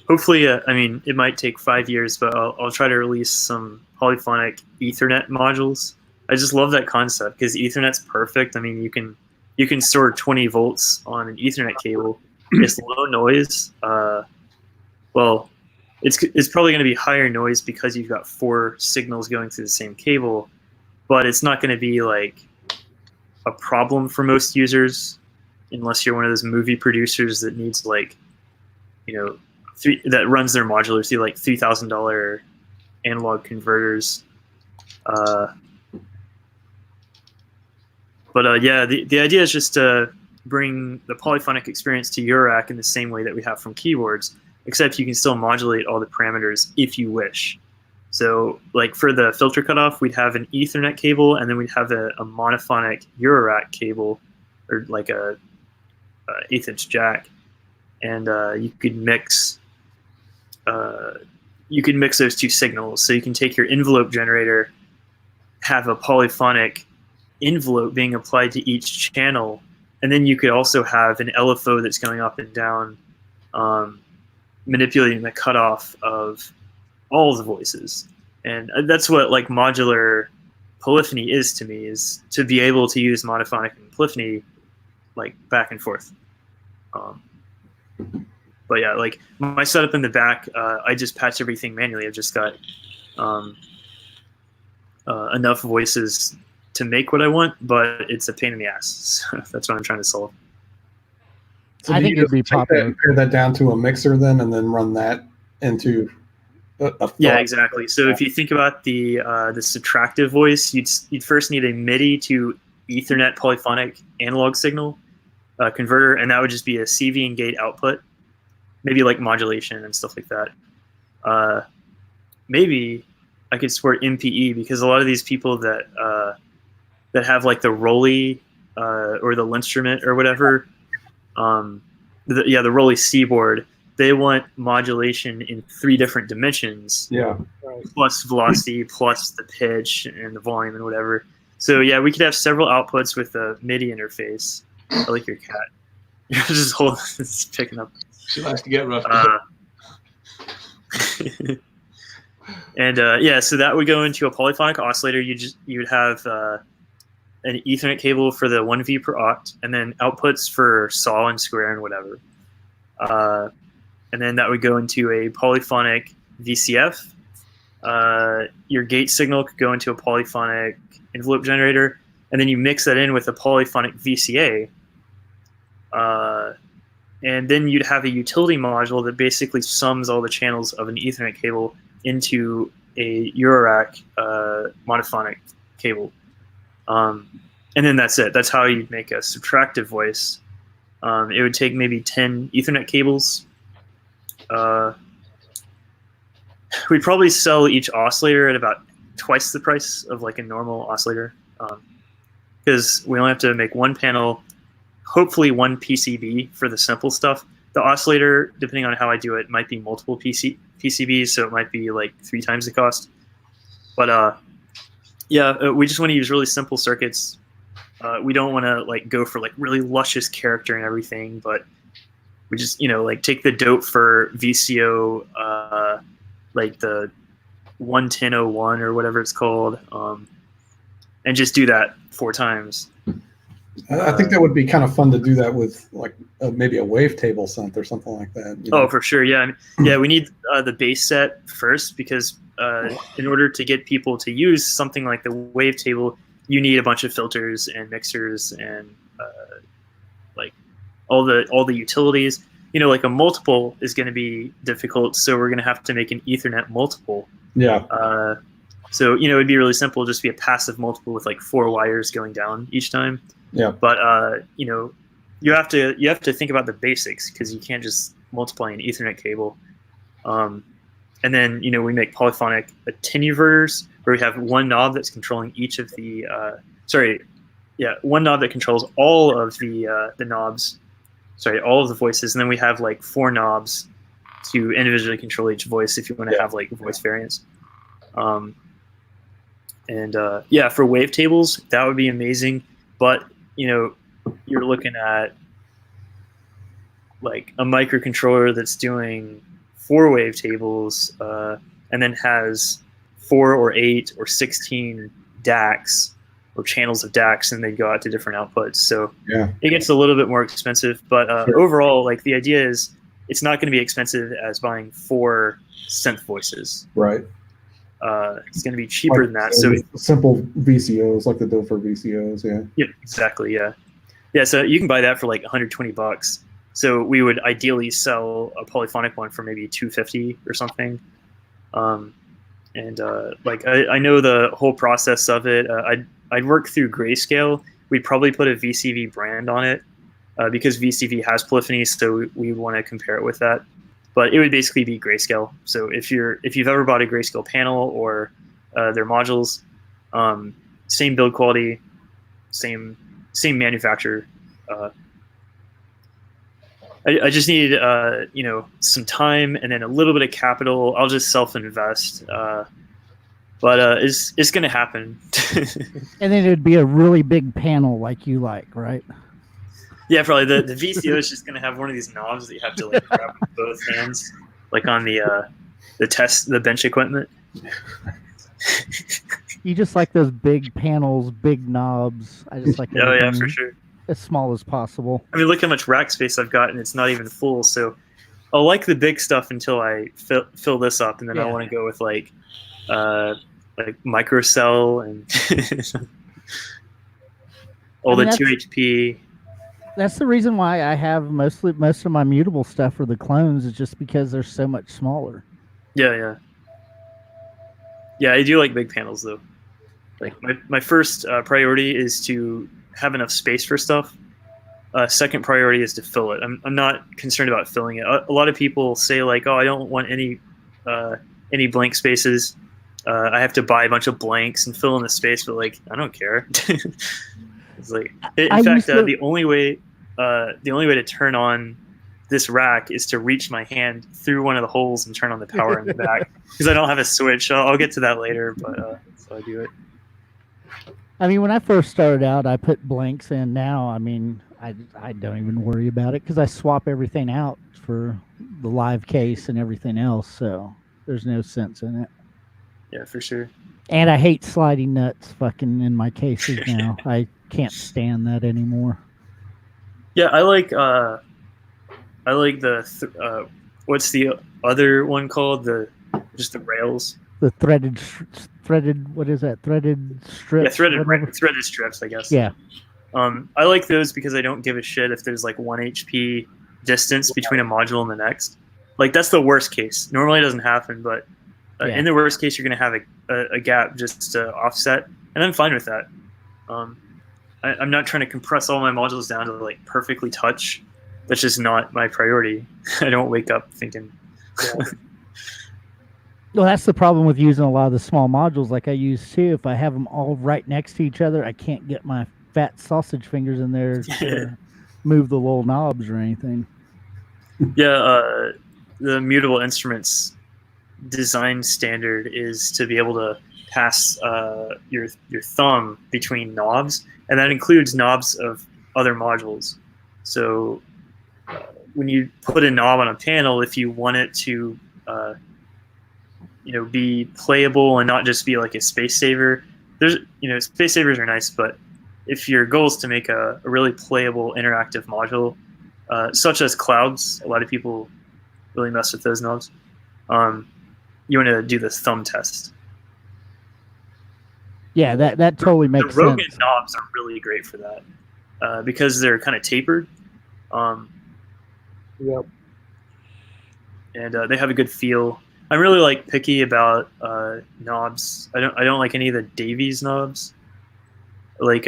hopefully, it might take 5 years, but I'll try to release some polyphonic Ethernet modules. I just love that concept, because Ethernet's perfect. I mean, you can store 20 volts on an Ethernet cable. It's low noise. Well, it's probably going to be higher noise because you've got 4 signals going through the same cable, but it's not going to be like a problem for most users, unless you're one of those movie producers that needs that runs their modular through like $3,000 analog converters. But yeah, the idea is just to bring the polyphonic experience to your rack in the same way that we have from keyboards, except you can still modulate all the parameters if you wish. So like for the filter cutoff, we'd have an Ethernet cable, and then we'd have a monophonic Eurorack cable, or like a 1/8" jack, and you could mix those two signals. So you can take your envelope generator, have a polyphonic envelope being applied to each channel, and then you could also have an LFO that's going up and down, manipulating the cutoff of all the voices. And that's what like modular polyphony is to me, is to be able to use monophonic and polyphony like back and forth. But yeah, like my setup in the back, I just patch everything manually. I've just got enough voices to make what I want, but it's a pain in the ass. So that's what I'm trying to solve. So I think it'd be popular. Pare that down to a mixer then, and then run that into a Yeah, exactly. So if you think about the subtractive voice, you'd first need a MIDI to Ethernet polyphonic analog signal converter, and that would just be a CV and gate output, maybe like modulation and stuff like that. Maybe I could support MPE, because a lot of these people that have like the Rolly or the Linstrument or whatever, the Rolly C-board, they want modulation in 3 different dimensions. Yeah. Plus velocity, plus the pitch and the volume and whatever. So yeah, we could have several outputs with a MIDI interface. I like your cat. You're just holding, it's picking up. She likes to get roughed And yeah, so that would go into a polyphonic oscillator. You would have an Ethernet cable for the 1V per oct, and then outputs for saw and square and whatever. And then that would go into a polyphonic VCF. Your gate signal could go into a polyphonic envelope generator, and then you mix that in with a polyphonic VCA. And then you'd have a utility module that basically sums all the channels of an Ethernet cable into a Eurorack monophonic cable. And then that's it. That's how you'd make a subtractive voice. It would take maybe 10 Ethernet cables. We'd probably sell each oscillator at about twice the price of like a normal oscillator, because we only have to make one panel, hopefully one PCB for the simple stuff. The oscillator, depending on how I do it, might be multiple PCBs, so it might be like 3 times the cost. But yeah, we just want to use really simple circuits. We don't want to like go for like really luscious character and everything, but we just, like take the dope for VCO, like the 11001 or whatever it's called, and just do that 4 times. I think that would be kind of fun to do that with like maybe a wavetable synth or something like that. Oh, for sure. Yeah. Yeah. We need the base set first, because in order to get people to use something like the wavetable, you need a bunch of filters and mixers and like all the utilities. Like a multiple is going to be difficult, so we're going to have to make an Ethernet multiple. Yeah. So it'd be really simple, just be a passive multiple with like 4 wires going down each time. Yeah. But you have to think about the basics, because you can't just multiply an Ethernet cable. And then we make polyphonic attenuverters, where we have one knob that's controlling each of the one knob that controls all of the knobs. All of the voices, and then we have like 4 knobs to individually control each voice if you want to have like voice variants. And yeah, for wavetables, that would be amazing. But you're looking at like a microcontroller that's doing 4 wavetables, and then has 4 or 8 or 16 DACs or channels of DACs, and they go out to different outputs. So yeah, it gets a little bit more expensive, but Sure. Overall, like the idea is it's not going to be expensive as buying 4 synth voices. Right. It's going to be cheaper than that. So simple VCOs, like the Dofer VCOs. Yeah. Yeah, exactly. Yeah. Yeah. So you can buy that for like $120. So we would ideally sell a polyphonic one for maybe $250 or something. And like I know the whole process of it. I'd work through Grayscale, we'd probably put a VCV brand on it because VCV has polyphony, so we want to compare it with that. But it would basically be grayscale. So if you've ever bought a grayscale panel or their modules, same build quality, same manufacturer. I just need some time and then a little bit of capital. I'll just self-invest, but it's going to happen. And then it would be a really big panel like you like, right? Yeah, probably the VCO is just going to have one of these knobs that you have to like grab with both hands, like on the bench equipment. You just like those big panels, big knobs. I just like Oh yeah, for sure. As small as possible. I mean, look how much rack space I've got, and it's not even full. So I'll like the big stuff until I fill this up, and then I want to go with like microcell and all the 2 HP. That's the reason why I have most of my mutable stuff for the clones is just because they're so much smaller. Yeah. I do like big panels though. Like my first priority is to have enough space for stuff. Second priority is to fill it. I'm not concerned about filling it. A lot of people say like, oh, I don't want any blank spaces. I have to buy a bunch of blanks and fill in the space, but like I don't care. It's like in fact the only way to turn on this rack is to reach my hand through one of the holes and turn on the power in the back because I don't have a switch. I'll get to that later, but so I do it. I mean, when I first started out, I put blanks in. Now, I mean, I don't even worry about it because I swap everything out for the live case and everything else. So there's no sense in it. Yeah, for sure. And I hate sliding nuts fucking in my cases now. I can't stand that anymore. Yeah, I like the what's the other one called? Just the rails. The threaded. What is that? Threaded strips. Yeah, threaded strips, I guess. Yeah. I like those because I don't give a shit if there's like 1 HP distance between a module and the next. Like that's the worst case. Normally it doesn't happen, but in the worst case, you're going to have a gap just to offset, and I'm fine with that. I'm not trying to compress all my modules down to like perfectly touch. That's just not my priority. I don't wake up thinking. Well, that's the problem with using a lot of the small modules like I use too. If I have them all right next to each other, I can't get my fat sausage fingers in there to move the little knobs or anything. Yeah, the mutable instruments design standard is to be able to pass your thumb between knobs, and that includes knobs of other modules. So when you put a knob on a panel, if you want it to be playable and not just be like a space saver, there's space savers are nice, but if your goal is to make a really playable interactive module, such as clouds, a lot of people really mess with those knobs. You want to do this thumb test. Yeah, that totally makes sense. The Rogan knobs are really great for that because they're kind of tapered. Yep. And they have a good feel. I'm really like picky about knobs. I don't like any of the Davies knobs. Like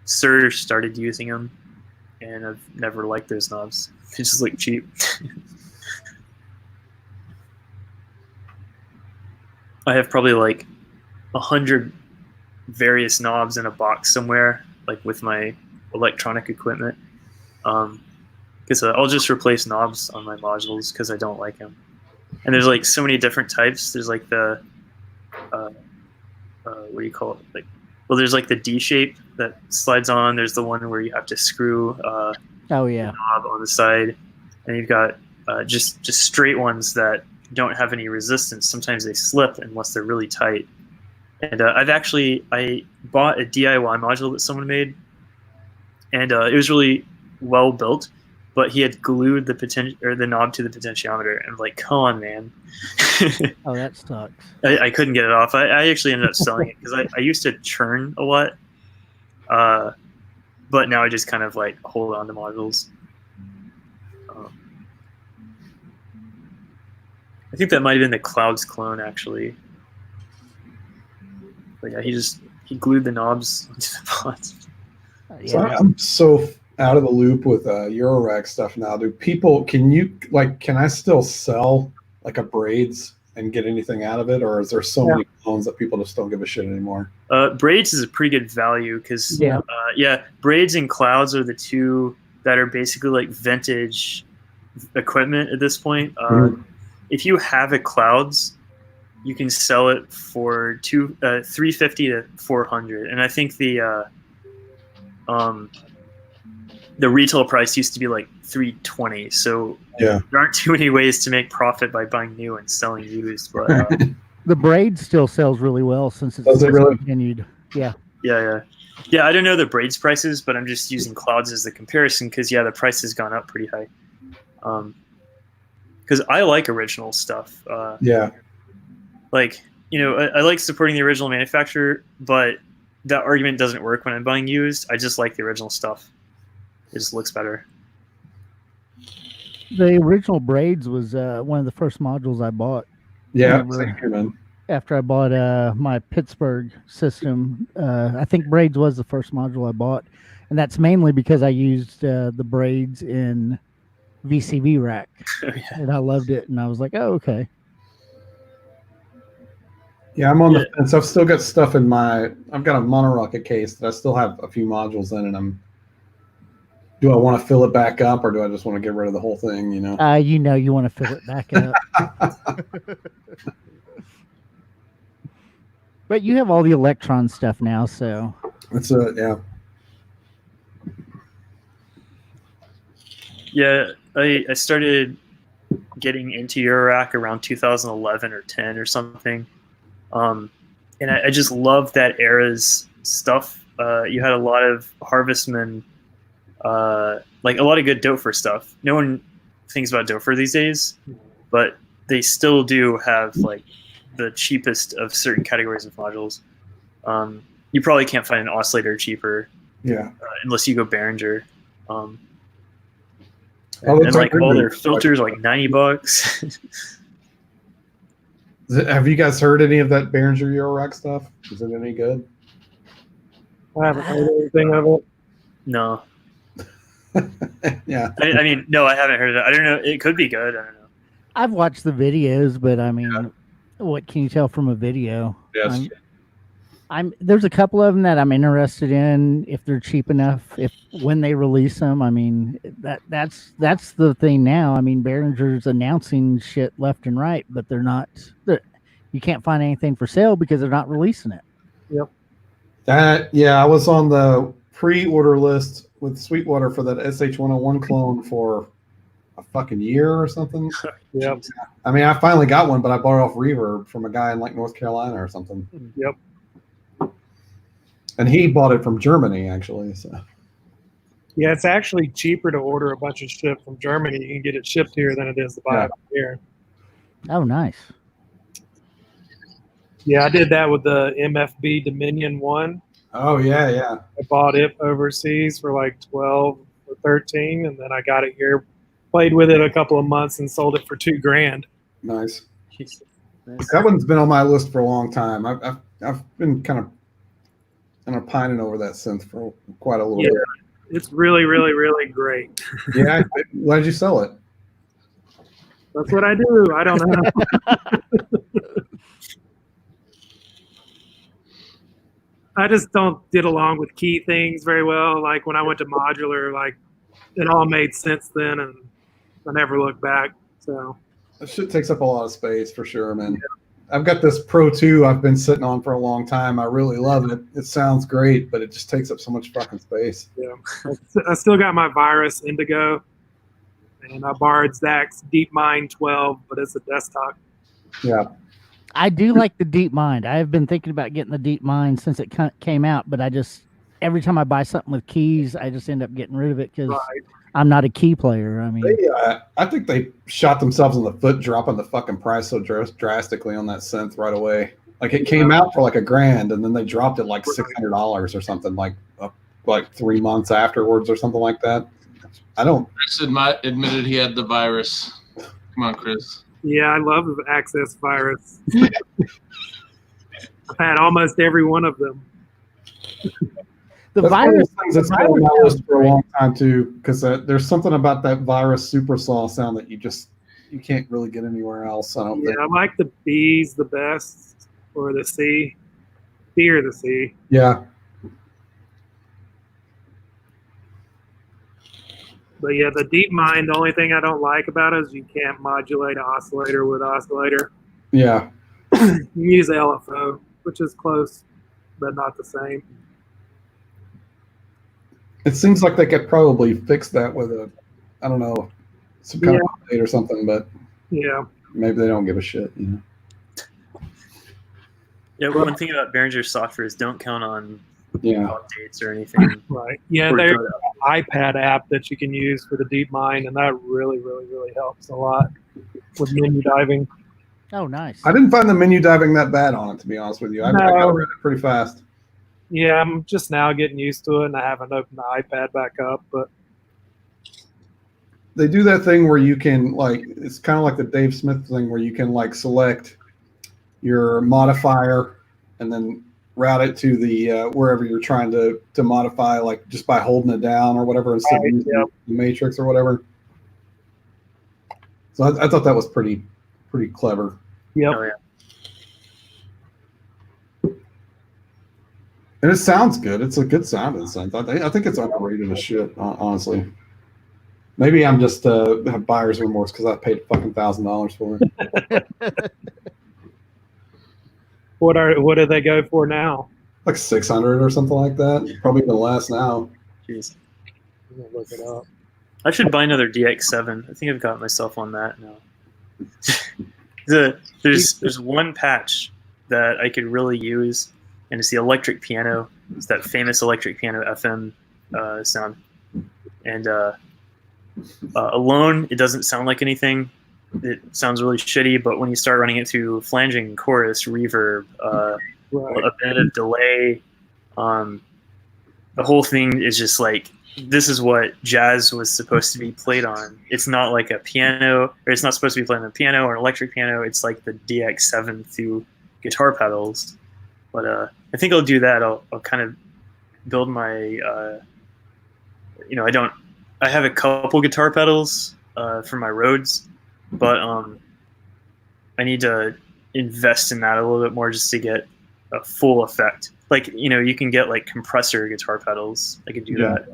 Surge started using them, and I've never liked those knobs. They just look cheap. I have probably like 100 various knobs in a box somewhere, like with my electronic equipment. Because I'll just replace knobs on my modules because I don't like them. And there's like so many different types. There's like the what do you call it? There's like the D shape that slides on. There's the one where you have to screw the knob on the side, and you've got just straight ones that don't have any resistance. Sometimes they slip unless they're really tight. And I bought a DIY module that someone made, and it was really well built, but he had glued the knob to the potentiometer, and I'm like, come on, man. Oh, that sucks. I couldn't get it off. I actually ended up selling it because I used to churn a lot, but now I just kind of like hold on to modules. I think that might have been the Clouds clone, actually. But yeah, he glued the knobs onto the pods. Yeah, So I'm so out of the loop with Eurorack stuff now. Can I still sell like a braids and get anything out of it, or is there so Yeah. many clones that people just don't give a shit anymore? Braids is a pretty good value because Yeah. braids and clouds are the two that are basically like vintage equipment at this point. If you have a clouds, you can sell it for $350 to $400, and I think the retail price used to be like $320. So Yeah. there aren't too many ways to make profit by buying new and selling used. But the braid still sells really well since it's Does it really? discontinued. Yeah. yeah, I don't know the braids prices, but I'm just using clouds as the comparison because the price has gone up pretty high. Because I like original stuff. Yeah. Like, I like supporting the original manufacturer, but that argument doesn't work when I'm buying used. I just like the original stuff. It just looks better. The original braids was one of the first modules I bought. Yeah. Whenever- Same here, man. After I bought my Pittsburgh system, I think braids was the first module I bought, and that's mainly because I used the braids in VCV rack, and I loved it, and I was like, oh, okay. Yeah, I'm on the fence. I've still got stuff in I've got a monorocket case that I still have a few modules in, and do I want to fill it back up, or do I just want to get rid of the whole thing? You want to fill it back up. But you have all the Electron stuff now, so that's yeah. Yeah, I started getting into Eurorack around 2011 or 10 or something, and I just love that era's stuff. You had a lot of Harvestmen, like a lot of good Dofer stuff. No one thinks about Dofer these days, but they still do have like the cheapest of certain categories of modules. You probably can't find an oscillator cheaper, unless you go Behringer. And like all their filters are like $90. Have you guys heard any of that Behringer Eurorack stuff? Is it any good? I haven't heard anything of it. No. Yeah. I mean, no, I haven't heard of it. I don't know. It could be good. I don't know. I've watched the videos, but I mean, what can you tell from a video? Yes. There's a couple of them that I'm interested in if they're cheap enough. When they release them, I mean that's the thing now. I mean, Behringer's announcing shit left and right, but they're not. You can't find anything for sale because they're not releasing it. Yep. I was on the pre-order list with Sweetwater for that SH101 clone for a fucking year or something. Yep. I mean, I finally got one, but I bought it off Reverb from a guy in like North Carolina or something. Yep. And he bought it from Germany, actually. So. Yeah, it's actually cheaper to order a bunch of shit from Germany. You can get it shipped here than it is to buy it here. Oh, nice. Yeah, I did that with the MFB Dominion 1. Oh, yeah. I bought it overseas for like 12 or 13, and then I got it here, played with it a couple of months, and sold it for $2,000. Nice. Jesus. That one's been on my list for a long time. I've been kind of pining over that synth for quite a little bit. It's really, really, really great. Yeah. Why did you sell it? That's what I do. I don't know. I just don't get along with key things very well. Like when I went to modular, like it all made sense then, and I never looked back. So that shit takes up a lot of space for sure, man. Yeah. I've got this Pro 2 I've been sitting on for a long time. I really love it. It sounds great, but it just takes up so much fucking space. Yeah, I still got my Virus Indigo, and I borrowed Zach's DeepMind 12, but it's a desktop. Yeah. I do like the DeepMind. I have been thinking about getting the DeepMind since it came out, but every time I buy something with keys, I just end up getting rid of it because I'm not a key player. I mean, I think they shot themselves in the foot dropping the fucking price so drastically on that synth right away. Like it came out for like $1,000, and then they dropped it like $600 or something, like 3 months afterwards or something like that. Chris admitted he had the virus. Come on, Chris. Yeah, I love the Access virus. I've had almost every one of them. The That's one of virus. those things that's been on my list for a long time too, because there's something about that virus super saw sound that you can't really get anywhere else. I don't Yeah, think. I like the B's the best, or the C. B or the C. Yeah. But yeah, the deep mind, the only thing I don't like about it is you can't modulate an oscillator with oscillator. Yeah. You use LFO, which is close, but not the same. It seems like they could probably fix that with I don't know, some kind of update or something, but Yeah. maybe they don't give a shit. Yeah, one thing about Behringer software is don't count on Yeah. updates or anything. Right. Yeah, there's an iPad app that you can use for the deep mind, and that really, really, really helps a lot with menu diving. Oh, nice. I didn't find the menu diving that bad on it, to be honest with you. I got rid of it pretty fast. Yeah, I'm just now getting used to it, and I haven't opened the iPad back up, but They do that thing where you can it's kind of like the Dave Smith thing where you can select your modifier and then route it to the wherever you're trying to modify, just by holding it down or whatever instead of using the matrix or whatever. So I thought that was pretty clever. Yep. Oh, yeah. And it sounds good. It's a good sounding synth. I think it's underrated as shit, honestly. Maybe I'm just have buyer's remorse because I paid fucking $1,000 for it. What do they go for now? Like 600 or something like that. Probably even less now. Jeez. I'm gonna look it up. I should buy another DX7. I think I've got myself on that now. There's one patch that I could really use, and it's the electric piano. It's that famous electric piano FM sound. And alone, it doesn't sound like anything. It sounds really shitty, but when you start running it through flanging, chorus, reverb, a bit of delay, the whole thing is just like, this is what jazz was supposed to be played on. It's not like a piano, or it's not supposed to be played on a piano or an electric piano. It's like the DX7 through guitar pedals. But I think I'll do that. I'll kind of build my, I have a couple guitar pedals for my Rhodes, but I need to invest in that a little bit more just to get a full effect. You can get compressor guitar pedals. I could do that.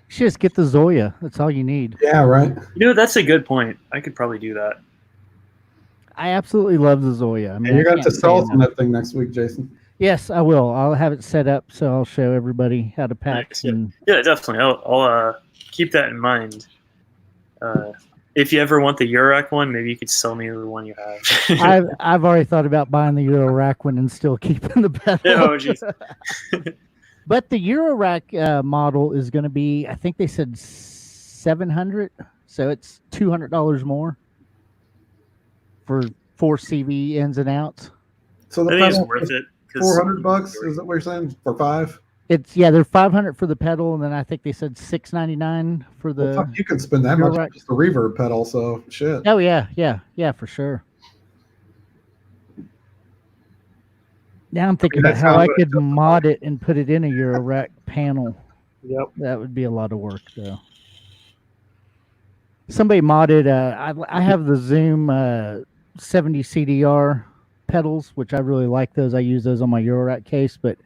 You should just get the Zoya. That's all you need. Yeah, right. That's a good point. I could probably do that. I absolutely love the Zoya. I mean, you're going to sell us on that thing next week, Jason. Yes, I will. I'll have it set up, so I'll show everybody how to pack. Nice. Yeah, definitely. I'll keep that in mind. If you ever want the Eurorack one, maybe you could sell me the one you have. I've already thought about buying the Eurorack one and still keeping the pedal. Oh, jeez. But the Eurorack model is going to be, I think they said $700, so it's $200 more for 4 CV ins and outs. So the I think pedal it's worth it. $400? Is that what you're saying for 5? They're $500 for the pedal, and then I think they said $699 for the. Well, you can spend that much on just the reverb pedal, so shit. Oh yeah, for sure. Now I'm thinking about how I could mod it and put it in a Eurorack panel. Yep, that would be a lot of work, though. Somebody modded. I have the Zoom 70 CDR pedals, which I really like those. I use those on my Eurorack case, but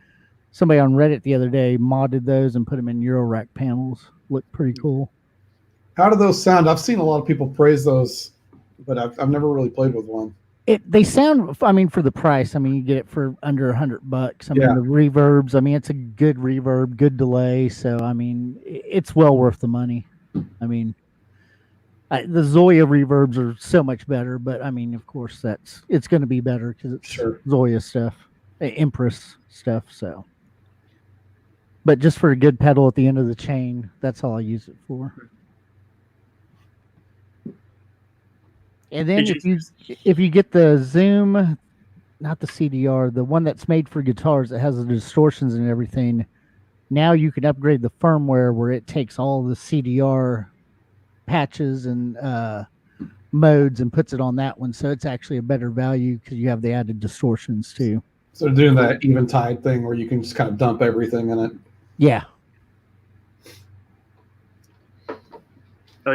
somebody on Reddit the other day modded those and put them in Eurorack panels. Look pretty cool. How do those sound? I've seen a lot of people praise those, but I've never really played with one. They sound, I mean, for the price, I mean, you get it for under $100. I mean, the reverbs, I mean, it's a good reverb, good delay. So, I mean, it's well worth the money. I mean, the Zoya reverbs are so much better, but I mean, of course, it's going to be better because it's Zoya stuff, Empress stuff. So, but just for a good pedal at the end of the chain, that's all I use it for. And then if you get the Zoom, not the CDR, the one that's made for guitars that has the distortions and everything, now you can upgrade the firmware where it takes all the CDR patches and modes and puts it on that one. So it's actually a better value because you have the added distortions too. So they're doing that Eventide thing where you can just kind of dump everything in it. Yeah.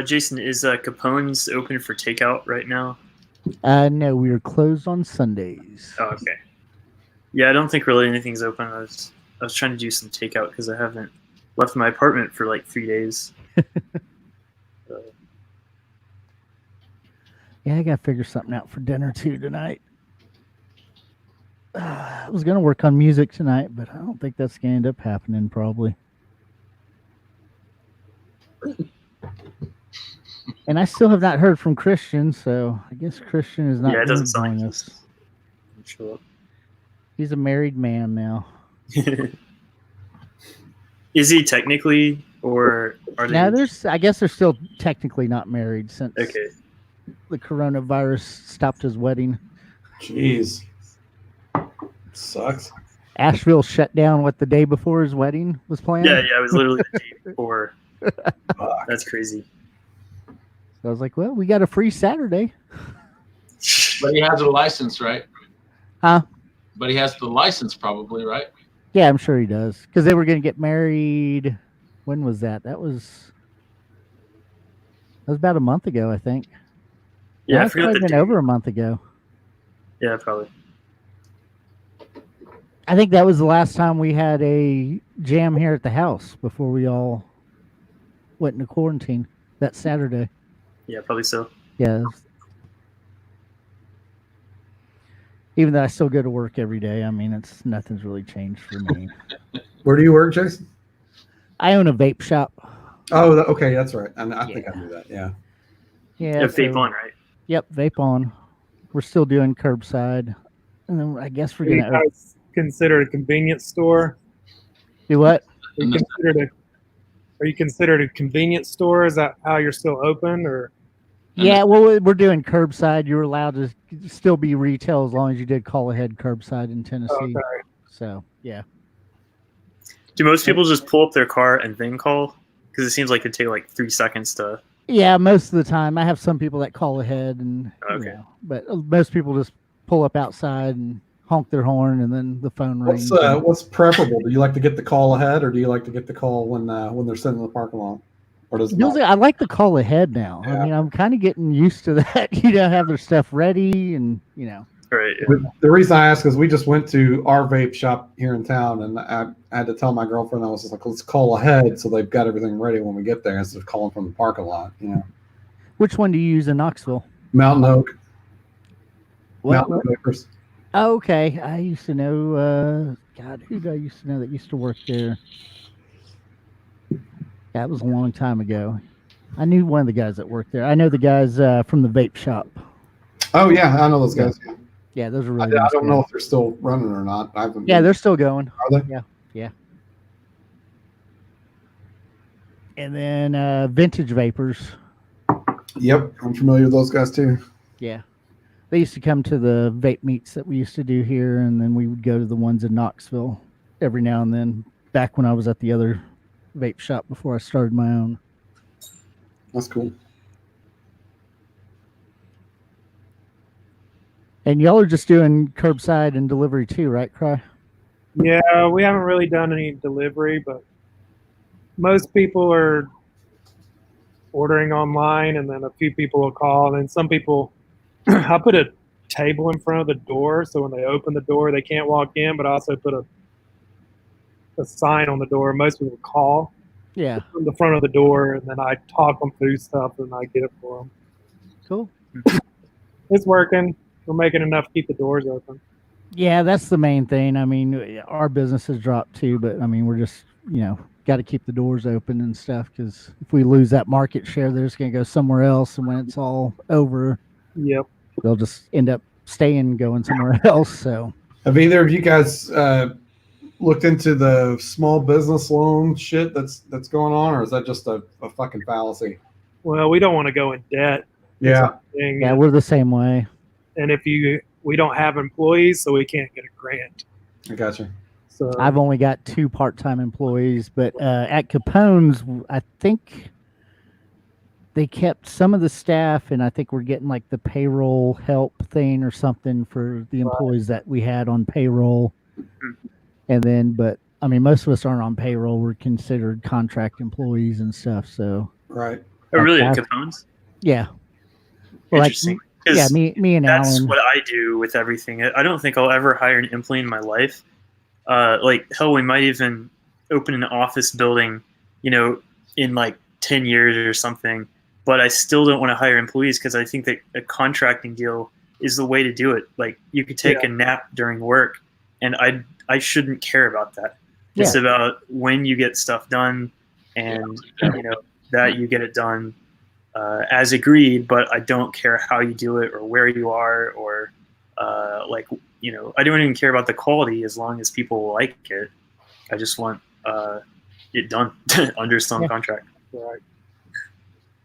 Jason, is Capone's open for takeout right now? No, we are closed on Sundays. Oh, okay. Yeah, I don't think really anything's open. I was trying to do some takeout because I haven't left my apartment for like 3 days. Yeah, I gotta figure something out for dinner too tonight. I was gonna work on music tonight, but I don't think that's gonna end up happening probably. And I still have not heard from Christian, so I guess Christian is not Yeah, it going doesn't to sound join like us. Show up. He's a married man now. Is he technically, or are they? Now I guess they're still technically not married since Okay. the coronavirus stopped his wedding. Jeez. Sucks. Asheville shut down the day before his wedding was planned. Yeah, it was literally the day before. Fuck. That's crazy. So I was like, well, we got a free Saturday. But he has a license, right? Huh? But he has the license probably, right? Yeah, I'm sure he does. Because they were going to get married. When was that? That was about a month ago, I think. Yeah, I it's forgot probably the been date. over a month ago. Yeah, probably. I think that was the last time we had a jam here at the house before we all went into quarantine. That Saturday. Yeah, probably so. Yeah. Even though I still go to work every day, I mean, nothing's really changed for me. Where do you work, Jason? I own a vape shop. Oh, okay, that's right. I think I knew that. Yeah. Yeah. Yeah, vape on, right? Yep, vape on. We're still doing curbside, and then I guess we're Do you gonna guys consider a convenience store? do what? Are you considered a convenience store? Is that how you're still open, or? Yeah, well, we're doing curbside. You're allowed to still be retail as long as you did call ahead curbside in Tennessee. Okay. So yeah. Do most people just pull up their car and then call? Because it seems like it'd take like 3 seconds to. Yeah, most of the time. I have some people that call ahead, and Okay. but most people just pull up outside and honk their horn, and then the phone rings. What's preferable? Do you like to get the call ahead, or do you like to get the call when they're sitting in the parking lot? Or does it Usually, I like the call ahead now. Yeah. I mean, I'm kind of getting used to that. Have their stuff ready, and Right. Yeah. The reason I ask is we just went to our vape shop here in town, and I had to tell my girlfriend, I was just like, let's call ahead so they've got everything ready when we get there instead of calling from the parking lot. Which one do you use in Knoxville? Mountain Oak. What? Mountain Oak Vapors. Oh, okay. I used to know. God, who did I used to know that used to work there? That was a long time ago. I knew one of the guys that worked there. I know the guys from the vape shop. Oh yeah, I know those guys. Yeah, those are I really. Nice don't guys. know if they're still running or not. I haven't. Yeah, they're still going. Are they? Yeah. And then Vintage Vapors. Yep, I'm familiar with those guys too. Yeah. They used to come to the vape meets that we used to do here, and then we would go to the ones in Knoxville every now and then, back when I was at the other vape shop before I started my own. That's cool. And y'all are just doing curbside and delivery too, right, Cry? Yeah, we haven't really done any delivery, but most people are ordering online, and then a few people will call, and then some people. I put a table in front of the door, so when they open the door, they can't walk in. But I also put a sign on the door. Most people call Yeah. from the front of the door, and then I talk them through stuff, and I get it for them. Cool. It's working. We're making enough to keep the doors open. Yeah, that's the main thing. I mean, our business has dropped too, but I mean, we're just, got to keep the doors open and stuff, because if we lose that market share, they're just going to go somewhere else. And when it's all over, Yep. they'll just end up going somewhere else. So Have either of you guys looked into the small business loan shit that's going on, or is that just a fucking fallacy? Well, we don't want to go in debt. Yeah. yeah, we're the same way. And we don't have employees, so we can't get a grant. I gotcha. So I've only got 2 part-time employees, but at Capone's, I think they kept some of the staff, and I think we're getting like the payroll help thing or something for the employees that we had on payroll. And then, but I mean, most of us aren't on payroll. We're considered contract employees and stuff. So Right. Oh, really? Like, At Capone's? yeah, Well, like, Interesting. yeah, 'Cause me and that's Alan. what I do with everything. I don't think I'll ever hire an employee in my life. Like hell, we might even open an office building, in like 10 years or something. But I still don't want to hire employees because I think that a contracting deal is the way to do it. Like you could take a nap during work, and I shouldn't care about that. It's Yeah. about when you get stuff done, and that you get it done as agreed. But I don't care how you do it or where you are or I don't even care about the quality as long as people like it. I just want it done under some contract. Right.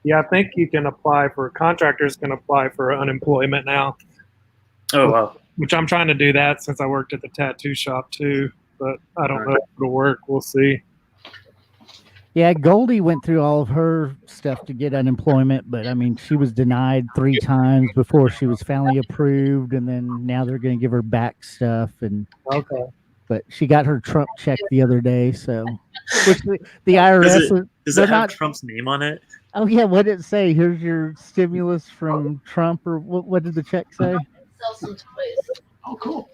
Yeah, I think you can apply for contractors can apply for unemployment now. Oh wow! Which I'm trying to do that since I worked at the tattoo shop too, but I don't know if it'll work. We'll see. Yeah, Goldie went through all of her stuff to get unemployment, but I mean, she was denied 3 times before she was finally approved, and then now they're going to give her back stuff. And Okay. But she got her Trump check the other day, so which the IRS Does it have Trump's name on it? Oh yeah, what did it say? Here's your stimulus from Trump, or what did the check say? Sell some toys. Oh, cool.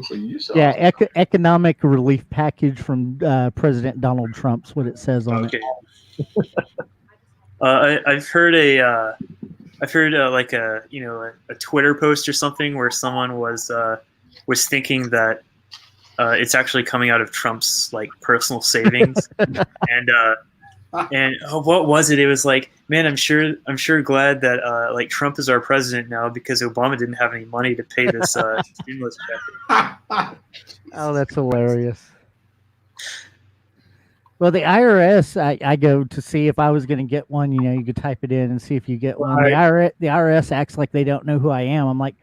So you sell. Yeah, economic relief package from President Donald Trump's what it says on it. I've heard like a Twitter post or something where someone was thinking that it's actually coming out of Trump's like personal savings, and what was it? It was like, man, I'm sure glad that like Trump is our president now because Obama didn't have any money to pay this stimulus check. Oh, that's hilarious. Well, the IRS, I go to see if I was going to get one. You could type it in and see if you get one. The IRS acts like they don't know who I am. I'm like,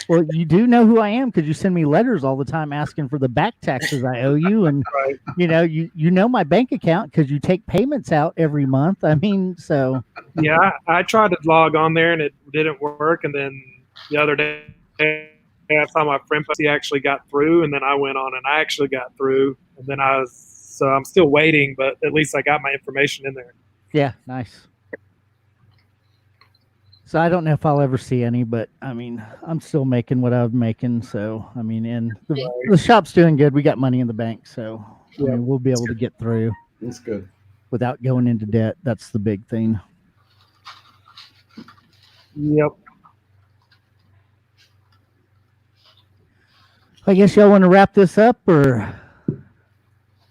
well, you do know who I am because you send me letters all the time asking for the back taxes I owe you, and you know my bank account because you take payments out every month. I mean, so yeah, I tried to log on there and it didn't work, and then the other day I saw my friend he actually got through, and then I went on and I actually got through, and then so I'm still waiting, but at least I got my information in there. Yeah, nice. So I don't know if I'll ever see any, but I mean, I'm still making what I'm making. So, I mean, and the shop's doing good. We got money in the bank. So, I mean, we'll be able to get through. That's good. Without going into debt. That's the big thing. Yep. I guess y'all want to wrap this up, or?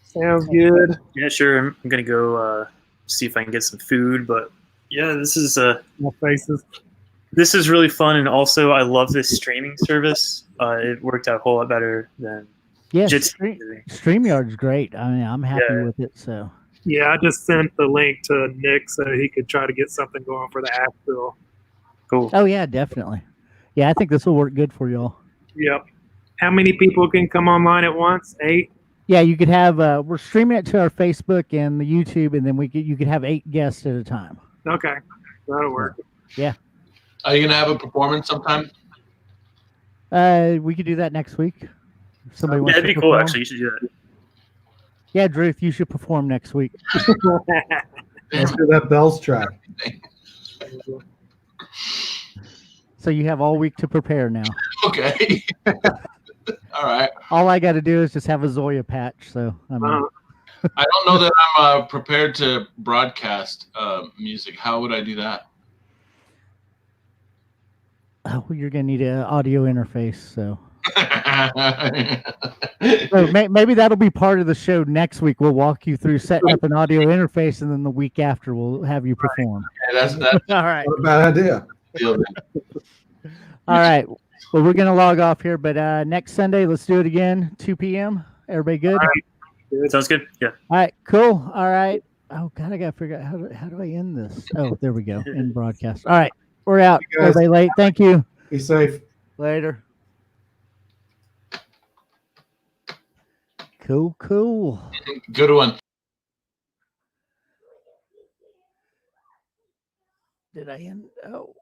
Sounds good. Yeah, sure. I'm going to go see if I can get some food, but yeah, this is my faces. This is really fun, and also I love this streaming service. It worked out a whole lot better than StreamYard's great. I mean, I'm happy with it. So yeah, I just sent the link to Nick so he could try to get something going for the Asheville. Cool. Oh yeah, definitely. Yeah, I think this will work good for y'all. Yep. How many people can come online at once? 8? Yeah, you could have. We're streaming it to our Facebook and the YouTube, and then you could have 8 guests at a time. Okay, that'll work. Yeah. Are you gonna have a performance sometime? We could do that next week. If somebody wants that'd to be cool. perform. Actually, you should do that. Yeah, Drew, you should perform next week. Let's do that bells track. So you have all week to prepare now. Okay. All right. All I got to do is just have a Zoya patch. So I mean. I don't know that I'm prepared to broadcast music. How would I do that? Oh, you're gonna need an audio interface. So maybe that'll be part of the show next week. We'll walk you through setting up an audio interface, and then the week after we'll have you perform. Okay, that's all right. Not a bad idea. All right. Well, we're gonna log off here, but next Sunday, let's do it again. 2 p.m. Everybody good? All right. Sounds good. Yeah. All right. Cool. All right. Oh God, I gotta figure out how do I end this? Oh, there we go. End broadcast. All right. We're out. Everybody late. Thank you. Be safe. Later. Cool. Good one. Did I end? Oh.